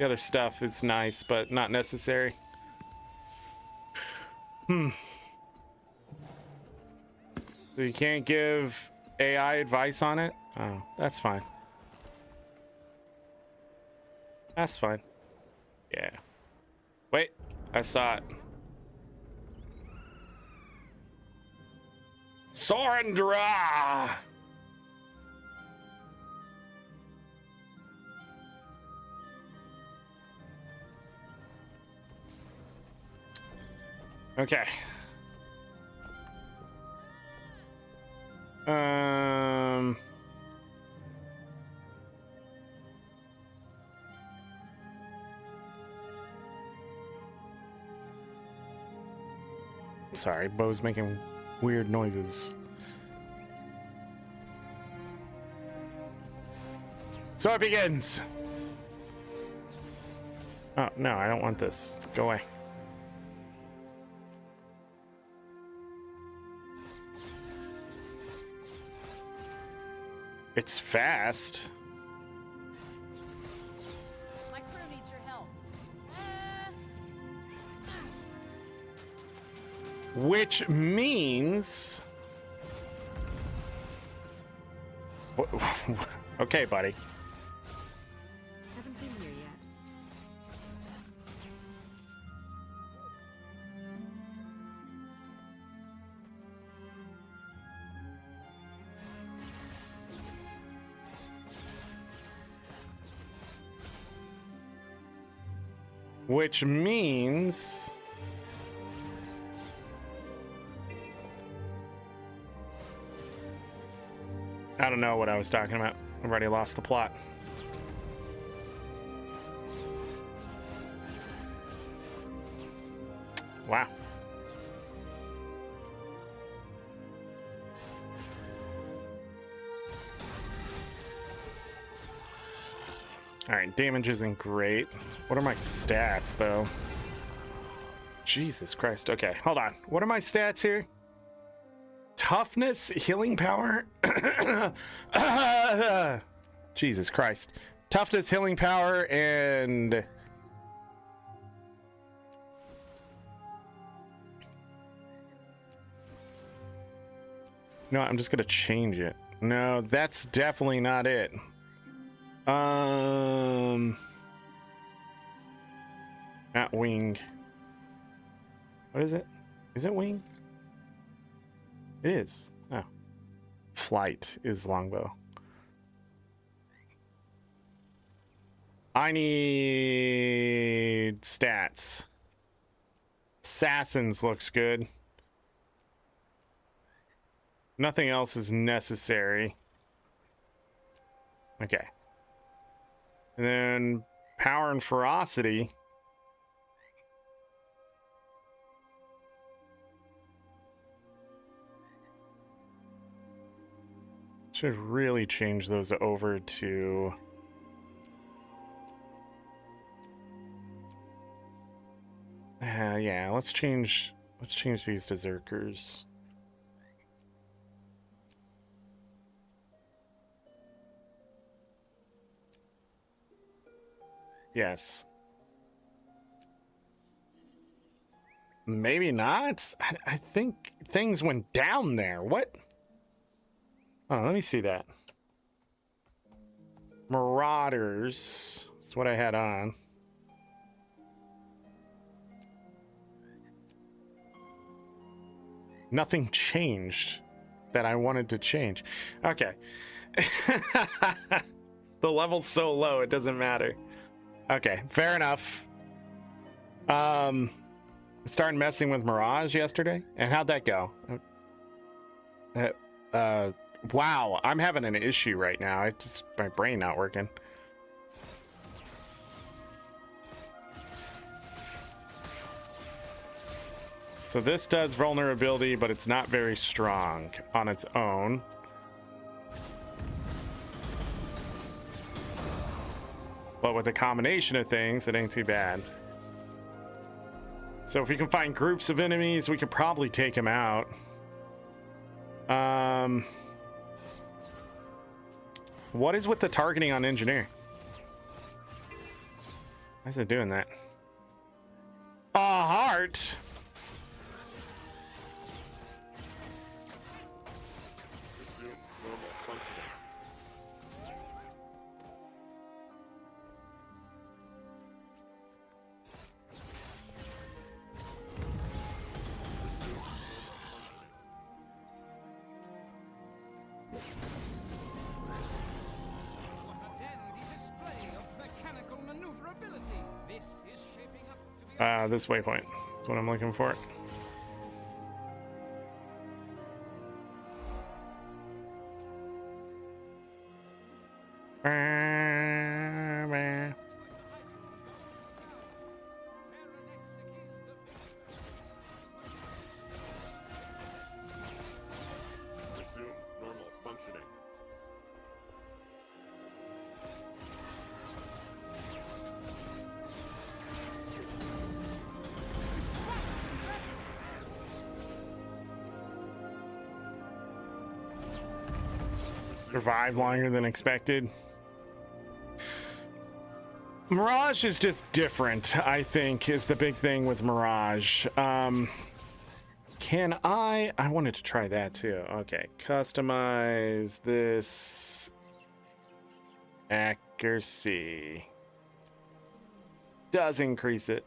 The other stuff is nice, but not necessary. So you can't give AI advice on it? Oh, that's fine. That's fine. Yeah. Wait, I saw it. Sorendra! Okay. Sorry, Bo's making weird noises. So it begins. Oh, no, I don't want this. Go away. It's fast. My crew needs your help. Which means... Okay, buddy. Haven't been here yet. Which means I don't know what I was talking about. I've already lost the plot. Wow. All right, damage isn't great. What are my stats, though? Jesus Christ. Okay, hold on. What are my stats here? Toughness, healing power. Jesus Christ. Toughness, healing power, and... No, I'm just gonna change it. No, that's definitely not it. Not wing. What is it? Is it wing? It is. Oh. Flight is longbow. I need stats. Assassins looks good. Nothing else is necessary. Okay. And then power and ferocity. Should really change those over to yeah, let's change these to Zerkers. Yes. Maybe not. I think things went down there. What? Oh, let me see that. Marauders. That's what I had on. Nothing changed that I wanted to change. Okay. The level's so low, it doesn't matter. Okay, fair enough. I started messing with Mirage yesterday, and how'd that go? Wow, I'm having an issue right now. It's just my brain not working. So this does vulnerability, but it's not very strong on its own. But with a combination of things, it ain't too bad. So if we can find groups of enemies, we could probably take them out. What is with the targeting on engineer? Why is it doing that? A heart. Resume normal functioning. Resume normal functioning. This waypoint is what I'm looking for. Resume normal functioning. Survived longer than expected. Mirage is just different, I think, is the big thing with Mirage. Can I wanted to try that too. Okay, customize this. Accuracy. Does increase it.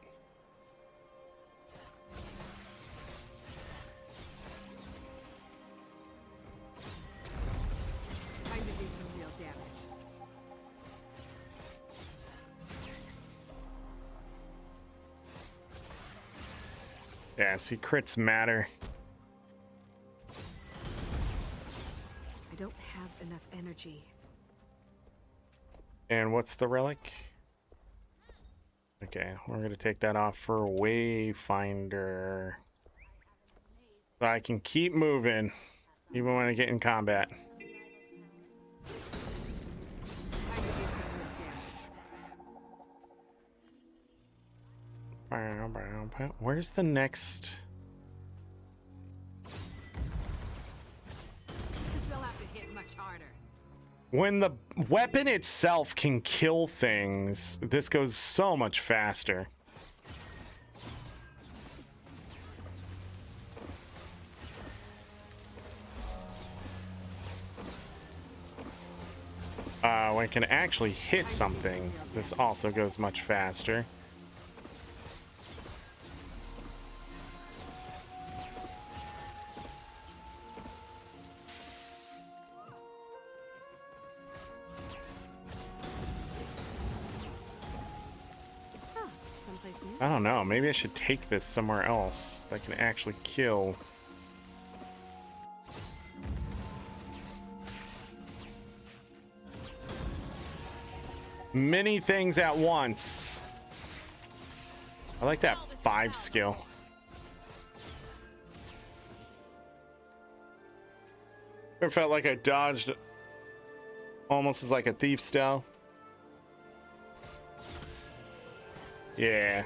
Time to do some real damage. Yeah, see, crits matter. I don't have enough energy. And what's the relic? Okay, we're gonna take that off for Wayfinder. So I can keep moving, even when I get in combat. Time to do some real damage. Where's the next? They'll have to hit much harder. When the weapon itself can kill things, this goes so much faster. When it can actually hit something, this also goes much faster. Huh, someplace new. I don't know, maybe I should take this somewhere else that can actually kill. Many things at once. I like that 5 skill. Ever felt like I dodged almost as like a thief style? Yeah.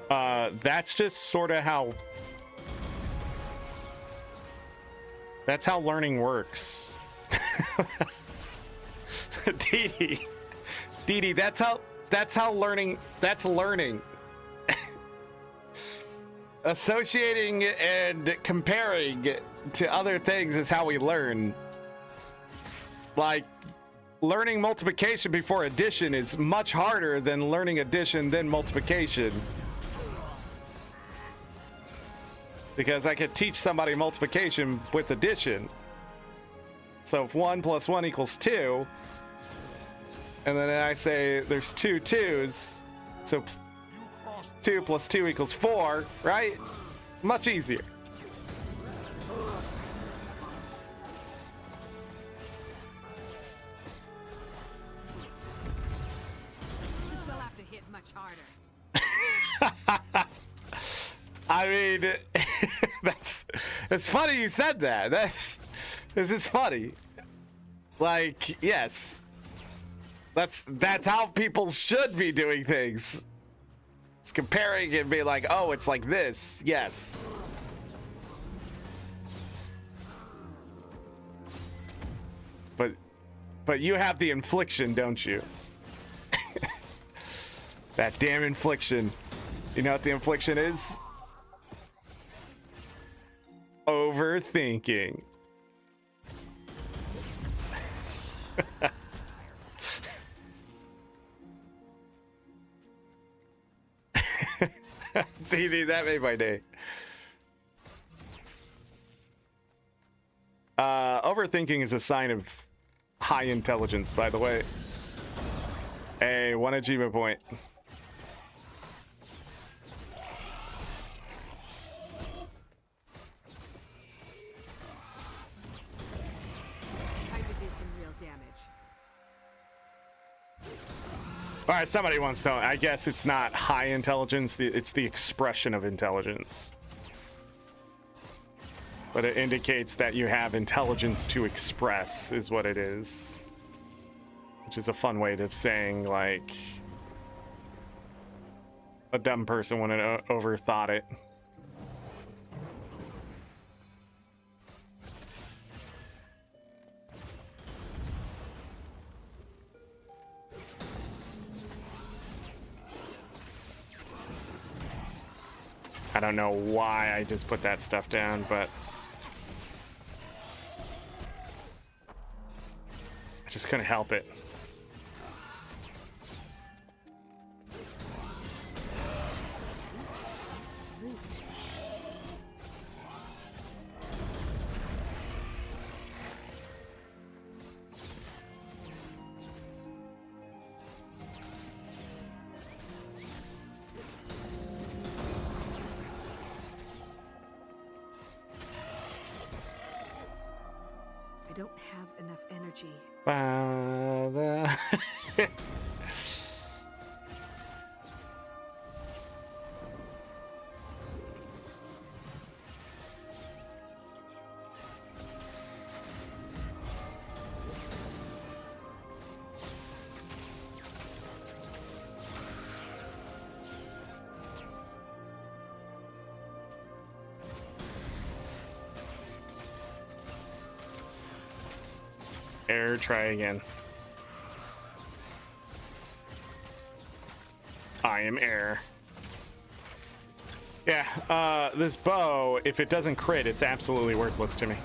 That's just sort of how... That's how learning works. Dee, that's how learning, that's learning. Associating and comparing to other things is how we learn. Like, learning multiplication before addition is much harder than learning addition then multiplication. Because I could teach somebody multiplication with addition. So if 1 + 1 = 2, and then I say there's 2 2s, so 2 + 2 = 4, right? Much easier. They'll have to hit much harder. I mean, it's funny you said that. This is funny. Like, yes. That's how people should be doing things. It's comparing and being like, oh, it's like this. Yes. But you have the infliction, don't you? That damn infliction. You know what the infliction is? Overthinking. DD, that made my day. Overthinking is a sign of high intelligence, by the way. Hey, 1 achievement point. Time to do some real damage. All right, somebody wants to know. I guess it's not high intelligence. It's the expression of intelligence. But it indicates that you have intelligence to express, is what it is. Which is a fun way of saying, like, a dumb person wouldn't have overthought it. I don't know why I just put that stuff down, but Just couldn't help it. Sweet, sweet loot. I don't have enough energy. Air, try again. I am air. Yeah, this bow, if it doesn't crit, it's absolutely worthless to me.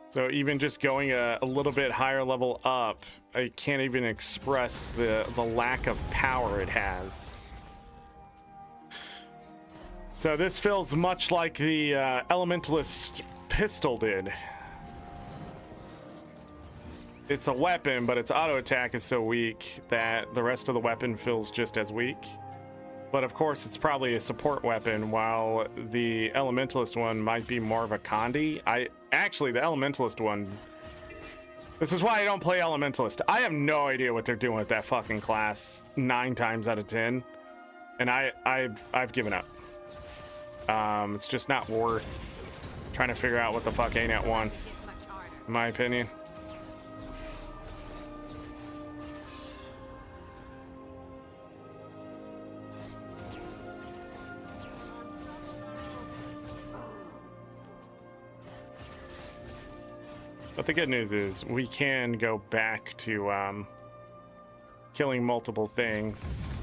So even just going a little bit higher level up, I can't even express the lack of power it has. So this feels much like the Elementalist pistol did. It's a weapon, but its auto attack is so weak that the rest of the weapon feels just as weak. But of course, it's probably a support weapon, while the Elementalist one might be more of a Condi. Actually, the Elementalist one... This is why I don't play Elementalist. I have no idea what they're doing with that fucking class 9 times out of 10. And I've given up. It's just not worth trying to figure out what the fuck ArenaNet wants, in my opinion. But the good news is we can go back to killing multiple things.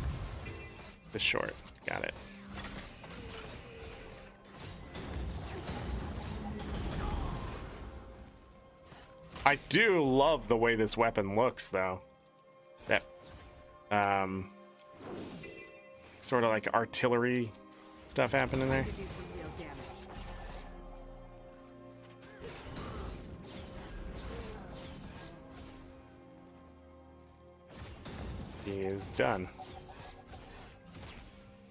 This short, got it. I do love the way this weapon looks, though. That sort of like artillery stuff happening there. To do some real damage. He is done.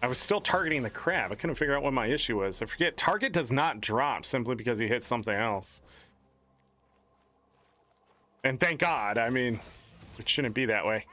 I was still targeting the crab. I couldn't figure out what my issue was. I forget, target does not drop simply because you hit something else. And thank God, I mean, it shouldn't be that way.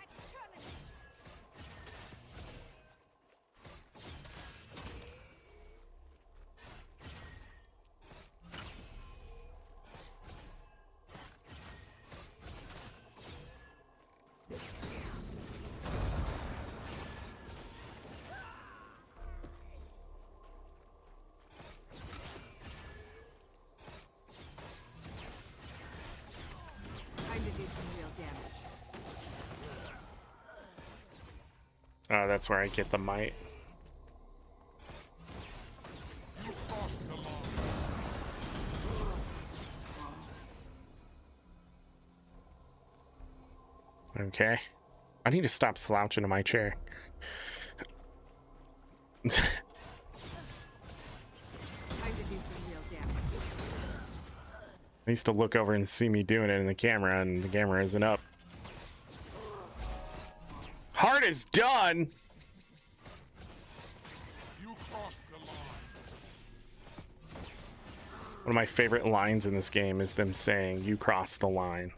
Oh, that's where I get the might. Okay. I need to stop slouching in my chair. Time to do some real damage. I used to look over and see me doing it in the camera, and the camera isn't up. Heart is done. One of my favorite lines in this game is them saying, "You crossed the line."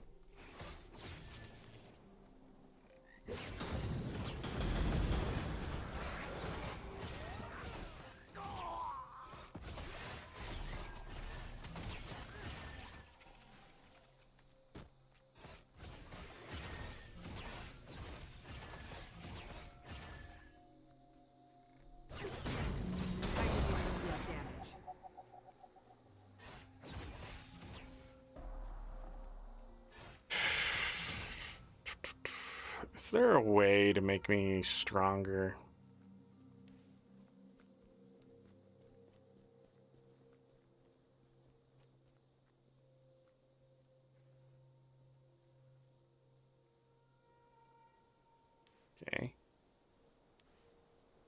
Is there a way to make me stronger?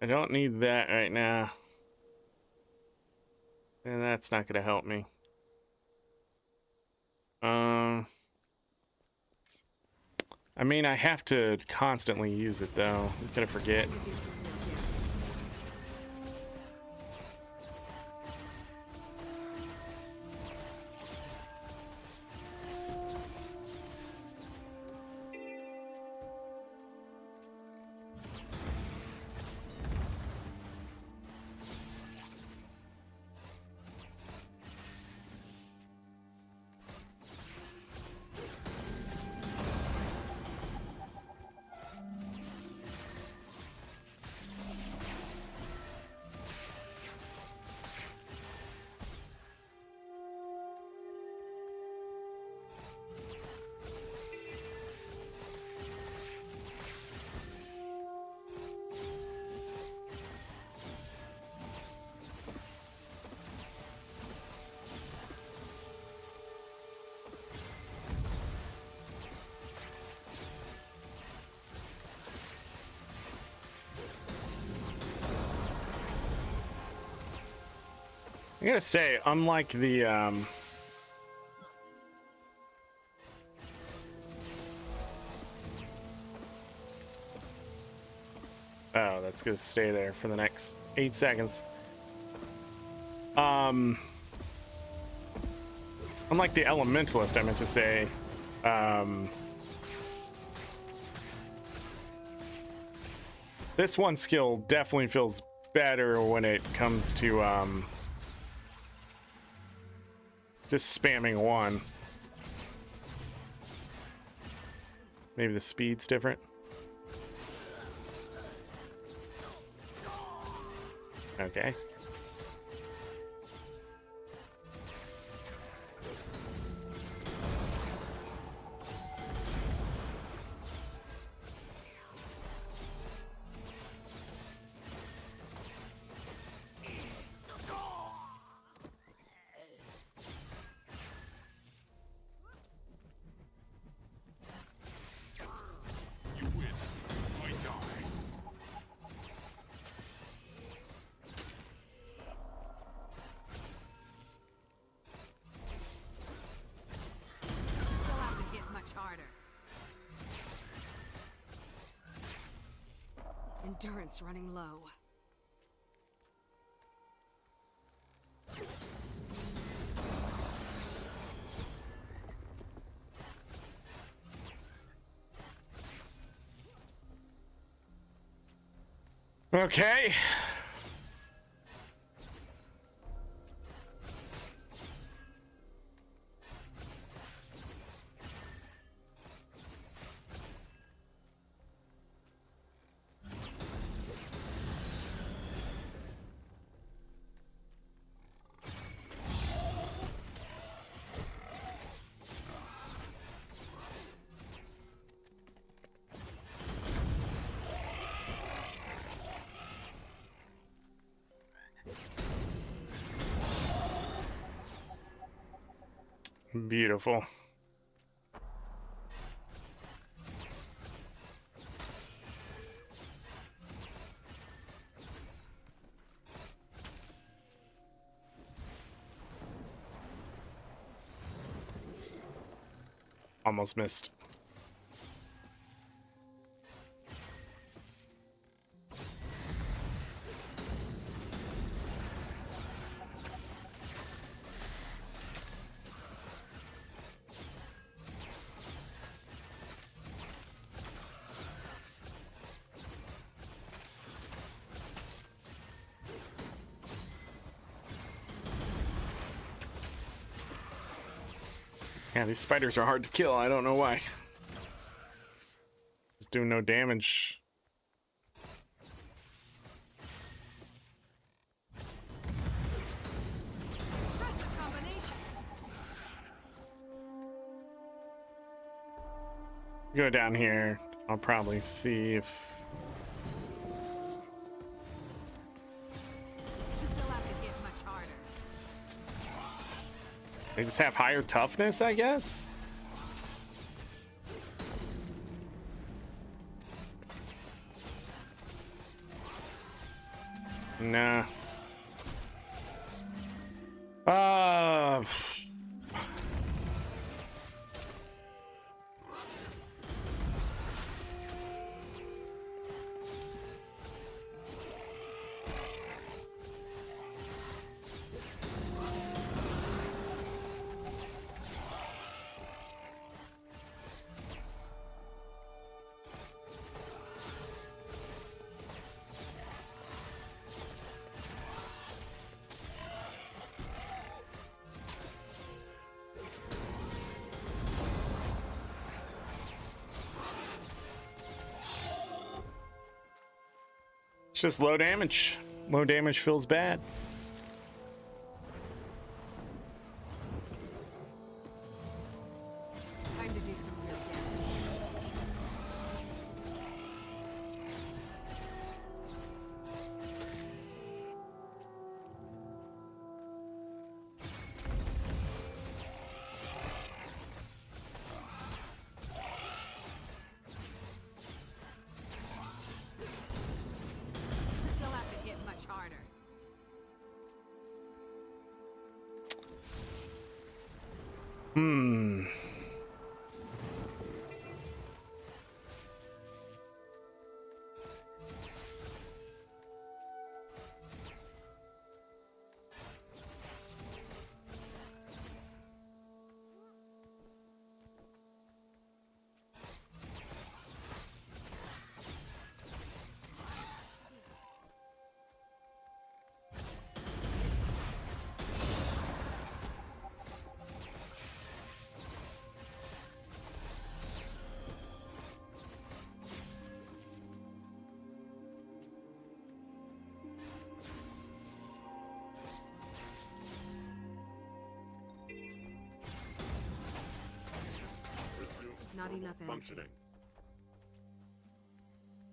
I don't need that right now. And that's not gonna help me. I mean, I have to constantly use it though. I'm gonna forget. Time to do some real damage. I gotta say, unlike the oh, that's gonna stay there for the next 8 seconds. Unlike the elementalist, I meant to say, this one skill definitely feels better when it comes to just spamming one. Maybe the speed's different. Okay. You'll have to hit much harder. Endurance running low. Okay. Beautiful. Almost missed. Yeah, these spiders are hard to kill. I don't know why. Just doing no damage. Impressive combination. Go down here. I'll probably see if You'll have to hit much harder. they just have higher toughness, I guess. Nah. Uh, it's just low damage. Low damage feels bad. Time to do some real damage. You'll have to hit much harder. Hmm. Resume Not normal enough energy. functioning.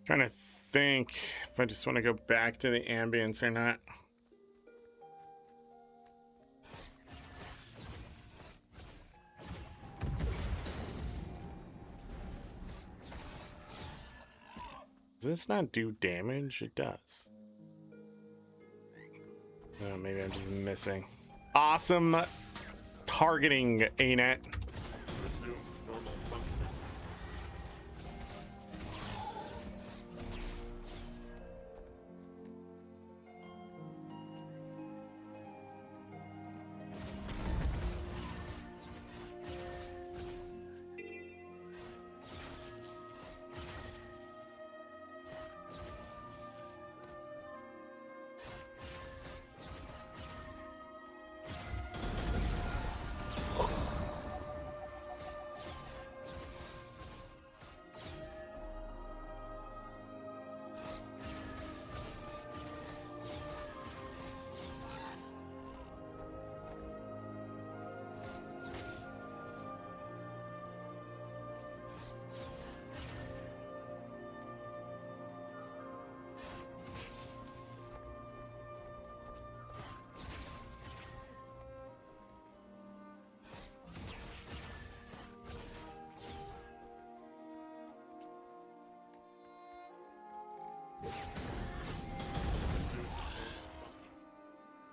Trying to think if I just want to go back to the ambience or not. Does this not do damage? It does. Oh, maybe I'm just missing. Awesome targeting, ArenaNet. Resume normal functioning.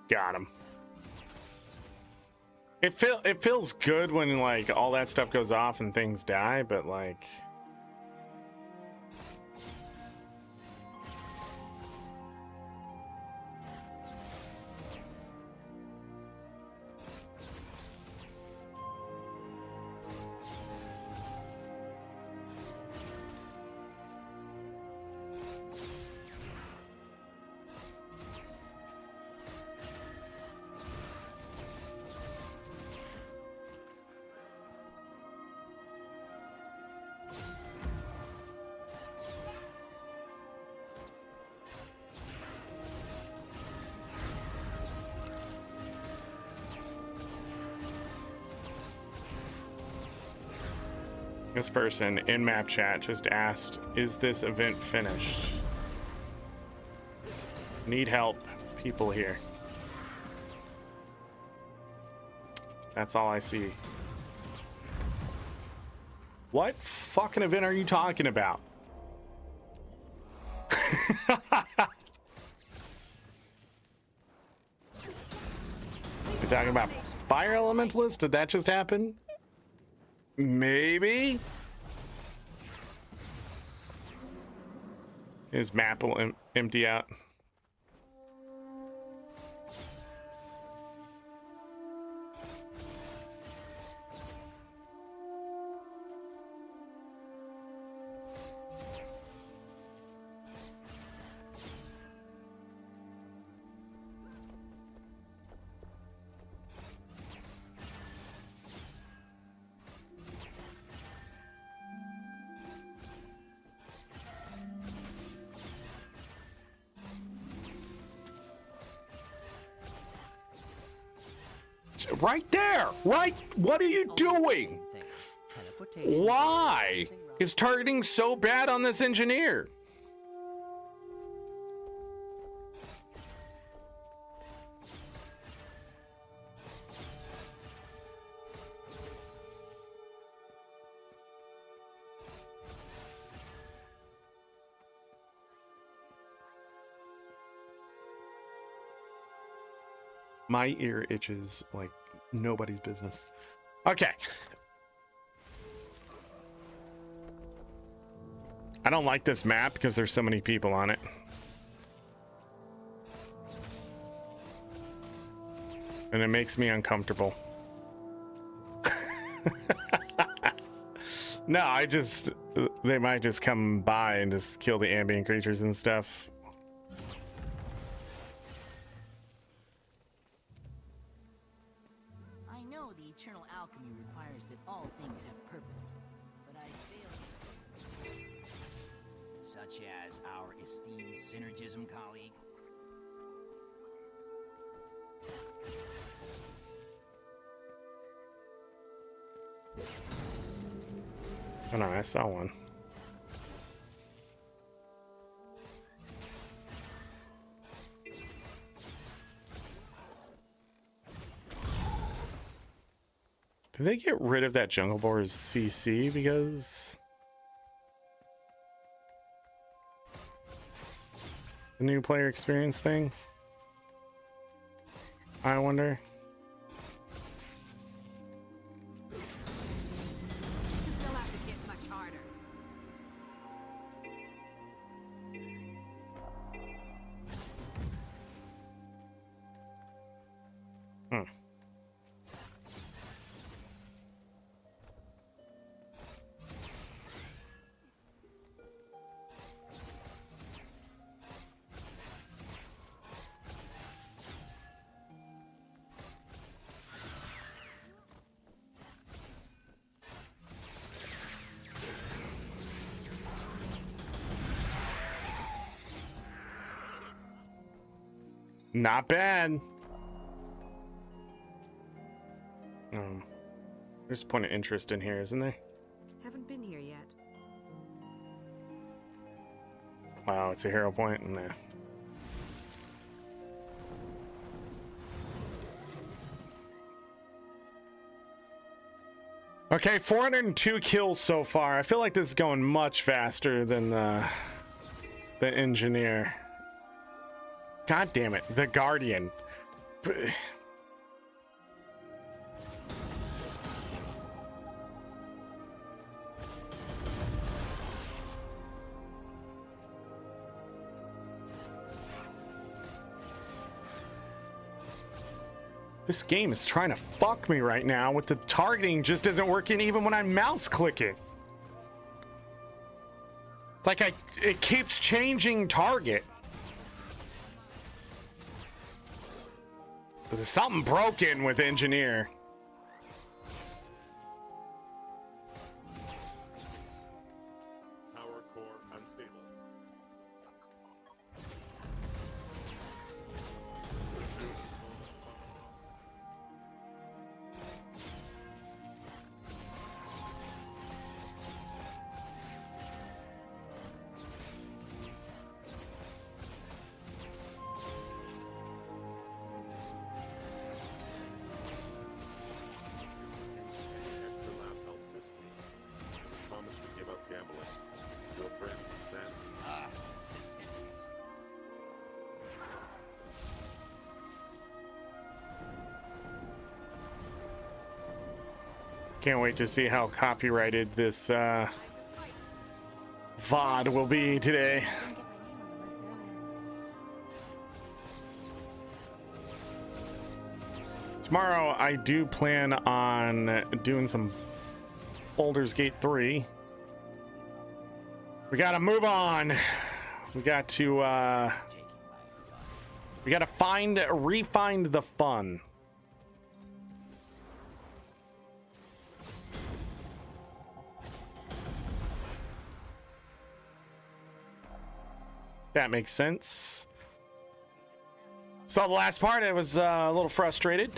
Got him. It feels good when like all that stuff goes off and things die, but like this person in map chat just asked, is this event finished? Need help, people here. That's all I see. What fucking event are you talking about? talking about fire elementalists? Did that just happen? Maybe. His map will empty out. Right there! Right? What are you doing? Why is targeting so bad on this engineer? My ear itches like nobody's business. Okay. I don't like this map because there's so many people on it. And it makes me uncomfortable. No, they might just come by and just kill the ambient creatures and stuff. I know the eternal alchemy requires that all things have purpose, but I fail. Such as our esteemed synergism colleague. Oh no, I saw one. Did they get rid of that Jungle Boar's CC because the new player experience thing? I wonder. They'll have to get much harder. Not bad. There's a point of interest in here, isn't there? Haven't been here yet. Wow, it's a hero point? Nah. Okay, 402 kills so far. I feel like this is going much faster than the engineer. God damn it, the Guardian. This game is trying to fuck me right now with the targeting just isn't working even when I'm mouse clicking. It's like it keeps changing target. There's something broken with engineer. Power core unstable. Can't wait to see how copyrighted this VOD will be today. Tomorrow, I do plan on doing some Baldur's Gate 3. We gotta move on. We got to refine the fun. That makes sense. So the last part, I was a little frustrated.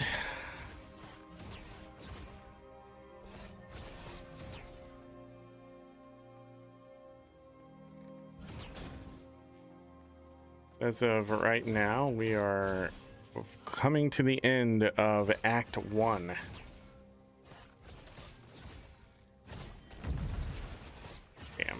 As of right now, we are coming to the end of Act 1. Damn.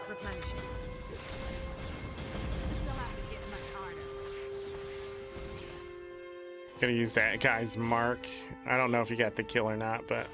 Replenishing. You'll have to hit much harder. Gonna use that guy's mark. I don't know if you got the kill or not, but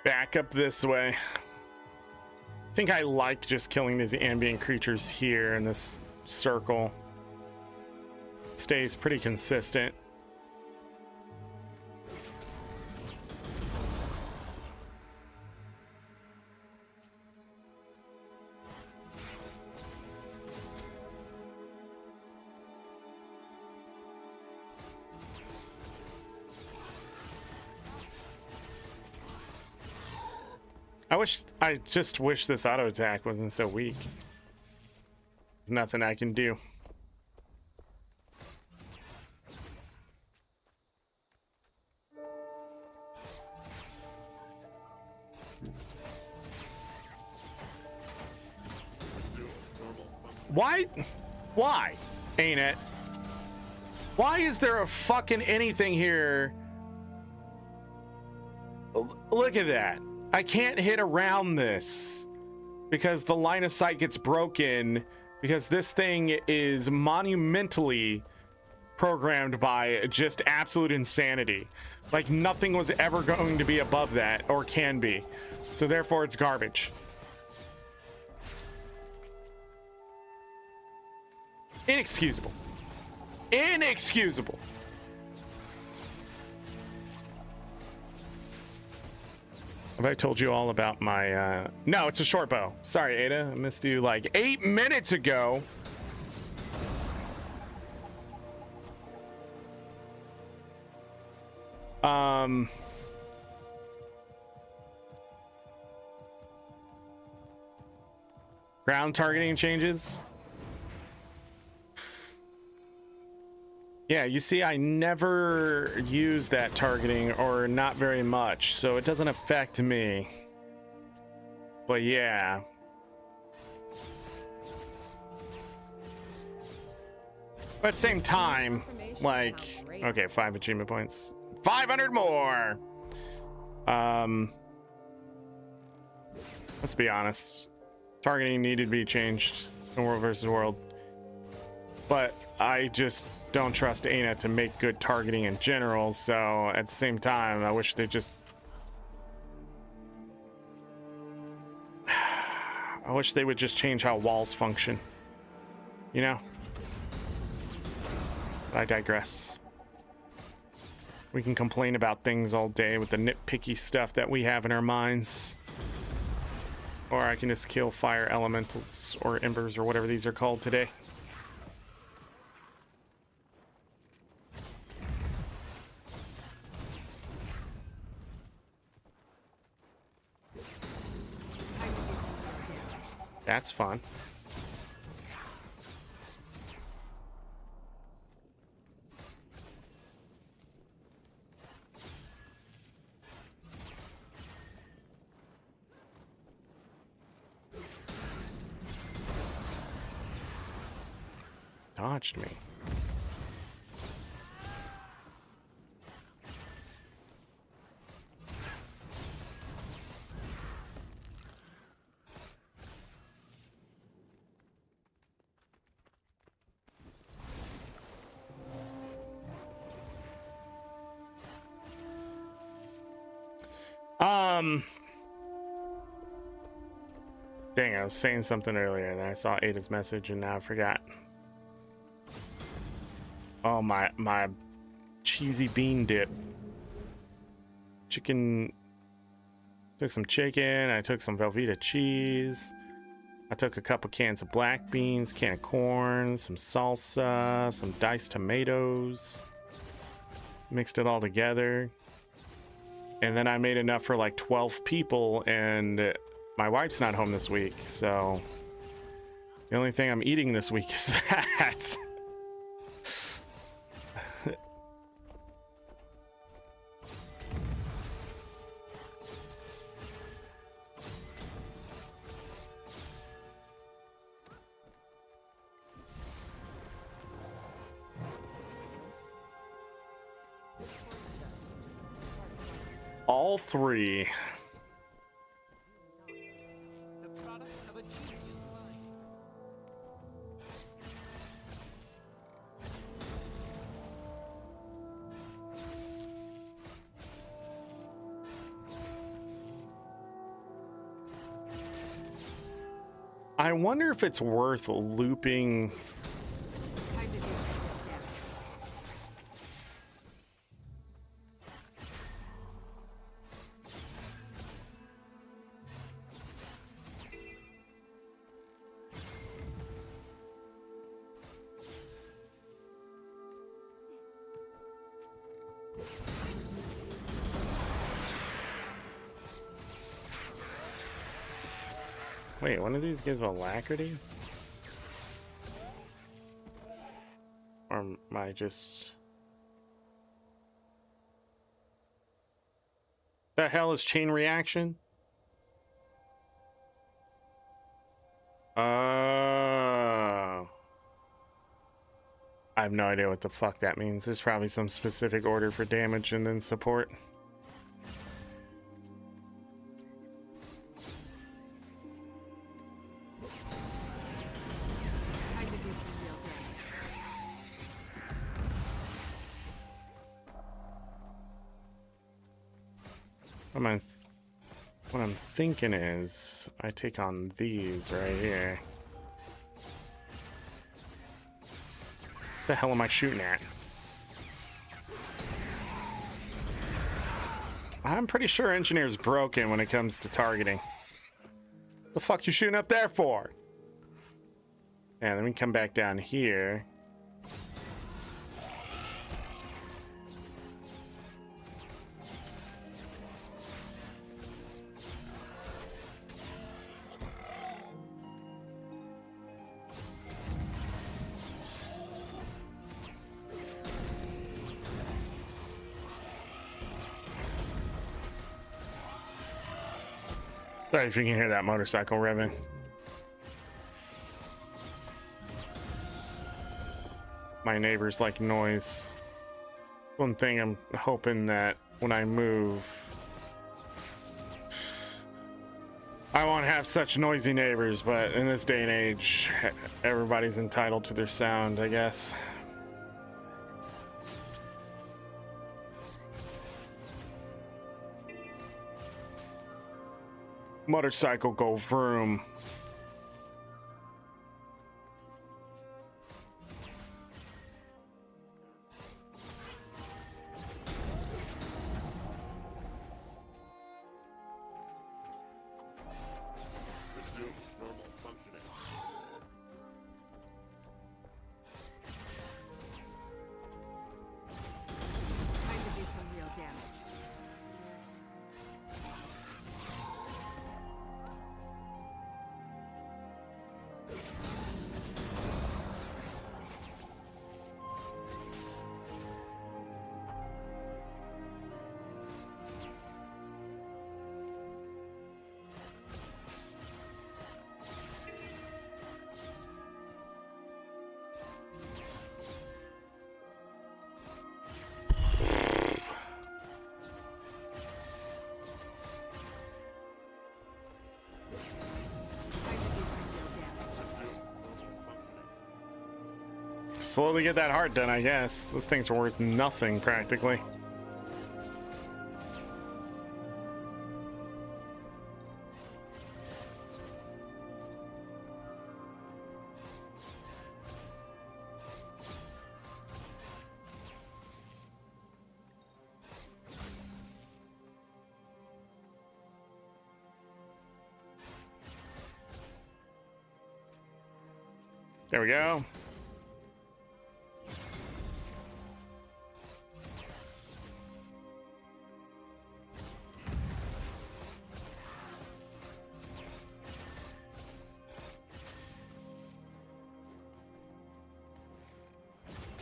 back up this way. I think I like just killing these ambient creatures here in this circle. Stays pretty consistent. I just wish this auto attack wasn't so weak. There's nothing I can do. Why? Why? Ain't it? Why is there a fucking anything here? Look at that. I can't hit around this because the line of sight gets broken because this thing is monumentally programmed by just absolute insanity. Like nothing was ever going to be above that or can be. So therefore it's garbage. Inexcusable. Inexcusable. Have I told you all about my no, it's a short bow. Sorry, Ada, I missed you like 8 minutes ago. Ground targeting changes. Yeah, you see, I never use that targeting, or not very much, so it doesn't affect me. But yeah. But at the same time, like, okay, 5 achievement points. 500 more! Let's be honest. Targeting needed to be changed in World versus World. but I just don't trust ArenaNet to make good targeting in general. So at the same time, I wish they just I wish they would just change how walls function, you know? But I digress. We can complain about things all day with the nitpicky stuff that we have in our minds. Or I can just kill fire elementals or embers or whatever these are called today. That's fun. Dodged me. Dang, I was saying something earlier and I saw Ada's message and now I forgot. Oh, my cheesy bean dip. Chicken. Took some chicken. I took some Velveeta cheese. I took a couple cans of black beans, can of corn, some salsa, some diced tomatoes. Mixed it all together. And then I made enough for like 12 people, and my wife's not home this week, so the only thing I'm eating this week is that. All three. The product of a genius mind. I wonder if it's worth looping. Time to do some real damage. Wait, one of these gives alacrity? Or am I just... The hell is chain reaction? I have no idea what the fuck that means. There's probably some specific order for damage and then support. Time to do some real damage. What I'm thinking is I take on these right here. What the hell am I shooting at? I'm pretty sure Engineer's broken when it comes to targeting. The fuck you shooting up there for? And then we come back down here. Sorry if you can hear that motorcycle revving. My neighbors like noise. One thing I'm hoping that when I move, I won't have such noisy neighbors, but in this day and age, everybody's entitled to their sound, I guess. Motorcycle go vroom. Resume normal functioning. Time to do some real damage. Time to do some real damage. Resume normal functioning. Slowly get that heart done, I guess. Those things are worth nothing, practically. There we go.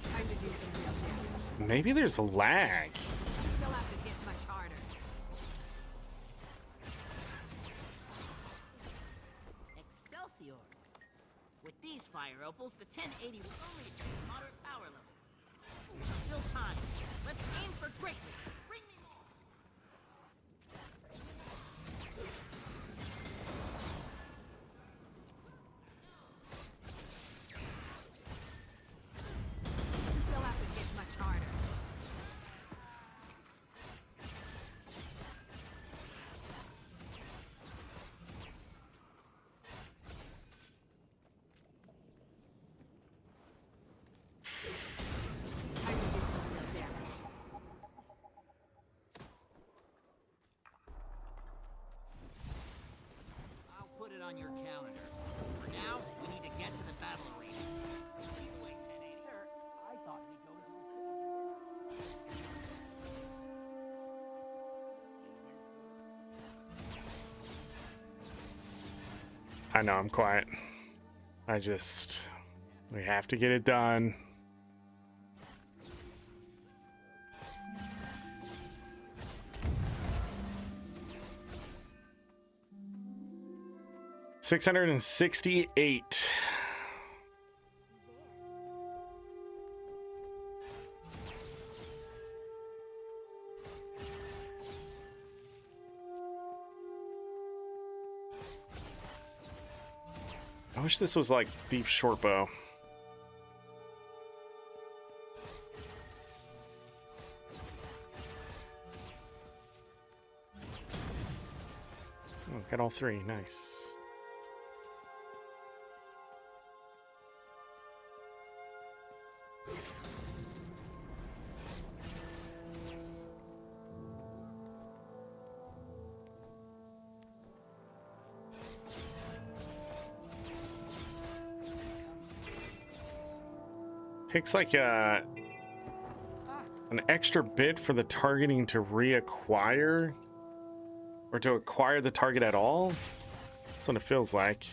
Time to do some real damage. Maybe there's a lag. You'll have to hit much harder. Excelsior! With these fire opals, the 1080 will only achieve moderate power levels. There's still time. Let's aim for greatness. Bring me more! You'll have to hit much harder. Time to do some real damage. I'll put it on your calendar. For now, we need to get to the battle arena. Lead the way, 1080. Sir, I thought we'd go into the city for dinner. I know I'm quiet. We have to get it done. $668. I wish this was like Thief Shortbow. Oh, got all three. Nice. Takes like an extra bit for the targeting to reacquire, or to acquire the target at all. That's what it feels like.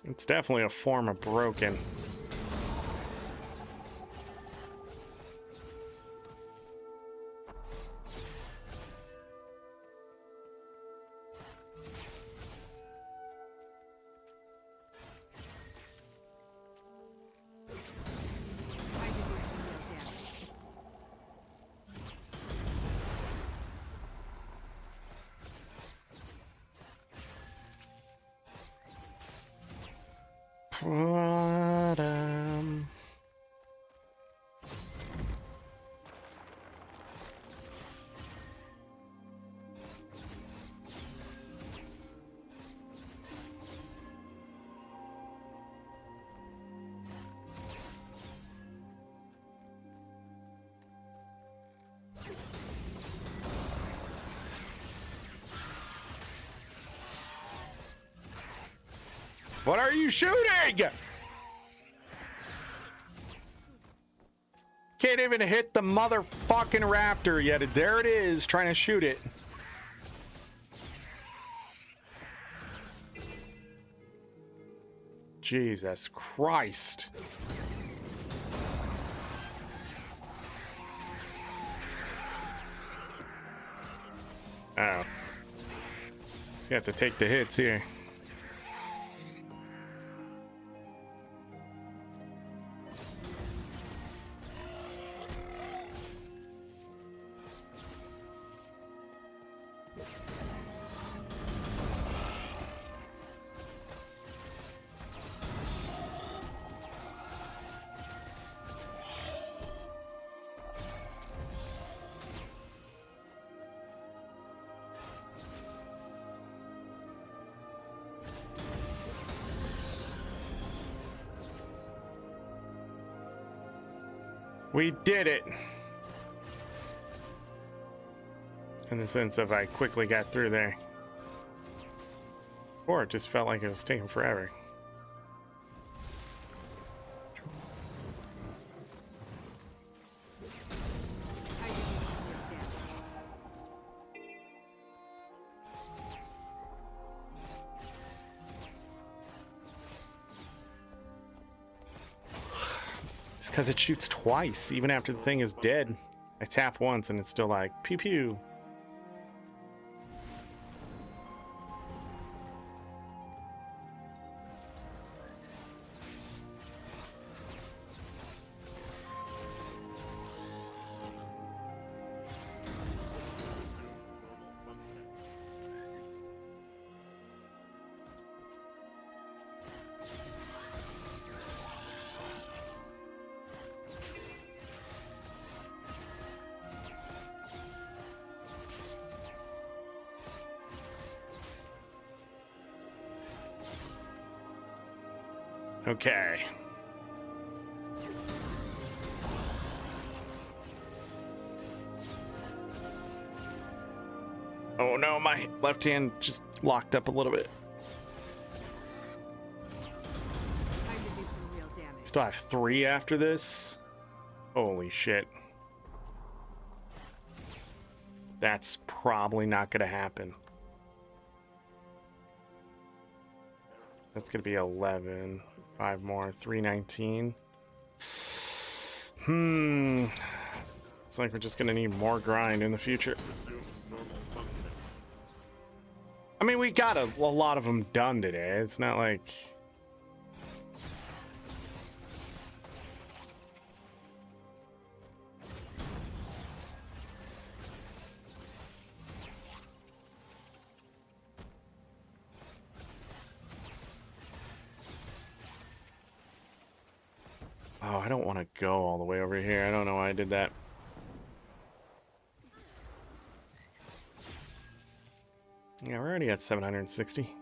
It's definitely a form of broken. Time What, What are you shooting? Can't even hit the motherfucking raptor yet. There it is, trying to shoot it. Jesus Christ. Oh. You have to take the hits here. We did it. In the sense of I quickly got through there. Or it just felt like it was taking forever. Because it shoots twice, even after the thing is dead. I tap once and it's still like, pew pew. Okay. Oh no, my left hand just locked up a little bit. Time to do some real damage. Still have 3 after this. Holy shit. That's probably not gonna happen. That's gonna be 11. 5 more, 319. It's like we're just gonna need more grind in the future. I mean, we got a lot of them done today. It's not like... Oh, I don't want to go all the way over here. I don't know why I did that. Yeah, we're already at 760.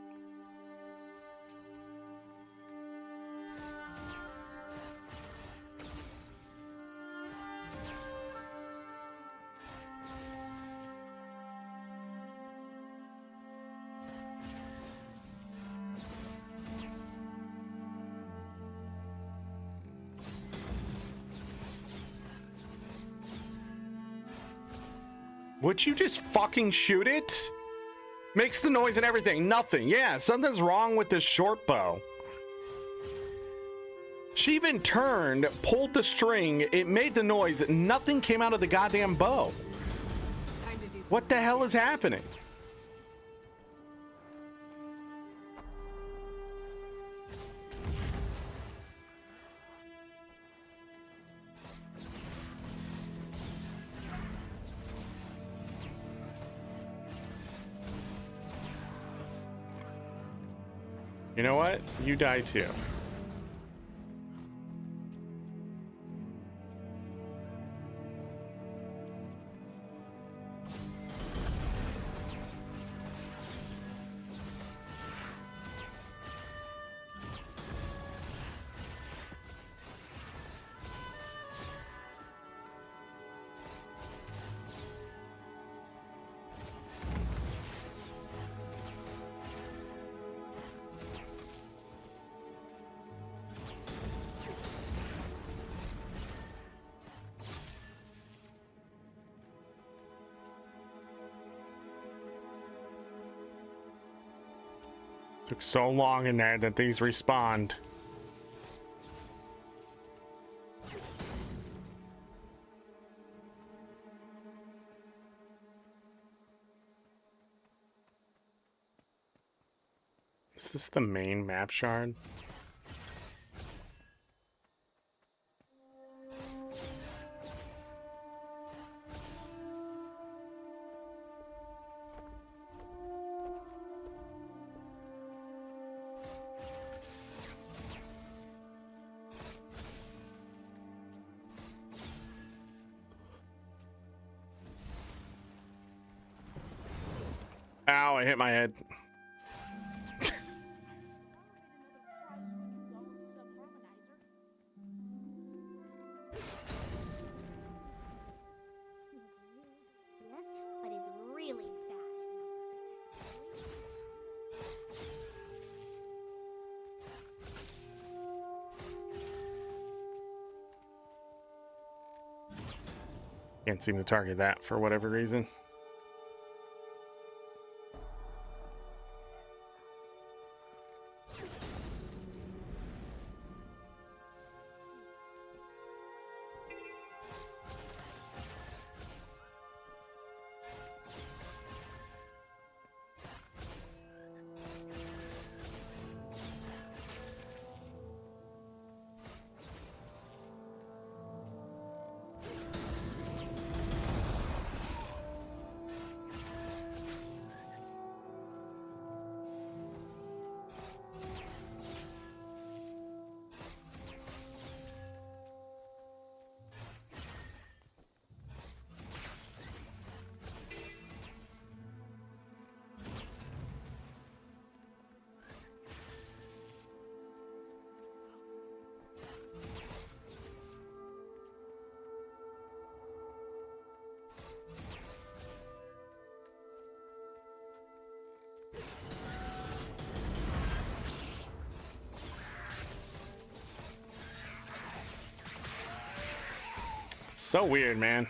Would you just fucking shoot it? Makes the noise and everything. Nothing. Yeah, something's wrong with this short bow. She even turned, pulled the string, it made the noise. Nothing came out of the goddamn bow. Time to do some What the hell is happening? You know what? You die too. Took so long in there that these respawned. Is this the main map shard? Ow, I hit my head. Yes, but is really bad Can't seem to target that for whatever reason. So weird, man.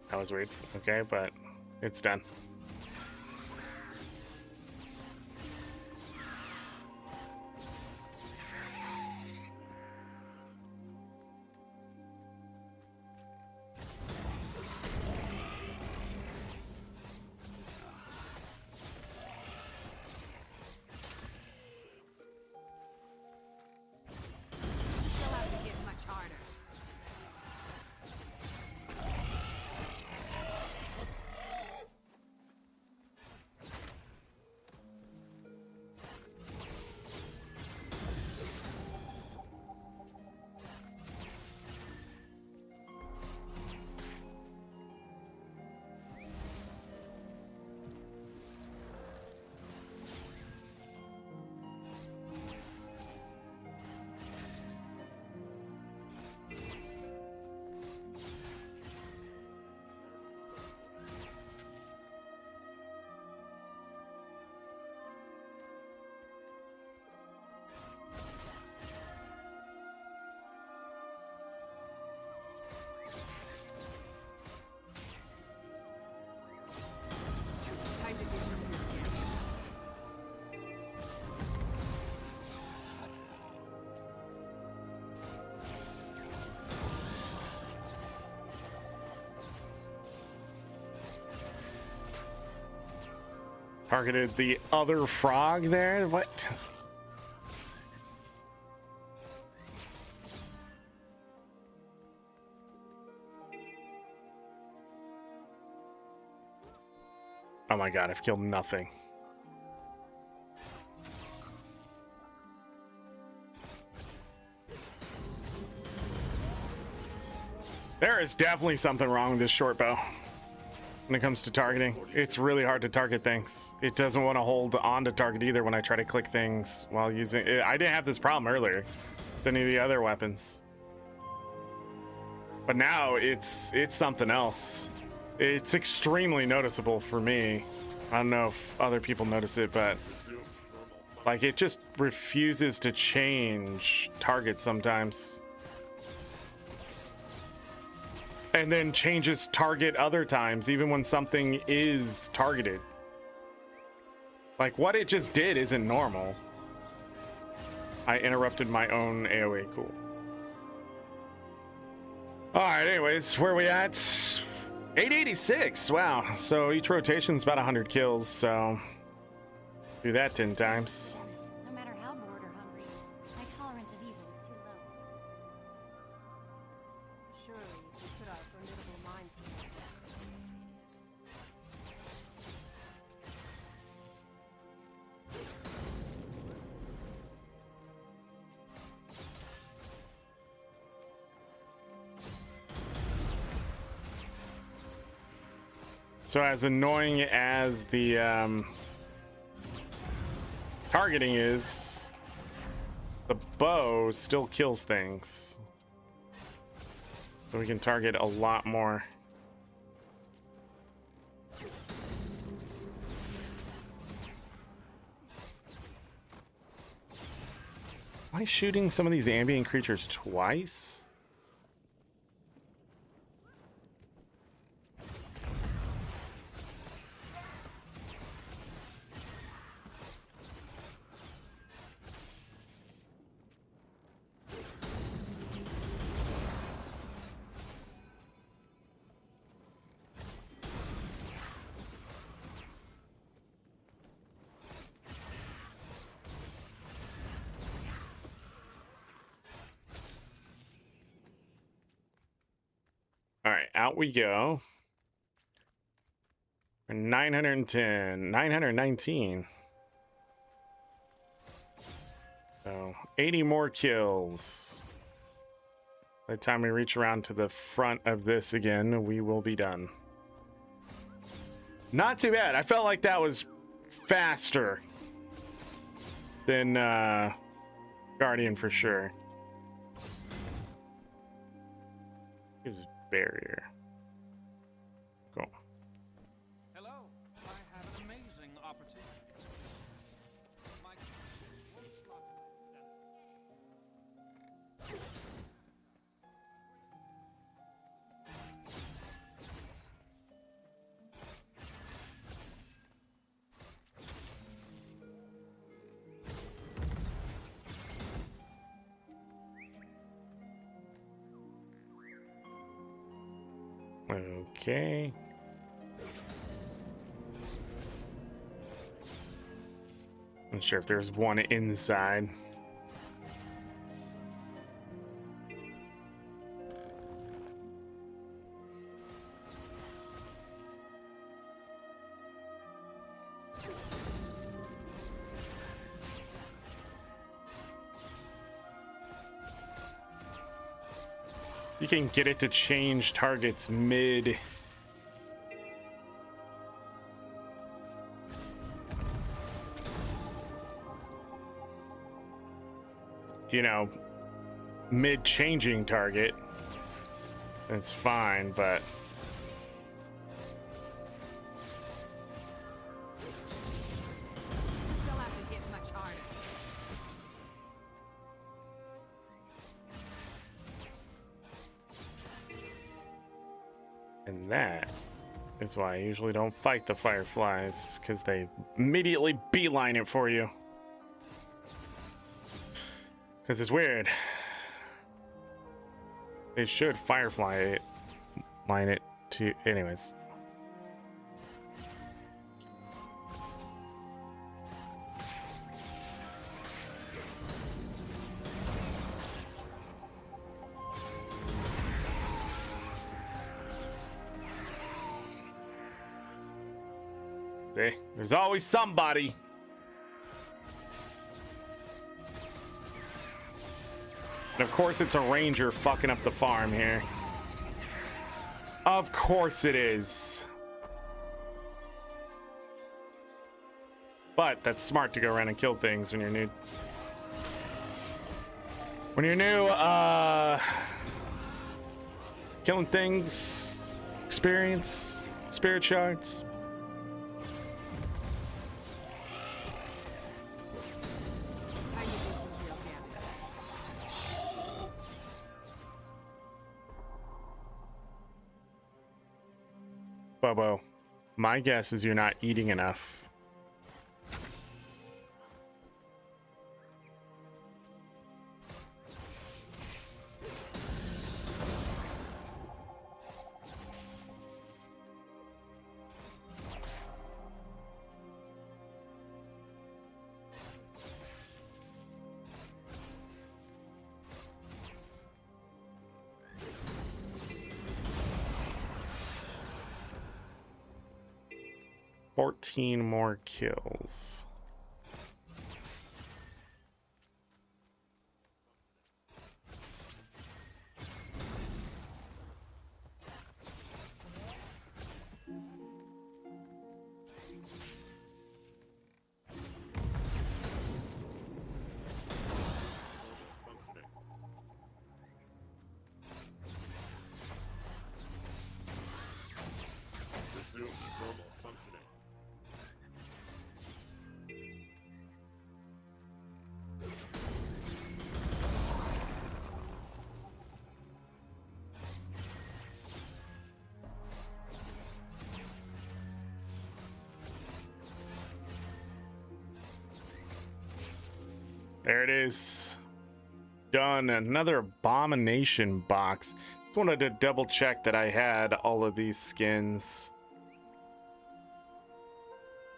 That was weird. Okay, but it's done. You'll have to hit much harder. Time to do some real damage. Targeted the other frog there? What? Oh my god, I've killed nothing. There is definitely something wrong with this short bow when it comes to targeting. It's really hard to target things. It doesn't want to hold on to target either when I try to click things while using it. I didn't have this problem earlier with any of the other weapons, but now it's something else. It's extremely noticeable for me. I don't know if other people notice it, but Like, it just refuses to change targets sometimes. And then changes target other times, even when something is targeted. Like, what it just did isn't normal. I interrupted my own AoE. Cool. All right, anyways, where are we at? 886. Wow. So each rotation's about 100 kills, so do that 10 times. No matter how bored or hungry, my tolerance of evil is too low. Surely you can put our formidable minds together. So as annoying as the targeting is, the bow still kills things. So we can target a lot more. Am I shooting some of these ambient creatures twice? All right, out we go. 910, 919. So 80 more kills. By the time we reach around to the front of this again, we will be done. Not too bad. I felt like that was faster than Guardian for sure. Use barrier. Cool. Hello. I have an amazing opportunity. My one slot. Okay. Not sure if there's one inside. You can get it to change targets mid. You know, mid changing target. That's fine, but They'll have to hit much harder. and that is why I usually don't fight the fireflies, because they immediately beeline it for you. Because it's weird. They should firefly it, line it to, anyways. See, there's always somebody. And of course it's a ranger fucking up the farm here. Of course it is. But that's smart to go around and kill things when you're new. When you're new, killing things, experience, spirit shards. Bobo, my guess is you're not eating enough. Fourteen more kills. Resume normal functioning. There it is. Done. Another abomination box. Just wanted to double check that I had all of these skins.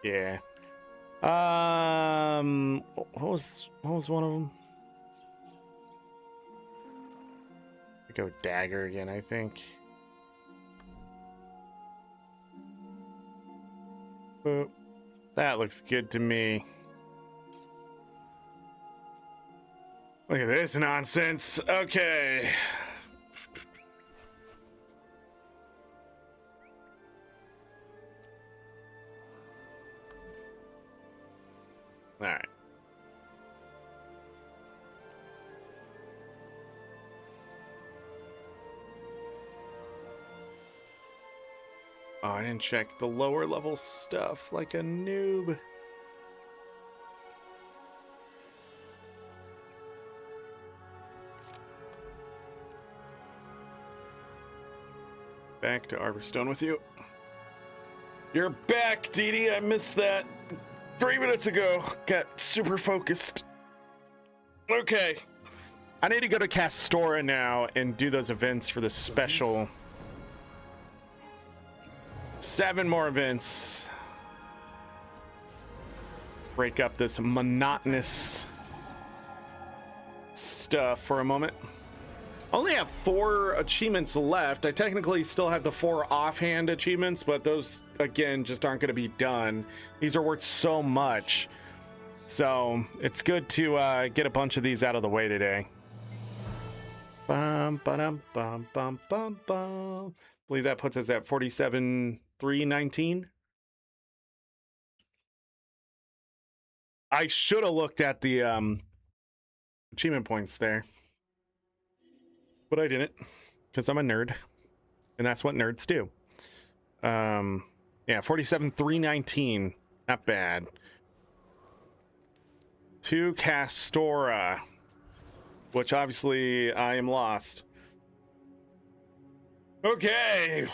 Yeah. What was one of them? I go dagger again, I think. That looks good to me. Look at this nonsense. Okay. All right. Oh, I didn't check the lower level stuff like a noob. Back to Arborstone with you. You're back, Dee Dee. I missed that 3 minutes ago. Got super focused. Okay. I need to go to Castora now and do those events for the special. 7 more events. Break up this monotonous stuff for a moment. Only have 4 achievements left. I technically still have the 4 offhand achievements, but those, again, just aren't going to be done. These are worth so much. So it's good to get a bunch of these out of the way today. Bum, ba-dum, bum, bum, bum, bum. I believe that puts us at 47,319. I should have looked at the achievement points there. But I didn't, because I'm a nerd, and that's what nerds do. Yeah, 47,319, not bad. To Castora, which obviously I am lost. Okay.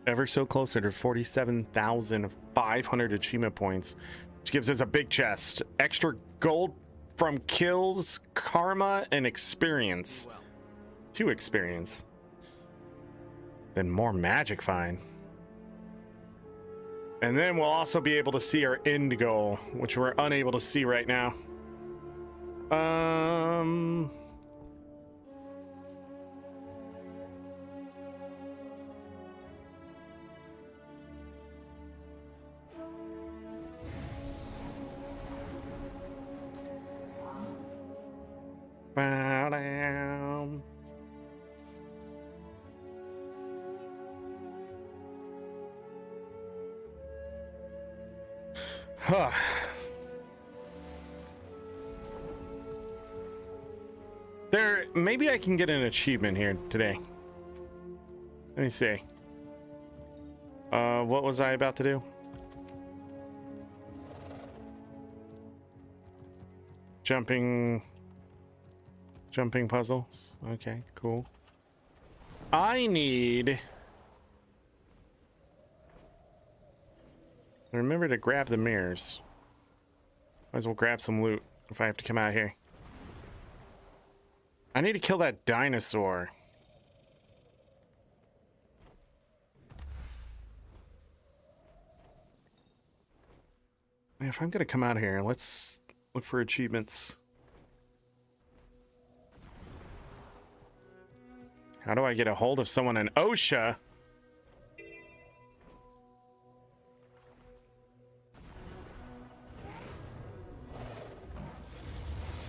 Ever so closer to 47,500 achievement points, which gives us a big chest. Extra gold from kills, karma, and experience. 2 experience. Then more magic find. And then we'll also be able to see our end goal, which we're unable to see right now. Bow down. Huh. There, maybe I can get an achievement here today. Let me see. What was I about to do? Jumping puzzles. Okay, cool. I need... remember to grab the mirrors. Might as well grab some loot if I have to come out here. I need to kill that dinosaur. If I'm gonna come out here, let's look for achievements. How do I get a hold of someone in OSHA?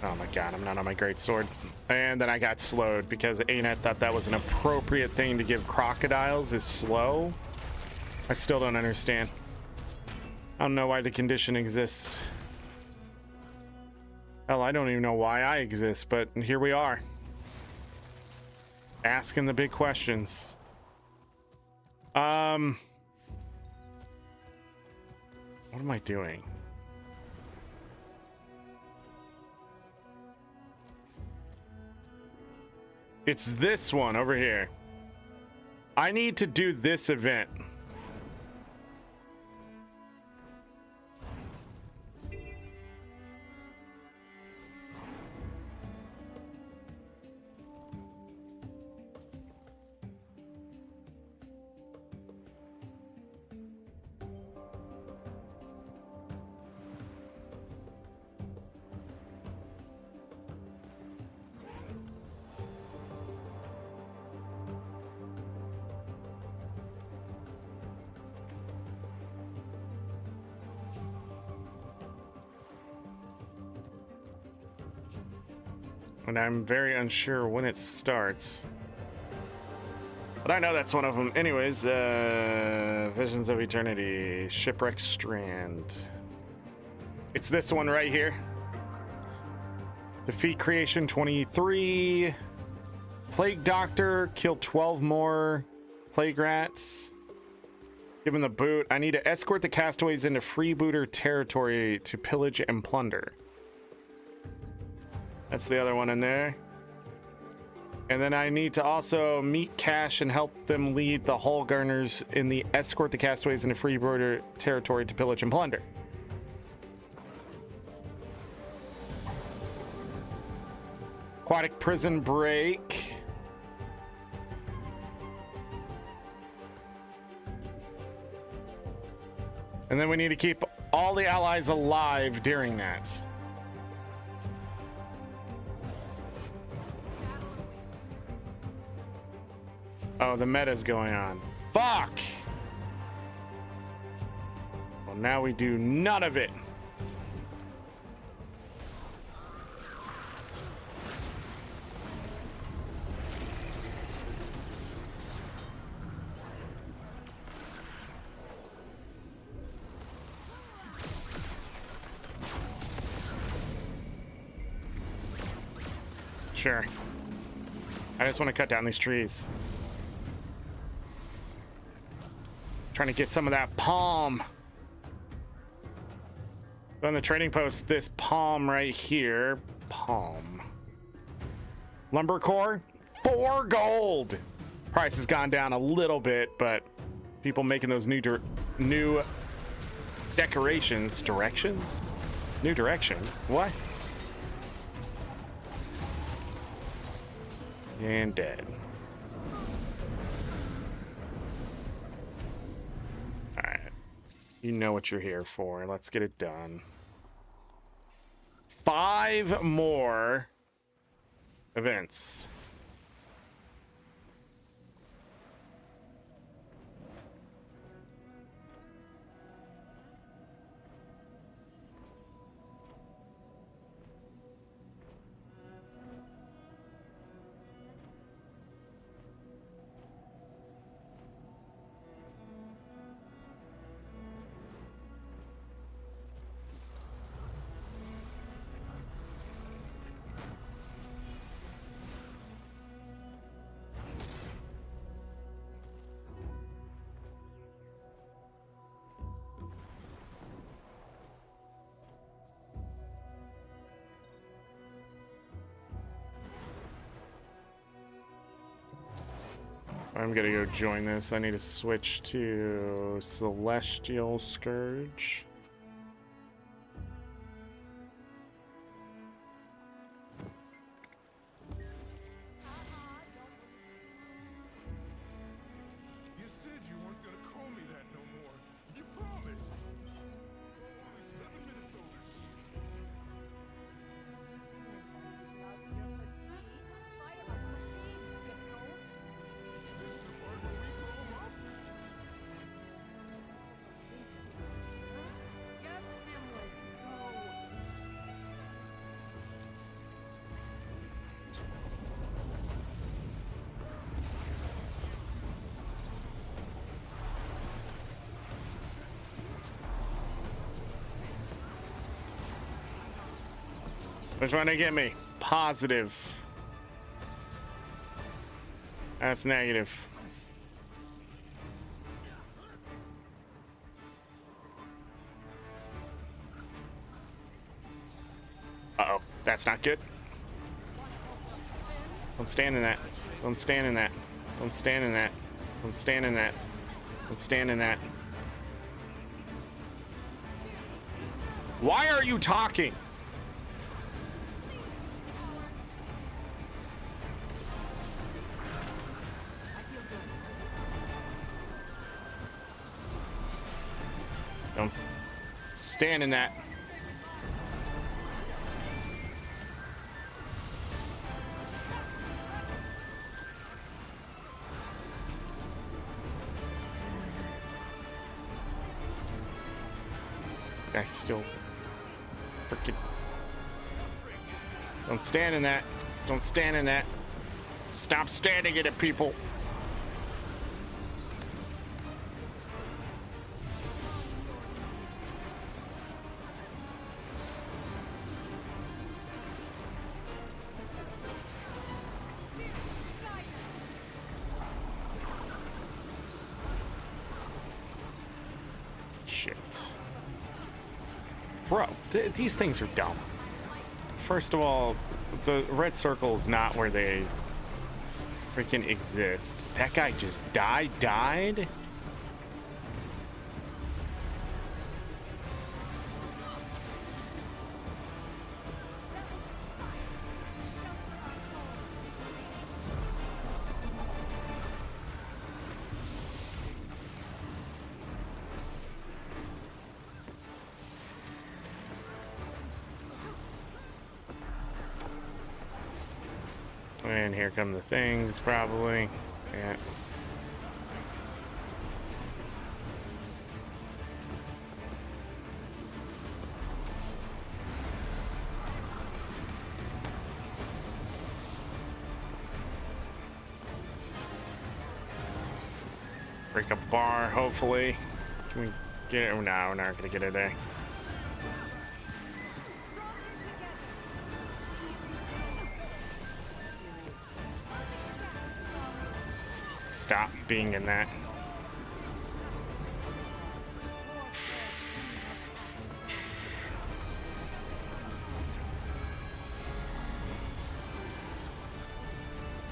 Oh my god, I'm not on my great sword. And then I got slowed because ArenaNet thought that was an appropriate thing to give crocodiles is slow. I still don't understand. I don't know why the condition exists. Hell, I don't even know why I exist, but here we are. Asking the big questions. What am I doing? It's this one over here. I need to do this event. And I'm very unsure when it starts. But I know that's one of them. Anyways, Visions of Eternity, Shipwreck Strand. It's this one right here. Defeat Creation 23. Plague Doctor, kill 12 more plague rats. Give him the boot. I need to escort the castaways into freebooter territory to pillage and plunder. That's the other one in there. And then I need to also meet Cash and help them lead the hull gunners in the escort the castaways into freebooter territory to pillage and plunder. Aquatic prison break. And then we need to keep all the allies alive during that. Oh, the meta's going on. Fuck! Well, now we do none of it. Sure. I just want to cut down these trees. Trying to get some of that palm. On the trading post, this palm right here. Palm. Lumber core, 4 gold. Price has gone down a little bit, but people making those new decorations, directions? New direction? What? And dead. Alright. You know what you're here for. Let's get it done. 5 more events. I'm gonna go join this. I need to switch to Celestial Scourge. You said you weren't gonna call me that no more. You promised. Only 7 minutes older she is. It's the part where we grow 'em up. Yes, Dimwit, go. They're trying to get me. Positive. That's negative. Uh-oh. That's not good. Don't stand in that. Don't stand in that. Don't stand in that. Don't stand in that. Don't stand in that. Why are you talking? Don't stand in that. I still freaking don't stand in that. Don't stand in that. Stop standing in it, people. Shit. Bro, these things are dumb. First of all, the red circle is not where they freaking exist. That guy just died? And here come the things, probably. Yeah. Break a bar, hopefully. Can we get it? No, we're not gonna get it there. Stop being in that.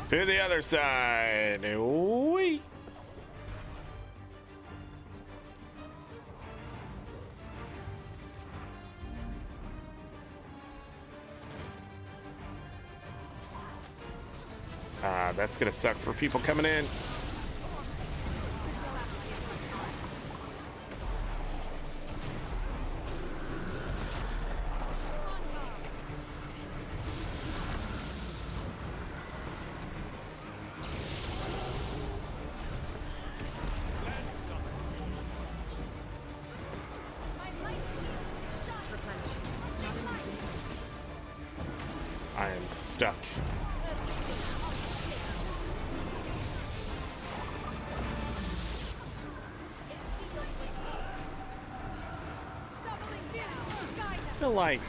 To the other side. Whee! That's gonna suck for people coming in. I am stuck. I feel like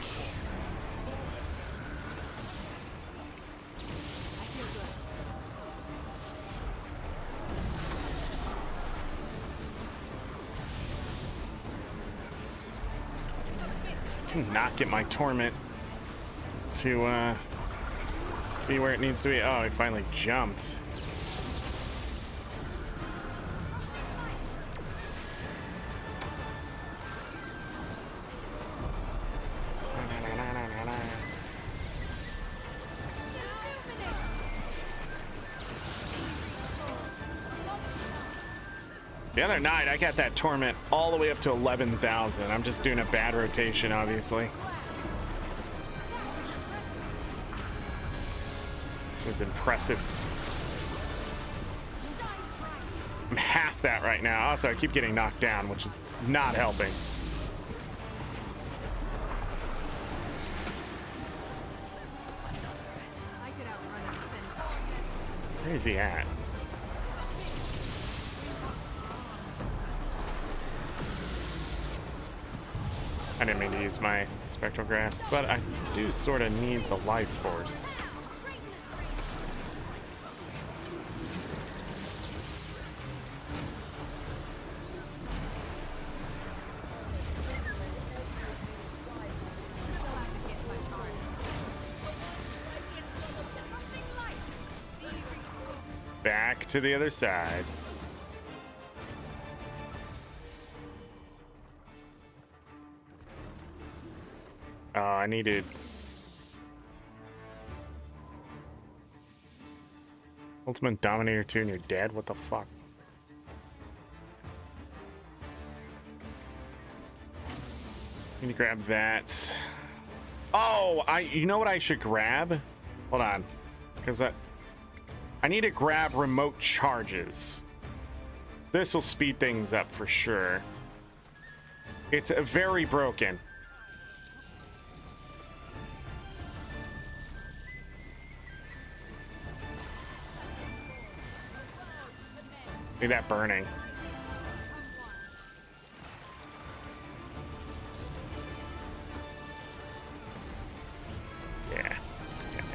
I cannot get my torment to be where it needs to be. Oh, I finally jumped. The other night, I got that torment all the way up to 11,000. I'm just doing a bad rotation, obviously. It was impressive. I'm half that right now. Also, I keep getting knocked down, which is not helping. Where is he at? I didn't mean to use my spectral grasp, but I do sort of need the life force. Back to the other side. Oh, I needed... Ultimate Dominator 2 and you're dead? What the fuck? Need to grab that. Oh, you know what I should grab? Hold on. Because I need to grab remote charges. This will speed things up for sure. It's very broken. Need that burning. Yeah. Okay.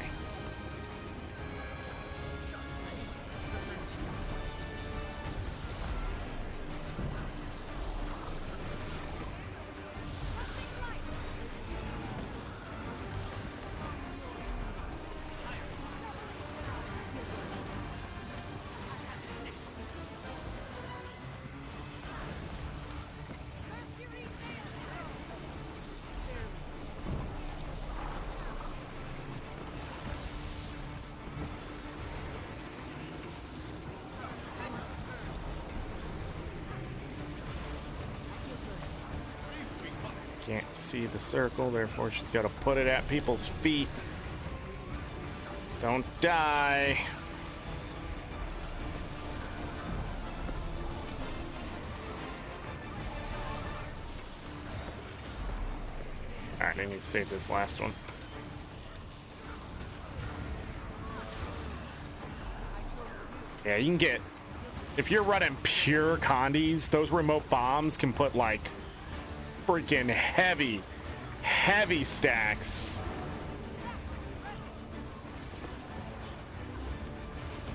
Can't see the circle, therefore she's got to put it at people's feet. Don't die. All right, I need to save this last one. Yeah, you can get, if you're running pure condies, those remote bombs can put like freaking heavy stacks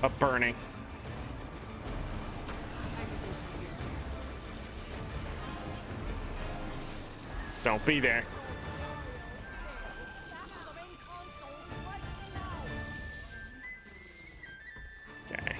of burning. Don't be there. Okay.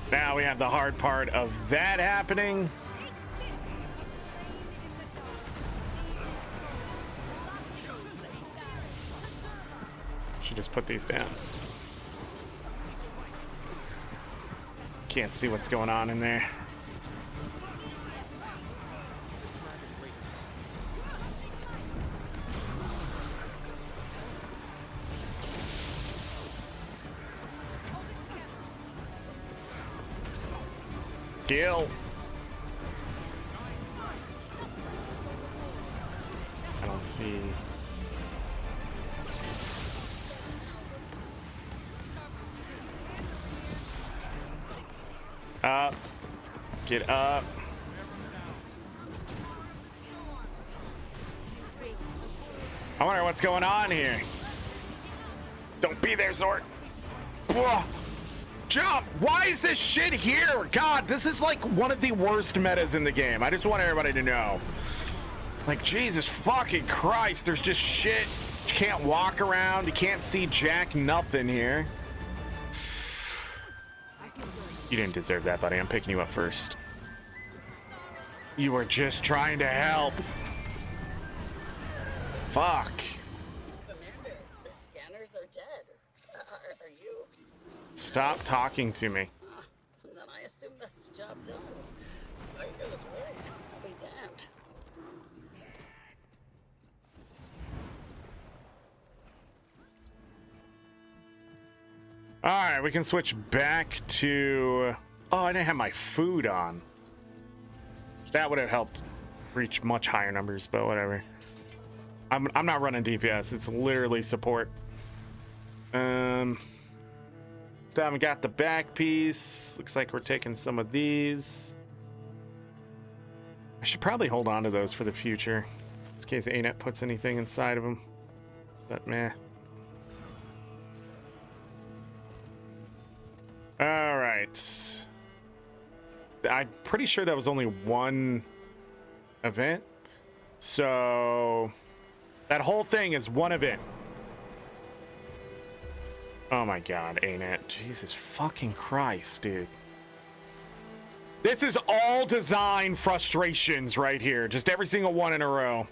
Now we have the hard part of that happening. Should just put these down. Can't see what's going on in there. Kill. I don't see. Up. Get up. I wonder what's going on here. Don't be there, Zort. Whoa. Jump! Why is this shit here? God, this is like one of the worst metas in the game. I just want everybody to know. Like, Jesus fucking Christ, there's just shit. You can't walk around. You can't see jack nothing here. You didn't deserve that, buddy. I'm picking you up first. You were just trying to help. Fuck. Commander, the scanners are dead. Are you? Stop talking to me. Then I assume that's job done. I was right. I'll be damned. All right, we can switch back to... Oh, I didn't have my food on. That would have helped reach much higher numbers, but whatever. I'm not running DPS. It's literally support. Still haven't got the back piece. Looks like we're taking some of these. I should probably hold on to those for the future, in case ArenaNet puts anything inside of them. But meh. All right. I'm pretty sure that was only one event. So that whole thing is one event. Oh my God, ArenaNet. Jesus fucking Christ, dude. This is all design frustrations right here. Just every single one in a row.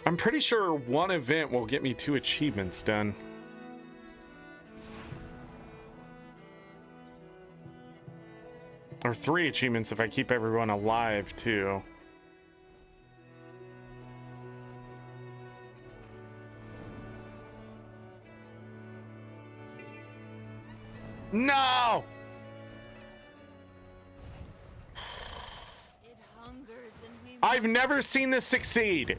I'm pretty sure one event will get me 2 achievements done. Or 3 achievements if I keep everyone alive, too. No! It hungers and we... I've never seen this succeed.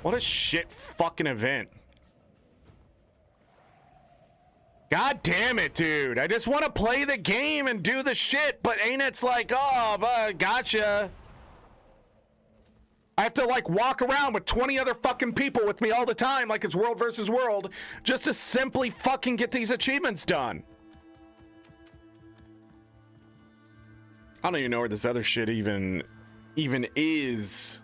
What a shit fucking event. God damn it, dude. I just want to play the game and do the shit, but ArenaNet's like, oh, gotcha. I have to, like, walk around with 20 other fucking people with me all the time like it's world versus world just to simply fucking get these achievements done. I don't even know where this other shit even is.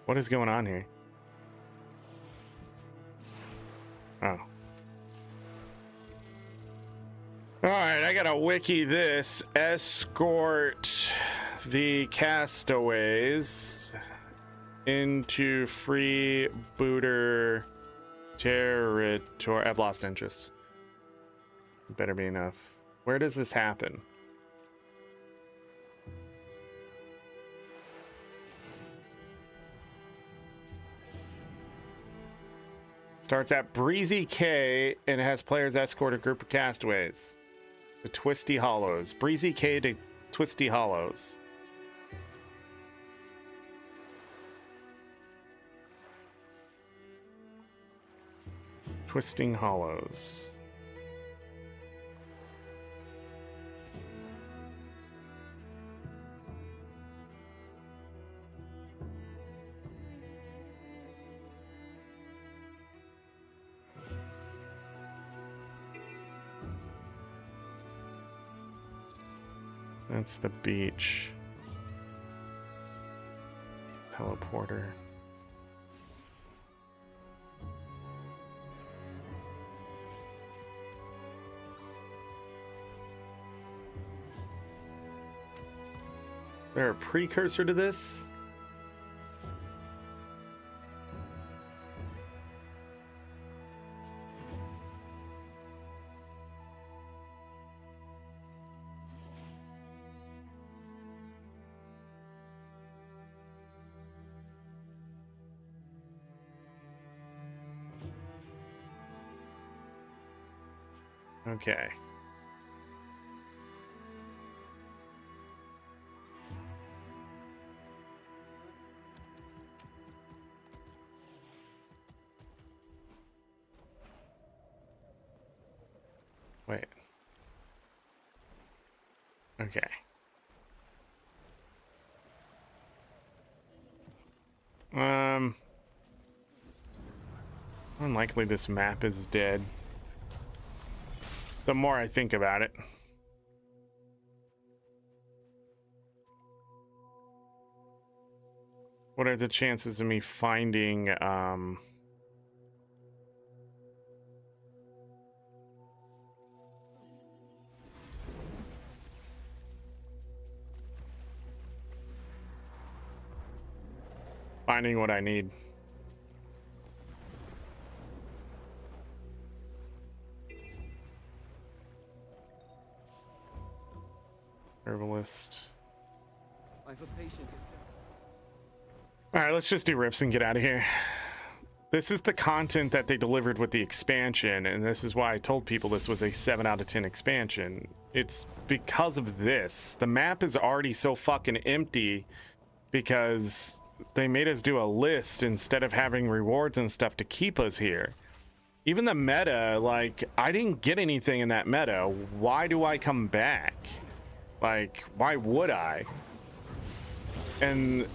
What is going on here? Oh. All right, I gotta wiki this. Escort the castaways into freebooter territory. I've lost interest. Better be enough. Where does this happen? Starts at Breezy K and has players escort a group of castaways to Twisty Hollows. Breezy K to Twisty Hollows. Twisting Hollows. That's the beach. Teleporter. Is there a precursor to this? Okay. Wait. Okay. Unlikely this map is dead. The more I think about it. What are the chances of me finding, finding what I need? Herbalist. I've a patient. All right, let's just do riffs and get out of here. This is the content that they delivered with the expansion, and this is why I told people this was a 7 out of 10 expansion. It's because of this. The map is already so fucking empty because they made us do a list instead of having rewards and stuff to keep us here. Even the meta, like, I didn't get anything in that meta. Why do I come back? Like, why would I? And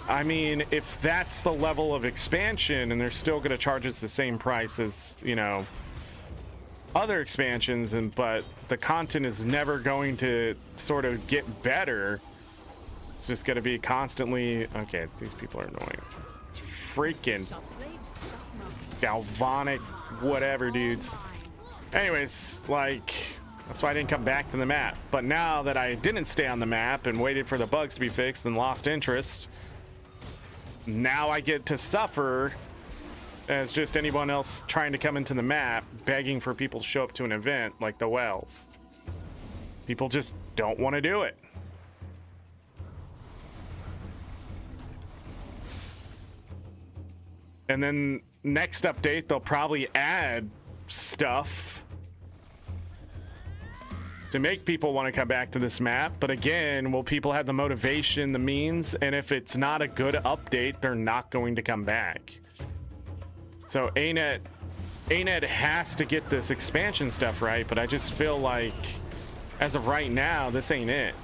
I mean, if that's the level of expansion and they're still going to charge us the same price as, you know, other expansions, but the content is never going to sort of get better. It's just going to be constantly, okay, these people are annoying. It's freaking galvanic whatever, dudes. Anyways, like, that's why I didn't come back to the map. But now that I didn't stay on the map and waited for the bugs to be fixed and lost interest, now I get to suffer as just anyone else trying to come into the map, begging for people to show up to an event like the Wells. People just don't want to do it. And then next update, they'll probably add stuff to make people want to come back to this map. But again, will people have the motivation, the means? And if it's not a good update, they're not going to come back. So ArenaNet has to get this expansion stuff right, but I just feel like as of right now, this ain't it.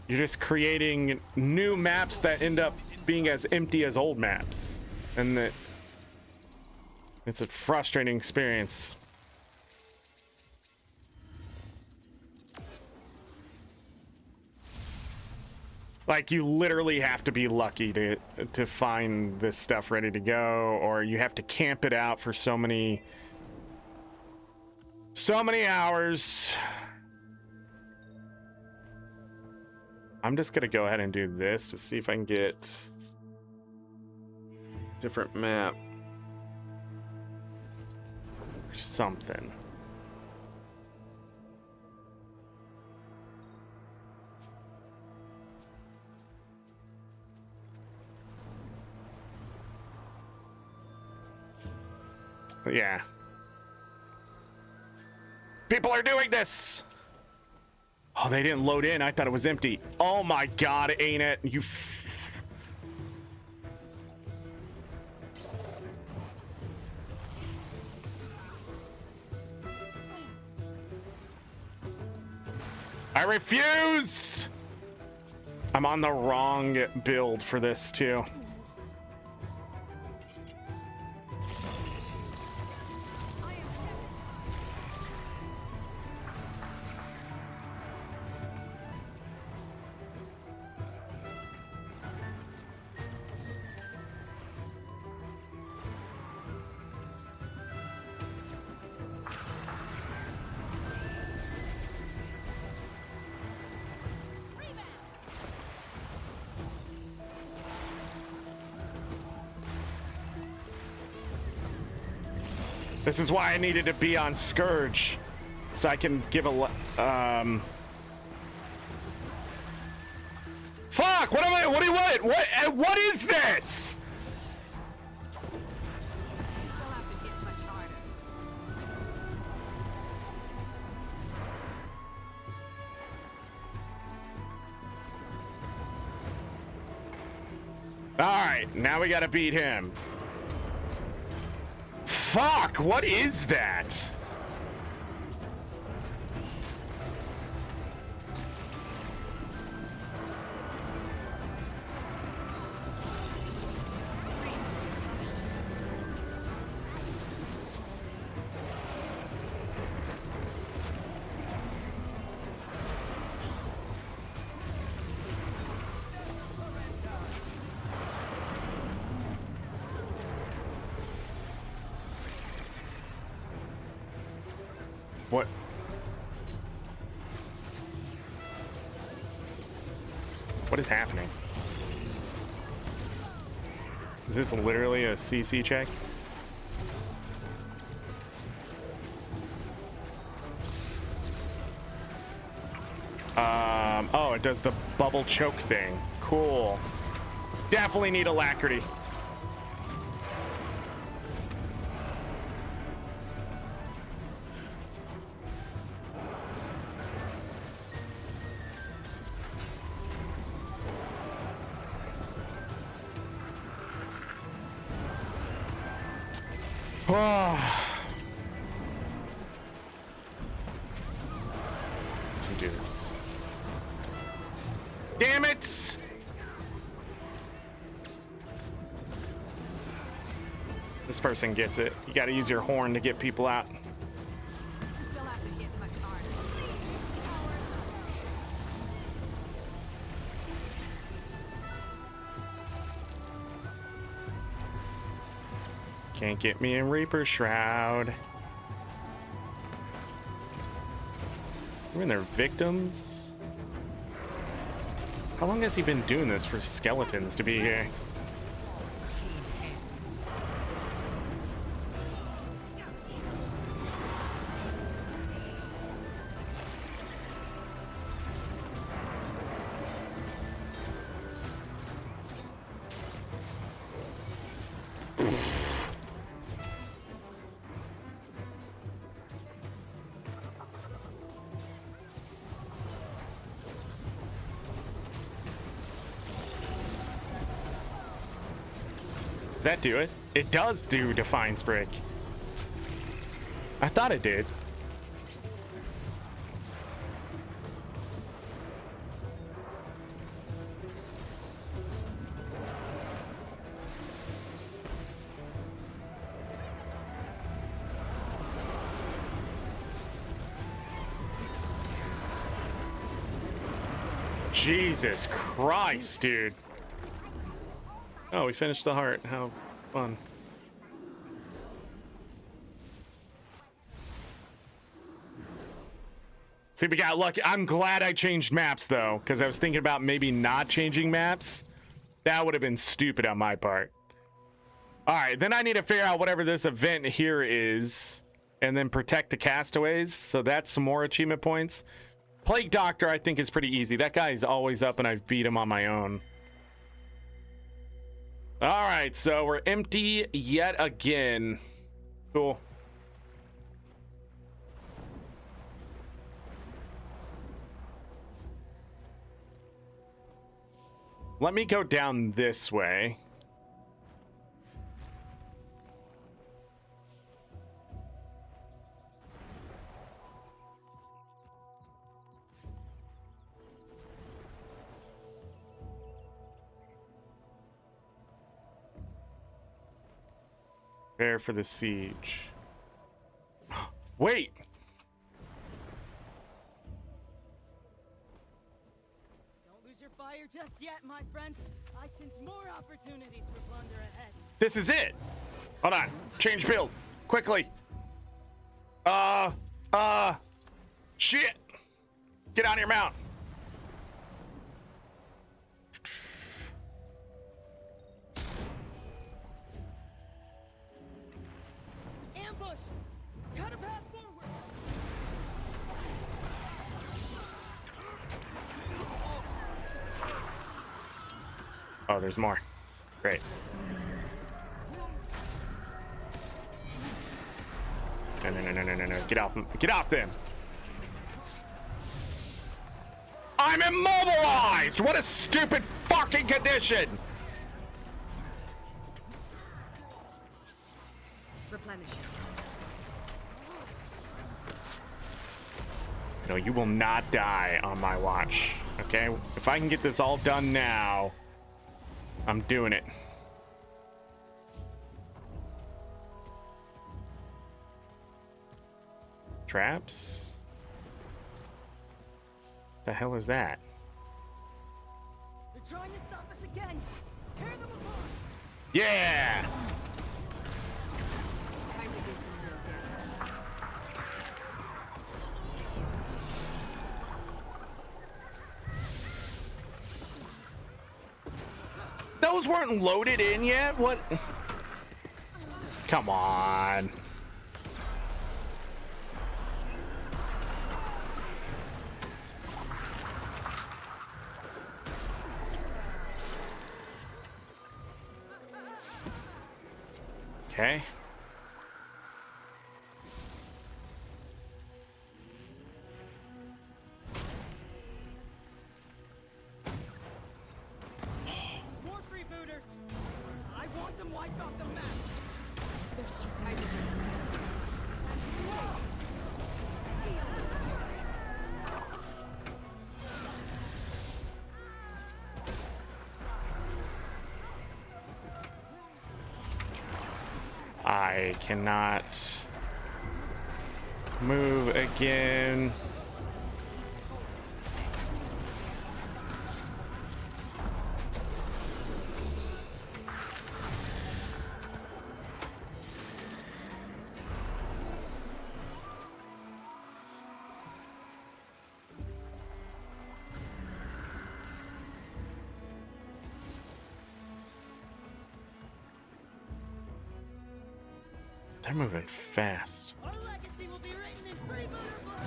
You're just creating new maps that end up being as empty as old maps. And it's a frustrating experience. Like, you literally have to be lucky to find this stuff ready to go, or you have to camp it out for so many hours. I'm just gonna go ahead and do this to see if I can get different map or something. Yeah. People are doing this. Oh, they didn't load in. I thought it was empty. Oh my God, ain't it? You I refuse. I'm on the wrong build for this too. This is why I needed to be on Scourge, so I can give a fuck! What am I? What do you want? What is this? All right, now we gotta beat him. Fuck, what is that? What? What is happening? Is this literally a CC check? Oh, it does the bubble choke thing. Cool. Definitely need alacrity. Do this. Damn it! This person gets it. You gotta use your horn to get people out. Still have to hit much harder. Can't get me in Reaper Shroud. We're in their victims. How long has he been doing this for skeletons to be here? Does that do it? It does do Defiance Break. I thought it did. Jesus Christ, dude. Oh, we finished the heart. How fun. See, we got lucky. I'm glad I changed maps, though, because I was thinking about maybe not changing maps. That would have been stupid on my part. All right, then I need to figure out whatever this event here is and then protect the castaways. So that's some more achievement points. Plague Doctor, I think, is pretty easy. That guy is always up, and I've beat him on my own. All right, so we're empty yet again. Cool. Let me go down this way. Prepare for the siege. Wait! Don't lose your fire just yet, my friends. I sense more opportunities for plunder ahead. This is it! Hold on. Change build. Quickly. Shit! Get on your mount. Ambush! Cut a path forward! Oh, there's more. Great. No. Get off him. Get off them. I'm immobilized! What a stupid fucking condition! Replenish. No, you will not die on my watch. Okay? If I can get this all done now, I'm doing it. Traps? The hell is that? They're trying to stop us again. Tear them apart. Yeah! Time to do some real damage. those weren't loaded in yet? What? Come on. Okay. More freebooters! I want them wiped off the map! There's some time to do some I cannot move again. They're moving fast. Our legacy will be written in freebooter books!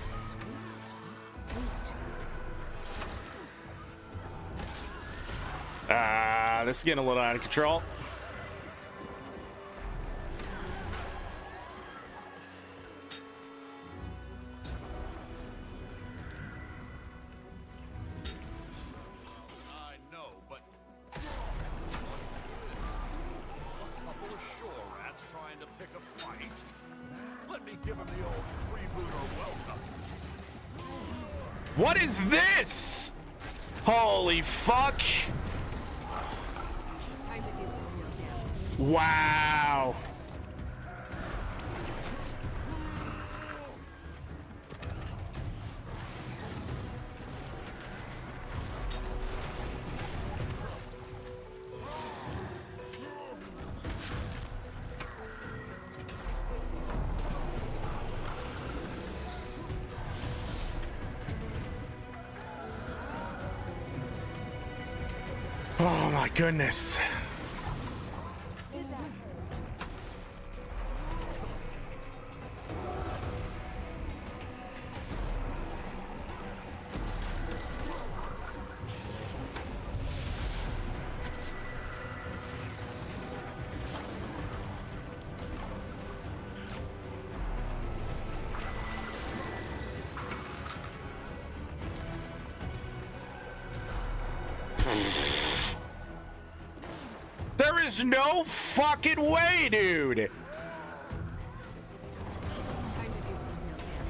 Sweet, sweet boot. This is getting a little out of control. I know, but what's this? A couple of shore rats trying to pick a fight? Let me give them the old freebooter welcome. What is this? Holy fuck. Time to do some real damage. Wow. Oh my goodness. There is no fucking way, dude. Time to do some real damage.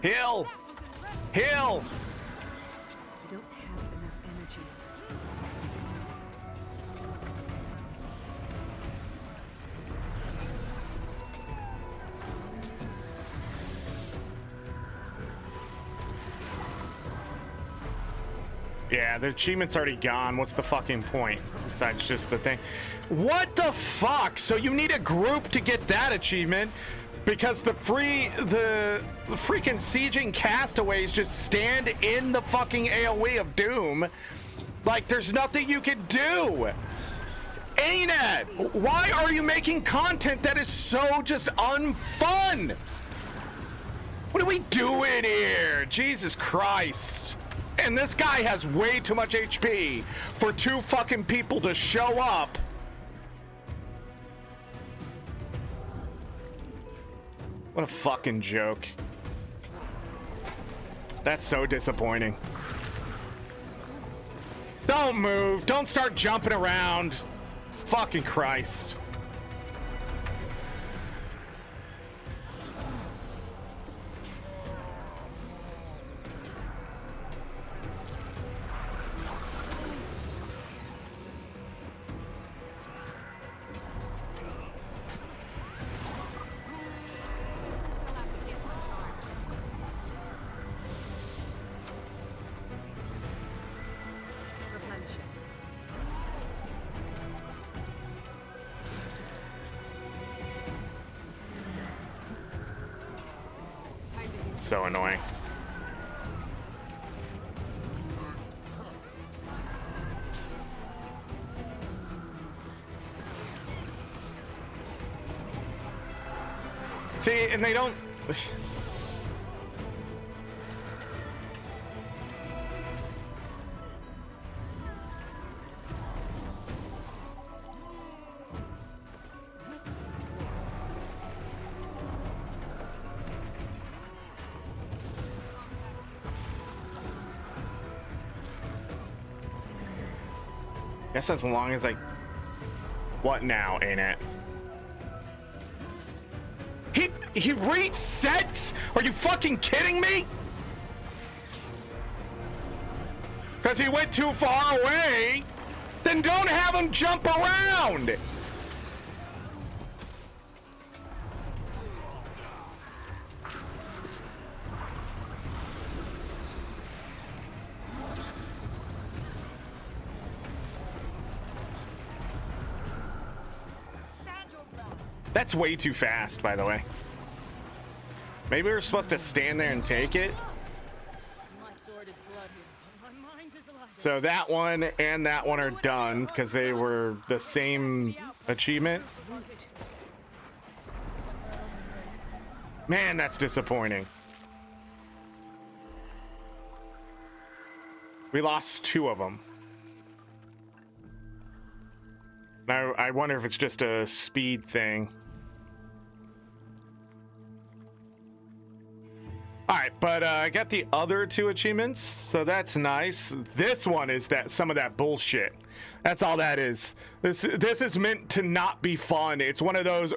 Heal. Heal. I don't have enough energy. Yeah, the achievement's already gone. What's the fucking point? Besides just the thing. What the fuck? So you need a group to get that achievement because the freaking sieging castaways just stand in the fucking AoE of Doom. Like there's nothing you can do. ArenaNet, why are you making content that is so just unfun? What are we doing here? Jesus Christ. And this guy has way too much HP for two fucking people to show up. What a fucking joke. That's so disappointing. Don't move. Don't start jumping around. Fucking Christ. so annoying. See, and they don't... Guess as long as I... What now, ain't it? He resets? Are you fucking kidding me? Because he went too far away? Then don't have him jump around! That's way too fast, by the way. Maybe we were supposed to stand there and take it. So that one and that one are done because they were the same achievement. Man, that's disappointing. We lost 2 of them. Now, I wonder if it's just a speed thing. All right, but I got the other 2 achievements, so that's nice. This one is that some of that bullshit. That's all that is. This is meant to not be fun. It's one of those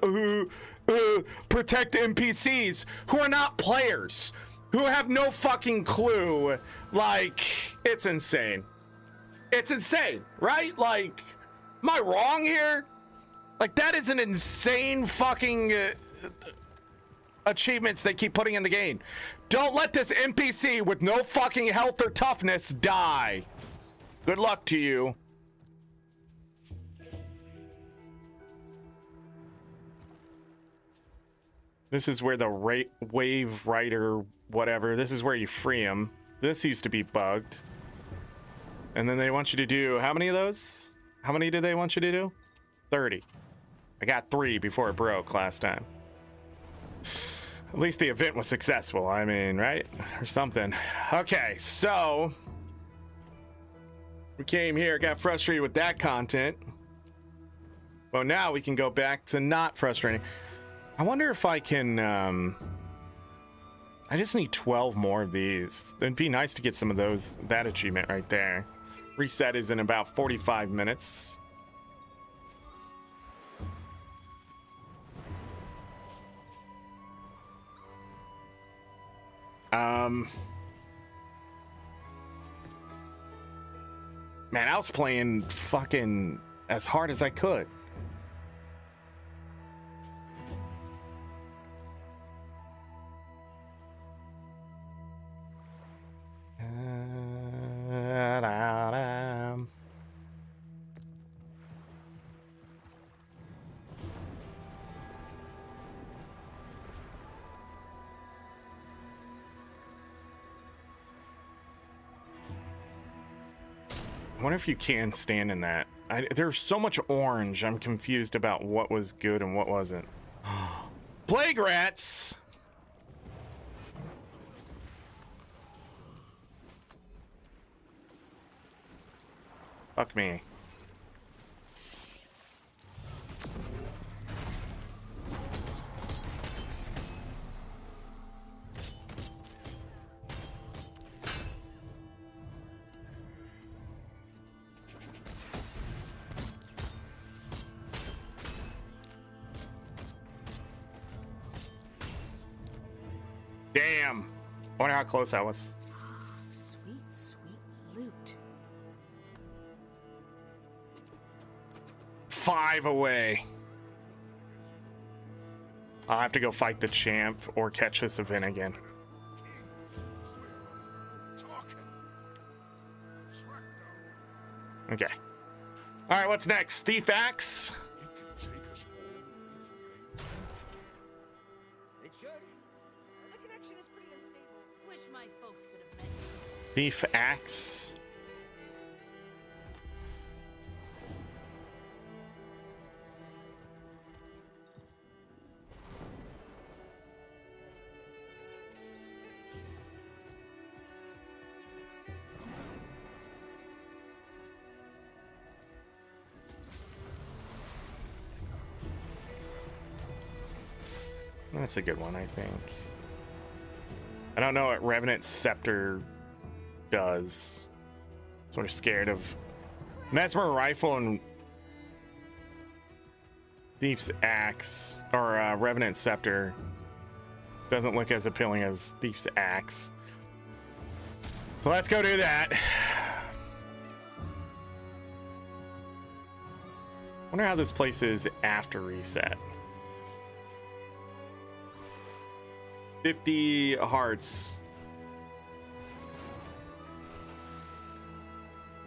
protect NPCs who are not players, who have no fucking clue. Like, it's insane. It's insane, right? Like, am I wrong here? Like, that is an insane fucking achievements they keep putting in the game. Don't let this NPC with no fucking health or toughness die. Good luck to you. This is where the wave rider, whatever, this is where you free him. This used to be bugged. And then they want you to do, how many of those? How many do they want you to do? 30. I got 3 before it broke last time. At least the event was successful, I mean, right? Or something. Okay, so we came here, got frustrated with that content. Well, now we can go back to not frustrating. I wonder if I can, I just need 12 more of these. It'd be nice to get some of those, that achievement right there. Reset is in about 45 minutes. Man, I was playing fucking as hard as I could. I wonder if you can stand in that. There's so much orange. I'm confused about what was good and what wasn't. Plague rats! Fuck me. Damn. I wonder how close I was. Sweet, sweet loot. 5 away. I'll have to go fight the champ or catch this event again. Okay. All right, what's next? Thief Axe? It should. Look connection is pretty unstable. Wish my folks could have met you. Thief axe. That's a good one, I think. I don't know what Revenant's Scepter does. Sort of scared of Mesmer Rifle and Thief's Axe, or Revenant Scepter doesn't look as appealing as Thief's Axe. So let's go do that. Wonder how this place is after reset. 50 hearts.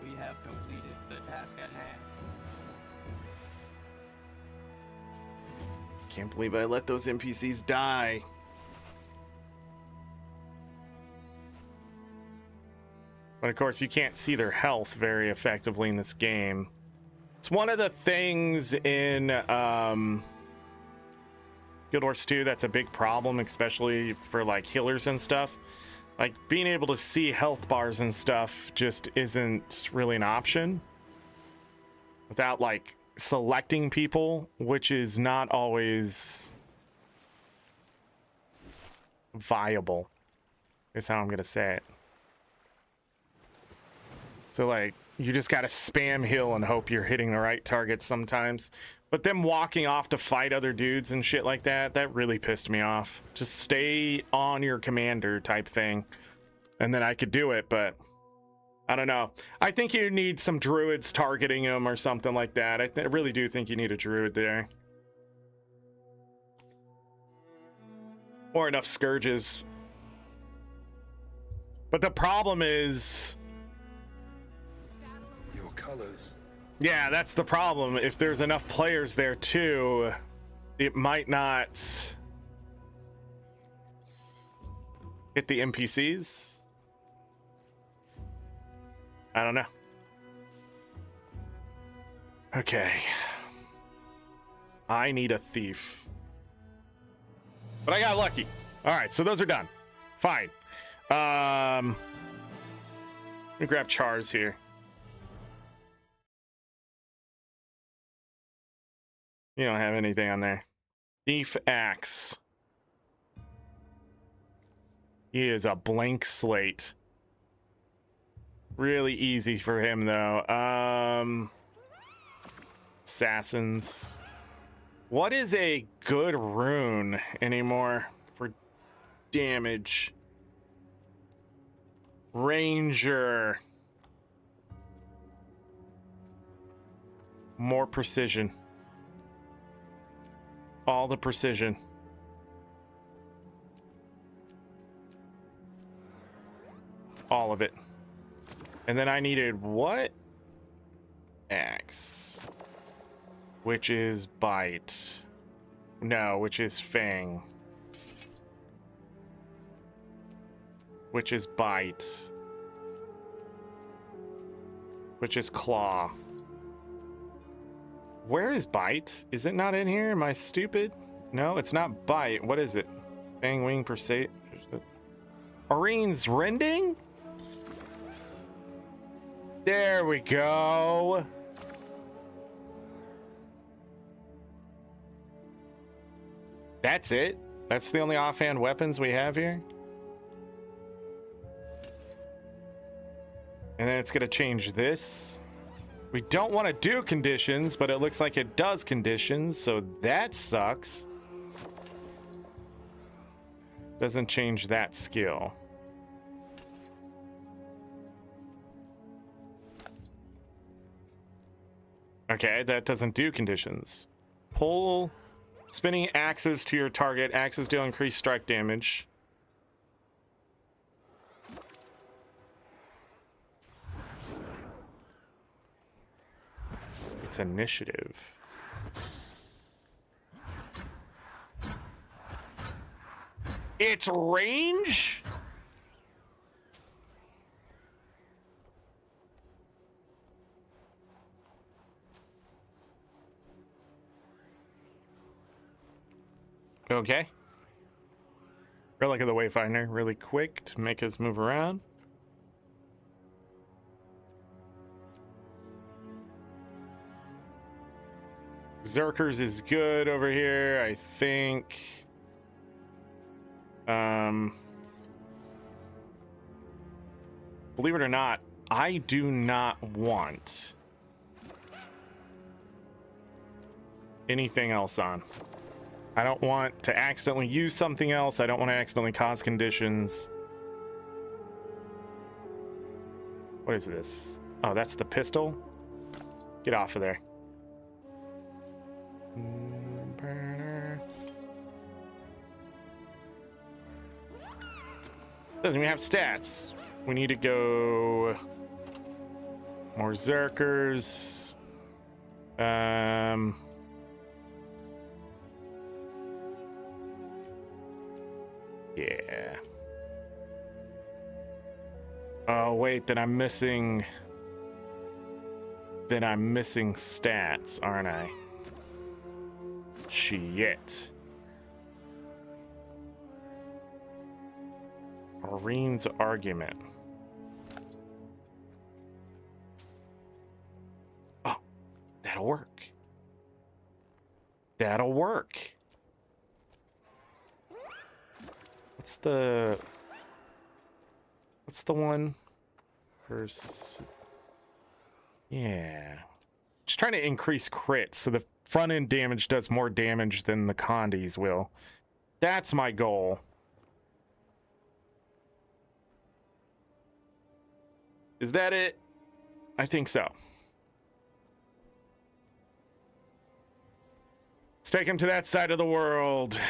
We have completed the task at hand. Can't believe I let those NPCs die. But of course, you can't see their health very effectively in this game. It's one of the things in Guild Wars 2 that's a big problem, especially for like healers and stuff. Like being able to see health bars and stuff just isn't really an option without like selecting people, which is not always viable, is how I'm gonna say it. So like you just gotta spam heal and hope you're hitting the right targets sometimes. But them walking off to fight other dudes and shit like that, that really pissed me off. Just stay on your commander type thing. And then I could do it, but I don't know. I think you need some druids targeting him or something like that. I really do think you need a druid there. Or enough scourges. But the problem is... Your colors. Yeah, that's the problem. If there's enough players there too, it might not hit the NPCs. I don't know. Okay. I need a thief. But I got lucky. All right, so those are done. Fine. Let me grab Chars here. You don't have anything on there. Thief Axe. He is a blank slate. Really easy for him though. Assassins. What is a good rune anymore for damage? Ranger. More precision. All the precision. All of it. And then I needed what? Axe. Which is bite. No, which is fang. Which is bite. Which is claw. Where is bite? Is it not in here? Am I stupid? No, it's not bite. What is it? Fang, wing, persate. Arene's rending? There we go. That's it? That's the only offhand weapons we have here? And then it's gonna change this. We don't want to do conditions, but it looks like it does conditions, so that sucks. Doesn't change that skill. Okay, that doesn't do conditions. Pull spinning axes to your target. Axes deal increased strike damage. It's initiative. Its range? Okay. We'll look at the wayfinder really quick to make us move around. Zerkers is good over here, I think. Believe it or not, I do not want anything else on. I don't want to accidentally use something else. I don't want to accidentally cause conditions. What is this? Oh, that's the pistol? Get off of there. Doesn't even have stats. We need to go more Zerkers. Yeah. Oh wait, then I'm missing stats, aren't I? Shit. Maureen's argument. Oh, that'll work. That'll work. What's the one? First. Yeah. Just trying to increase crits so the front end damage does more damage than the condies will. That's my goal. Is that it? I think so. Let's take him to that side of the world.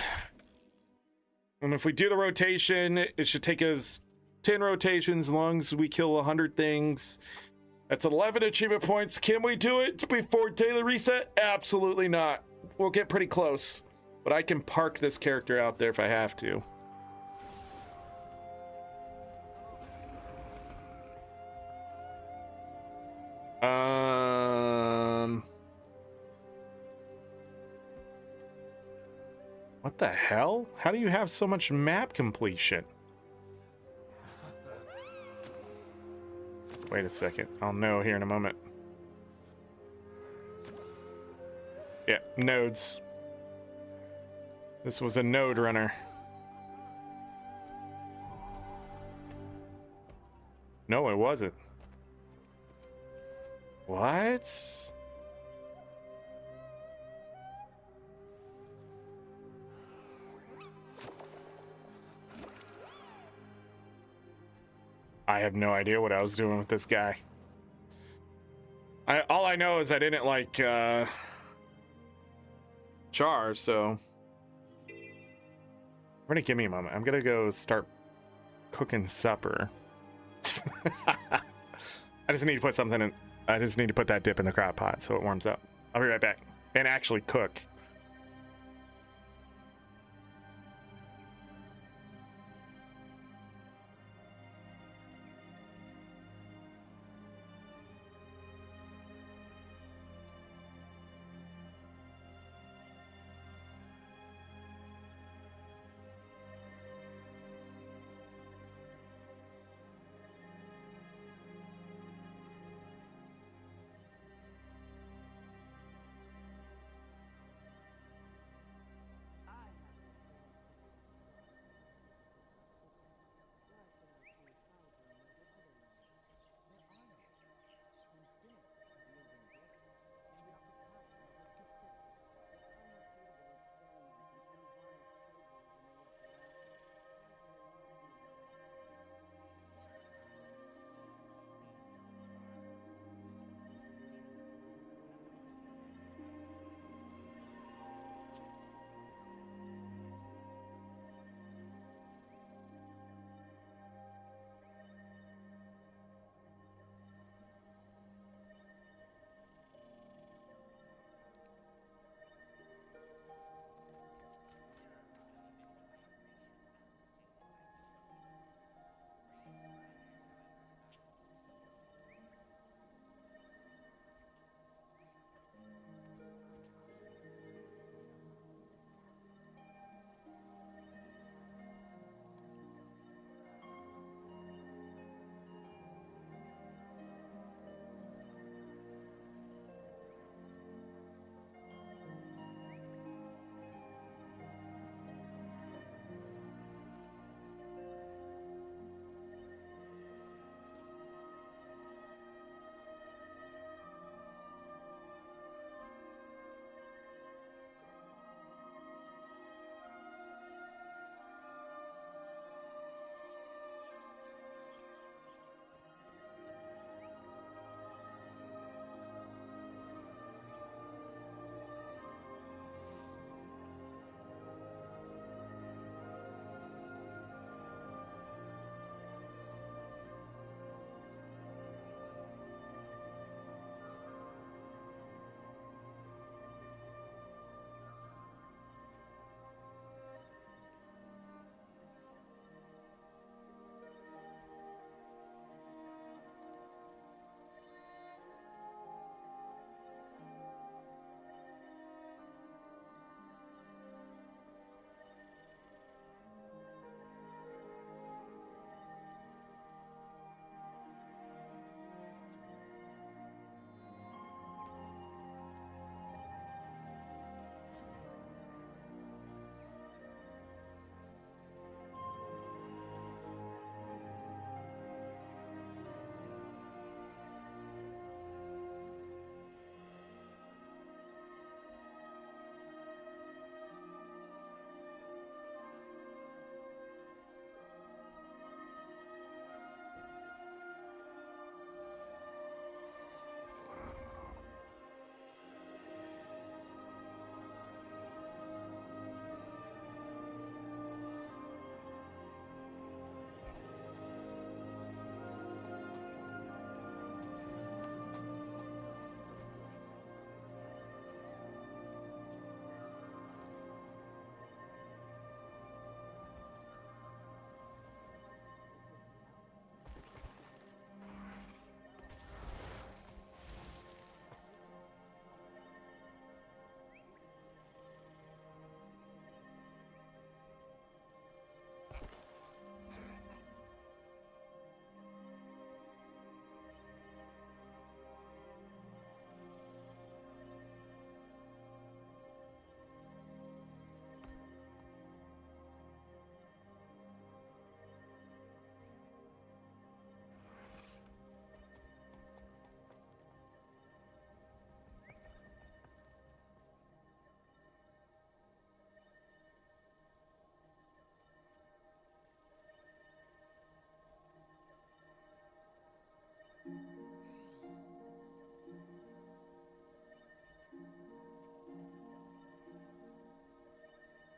And if we do the rotation, it should take us 10 rotations as long as we kill 100 things. That's 11 achievement points. Can we do it before daily reset? Absolutely not. We'll get pretty close. But I can park this character out there if I have to. What the hell? How do you have so much map completion? Wait a second. I'll know here in a moment. Yeah, nodes. This was a node runner. No, it wasn't. What? I have no idea what I was doing with this guy. All I know is I didn't like Char, so Rennie, give me a moment. I'm gonna go start cooking supper. I just need to put something in. I just need to put that dip in the crock pot so it warms up. I'll be right back. And actually cook.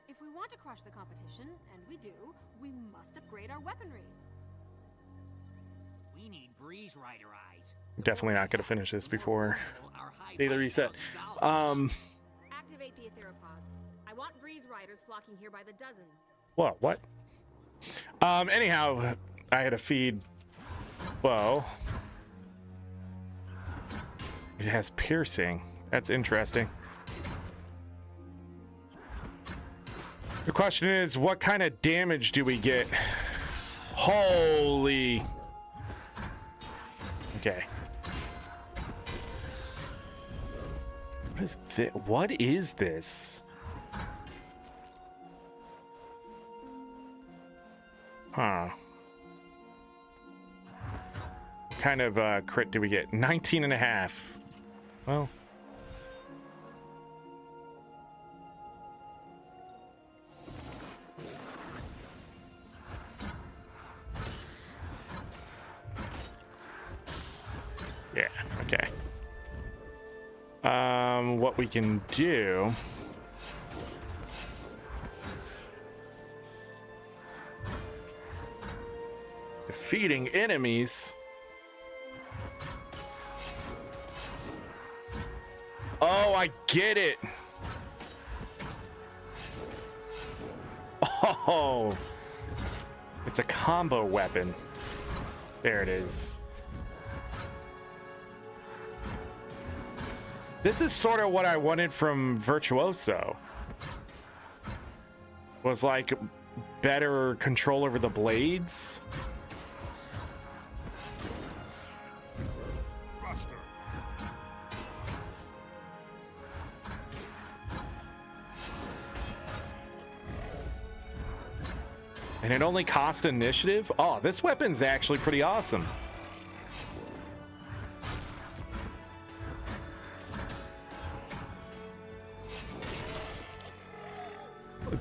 If we want to crush the competition, and we do, we must upgrade our weaponry. We need Breeze Rider eyes. Definitely not going to finish this before they reset. Activate the Etheropods. I want Breeze Riders flocking here by the dozens. What? Anyhow, I had a feed. Whoa. It has piercing. That's interesting. The question is, what kind of damage do we get? Holy. Okay. What is this? What is this? Huh. What kind of crit do we get? 19.5. Well. Yeah, okay. What we can do. Defeating enemies. Oh, I get it. Oh, it's a combo weapon. There it is. This is sort of what I wanted from Virtuoso. Was like better control over the blades. Buster. And it only cost initiative? Oh, this weapon's actually pretty awesome.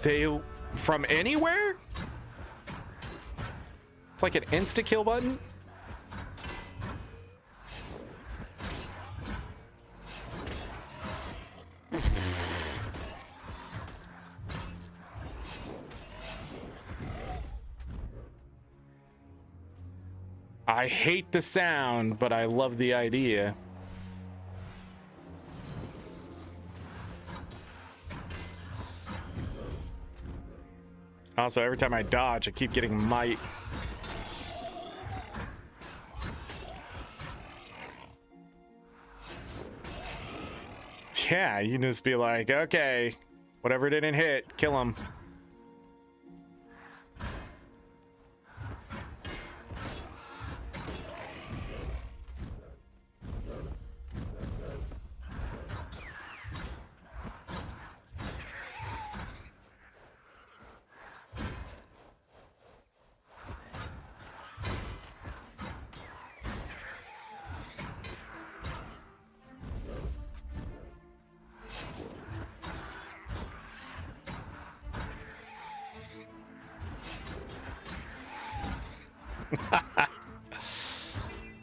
They from anywhere? It's like an insta kill button. I hate the sound, but I love the idea. Also, every time I dodge, I keep getting might. Yeah, you can just be like, okay, whatever didn't hit, kill him.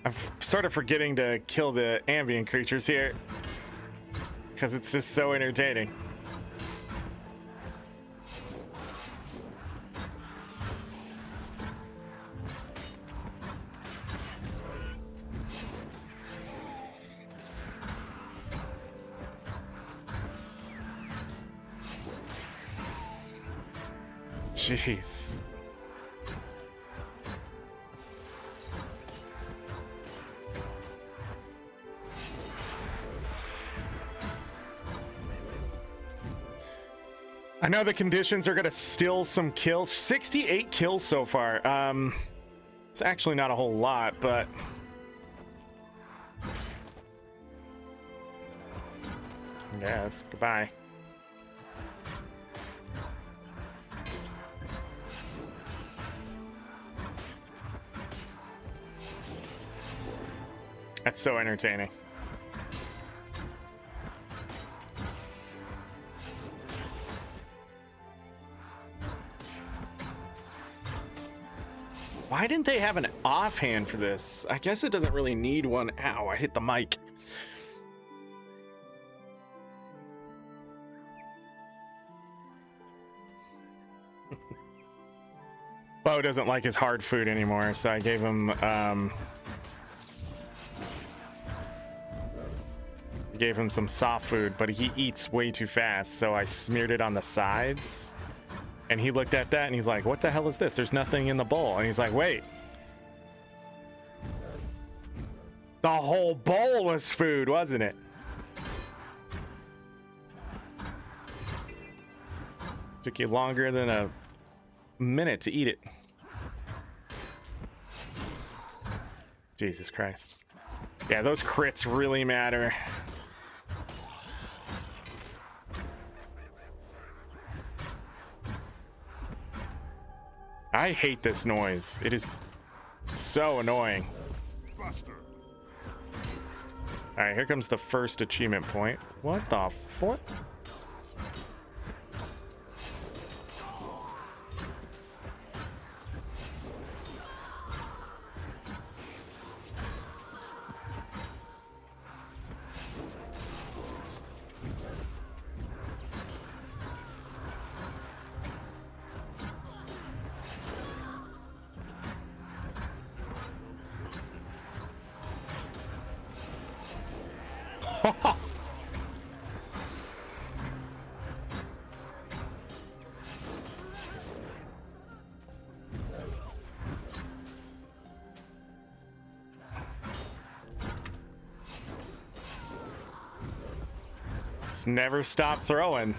I'm sort of forgetting to kill the ambient creatures here because it's just so entertaining. Jeez. I know the conditions are gonna steal some kills. 68 kills so far. It's actually not a whole lot, but yes, goodbye. That's so entertaining. Why didn't they have an offhand for this? I guess it doesn't really need one. Ow, I hit the mic. Bo doesn't like his hard food anymore, so I gave him some soft food, but he eats way too fast, so I smeared it on the sides. And he looked at that and he's like, what the hell is this? There's nothing in the bowl. And he's like, wait. The whole bowl was food, wasn't it? Took you longer than a minute to eat it. Jesus Christ. Yeah, those crits really matter. I hate this noise. It is so annoying. Buster. All right, here comes the first achievement point. What the fuck? Never stop throwing.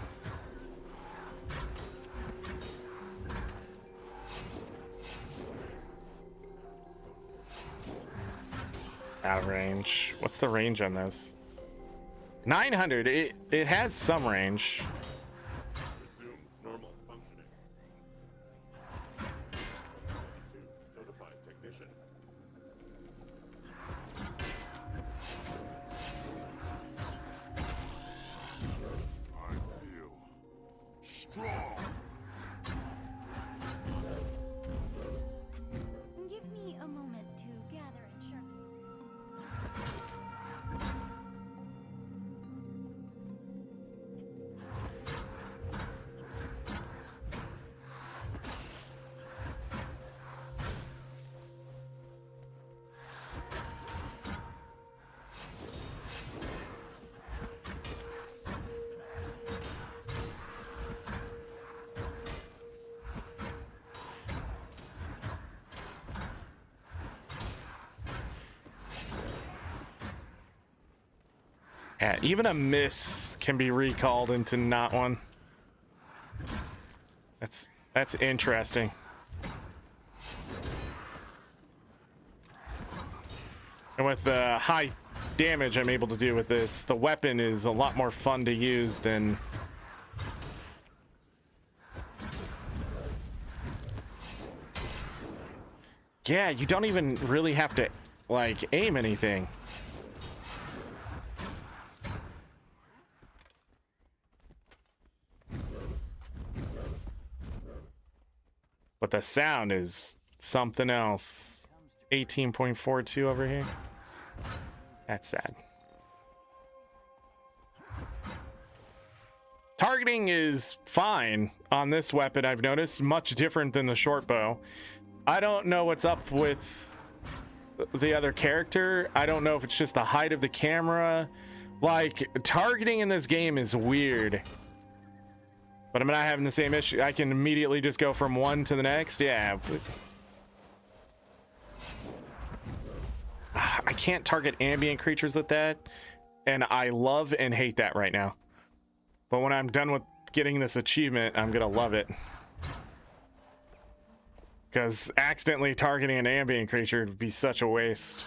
Out of range. What's the range on this? 900. It has some range. Resume normal functioning. Notify technician. I feel strong. Give me a moment to gather and sharpen. Yeah, even a miss can be recalled into not one. That's interesting. And with the high damage I'm able to do with this, the weapon is a lot more fun to use than... Yeah, you don't even really have to, like, aim anything. But the sound is something else. 18.42 over here. That's sad. Targeting is fine on this weapon, I've noticed. Much different than the short bow. I don't know what's up with the other character. I don't know if it's just the height of the camera. Like, targeting in this game is weird. But I'm not having the same issue. I can immediately just go from one to the next. Yeah. I can't target ambient creatures with that. And I love and hate that right now. But when I'm done with getting this achievement, I'm gonna love it. Because accidentally targeting an ambient creature would be such a waste.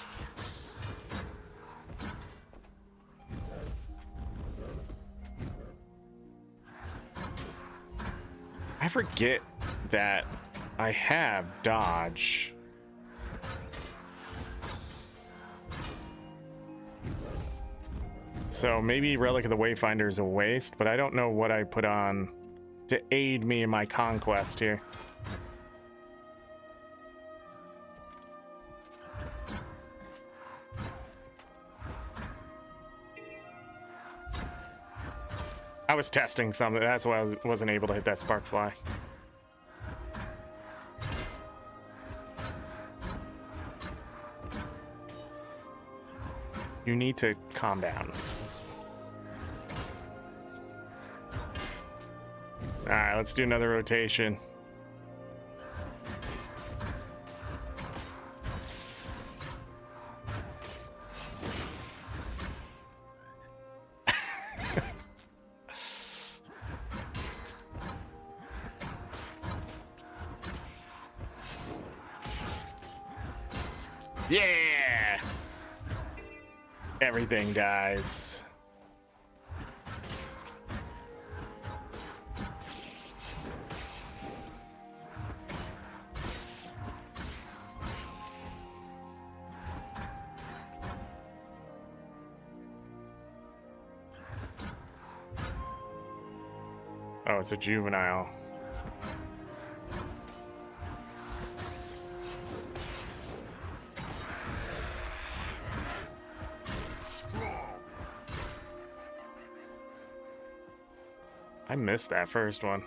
I forget that I have dodge. So maybe Relic of the Wayfinder is a waste, but I don't know what I put on to aid me in my conquest here. I was testing something, that's why I wasn't able to hit that spark fly. You need to calm down. Alright, let's do another rotation. Yeah! Everything dies. Oh, it's a juvenile. I missed that first one.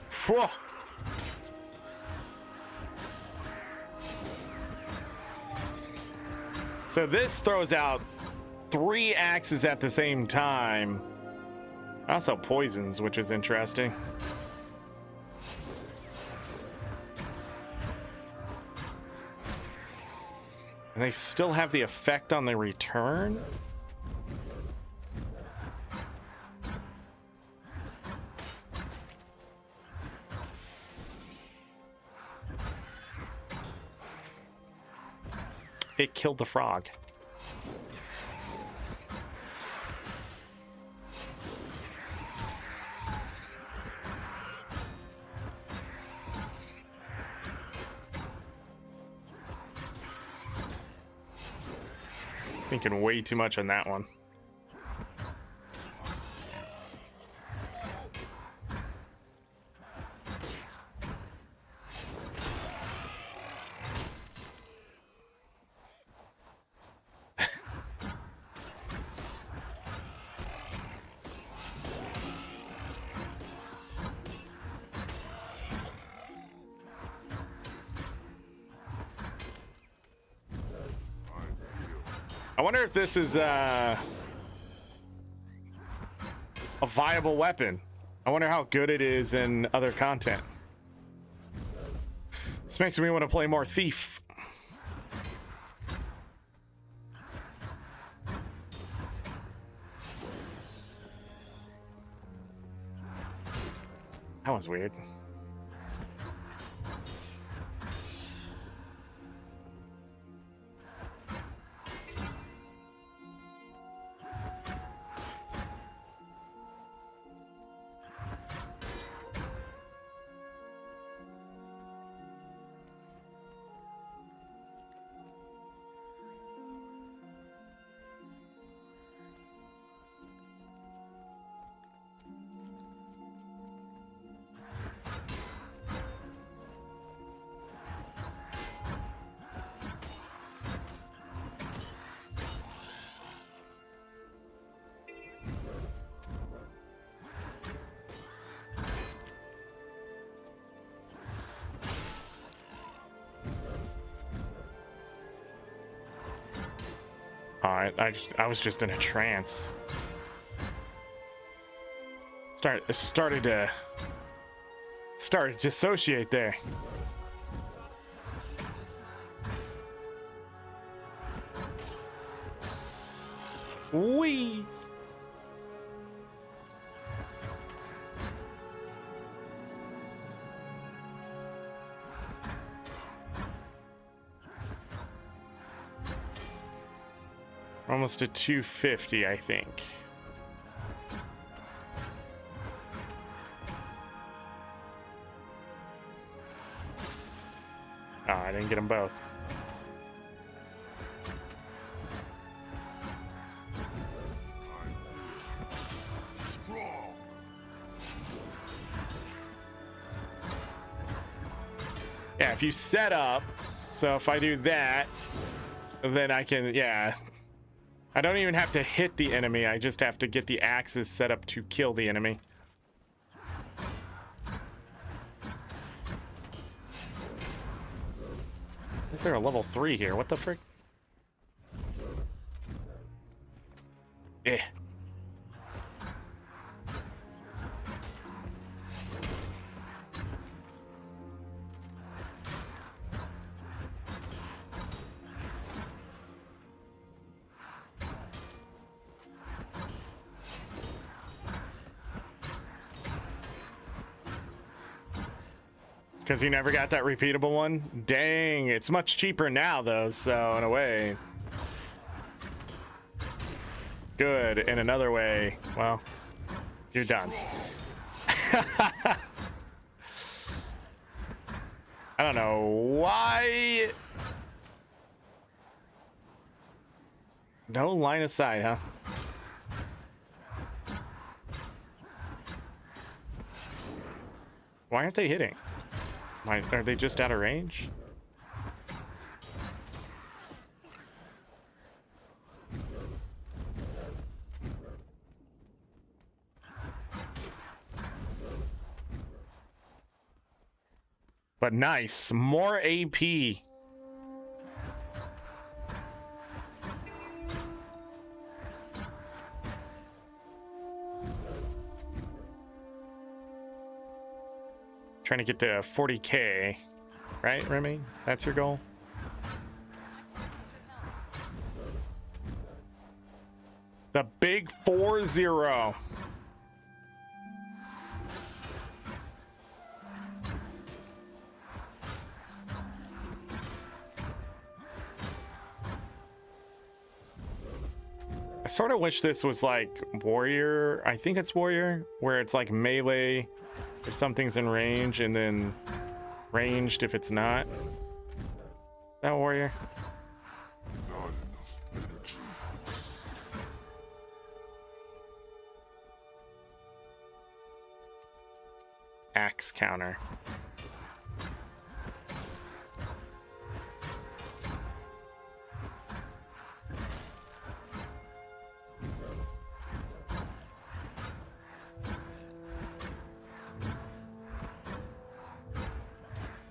Phew. So this throws out 3 axes at the same time. Also poisons, which is interesting. And they still have the effect on the return? It killed the frog. Thinking way too much on that one. I wonder if this is a viable weapon. I wonder how good it is in other content. This makes me want to play more Thief. That was weird. I was just in a trance. Started to dissociate there. Whee! Almost to 250, I think. Oh, I didn't get them both. Yeah, if you set up, so if I do that, then I can, yeah. I don't even have to hit the enemy, I just have to get the axes set up to kill the enemy. Is there a level 3 here? What the frick? Eh. Because you never got that repeatable one? Dang, it's much cheaper now though, so in a way. Good, in another way, well, you're done. I don't know why. No line of sight, huh? Why aren't they hitting? Are they just out of range? But nice, more AP. Trying to get to 40K, right, Remy? That's your goal? The big 4-0. I sort of wish this was like Warrior. I think it's Warrior, where it's like melee if something's in range and then ranged if it's not. That Warrior? Not enough energy. Axe counter.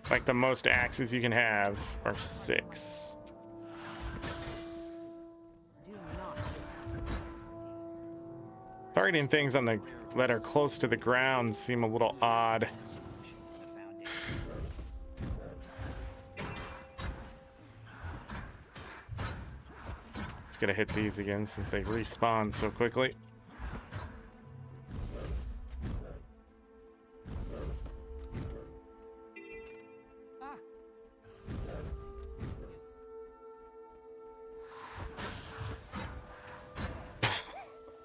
Like the most axes you can have are 6. Targeting things on the that are close to the ground seem a little odd. Just gonna hit these again since they respawn so quickly.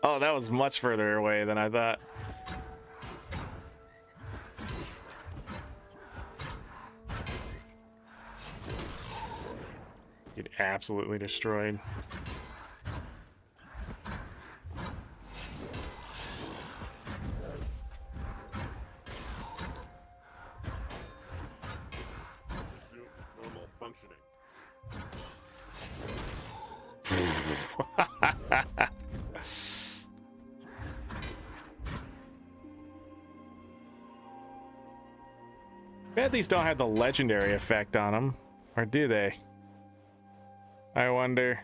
Oh, that was much further away than I thought. Get absolutely destroyed. Resume normal functioning. Bet these don't have the legendary effect on them, or do they? I wonder.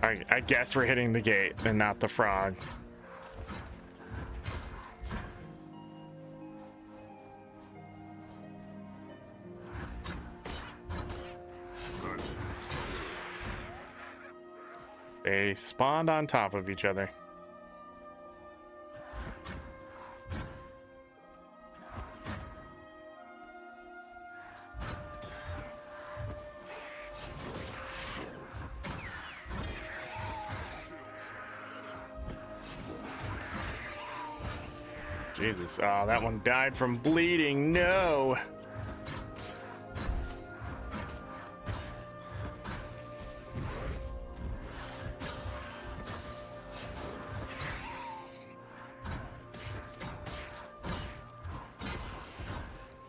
I guess we're hitting the gate and not the frog. They spawned on top of each other. Jesus, oh, that one died from bleeding. No.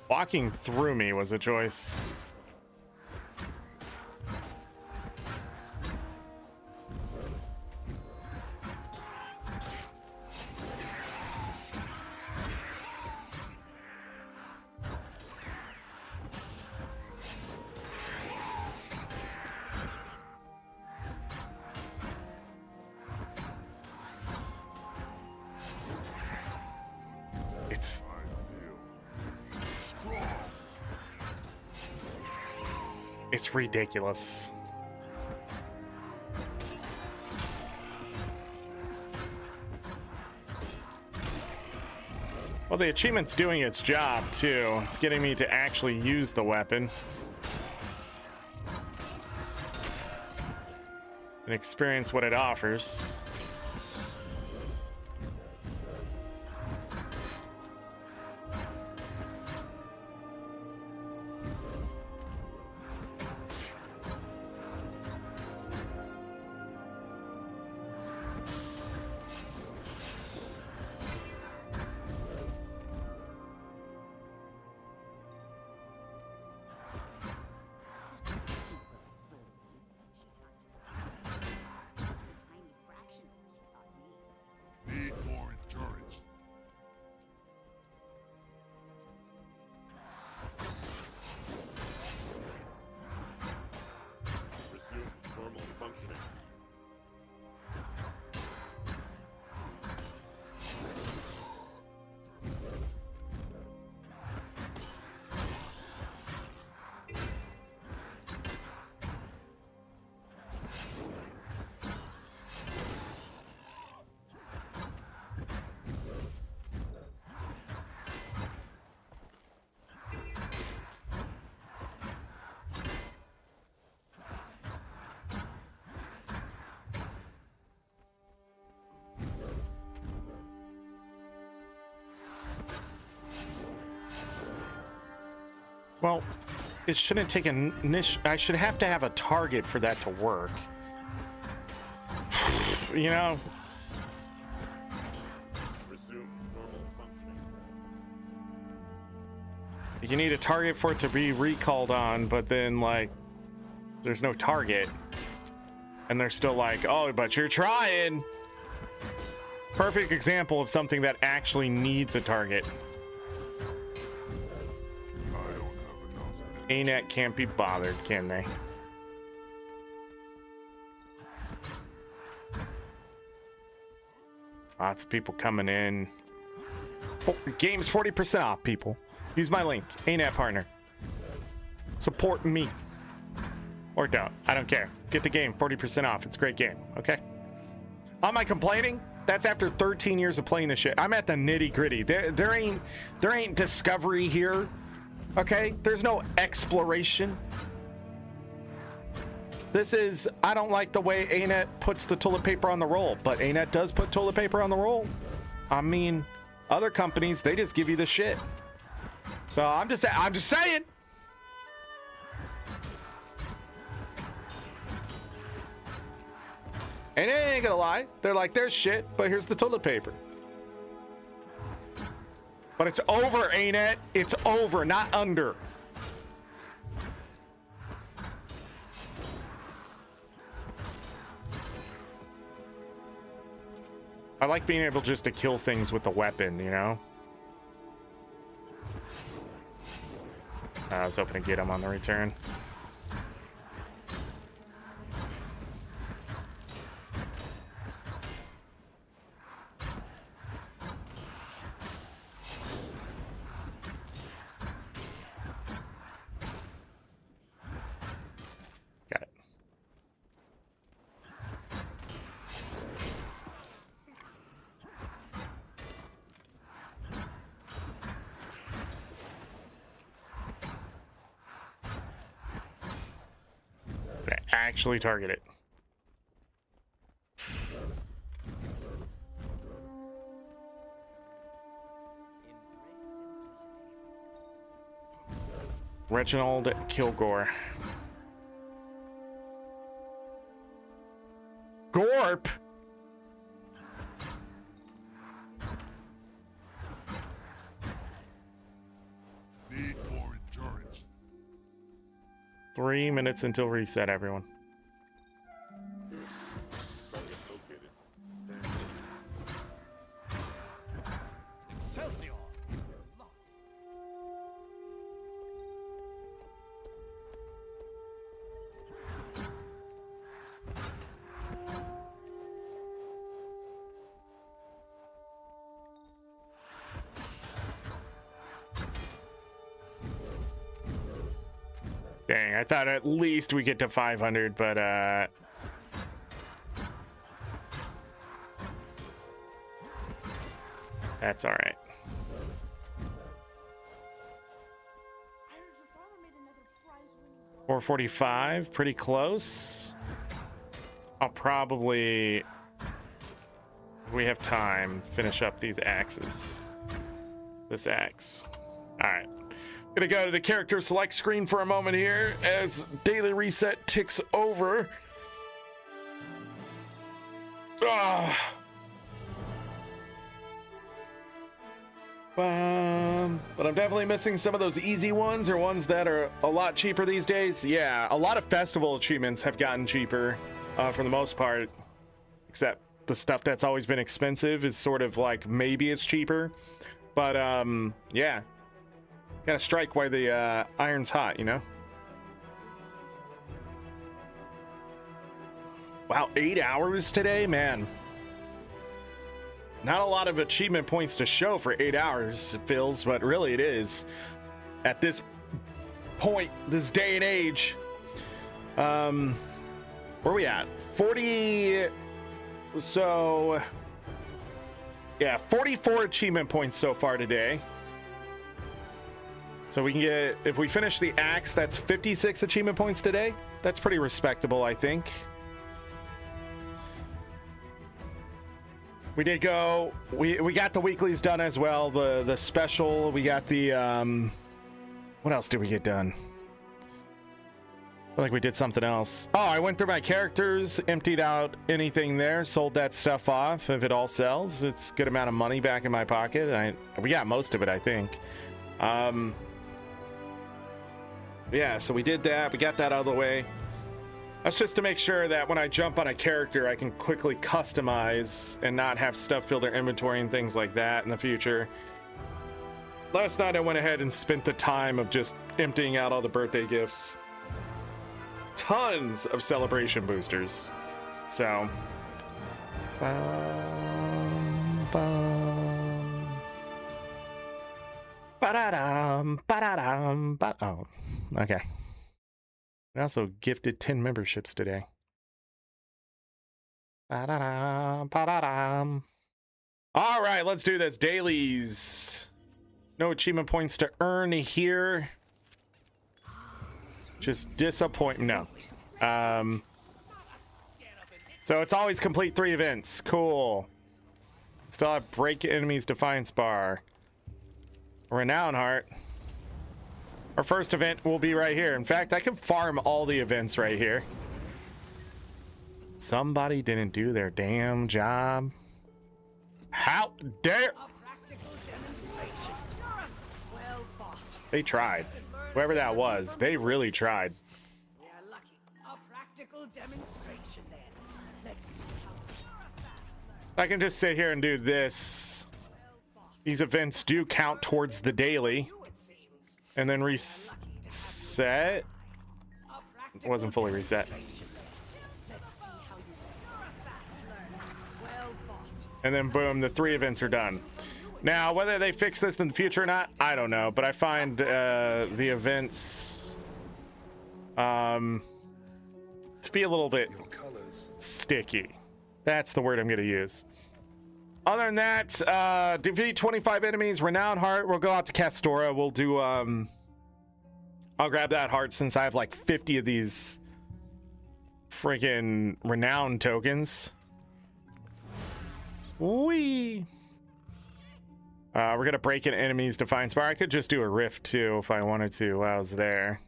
Walking through me was a choice. It's ridiculous. Well, the achievement's doing its job too. It's getting me to actually use the weapon and experience what it offers. Well, it shouldn't take an initial. I should have to have a target for that to work. You know? Resume normal functioning. You need a target for it to be recalled on, but then, like, there's no target. And they're still like, oh, but you're trying. Perfect example of something that actually needs a target. ArenaNet can't be bothered, can they? Lots of people coming in. Oh, game's 40% off, people. Use my link. ArenaNet partner. Support me. Or don't. I don't care. Get the game 40% off. It's a great game. Okay? Am I complaining? That's after 13 years of playing this shit. I'm at the nitty gritty. There ain't discovery here. Okay? There's no exploration. This is, I don't like the way ArenaNet puts the toilet paper on the roll, but ArenaNet does put toilet paper on the roll. I mean, other companies, they just give you the shit. So I'm just saying. And they ain't gonna lie. They're like, there's shit, but here's the toilet paper. But it's over, ArenaNet. It's over, not under. I like being able just to kill things with the weapon, you know? I was hoping to get him on the return. actually target it. Reginald Kilgore. Gorp! Need more endurance. 3 minutes until reset, everyone. Excelsior! Dang, I thought at least we get to 500, but that's all right. 445, pretty close. I'll probably, if we have time, finish up these axes. This axe. All right. Gonna go to the character select screen for a moment here as daily reset ticks over. But I'm definitely missing some of those easy ones or ones that are a lot cheaper these days. Yeah, a lot of festival achievements have gotten cheaper for the most part, except the stuff that's always been expensive is sort of like maybe it's cheaper. But yeah. Gotta strike while the iron's hot, you know? Wow, 8 hours today? Man. Not a lot of achievement points to show for 8 hours, it feels, but really it is. At this point, this day and age. Where are we at? 40... So... Yeah, 44 achievement points so far today. So we can get, if we finish the axe, that's 56 achievement points today. That's pretty respectable, I think. We did go, we got the weeklies done as well. The special, we got the, what else did we get done? I feel like we did something else. Oh, I went through my characters, emptied out anything there, sold that stuff off. If it all sells, it's a good amount of money back in my pocket. We got most of it, I think. Yeah, so we did that. We got that out of the way. That's just to make sure that when I jump on a character, I can quickly customize and not have stuff fill their inventory and things like that in the future. Last night, I went ahead and spent the time of just emptying out all the birthday gifts. Tons of celebration boosters. So... Ba-da-dum, ba-da-dum, ba- oh, okay. I also gifted 10 memberships today. Ba-da-dum, ba-da-dum. All right, let's do this. Dailies. No achievement points to earn here. Just disappointment. No. So it's always complete 3 events. Cool. Still have break enemies defiance bar. Renown Heart. Our first event will be right here. In fact, I can farm all the events right here. Somebody didn't do their damn job. How dare... They tried. Whoever that was, they really tried. We are lucky. A practical demonstration then. Let's see how I can just sit here and do this. These events do count towards the daily. And then reset. It wasn't fully reset. And then boom, the 3 events are done. Now, whether they fix this in the future or not, I don't know. But I find the events to be a little bit sticky. That's the word I'm going to use. Other than that, defeat 25 enemies, Renown Heart. We'll go out to Castora. We'll do, I'll grab that heart since I have like 50 of these freaking renown tokens. Whee! We're gonna break in enemies Defiance Bar. I could just do a rift too if I wanted to while I was there.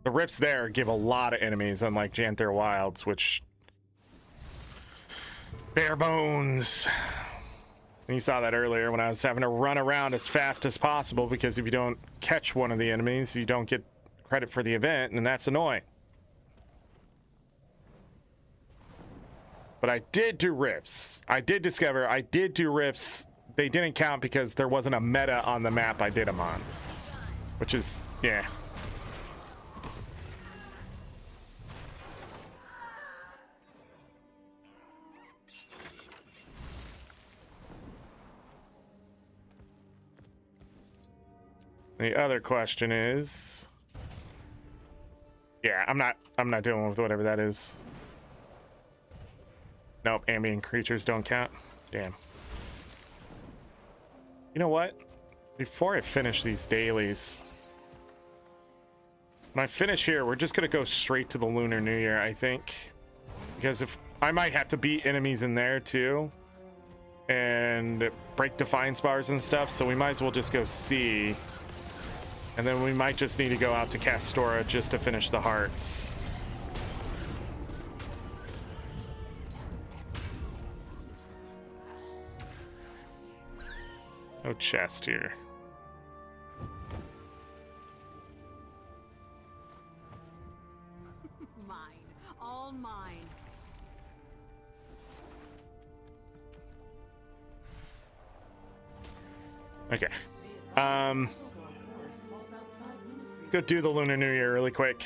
The rifts there give a lot of enemies, unlike Janther Wilds, which bare bones. And you saw that earlier when I was having to run around as fast as possible, because if you don't catch one of the enemies, you don't get credit for the event, and that's annoying. But I did do rifts. I did discover I did do rifts. They didn't count because there wasn't a meta on the map I did them on, which is, yeah. The other question is, yeah, I'm not dealing with whatever that is. Nope, ambient creatures don't count. Damn. You know what? Before I finish these dailies, when I finish here, we're just gonna go straight to the Lunar New Year, I think, because if I might have to beat enemies in there too, and break Defiance Bars and stuff, so we might as well just go see. And then we might just need to go out to Castora just to finish the hearts. No chest here. Mine. All mine. Okay. Go do the Lunar New Year really quick.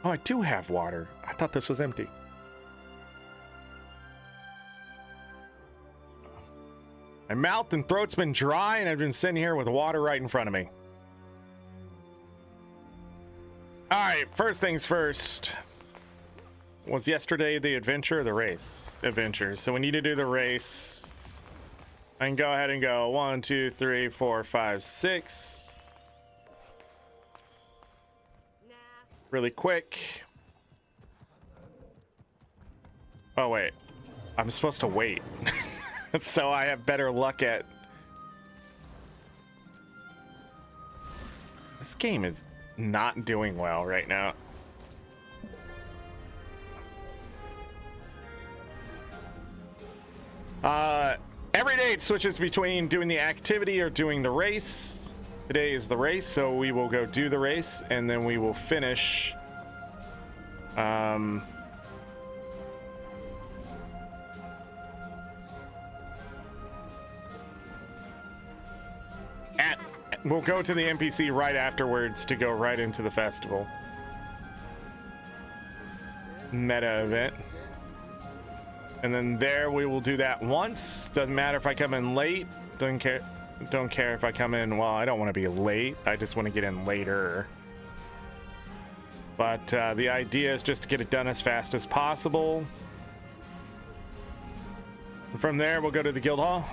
Oh, I do have water. I thought this was empty. My mouth and throat's been dry, and I've been sitting here with water right in front of me. All right, first things first. Was yesterday the adventure or the race? Adventure. So we need to do the race. I can go ahead and go 1, 2, 3, 4, 5, 6. Really quick. Oh, wait. I'm supposed to wait. So I have better luck at... This game is not doing well right now. Every day it switches between doing the activity or doing the race. Today is the race, so we will go do the race, and then we will finish. We'll go to the NPC right afterwards to go right into the festival. Meta event. And then there we will do that once. Doesn't matter if I come in late. Don't care if I come in, well, I don't want to be late. I just want to get in later. But the idea is just to get it done as fast as possible. And from there, we'll go to the guild hall.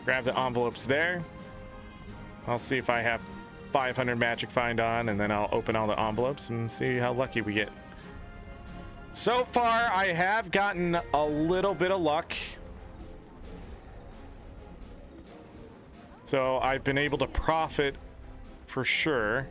Grab the envelopes there. I'll see if I have 500 magic find on, and then I'll open all the envelopes and see how lucky we get. So far, I have gotten a little bit of luck. So I've been able to profit for sure.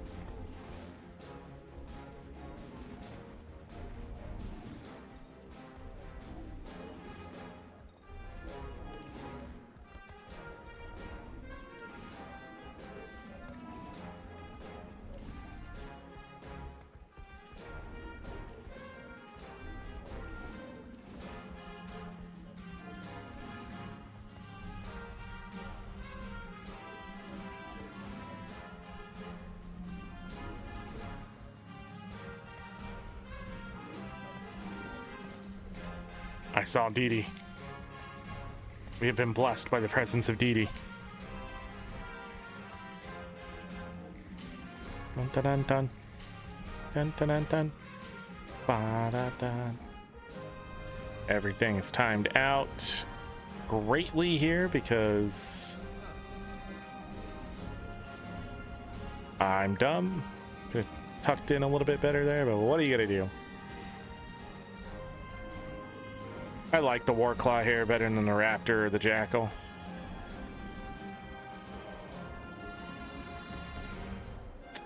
I saw Dee Dee. We have been blessed by the presence of Dee Dee. Dun dun dun dun. Dun dun dun dun. Ba da da. Everything is timed out greatly here because I'm dumb. Could have tucked in a little bit better there, but what are you gonna do? I like the Warclaw here better than the Raptor or the Jackal.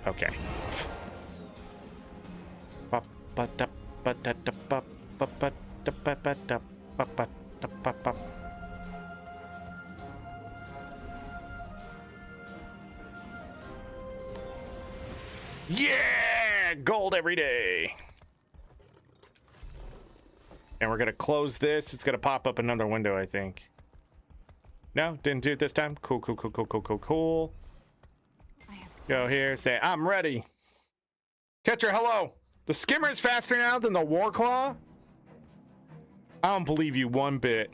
Okay. Yeah! Gold every day. And we're gonna close this. It's gonna pop up another window, I think. No, didn't do it this time. Cool, cool, cool, cool, cool, cool, cool. Go here, say, I'm ready. Catcher, hello. The skimmer is faster now than the Warclaw? I don't believe you one bit.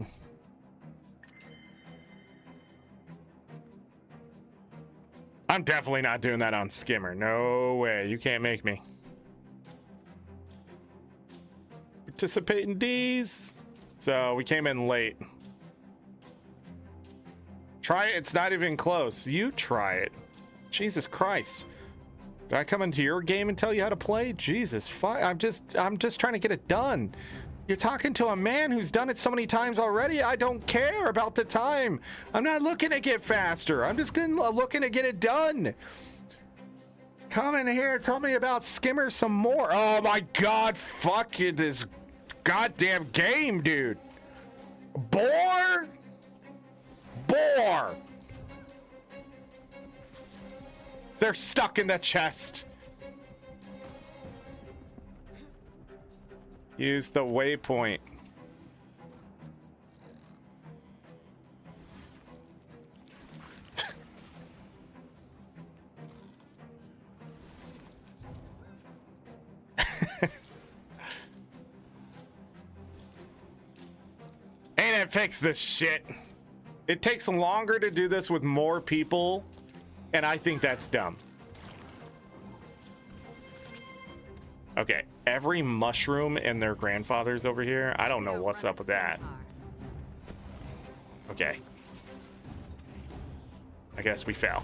I'm definitely not doing that on skimmer. No way. You can't make me. Participate in D's. So we came in late. Try it. It's not even close. You try it. Jesus Christ. Did I come into your game and tell you how to play? Jesus, I'm just trying to get it done. You're talking to a man who's done it so many times already. I don't care about the time. I'm not looking to get faster. I'm just looking to get it done. Come in here, tell me about skimmer some more. Oh my God, fuck you, this goddamn game, dude. Bore. They're stuck in the chest. Use the waypoint. Ain't it fix this shit? It takes longer to do this with more people, and I think that's dumb. Okay, every mushroom and their grandfathers over here. I don't know what's up with that. Okay. I guess we fail.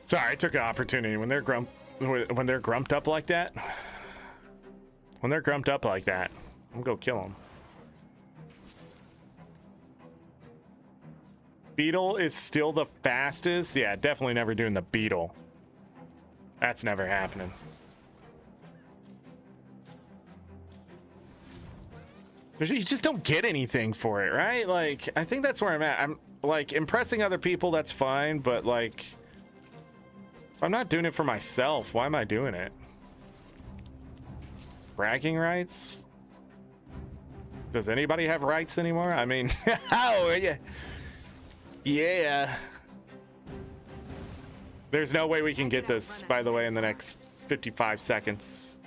Sorry, I took an opportunity when they're grumped up like that. When they're grumped up like that, I'm gonna go kill them. Beetle is still the fastest. Yeah, definitely never doing the Beetle. That's never happening. You just don't get anything for it, right? Like, I think that's where I'm at. I'm like impressing other people. That's fine, but like, I'm not doing it for myself. Why am I doing it? Bragging rights? Does anybody have rights anymore? I mean, oh yeah. Yeah. There's no way we can get this, by the way, in the next 55 seconds.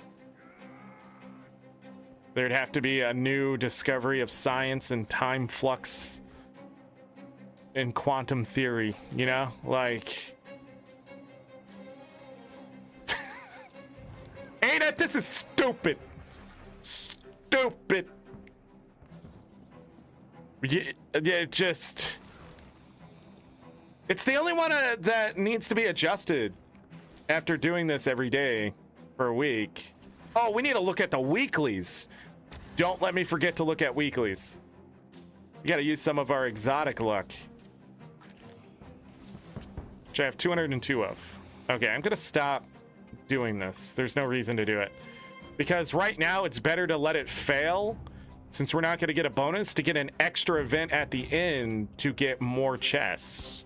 There'd have to be a new discovery of science and time flux and quantum theory, you know? Like... Ain't it? This is stupid. Stupid. Yeah, just... It's the only one that needs to be adjusted after doing this every day for a week. Oh, we need to look at the weeklies. Don't let me forget to look at weeklies. We got to use some of our exotic luck, which I have 202 of. Okay, I'm going to stop doing this. There's no reason to do it. Because right now, it's better to let it fail, since we're not going to get a bonus, to get an extra event at the end to get more chests.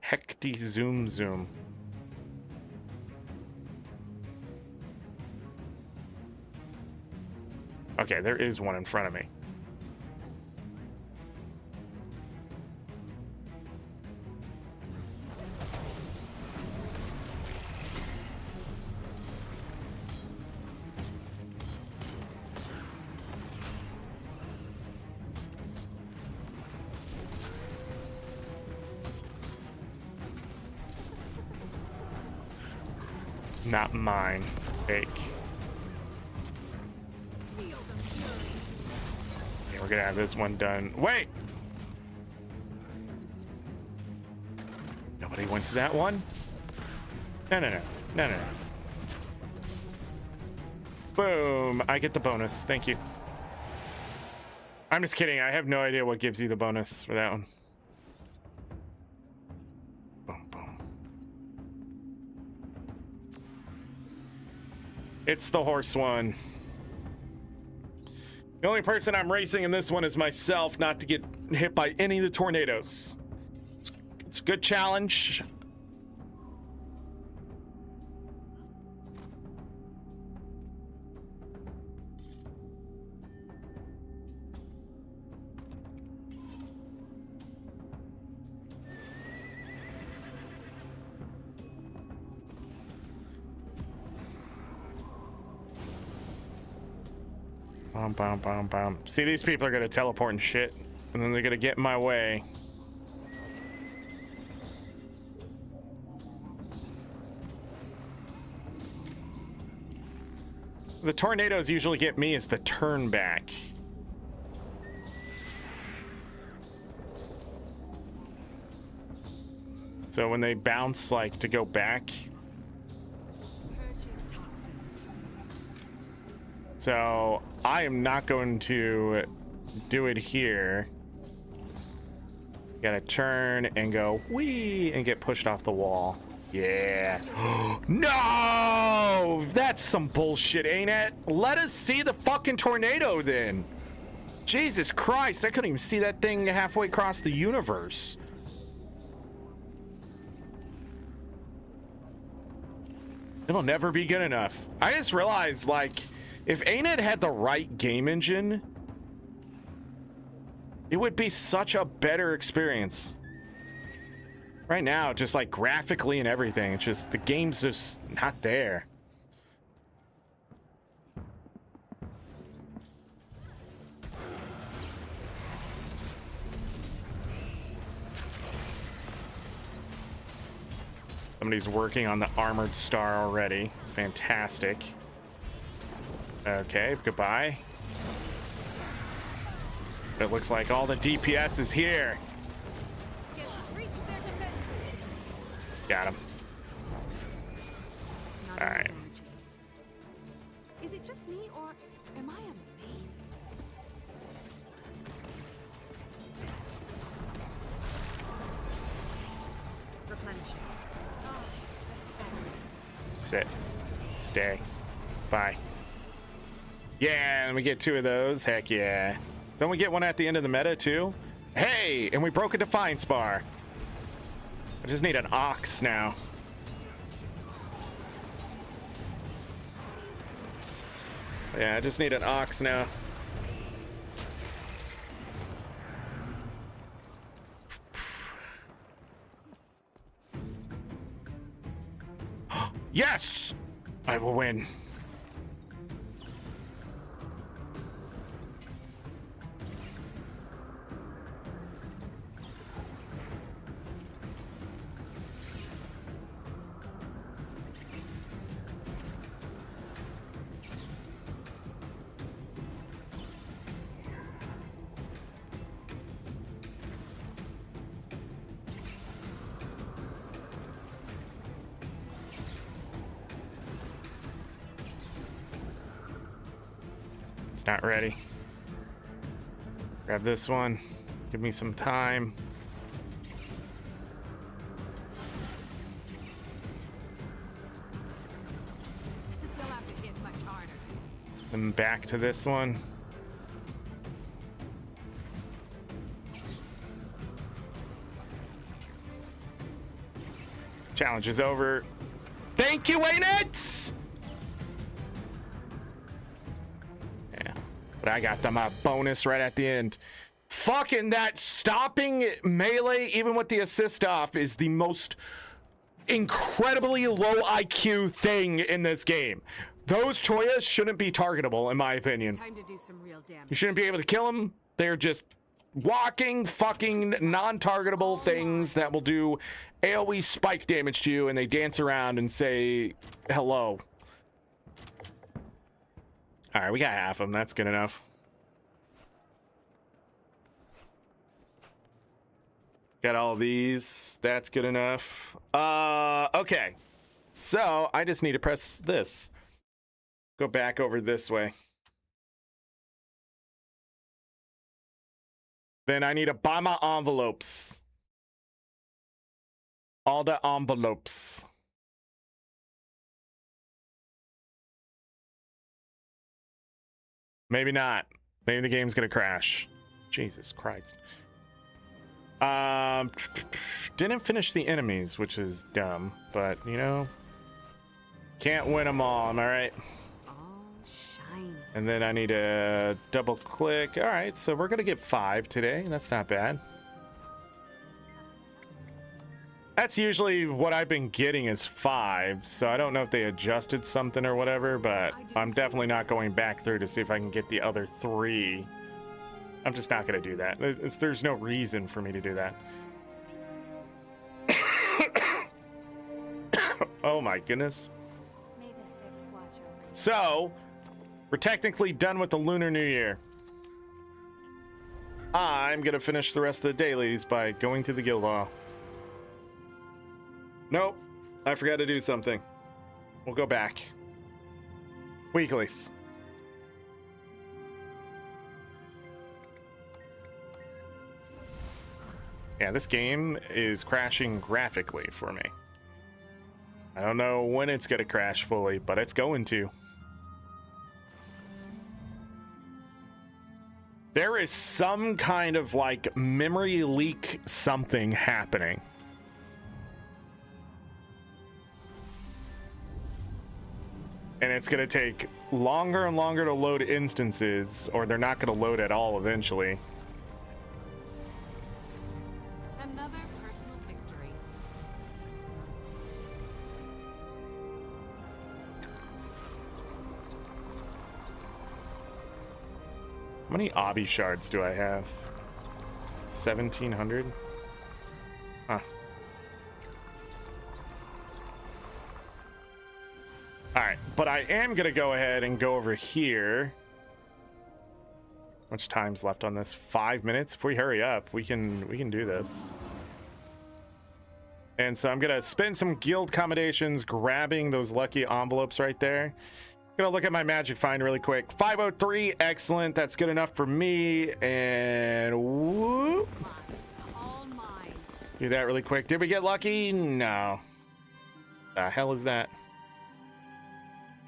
Hecty zoom zoom. Okay, there is one in front of me. Not mine. Fake. Yeah, we're gonna have this one done. Wait! Nobody went to that one? No, no, no. No, no, no. Boom. I get the bonus. Thank you. I'm just kidding. I have no idea what gives you the bonus for that one. Boom, boom. It's the horse one. The only person I'm racing in this one is myself, not to get hit by any of the tornadoes. It's a good challenge. Bum, bum, bum, bum. See, these people are gonna teleport and shit, and then they're gonna get in my way. The tornadoes usually get me as the turn back. So when they bounce, like, to go back. So I am not going to do it here. Gotta turn and go whee and get pushed off the wall. Yeah. No! That's some bullshit, ain't it? Let us see the fucking tornado then. Jesus Christ, I couldn't even see that thing halfway across the universe. It'll never be good enough. I just realized, like, if ArenaNet had the right game engine, it would be such a better experience. Right now, just like graphically and everything, it's just the game's just not there. Somebody's working on the armored star already. Fantastic. Okay, goodbye. It looks like all the DPS is here. Got him. All right. Is it just me, or am I amazing? Replenishing. Oh, that's Sit. better. Stay. Bye. Yeah, and we get 2 of those. Heck yeah. Don't we get one at the end of the meta too? Hey, and we broke a Defiance bar. I just need an ox now. Yeah, I just need an ox now. Yes! I will win. Not ready. Grab this one. Give me some time. You'll have to hit much harder. Then back to this one. Challenge is over. Thank you, ArenaNet! But I got them a bonus right at the end. Fucking that stopping melee, even with the assist off, is the most incredibly low IQ thing in this game. Those Choyas shouldn't be targetable, in my opinion. Time to do some real damage. You shouldn't be able to kill them. They're just walking fucking non-targetable things that will do AoE spike damage to you, and they dance around and say hello. All right, we got half of them. That's good enough. Got all of these. That's good enough. Okay. So I just need to press this. Go back over this way. Then I need to buy my envelopes. All the envelopes. Maybe not. Maybe the game's gonna crash. Jesus Christ. Didn't finish the enemies, which is dumb, but you know, can't win them all. Am I right? And then I need to double click. All right, so we're gonna get 5 today. That's not bad. That's usually what I've been getting is 5, so I don't know if they adjusted something or whatever, but I'm definitely not going back through to see if I can get the other 3. I'm just not gonna do that. There's no reason for me to do that. Oh my goodness. May the Six watch over you. So, we're technically done with the Lunar New Year. I'm gonna finish the rest of the dailies by going to the guild hall. Nope, I forgot to do something. We'll go back. Weeklies. Yeah, this game is crashing graphically for me. I don't know when it's gonna crash fully, but it's going to. There is some kind of like memory leak something happening. And it's going to take longer and longer to load instances, or they're not going to load at all eventually. Another personal victory. How many obby shards do I have? 1,700? Huh. All right, but I am gonna go ahead and go over here. How much time's left on this? 5 minutes. If we hurry up, we can do this. And so I'm gonna spend some guild accommodations grabbing those lucky envelopes right there. Gonna look at my magic find really quick. 503, excellent. That's good enough for me. And whoop. All mine. Do that really quick. Did we get lucky? No. The hell is that?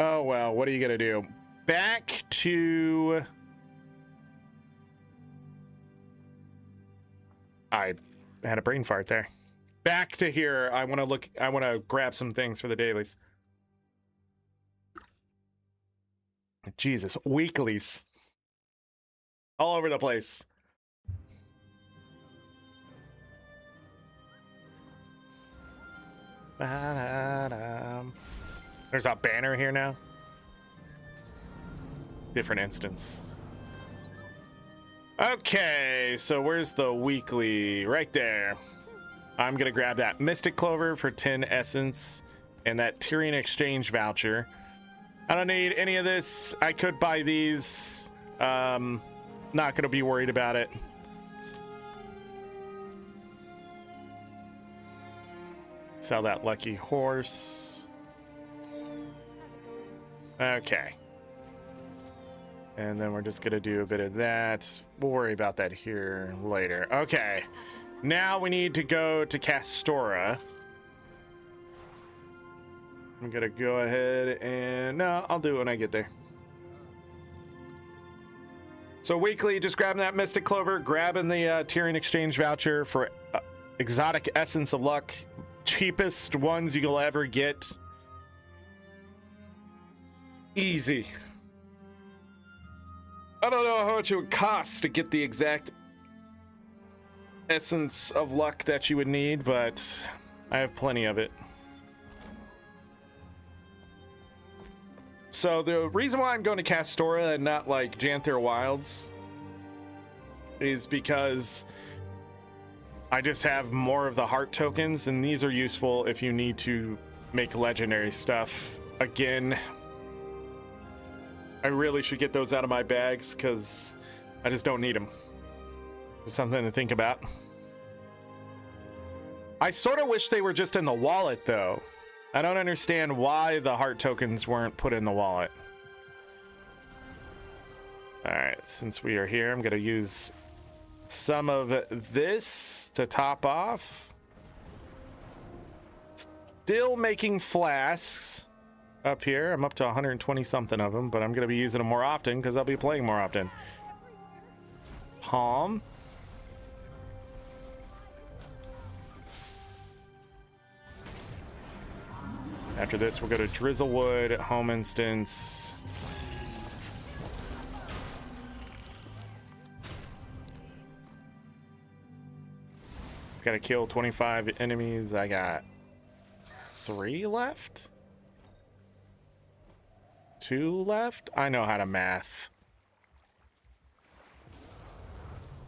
Oh, well, what are you gonna do? Back to... I had a brain fart there. Back to here. I want to grab some things for the dailies. Jesus, weeklies. All over the place. There's a banner here now. Different instance. Okay, so where's the weekly? Right there. I'm gonna grab that Mystic Clover for 10 essence and that Tyrian exchange voucher. I don't need any of this. I could buy these. Not gonna be worried about it. Sell that lucky horse. Okay. And then we're just gonna do a bit of that. We'll worry about that here later. Okay. Now we need to go to Castora. I'm gonna go ahead and... No, I'll do it when I get there. So weekly, just grabbing that Mystic Clover, grabbing the Tyrian exchange voucher for exotic essence of luck. Cheapest ones you'll ever get. Easy. I don't know how much it would cost to get the exact essence of luck that you would need, but I have plenty of it. So the reason why I'm going to Castora and not like Janther Wilds is because I just have more of the heart tokens, and these are useful if you need to make legendary stuff. Again, I really should get those out of my bags because I just don't need them. There's something to think about. I sort of wish they were just in the wallet, though. I don't understand why the heart tokens weren't put in the wallet. All right, since we are here, I'm going to use some of this to top off. Still making flasks up here. I'm up to 120 something of them, but I'm going to be using them more often because I'll be playing more often. Palm. After this, we'll go to Drizzlewood, home instance. Got to kill 25 enemies. I got 3 left. 2 left. I know how to math.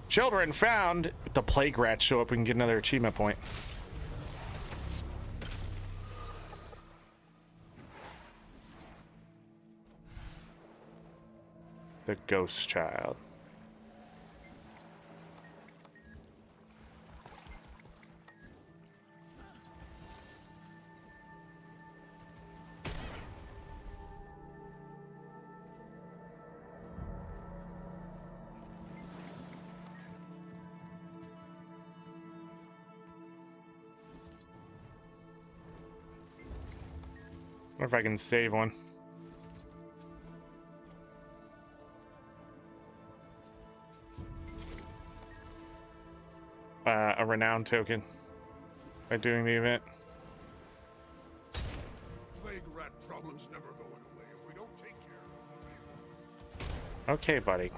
Children found. The plague rats show up and get another achievement point. The ghost child. Or if I can save one. A renown token by doing the event. Plague rat problem's never going away if we don't take care of them. Okay, buddy.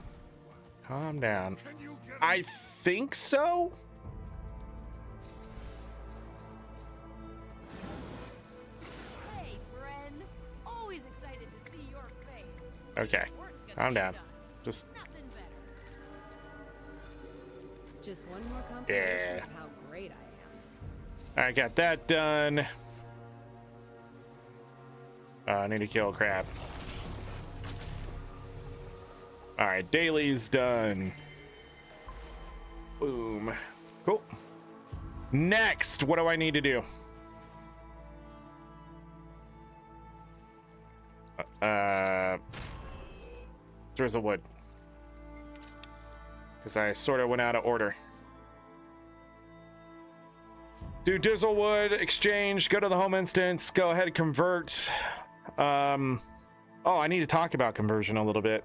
Calm down. I think so? Hey, Bren. Always excited to see your face. Okay. Calm down. Just Just one more confirmation of how great I am. I got that done. I need to kill a crab. All right, daily's done. Boom. Cool. Next, what do I need to do? Drizzlewood. Because I sort of went out of order. Do Drizzlewood, exchange, go to the home instance, go ahead and convert. Oh, I need to talk about conversion a little bit.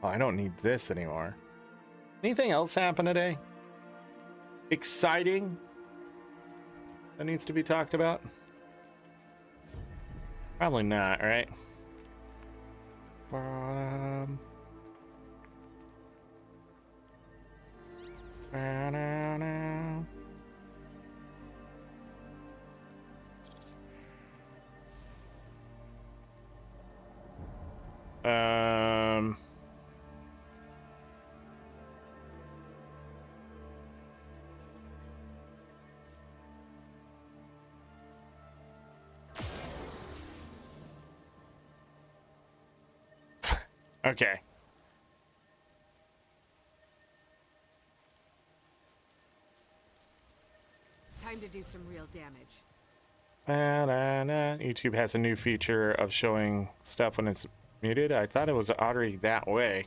Oh, I don't need this anymore. Anything else happen today? Exciting that needs to be talked about? Probably not, right? Okay. Time to do some real damage. YouTube has a new feature of showing stuff when it's muted. I thought it was already that way.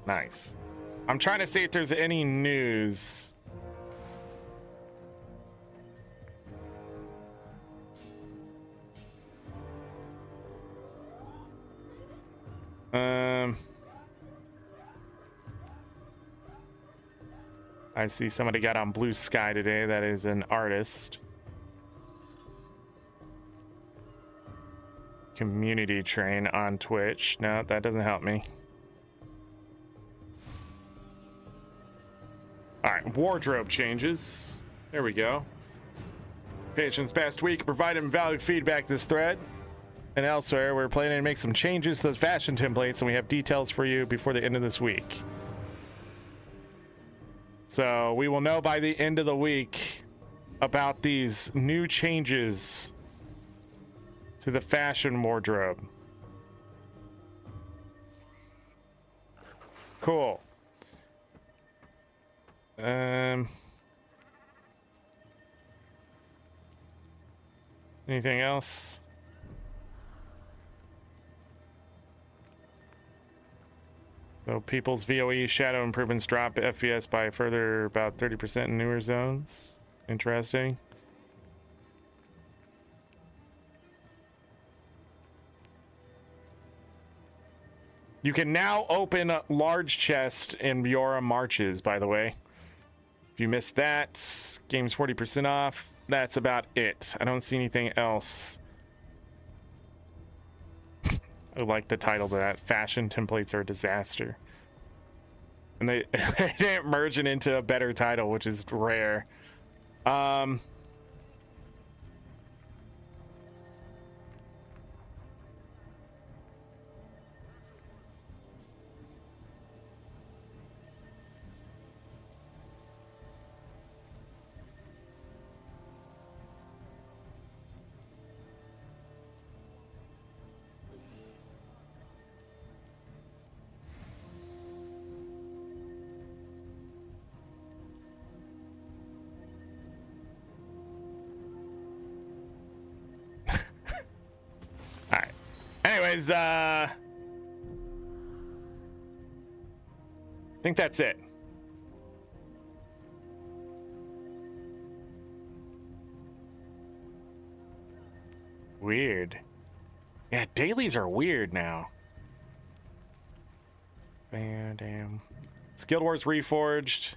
Nice. I'm trying to see if there's any news. I see somebody got on Blue Sky today. That is an artist. Community train on Twitch. No, that doesn't help me. All right, wardrobe changes. There we go. Patrons past week provided valued feedback this thread. And elsewhere, we're planning to make some changes to those fashion templates, and we have details for you before the end of this week. So we will know by the end of the week about these new changes to the fashion wardrobe. Cool. Anything else? So people's VOE shadow improvements drop FPS by a further about 30% in newer zones. Interesting. You can now open a large chest in Viora Marches, by the way. If you missed that, game's 40% off. That's about it. I don't see anything else. I like the title to that. Fashion templates are a disaster. And they didn't merge it into a better title, which is rare. Anyways, I think that's it. Weird. Yeah, dailies are weird now. Damn. Guild Wars Reforged.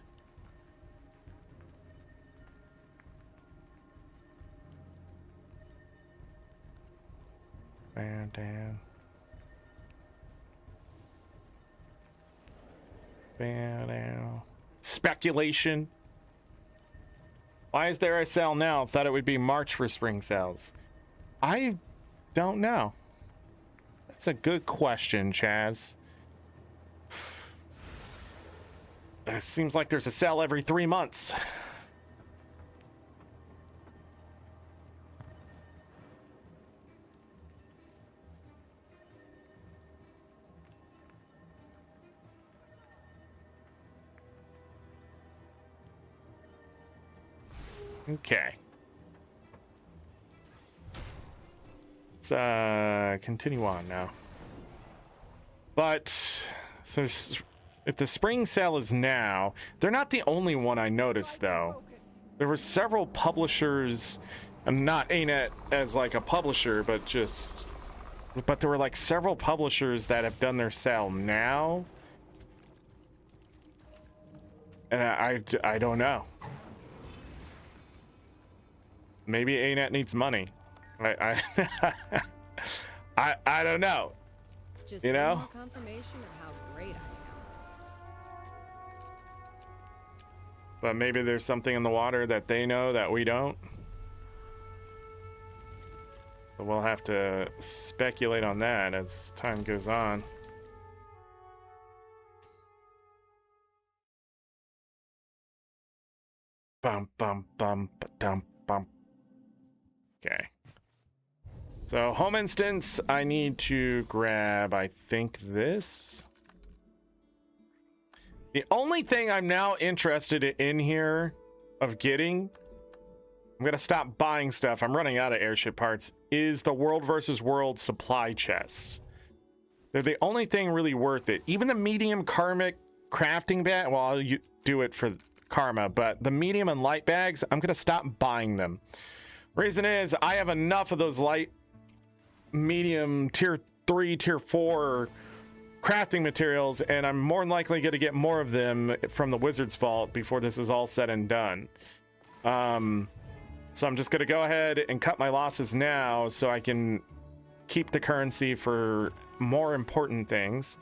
Damn. Speculation. Why is there a sale now? Thought it would be March for spring sales. I don't know. That's a good question, Chaz. It seems like there's a sale every 3 months. Okay. Let's continue on now. But so if the spring sale is now, they're not the only one I noticed though. There were several publishers, and not ArenaNet as like a publisher, but there were like several publishers that have done their sale now. And I don't know. Maybe ArenaNet needs money. I don't know. Just you know? more confirmation of how great I am. But maybe there's something in the water that they know that we don't. But we'll have to speculate on that as time goes on. Bum bum bum dum bum. Okay. So home instance, I need to grab, I think, this. The only thing I'm now interested in here of getting, I'm gonna stop buying stuff, I'm running out of airship parts, is the World versus World supply chest. They're the only thing really worth it. Even the medium karmic crafting bag, well, you do it for karma, but the medium and light bags, I'm gonna stop buying them. Reason is I have enough of those light, medium, tier 3, tier 4 crafting materials, and I'm more than likely going to get more of them from the Wizard's Vault before this is all said and done. So I'm just going to go ahead and cut my losses now so I can keep the currency for more important things.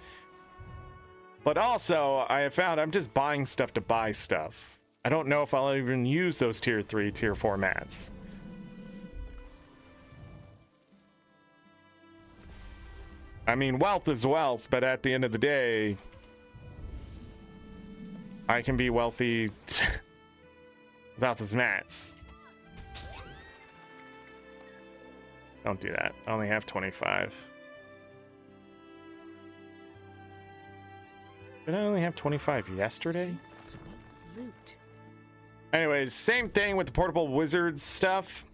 But also, I have found I'm just buying stuff to buy stuff. I don't know if I'll even use those tier 3, tier 4 mats. I mean, wealth is wealth, but at the end of the day, I can be wealthy without those mats. Don't do that. I only have 25. Did I only have 25 yesterday? Sweet loot. Anyways, same thing with the portable wizards stuff.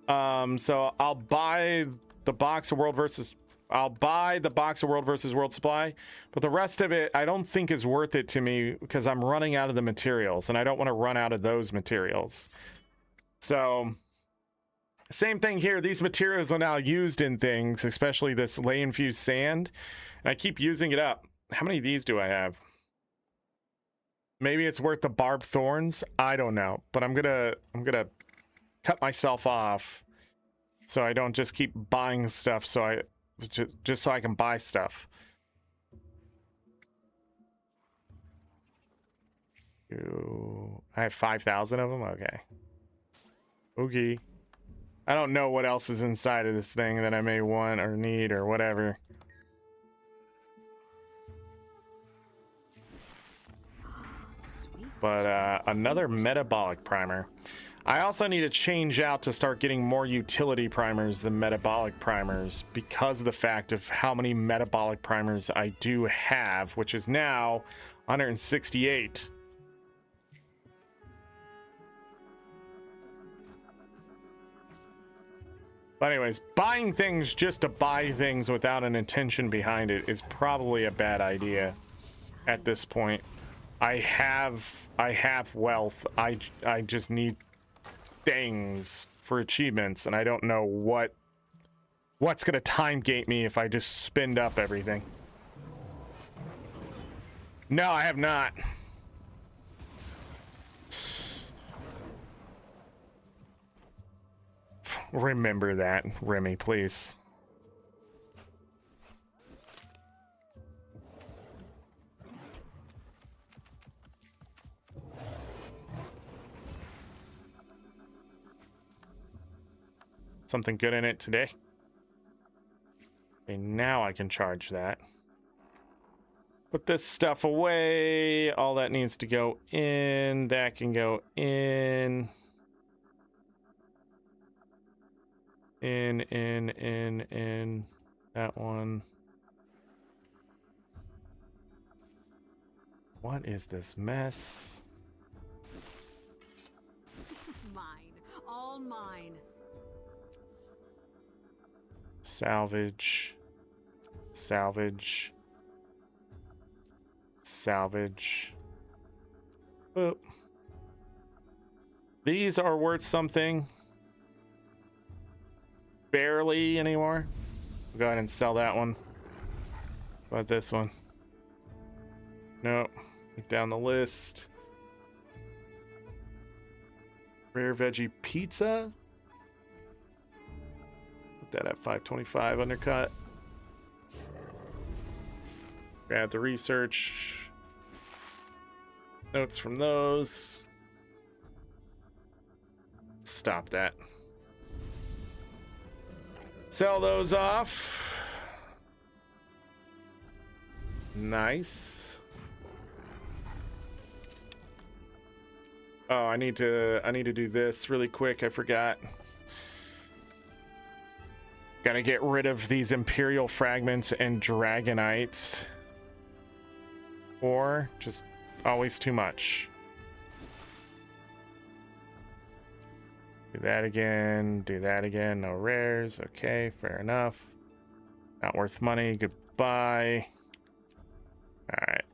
So I'll buy the box of World versus World supply, but the rest of it I don't think is worth it to me because I'm running out of the materials and I don't want to run out of those materials. So same thing here. These materials are now used in things, especially this ley infused sand, and I keep using it up. How many of these do I have? Maybe it's worth the barbed thorns. I don't know, but I'm gonna cut myself off so I don't just keep buying stuff. So just so I can buy stuff. I have 5,000 of them. Okay. Okay. I don't know what else is inside of this thing that I may want or need or whatever. But another metabolic primer. I also need to change out to start getting more utility primers than metabolic primers because of the fact of how many metabolic primers I do have, which is now 168. But anyways, buying things just to buy things without an intention behind it is probably a bad idea at this point. I have wealth. I just need things for achievements, and I don't know what's gonna time gate me if I just spend up everything. No, I have not. Remember that, Remy, please. Something good in it today. Okay, now I can charge that. Put this stuff away. All that needs to go in. That can go in. In. That one. What is this mess? Mine. All mine. Salvage. Salvage. Salvage. Boop. These are worth something. Barely anymore. Go ahead and sell that one. What about this one? Nope. Down the list. Rare veggie pizza. Put that at 525 undercut. Grab the research. Notes from those. Stop that. Sell those off. Nice. Oh, I need to do this really quick. I forgot. Gotta get rid of these Imperial fragments and Dragonites. Or just always too much. Do that again. Do that again. No rares. Okay, fair enough. Not worth money. Goodbye. All right.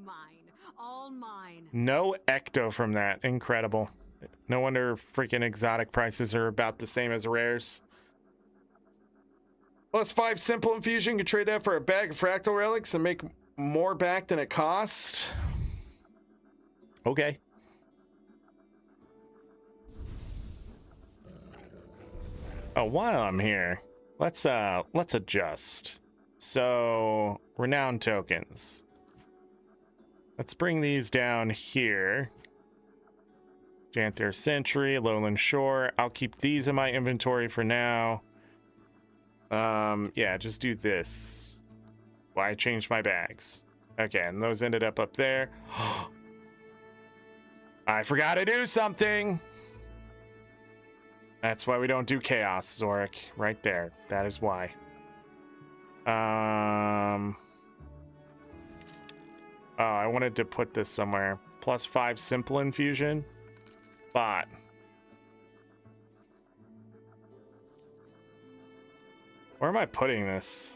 Mine. All mine. No ecto from that. Incredible. No wonder freaking exotic prices are about the same as rares. +5 simple infusion. You can trade that for a bag of fractal relics and make more back than it costs. Okay. Oh, while I'm here, let's adjust. So, renown tokens. Let's bring these down here. Janther Sentry, Lowland Shore. I'll keep these in my inventory for now. Yeah, just do this. Why I changed my bags. Okay, and those ended up there. I forgot to do something. That's why we don't do chaos, Zorric. Right there. That is why. Oh, I wanted to put this somewhere. +5 simple infusion. Bot. Where am I putting this?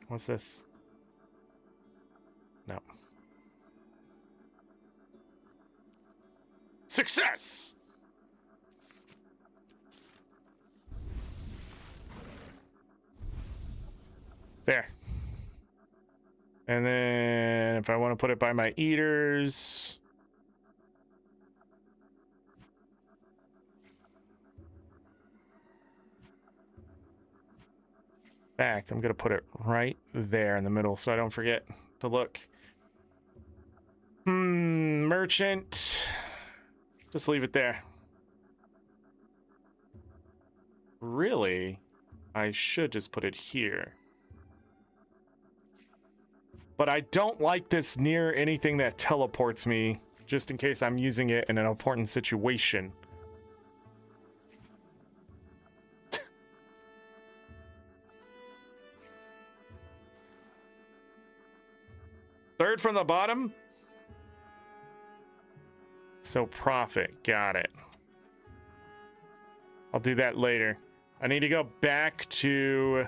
What's this? No. Success! There. And then if I want to put it by my eaters. In fact, I'm going to put it right there in the middle so I don't forget to look. Merchant. Just leave it there. Really? I should just put it here. But I don't like this near anything that teleports me, just in case I'm using it in an important situation. Third from the bottom? So profit, got it. I'll do that later. I need to go back to...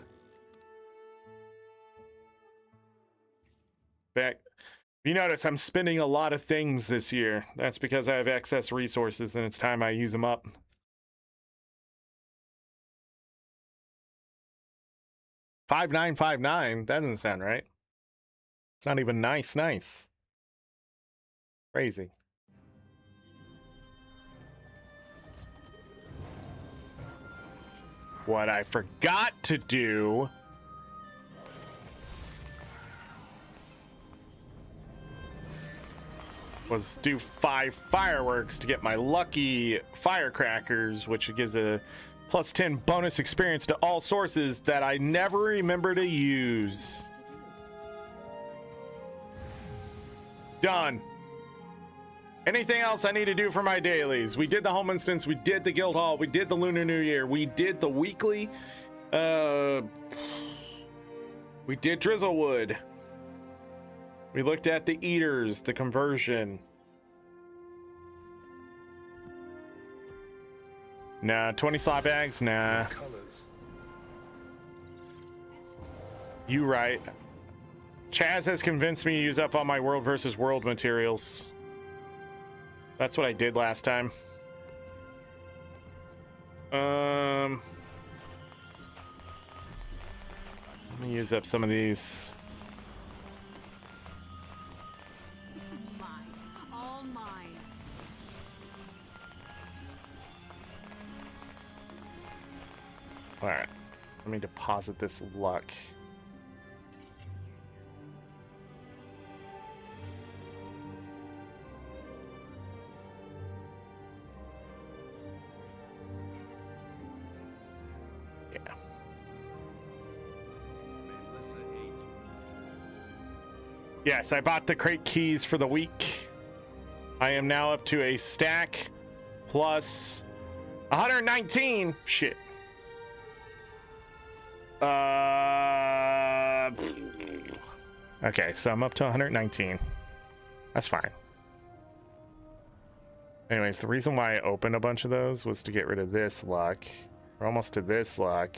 You notice I'm spending a lot of things this year. That's because I have excess resources and it's time I use them up. $5959? That doesn't sound right. It's not even nice. Crazy. What I forgot to do was do 5 fireworks to get my lucky firecrackers, which gives a +10 bonus experience to all sources that I never remember to use. Done. Anything else I need to do for my dailies? We did the home instance, we did the guild hall, we did the Lunar New Year, we did the weekly, we did Drizzlewood. We looked at the eaters, the conversion. Nah, 20 slot bags, nah. You right. Chaz has convinced me to use up all my world versus world materials. That's what I did last time. Let me use up some of these. Mine. All mine. All right. Let me deposit this luck. Yes, I bought the crate keys for the week. I am now up to a stack plus 119. Shit. Okay, so I'm up to 119. That's fine. Anyways, the reason why I opened a bunch of those was to get rid of this luck. We're almost to this luck.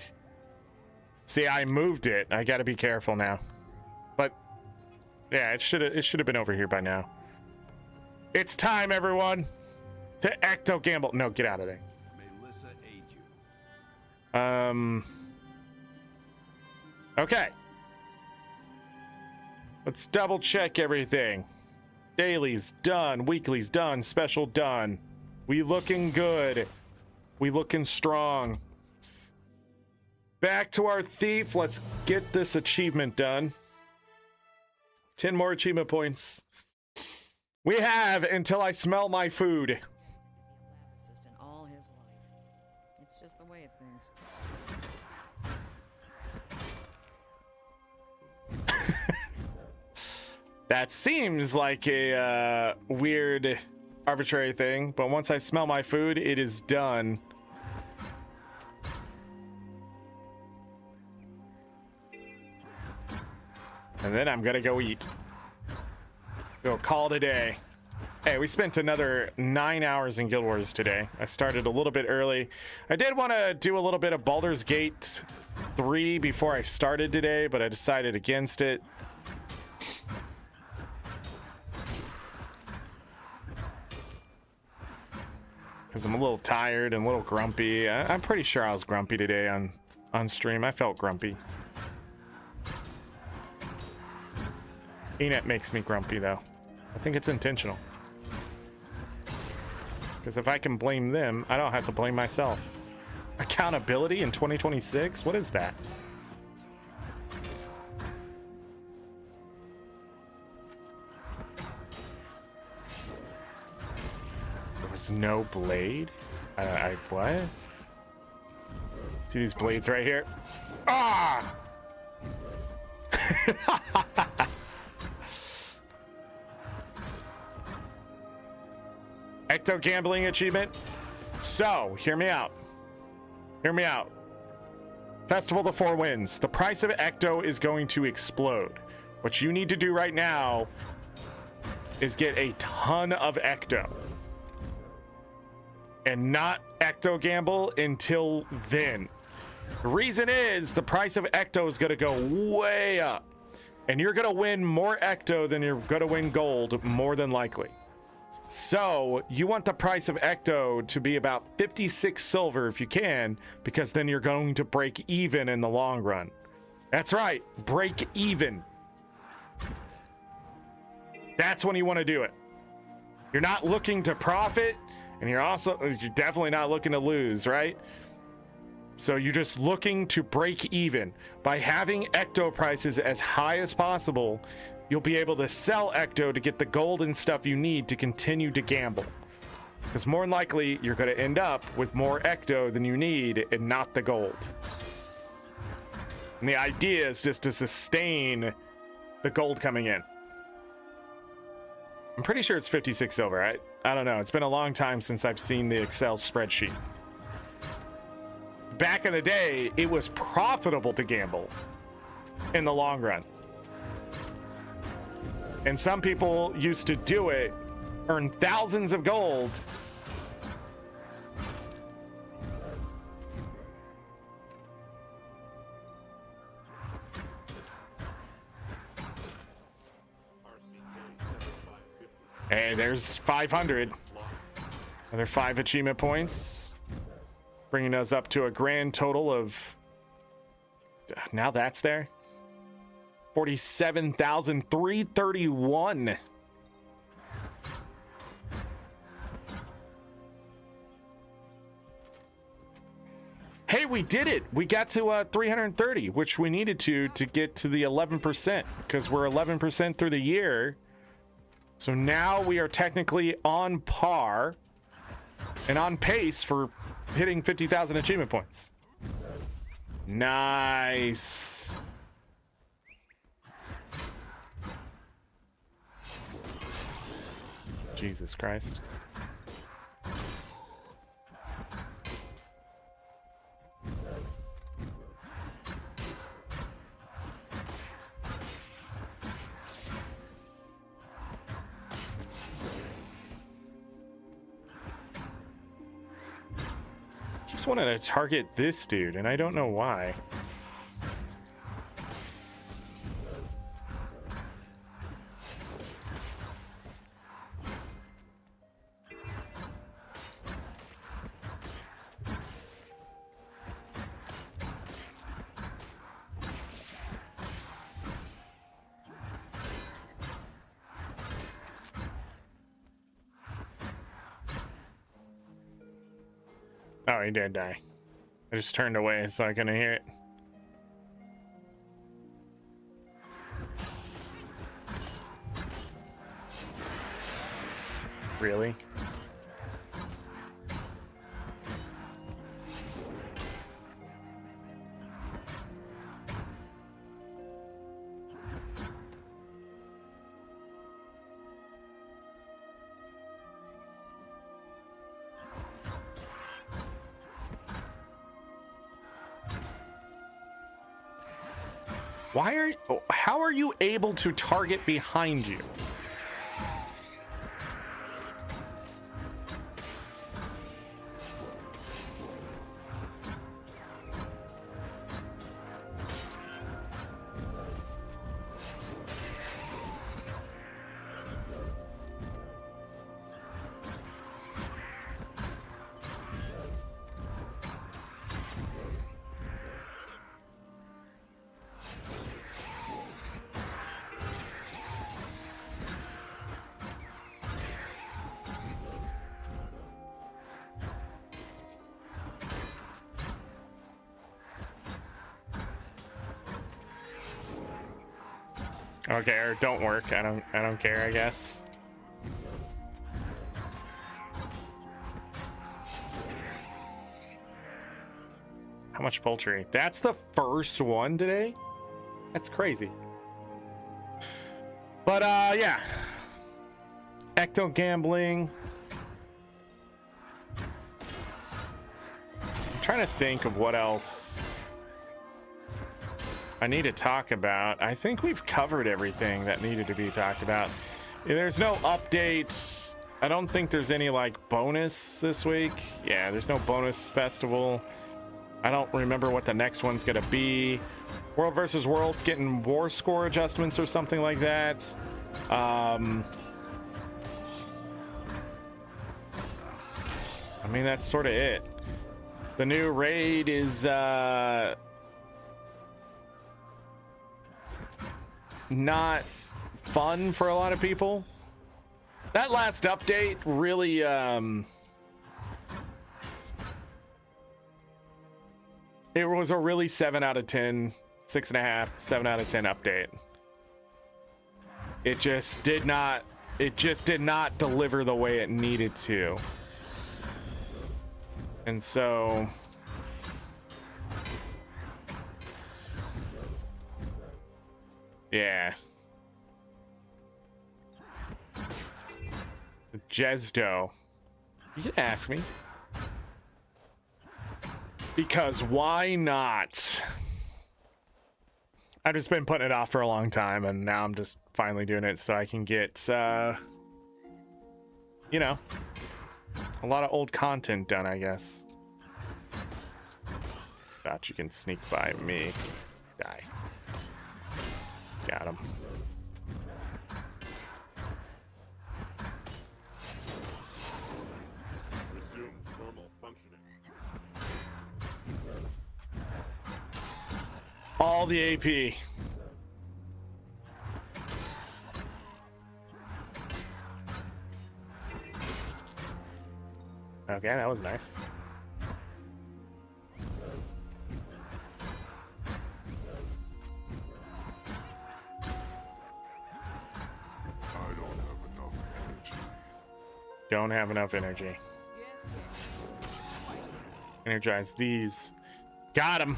See, I moved it. I got to be careful now. But yeah, it should have been over here by now. It's time, everyone, to ecto gamble. No, get out of there. Melissa aid you. Okay. Let's double check everything. Daily's done, weekly's done, special done. We looking good. We looking strong. Back to our thief. Let's get this achievement done. 10 more achievement points. We have until I smell my food. Lab assistant all his life. It's just the way it things. That seems like a weird, arbitrary thing, but once I smell my food, it is done. And then I'm gonna go eat. Go call it a day. Hey, we spent another 9 hours in Guild Wars today. I started a little bit early. I did want to do a little bit of Baldur's Gate 3 before I started today, but I decided against it. Because I'm a little tired and a little grumpy. I'm pretty sure I was grumpy today on stream. I felt grumpy. ArenaNet makes me grumpy, though. I think it's intentional. Because if I can blame them, I don't have to blame myself. Accountability in 2026? What is that? There was no blade? What? See these blades right here? Ah! Ecto gambling achievement. So, hear me out. Hear me out. Festival of the Four Winds. The price of Ecto is going to explode. What you need to do right now is get a ton of Ecto. And not Ecto gamble until then. The reason is the price of Ecto is going to go way up. And you're going to win more Ecto than you're going to win gold, more than likely. So you want the price of Ecto to be about 56 silver if you can, because then you're going to break even in the long run. That's right, break even. That's when you want to do it. You're not looking to profit, and you're definitely not looking to lose, right? So you're just looking to break even. By having Ecto prices as high as possible, you'll be able to sell Ecto to get the gold and stuff you need to continue to gamble. Because more than likely, you're going to end up with more Ecto than you need and not the gold. And the idea is just to sustain the gold coming in. I'm pretty sure it's 56 silver. I don't know. It's been a long time since I've seen the Excel spreadsheet. Back in the day, it was profitable to gamble in the long run. And some people used to do it, earn thousands of gold. Hey, there's 500. Another 5 achievement points. Bringing us up to a grand total of... Now that's there. 47,331. Hey, we did it. We got to 330, which we needed to get to the 11%, because we're 11% through the year. So now we are technically on par and on pace for hitting 50,000 achievement points. Nice. Jesus Christ. just wanted to target this dude, and I don't know why. Oh, he did die. I just turned away so I couldn't hear it. Really? How are you able to target behind you? Okay, or don't work. I don't care, I guess. How much poultry? That's the first one today? That's crazy. But yeah. Ecto gambling. I'm trying to think of what else I need to talk about. I think we've covered everything that needed to be talked about. There's no updates. I don't think there's any like bonus this week. Yeah, there's no bonus festival. I don't remember what the next one's gonna be. World versus World's getting war score adjustments or something like that. I mean, that's sort of it. The new raid is not fun for a lot of people. That last update really it was a really 7 out of 10, 6.5, 7 out of 10 update. It just did not deliver the way it needed to. And so yeah. Jesdo. You can ask me. Because why not? I've just been putting it off for a long time, and now I'm just finally doing it so I can get, you know, a lot of old content done, I guess. Thought you can sneak by me. Die. Got him. Resume normal functioning. All the AP. Okay, that was nice. Don't have enough energy. Energize these. Got him.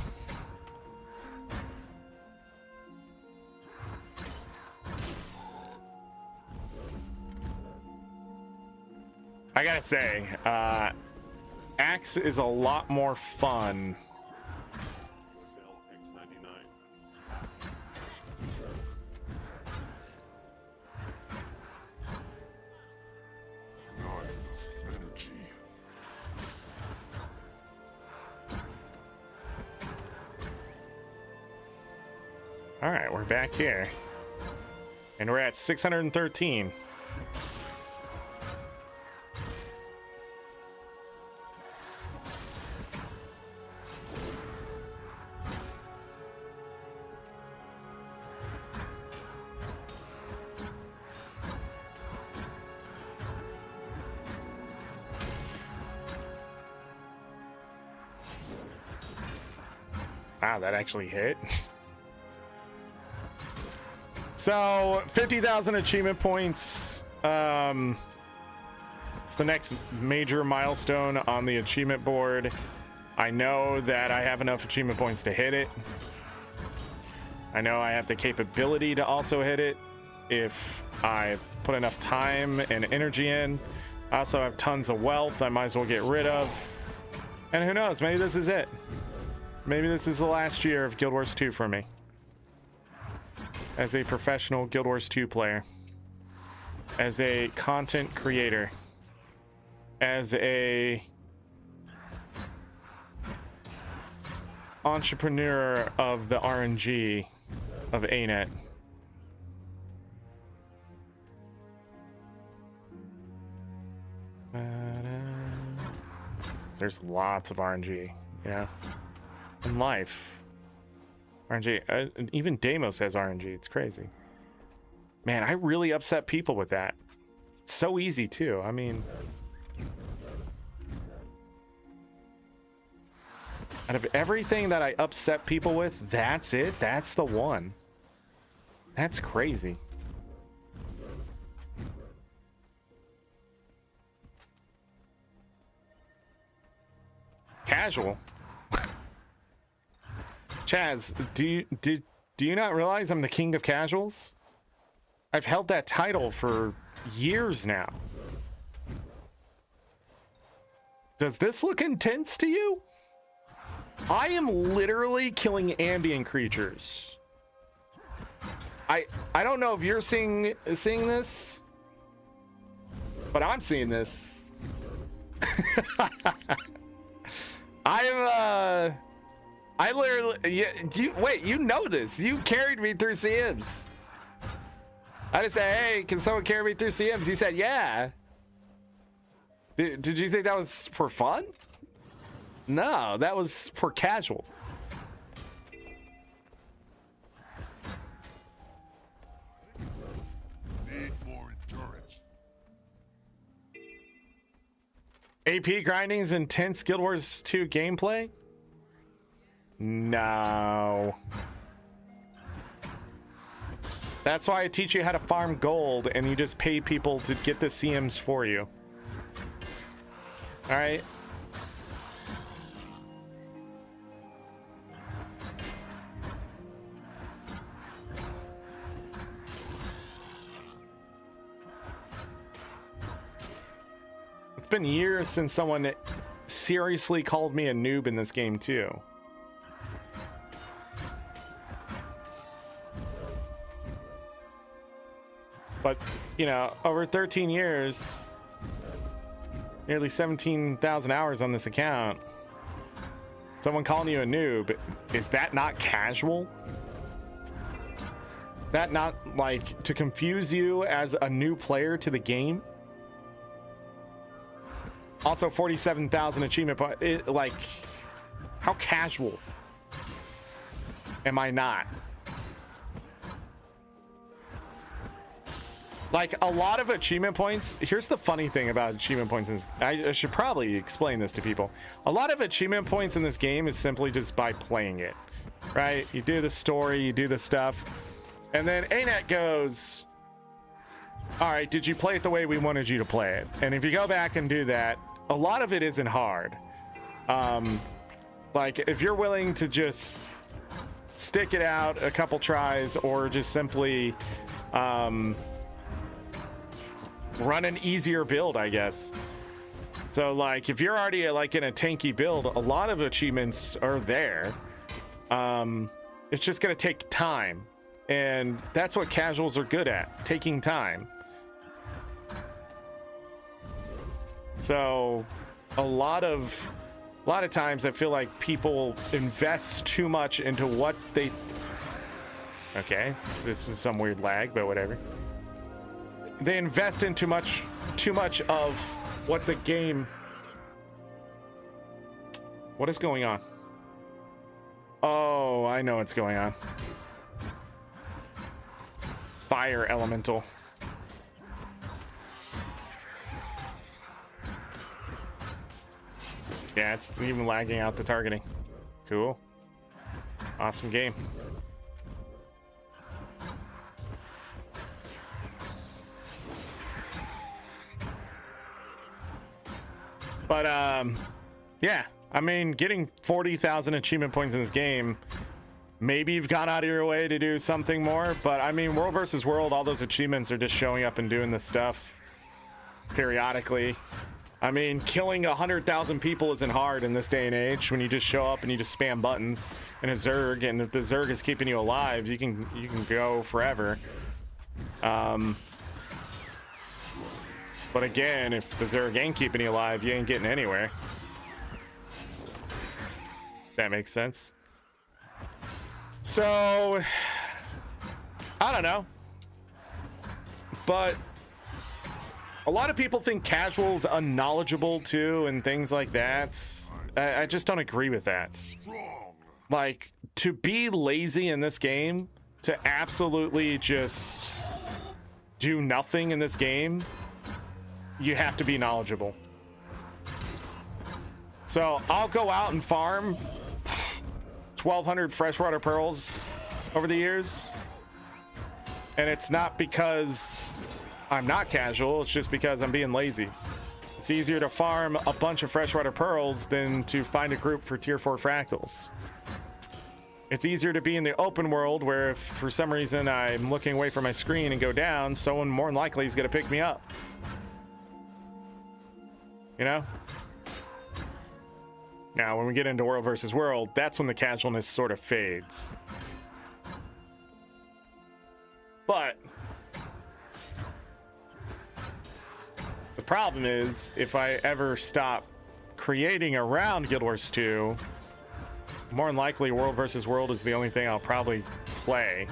I gotta say, Axe is a lot more fun. All right, we're back here. And we're at 613. Wow, that actually hit. So 50,000 achievement points. It's the next major milestone on the achievement board. I know that I have enough achievement points to hit it. I know I have the capability to also hit it if I put enough time and energy in. I also have tons of wealth I might as well get rid of. And who knows, maybe this is it. Maybe this is the last year of Guild Wars 2 for me. As a professional Guild Wars 2 player. As a content creator. As a entrepreneur of the RNG of ArenaNet. There's lots of RNG, yeah. In life, RNG, even Deimos has RNG. It's crazy. Man, I really upset people with that. It's so easy too. I mean, out of everything that I upset people with, that's it. That's the one. That's crazy. Casual. Chaz, do you not realize I'm the king of casuals? I've held that title for years now. Does this look intense to you? I am literally killing ambient creatures. I don't know if you're seeing this, but I'm seeing this. I literally, you know this. You carried me through CMs. I just said, hey, can someone carry me through CMs? You said, yeah. Did you think that was for fun? No, that was for casual. Need more endurance. AP grinding's intense Guild Wars 2 gameplay? No. That's why I teach you how to farm gold and you just pay people to get the CMs for you. All right. It's been years since someone seriously called me a noob in this game too. But, you know, over 13 years, nearly 17,000 hours on this account, someone calling you a noob, is that not casual? That not, like, to confuse you as a new player to the game? Also, 47,000 achievement, but like, how casual am I not? Like, a lot of achievement points, here's the funny thing about achievement points, in this, I should probably explain this to people. A lot of achievement points in this game is simply just by playing it, right? You do the story, you do the stuff, and then ArenaNet goes, all right, did you play it the way we wanted you to play it? And if you go back and do that, a lot of it isn't hard. Like, if you're willing to just stick it out a couple tries or just simply run an easier build, I guess. So, like, if you're already like in a tanky build, a lot of achievements are there. It's just gonna take time, and that's what casuals are good at, taking time. So a lot of times I feel like people invest too much into what they Okay, this is some weird lag, but whatever. They invest in too much of what the game... What is going on? Oh, I know what's going on. Fire elemental. Yeah, it's even lagging out the targeting. Cool. Awesome game. But yeah, I mean, getting 40,000 achievement points in this game, maybe you've gone out of your way to do something more, but I mean, world versus world, all those achievements are just showing up and doing this stuff periodically. I mean, killing 100,000 people isn't hard in this day and age when you just show up and you just spam buttons and a Zerg, and if the Zerg is keeping you alive, you can go forever. But again, if the Zerg ain't keeping you alive, you ain't getting anywhere. That makes sense. So, I don't know. But a lot of people think casual's unknowledgeable too and things like that. I just don't agree with that. Like, to be lazy in this game, to absolutely just do nothing in this game, you have to be knowledgeable. So I'll go out and farm 1,200 freshwater pearls over the years, and it's not because I'm not casual, it's just because I'm being lazy. It's easier to farm a bunch of freshwater pearls than to find a group for tier 4 fractals. It's easier to be in the open world where if for some reason I'm looking away from my screen and go down, someone more than likely is going to pick me up. You know? Now, when we get into world versus world, that's when the casualness sort of fades. But the problem is, if I ever stop creating around Guild Wars 2, more than likely world versus world is the only thing I'll probably play.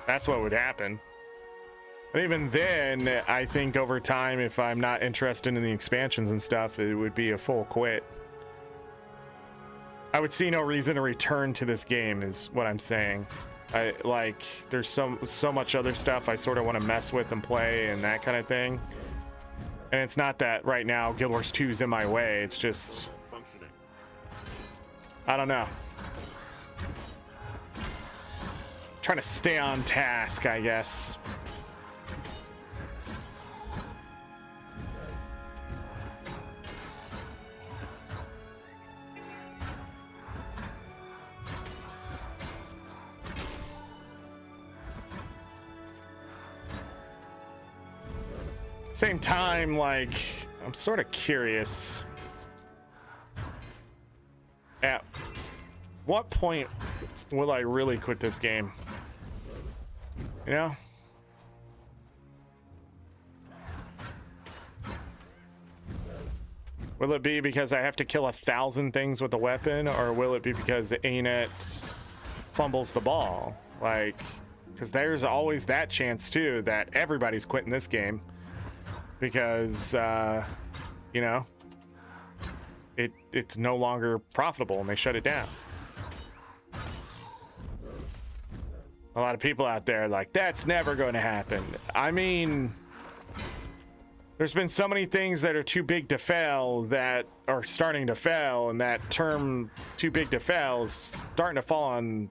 That's what would happen. But even then, I think over time, if I'm not interested in the expansions and stuff, it would be a full quit. I would see no reason to return to this game, is what I'm saying. There's so much other stuff I sort of want to mess with and play and that kind of thing. And it's not that right now Guild Wars 2 is in my way. It's just, I don't know. Trying to stay on task, I guess. Same time, like, I'm sort of curious. At what point will I really quit this game? You know? Will it be because I have to kill 1,000 things with a weapon, or will it be because ArenaNet fumbles the ball? Like, because there's always that chance too that everybody's quitting this game because you know, it's no longer profitable and they shut it down. A lot of people out there are like, that's never going to happen. I mean, there's been so many things that are too big to fail that are starting to fail, and that term too big to fail is starting to fall on...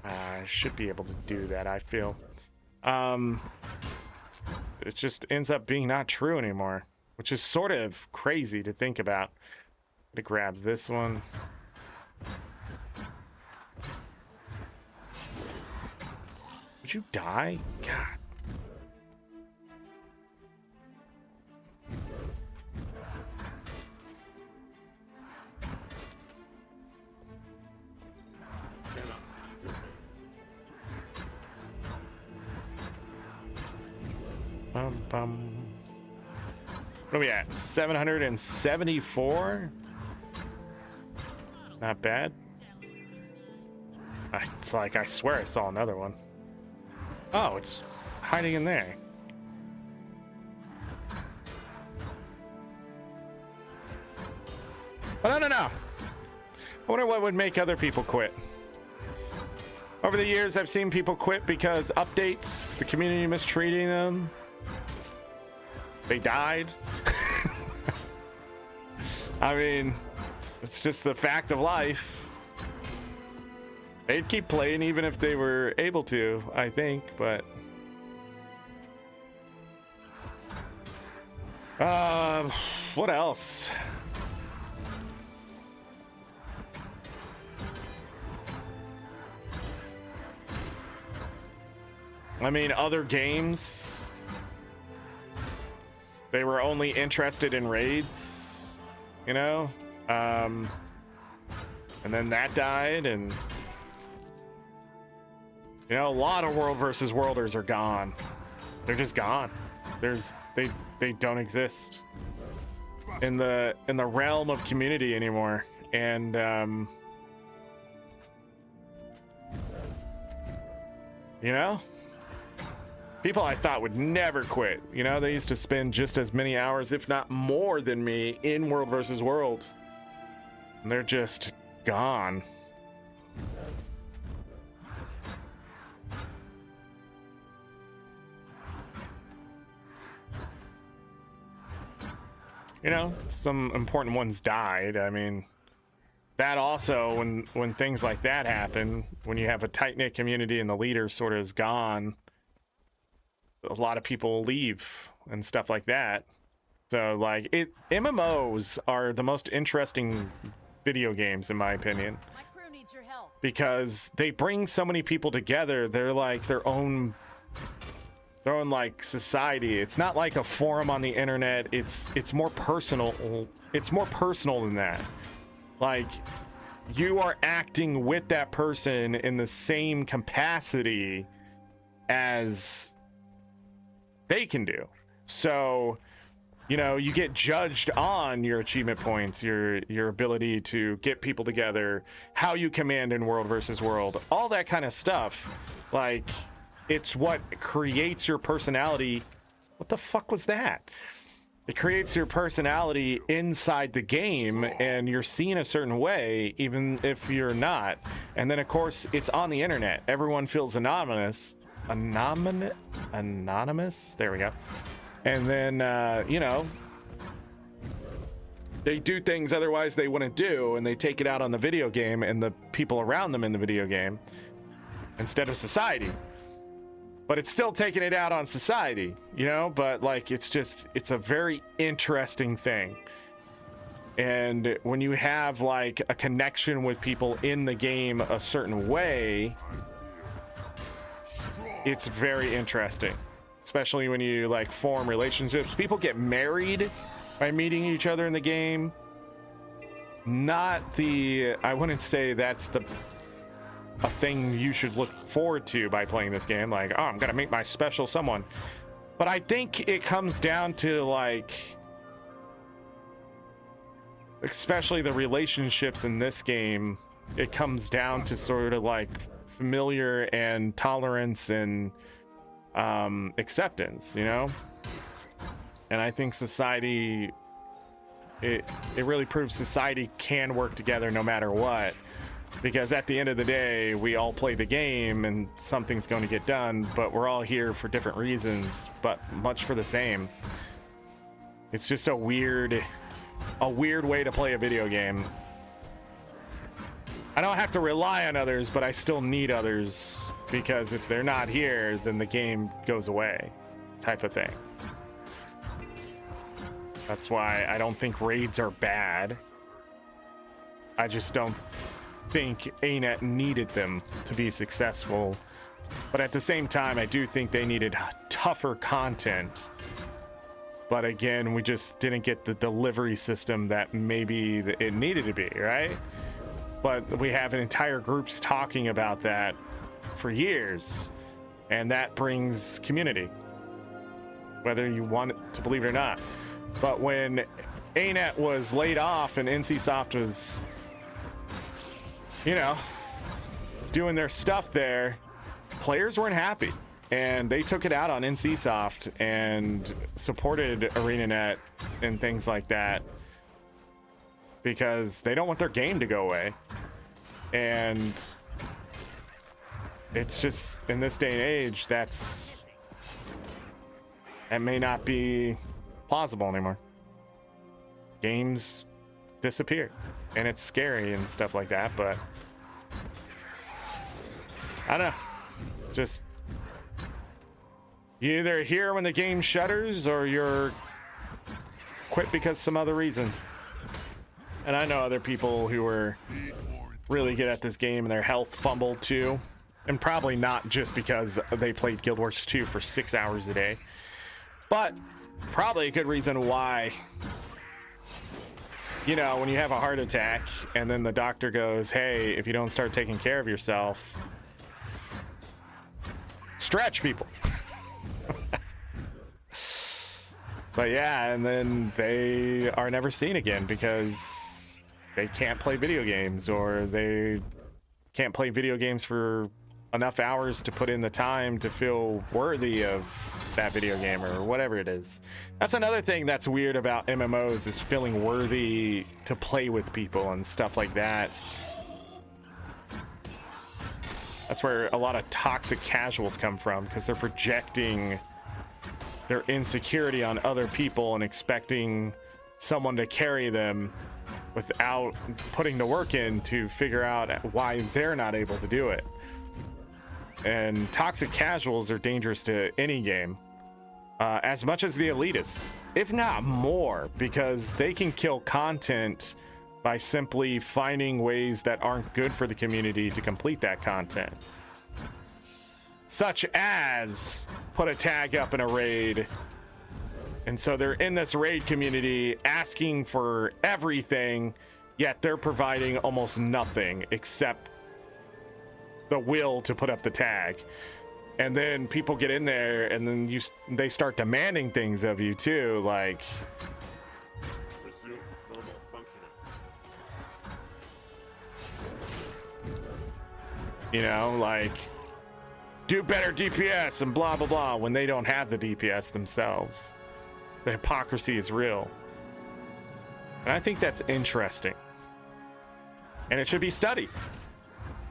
I should be able to do that, I feel. It just ends up being not true anymore, which is sort of crazy to think about. I'm gonna grab this one. Would you die? God. What are we at? 774? Not bad. It's like, I swear I saw another one. Oh, it's hiding in there. Oh, no. I wonder what would make other people quit. Over the years, I've seen people quit because updates, the community mistreating them. They died. I mean, it's just the fact of life. They'd keep playing even if they were able to, I think, but... what else? I mean, other games, they were only interested in raids, you know? And then that died, and you know, a lot of world versus worlders are gone. They're just gone. They don't exist in the realm of community anymore. And you know, people I thought would never quit. You know, they used to spend just as many hours, if not more than me, in world versus world. And they're just gone. You know, some important ones died. I mean, that also, when things like that happen, when you have a tight-knit community and the leader sort of is gone, a lot of people leave and stuff like that. So, like, MMOs are the most interesting video games, in my opinion. My crew needs your help. Because they bring so many people together. They're like their own like society. It's not like a forum on the internet. It's more personal. It's more personal than that. Like, you are acting with that person in the same capacity as they can do. So, you know, you get judged on your achievement points, your ability to get people together, how you command in world versus world, all that kind of stuff. Like, it's what creates your personality. What the fuck was that? It creates your personality inside the game, and you're seen a certain way, even if you're not. And then, of course, it's on the internet. Everyone feels anonymous. Anonymous? There we go. And then, you know, they do things otherwise they wouldn't do, and they take it out on the video game and the people around them in the video game instead of society. But it's still taking it out on society, you know? But, like, it's a very interesting thing. And when you have, like, a connection with people in the game a certain way, it's very interesting. Especially when you, like, form relationships. People get married by meeting each other in the game. Not I wouldn't say that's a thing you should look forward to by playing this game. Like, oh, I'm gonna meet my special someone. But I think it comes down to, like, especially the relationships in this game, it comes down to sort of like familiar and tolerance and acceptance, you know? And I think society, it really proves society can work together no matter what. Because at the end of the day, we all play the game and something's going to get done, but we're all here for different reasons, but much for the same. It's just a weird way to play a video game. I don't have to rely on others, but I still need others, because if they're not here, then the game goes away, type of thing. That's why I don't think raids are bad. I just don't think ArenaNet needed them to be successful, but at the same time, I do think they needed tougher content. But again, we just didn't get the delivery system that maybe it needed to be, right? But we have entire groups talking about that for years, and that brings community, whether you want to believe it or not. But when ArenaNet was laid off and NCSoft was you know, doing their stuff there, players weren't happy. And they took it out on NCSoft and supported ArenaNet and things like that because they don't want their game to go away. And it's just, in this day and age, that may not be plausible anymore. Games disappear, and it's scary and stuff like that, but I don't know. Just, you either here when the game shutters or you're quit because some other reason. And I know other people who were really good at this game and their health fumbled too. And probably not just because they played Guild Wars 2 for 6 hours a day, but probably a good reason why, you know, when you have a heart attack and then the doctor goes, hey, if you don't start taking care of yourself, stretch people. But yeah, and then they are never seen again because they can't play video games, or they can't play video games for enough hours to put in the time to feel worthy of that video game or whatever it is. That's another thing that's weird about MMOs, is feeling worthy to play with people and stuff like that. That's where a lot of toxic casuals come from, because they're projecting their insecurity on other people and expecting someone to carry them without putting the work in to figure out why they're not able to do it. And toxic casuals are dangerous to any game, as much as the elitist, if not more, because they can kill content by simply finding ways that aren't good for the community to complete that content. Such as put a tag up in a raid, and so they're in this raid community asking for everything, yet they're providing almost nothing except the will to put up the tag. And then people get in there, and then they start demanding things of you too, like Resume normal functioning. you know, like do better DPS and blah blah blah, when they don't have the DPS themselves. The hypocrisy is real, and I think that's interesting, and it should be studied.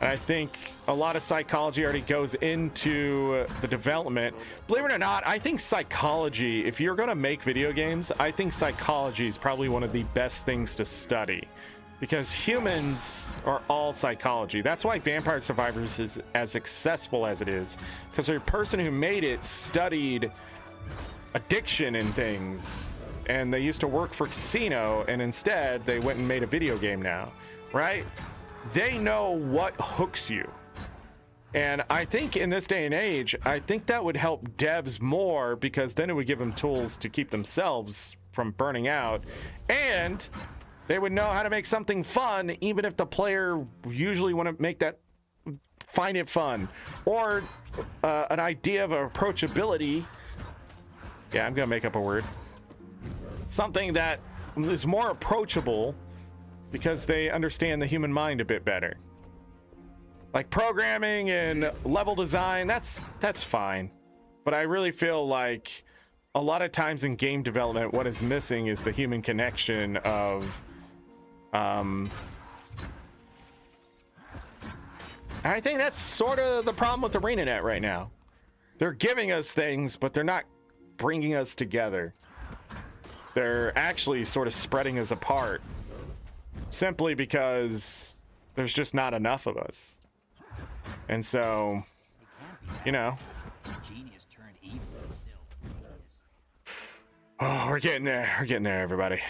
And I think a lot of psychology already goes into the development. Believe it or not, I think psychology, if you're going to make video games, I think psychology is probably one of the best things to study, because humans are all psychology. That's why Vampire Survivors is as successful as it is, because the person who made it studied addiction and things, and they used to work for casino, and instead they went and made a video game now, right? They know what hooks you. And I think in this day and age, I think that would help devs more, because then it would give them tools to keep themselves from burning out, and they would know how to make something fun, even if the player usually wouldn't find it fun, or an idea of approachability. Yeah, I'm gonna make up a word. Something that is more approachable, because they understand the human mind a bit better. Like programming and level design, that's fine. But I really feel like a lot of times in game development, what is missing is the human connection of I think that's sort of the problem with ArenaNet right now. They're giving us things, but they're not bringing us together. They're actually sort of spreading us apart, simply because there's just not enough of us. And so, you know, Genius turned evil is still genius. oh, we're getting there, everybody.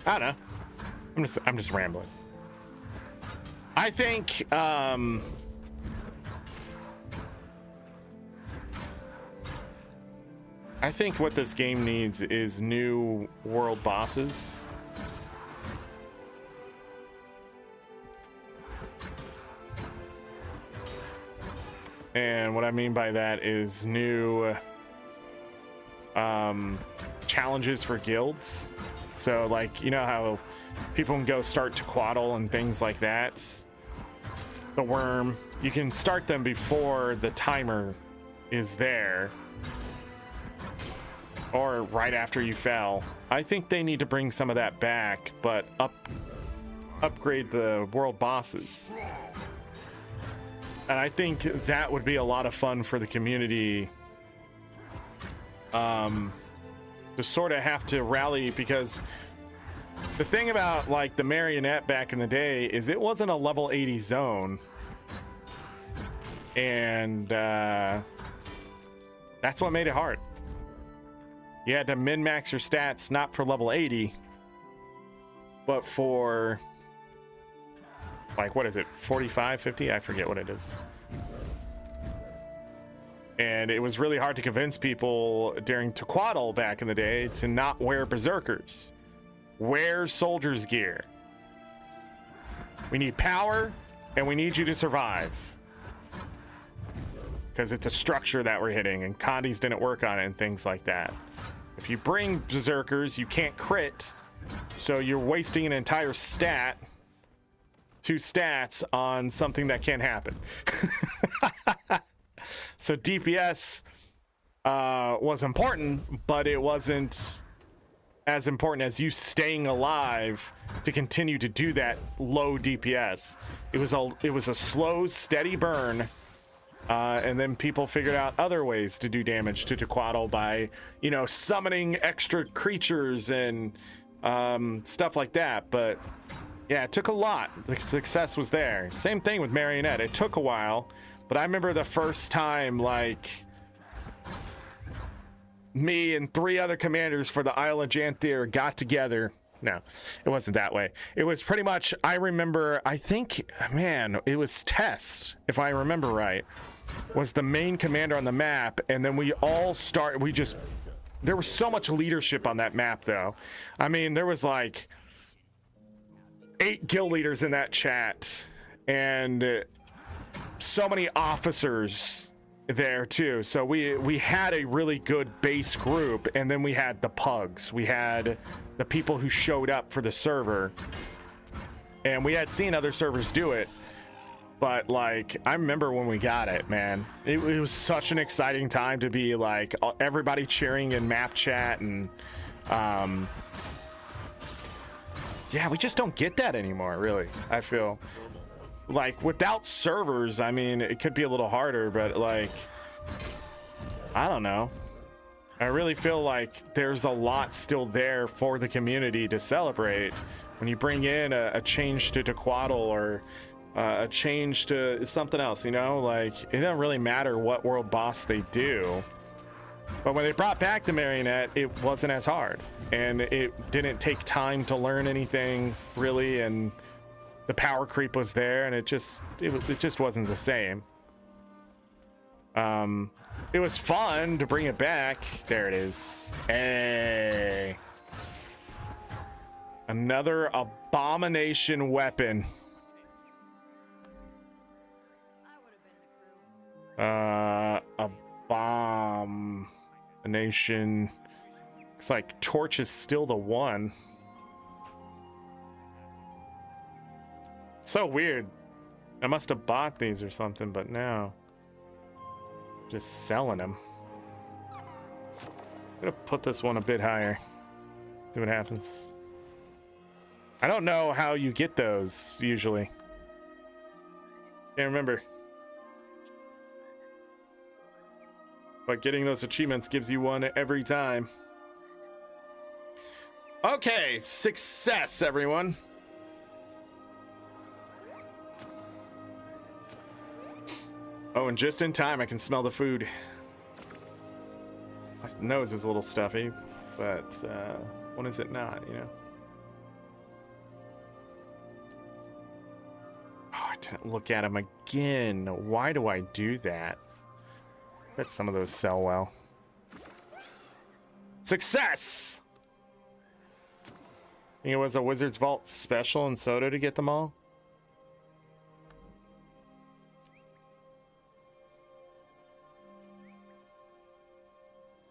I don't know. I'm just rambling. I think I think what this game needs is new world bosses. And what I mean by that is new challenges for guilds. So like, you know how people can go start Tequatl and things like that? The worm, you can start them before the timer is there. Or right after you fell. I think they need to bring some of that back, but upgrade the world bosses. And I think that would be a lot of fun for the community to sort of have to rally, because the thing about like the Marionette back in the day is it wasn't a level 80 zone. And that's what made it hard. You had to min-max your stats, not for level 80, but for like, what is it, 45, 50? I forget what it is. And it was really hard to convince people during Tequatl back in the day to not wear berserkers. Wear soldier's gear. We need power, and we need you to survive. Because it's a structure that we're hitting, and Condi's didn't work on it and things like that. If you bring berserkers, you can't crit, so you're wasting an entire stat, 2 stats on something that can't happen. So DPS was important, but it wasn't as important as you staying alive to continue to do that low DPS. It was a slow, steady burn. And then people figured out other ways to do damage to Tequatl by, you know, summoning extra creatures and stuff like that. But yeah, it took a lot. The success was there. Same thing with Marionette. It took a while, but I remember the first time, like, me and 3 other commanders for the Isle of Janthier got together. No, it wasn't that way. It was pretty much, I remember, I think, man, it was Tess, if I remember right, was the main commander on the map, and then we all there was so much leadership on that map, though. I mean, there was like 8 guild leaders in that chat, and so many officers there too. So we had a really good base group, and then we had the pugs. We had the people who showed up for the server, and we had seen other servers do it. But like, I remember when we got it, man, it was such an exciting time to be like everybody cheering in map chat, and yeah, we just don't get that anymore, really. I feel like without servers, I mean, it could be a little harder, but like, I don't know. I really feel like there's a lot still there for the community to celebrate when you bring in a change to Tequatl or a change to something else, you know? Like, it doesn't really matter what world boss they do. But when they brought back the Marionette, it wasn't as hard, and it didn't take time to learn anything really, and the power creep was there, and it just wasn't the same. It was fun to bring it back. There it is. Hey, another abomination weapon. Abomination. It's like Torch is still the one. So weird. I must have bought these or something, but now just selling them. I'm gonna put this one a bit higher. See what happens. I don't know how you get those usually. Can't remember. But getting those achievements gives you one every time. Okay, success, everyone. Oh, and just in time, I can smell the food. My nose is a little stuffy, but when is it not, you know? Oh, I didn't look at them again. Why do I do that? Bet some of those sell well. Success! I think it was a Wizard's Vault special in Soda to get them all.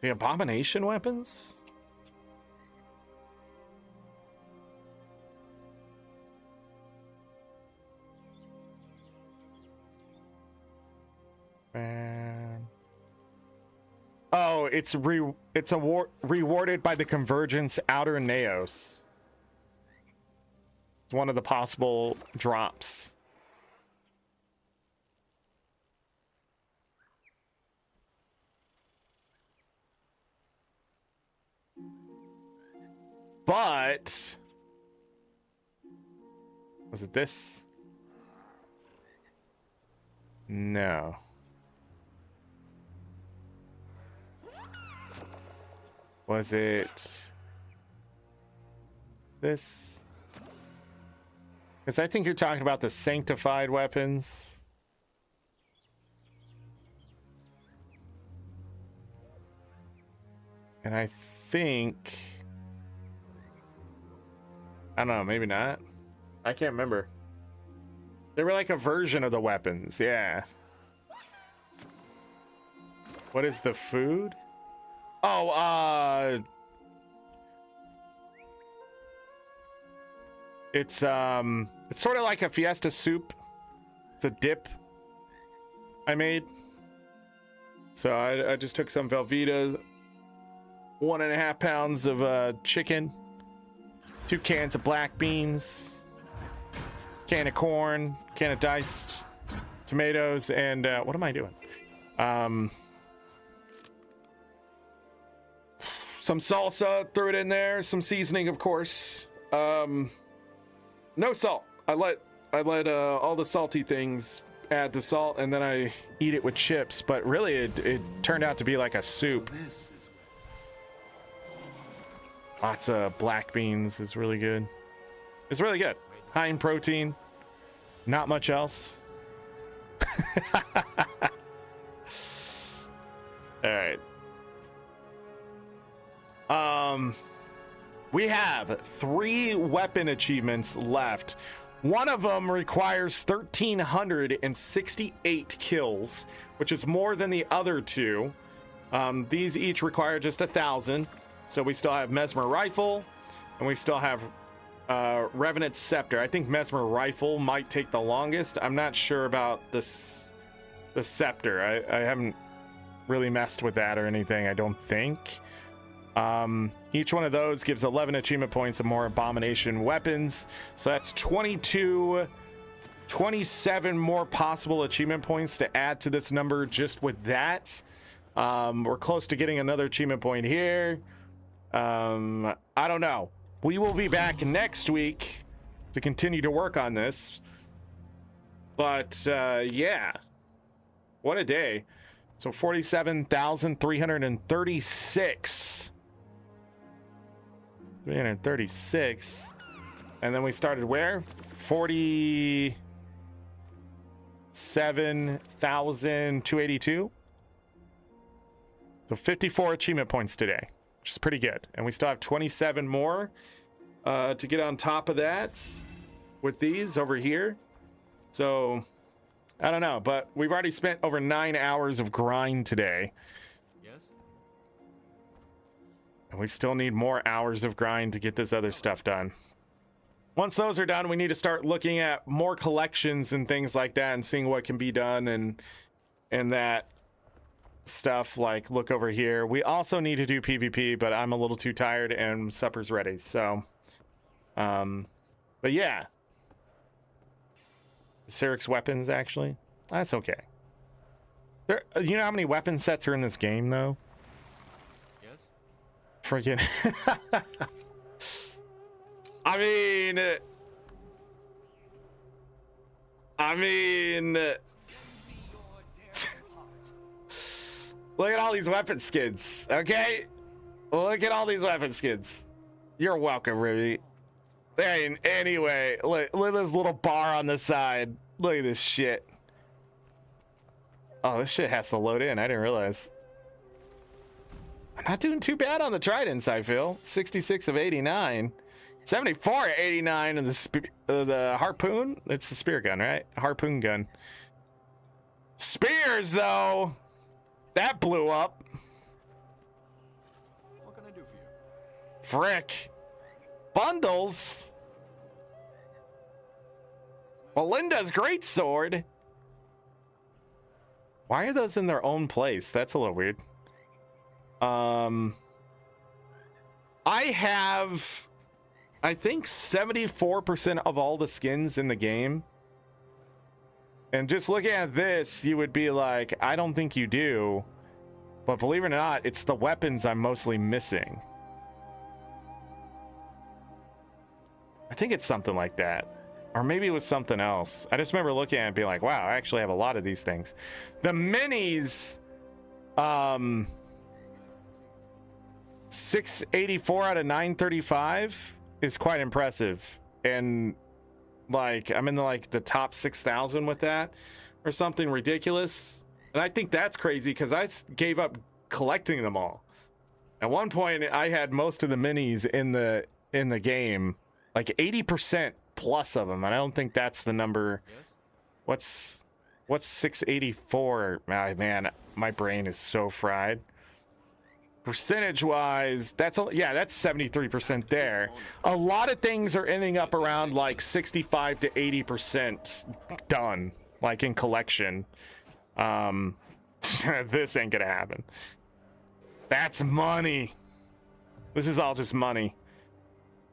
The abomination weapons? Man. Oh, it's rewarded by the Convergence Outer Naos. It's one of the possible drops. But was it this? No. Was it this? Because I think you're talking about the sanctified weapons. And I think, I don't know, maybe not. I can't remember. They were like a version of the weapons, yeah. What is the food? Oh, it's sort of like a fiesta soup. It's a dip I made. So I just took some Velveeta, 1.5 pounds of chicken, 2 cans of black beans, can of corn, can of diced tomatoes, and what am I doing? Some salsa, threw it in there, some seasoning, of course. No salt. I let all the salty things add the salt, and then I eat it with chips. But really, it turned out to be like a soup. Lots of black beans is really good. It's really good. High in protein. Not much else. All right. We have 3 weapon achievements left. One of them requires 1,368 kills, which is more than the other 2. These each require just 1,000. So we still have Mesmer Rifle, and we still have Revenant Scepter. I think Mesmer Rifle might take the longest. I'm not sure about the Scepter. I haven't really messed with that or anything, I don't think. Each one of those gives 11 achievement points and more abomination weapons. So that's 27 more possible achievement points to add to this number just with that. We're close to getting another achievement point here. I don't know. We will be back next week to continue to work on this. But yeah, what a day. So 47,336. 336. And then we started where? 47,282. So 54 achievement points today, which is pretty good. And we still have 27 more to get on top of that with these over here. So I don't know, but we've already spent over 9 hours of grind today. And we still need more hours of grind to get this other stuff done. Once those are done, we need to start looking at more collections and things like that and seeing what can be done and that stuff. Like, look over here. We also need to do PvP, but I'm a little too tired and supper's ready. So, but yeah. Cyric's weapons, actually. That's okay. You know how many weapon sets are in this game, though? Freaking I mean look at all these weapon skins, okay? Look at all these weapon skins. You're welcome, Ruby. Hey, anyway, look at this little bar on the side. Look at this shit. Oh, this shit has to load in. I didn't realize. Not doing too bad on the tridents, I feel. 66 of 89. 74 of 89 in the harpoon. It's the spear gun, right? Harpoon gun. Spears, though. That blew up. What can I do for you? Frick. Bundles. Belinda's great sword. Why are those in their own place? That's a little weird. I have, I think, 74% of all the skins in the game. And just looking at this, you would be like, I don't think you do. But believe it or not, it's the weapons I'm mostly missing. I think it's something like that. Or maybe it was something else. I just remember looking at it and being like, wow, I actually have a lot of these things. The minis, 684 out of 935 is quite impressive. And like, I'm in the top 6,000 with that or something ridiculous. And I think that's crazy because I gave up collecting them all. At one point, I had most of the minis in the game, like 80% plus of them, and I don't think that's the number. Yes. What's 684? Man, my brain is so fried. Percentage wise, that's 73% there. A lot of things are ending up around like 65 to 80% done, like in collection. This ain't gonna happen. That's money. This is all just money.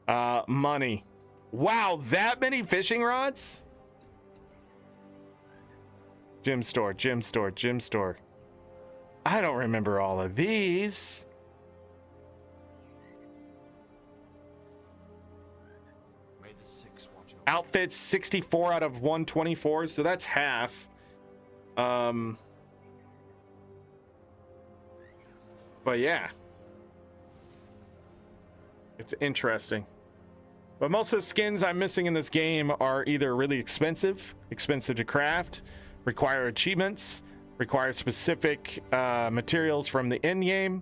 Money. Wow, that many fishing rods? Gym store. I don't remember all of these. May the six watch over. Outfits 64 out of 124, so that's half. But yeah. It's interesting. But most of the skins I'm missing in this game are either really expensive to craft, require achievements, require specific materials from the end game,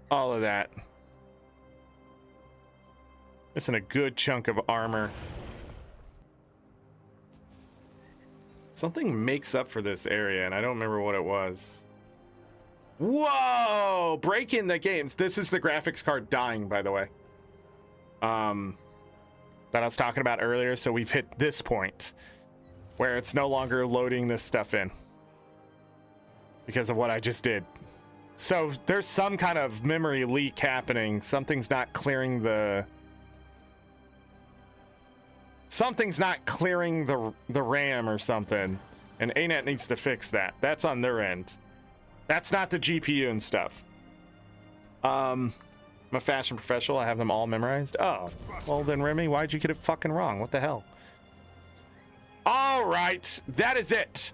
all of that. Missing a good chunk of armor. Something makes up for this area, and I don't remember what it was. Whoa! Breaking the games. This is the graphics card dying, by the way. That I was talking about earlier. So we've hit this point where it's no longer loading this stuff in because of what I just did. So there's some kind of memory leak happening. Something's not clearing the RAM or something, and ArenaNet needs to fix that. That's on their end. That's not the GPU and stuff. I'm a fashion professional. I have them all memorized. Oh, well then, Remy, why'd you get it fucking wrong? What the hell? All right, that is it.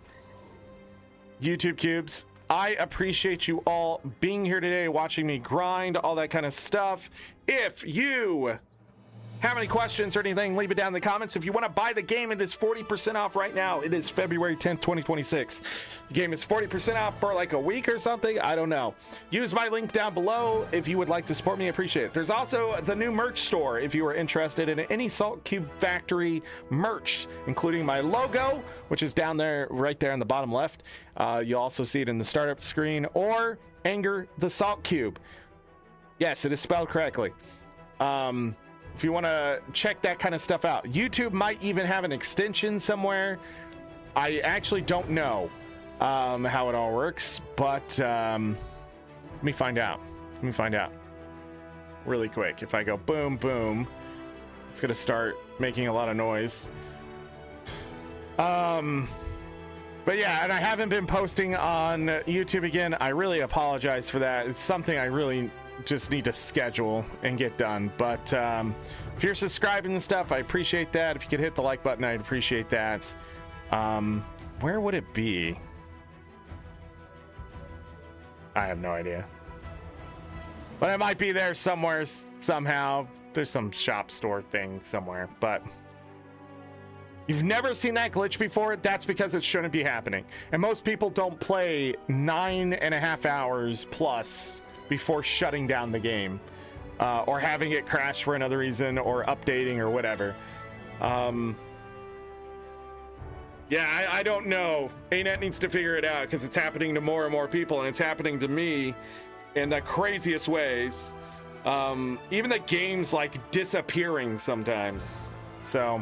YouTube cubes, I appreciate you all being here today, watching me grind, all that kind of stuff. If you have any questions or anything, leave it down in the comments. If you want to buy the game, it is 40% off right now. It is February 10th, 2026. The game is 40% off for like a week or something. I don't know. Use my link down below if you would like to support me. I appreciate it. There's also the new merch store if you are interested in any Salt Cube Factory merch, including my logo, which is down there, right there in the bottom left. You'll also see it in the startup screen, or Anger the Salt Cube. Yes, it is spelled correctly. If you want to check that kind of stuff out. YouTube might even have an extension somewhere. I actually don't know how it all works, but let me find out. Really quick. If I go boom, boom, it's going to start making a lot of noise. But yeah, and I haven't been posting on YouTube again. I really apologize for that. It's something I really just need to schedule and get done. But if you're subscribing and stuff, I appreciate that. If you could hit the like button, I'd appreciate that. Where would it be? I have no idea, but it might be there somewhere, somehow. There's some shop store thing somewhere. But you've never seen that glitch before, that's because it shouldn't be happening. And most people don't play 9.5 hours plus before shutting down the game, or having it crash for another reason, or updating or whatever. Yeah, I don't know. ANET needs to figure it out because it's happening to more and more people, and it's happening to me in the craziest ways. Even the game's like disappearing sometimes. So,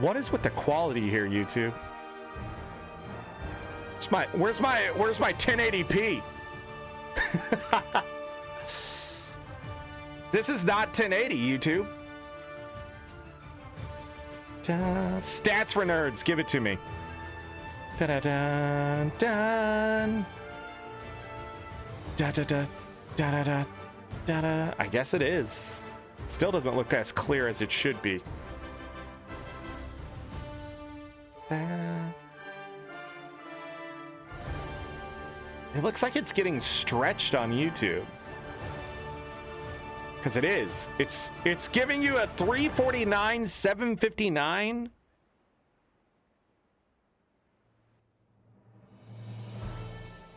what is with the quality here, YouTube? Where's my 1080p? This is not 1080, YouTube. Stats for nerds, give it to me. Da-da-dun, dun. Da-da-da, da-da-da, da-da-da. I guess it is. Still doesn't look as clear as it should be. It looks like it's getting stretched on YouTube. Because it is. It's giving you a 349, 759.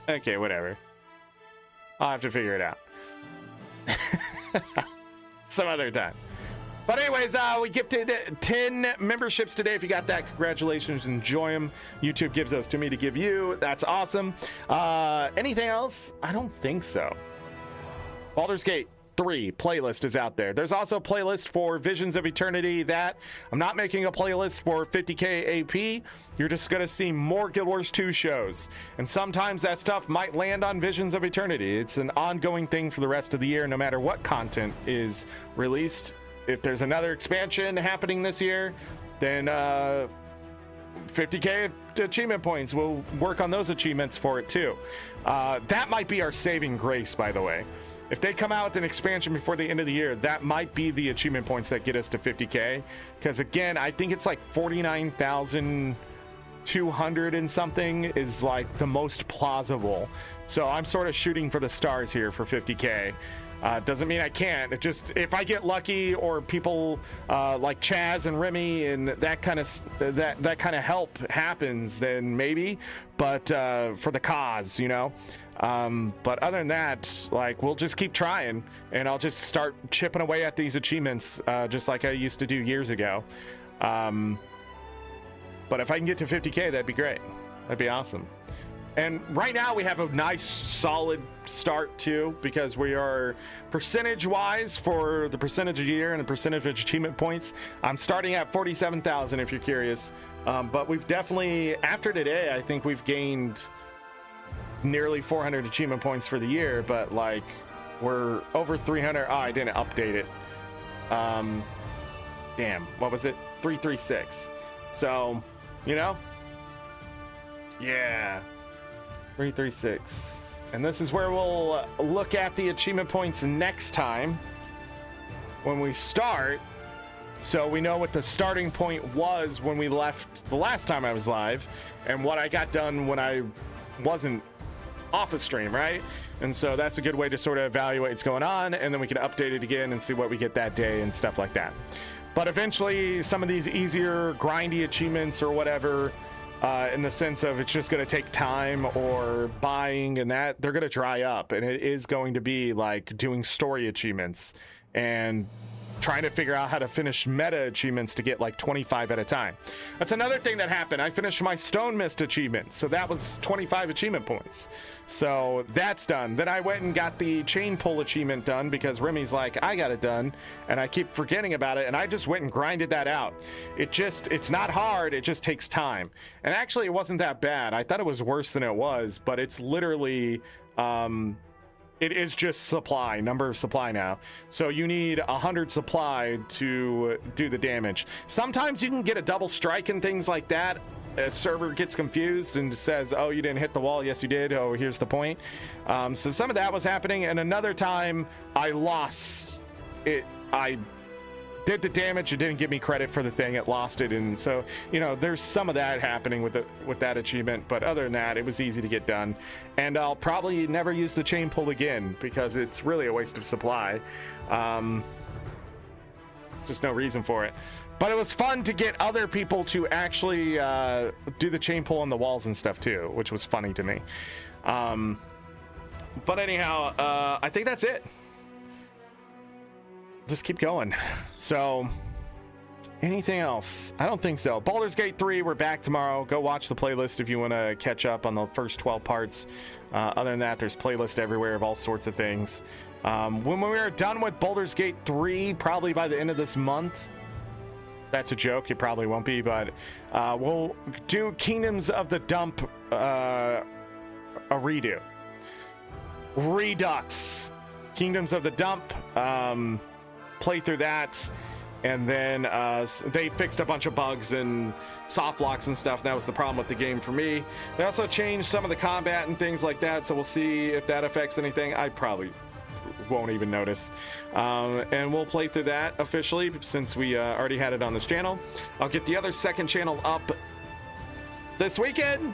Okay, whatever. I'll have to figure it out. Some other time. But anyways, we gifted 10 memberships today. If you got that, congratulations. Enjoy them. YouTube gives those to me to give you. That's awesome. Anything else? I don't think so. Baldur's Gate 3 playlist is out there. There's also a playlist for Visions of Eternity that I'm not making a playlist for 50k AP. You're just gonna see more Guild Wars 2 shows, and sometimes that stuff might land on Visions of Eternity. It's an ongoing thing for the rest of the year, no matter what content is released. If there's another expansion happening this year, then 50k achievement points, we'll work on those achievements for it too. That might be our saving grace, by the way. If they come out with an expansion before the end of the year, that might be the achievement points that get us to 50k. Because again, I think it's like 49,200 and something is like the most plausible. So I'm sort of shooting for the stars here for 50k. Doesn't mean I can't. It just, if I get lucky, or people like Chaz and Remy and that kind of help happens, then maybe. But for the cause, you know. But other than that, like, we'll just keep trying, and I'll just start chipping away at these achievements, just like I used to do years ago. But if I can get to 50k, that'd be great. That'd be awesome. And right now we have a nice solid start too, because we are percentage wise for the percentage of year and the percentage of achievement points. I'm starting at 47,000 if you're curious. But we've definitely, after today, I think we've gained nearly 400 achievement points for the year, but like we're over 300. Oh, I didn't update it. Damn, what was it? 336. So, you know, yeah. 336, and this is where we'll look at the achievement points next time when we start, so we know what the starting point was when we left the last time I was live, and what I got done when I wasn't off a stream, right? And so that's a good way to sort of evaluate what's going on, and then we can update it again and see what we get that day and stuff like that. But eventually, some of these easier grindy achievements or whatever, in the sense of it's just going to take time or buying and that, they're going to dry up, and it is going to be like doing story achievements and trying to figure out how to finish meta achievements to get like 25 at a time. That's another thing that happened. I finished my Stone Mist achievement, so that was 25 achievement points. So that's done. Then I went and got the chain pull achievement done because Remy's like, I got it done, and I keep forgetting about it, and I just went and grinded that out. It's not hard, it just takes time. And actually it wasn't that bad. I thought it was worse than it was, but it's literally it is just supply, number of supply now. So you need 100 supply to do the damage. Sometimes you can get a double strike and things like that. A server gets confused and says, oh, you didn't hit the wall. Yes, you did. Oh, here's the point. So some of that was happening. And another time I lost it. I did the damage. It didn't give me credit for the thing. It lost it. And so, you know, there's some of that happening with that achievement. But other than that, it was easy to get done. And I'll probably never use the chain pull again because it's really a waste of supply. Just no reason for it. But it was fun to get other people to actually do the chain pull on the walls and stuff too, which was funny to me. But anyhow, I think that's it. Just keep going. So, anything else? I don't think so. Baldur's Gate 3, we're back tomorrow. Go watch the playlist if you want to catch up on the first 12 parts. Other than that, there's playlists everywhere of all sorts of things. When we are done with Baldur's Gate 3, probably by the end of this month. That's a joke. It probably won't be, but we'll do Kingdoms of the Dump, a redo. Redux. Kingdoms of the Dump. Play through that. And then they fixed a bunch of bugs and soft locks and stuff. That was the problem with the game for me. They also changed some of the combat and things like that, so we'll see if that affects anything. I probably won't even notice. And we'll play through that officially since we already had it on this channel. I'll get the other second channel up this weekend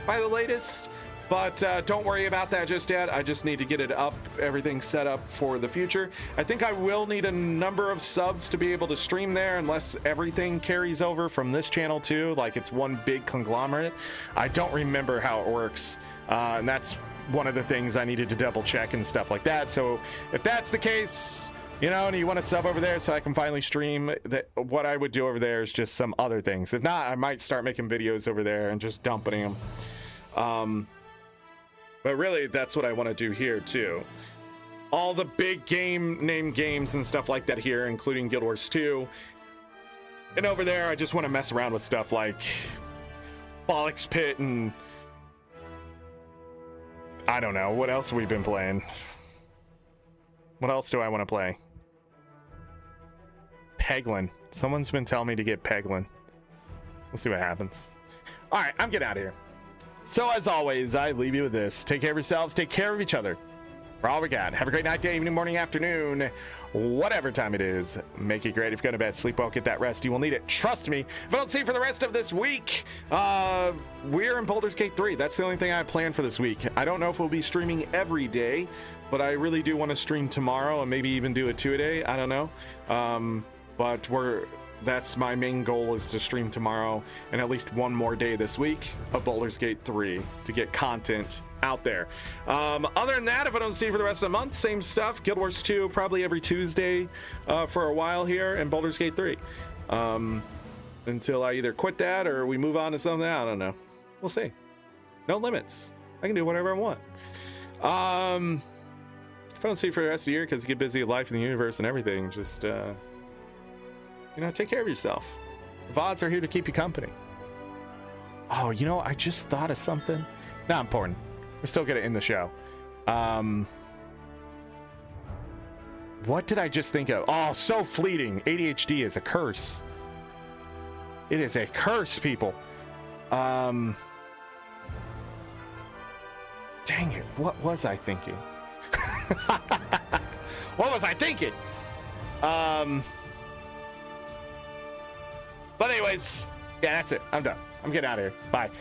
by the latest. But don't worry about that just yet. I just need to get it up, everything set up for the future. I think I will need a number of subs to be able to stream there unless everything carries over from this channel too, like it's one big conglomerate. I don't remember how it works, and that's one of the things I needed to double check and stuff like that. So if that's the case, you know, and you want to sub over there so I can finally stream, that what I would do over there is just some other things. If not, I might start making videos over there and just dumping them. But really, that's what I want to do here, too. All the big name games and stuff like that here, including Guild Wars 2. And over there, I just want to mess around with stuff like Bollock's Pit and I don't know. What else have we been playing? What else do I want to play? Peglin. Someone's been telling me to get Peglin. We'll see what happens. All right, I'm getting out of here. So as always, I leave you with this. Take care of yourselves. Take care of each other. For all we got. Have a great night, day, evening, morning, afternoon, whatever time it is. Make it great. If you go to bed, sleep well, get that rest. You will need it. Trust me. If I don't see you for the rest of this week, we're in Baldur's Gate 3. That's the only thing I plan for this week. I don't know if we'll be streaming every day, but I really do want to stream tomorrow and maybe even do a 2-a-day. I don't know. But that's my main goal, is to stream tomorrow and at least one more day this week of Baldur's Gate 3 to get content out there. Other than that, if I don't see you for the rest of the month, same stuff. Guild Wars 2 probably every Tuesday for a while here, and Baldur's Gate 3 until I either quit that or we move on to something. I don't know. We'll see. No limits. I can do whatever I want. If I don't see you for the rest of the year because you get busy with life and the universe and everything, just you know, take care of yourself. The VODs are here to keep you company. Oh, you know, I just thought of something. Not important. We're still gonna end the show. What did I just think of? Oh, so fleeting. ADHD is a curse. It is a curse, people. Dang it. What was I thinking? What was I thinking? But anyways, yeah, that's it. I'm done. I'm getting out of here. Bye.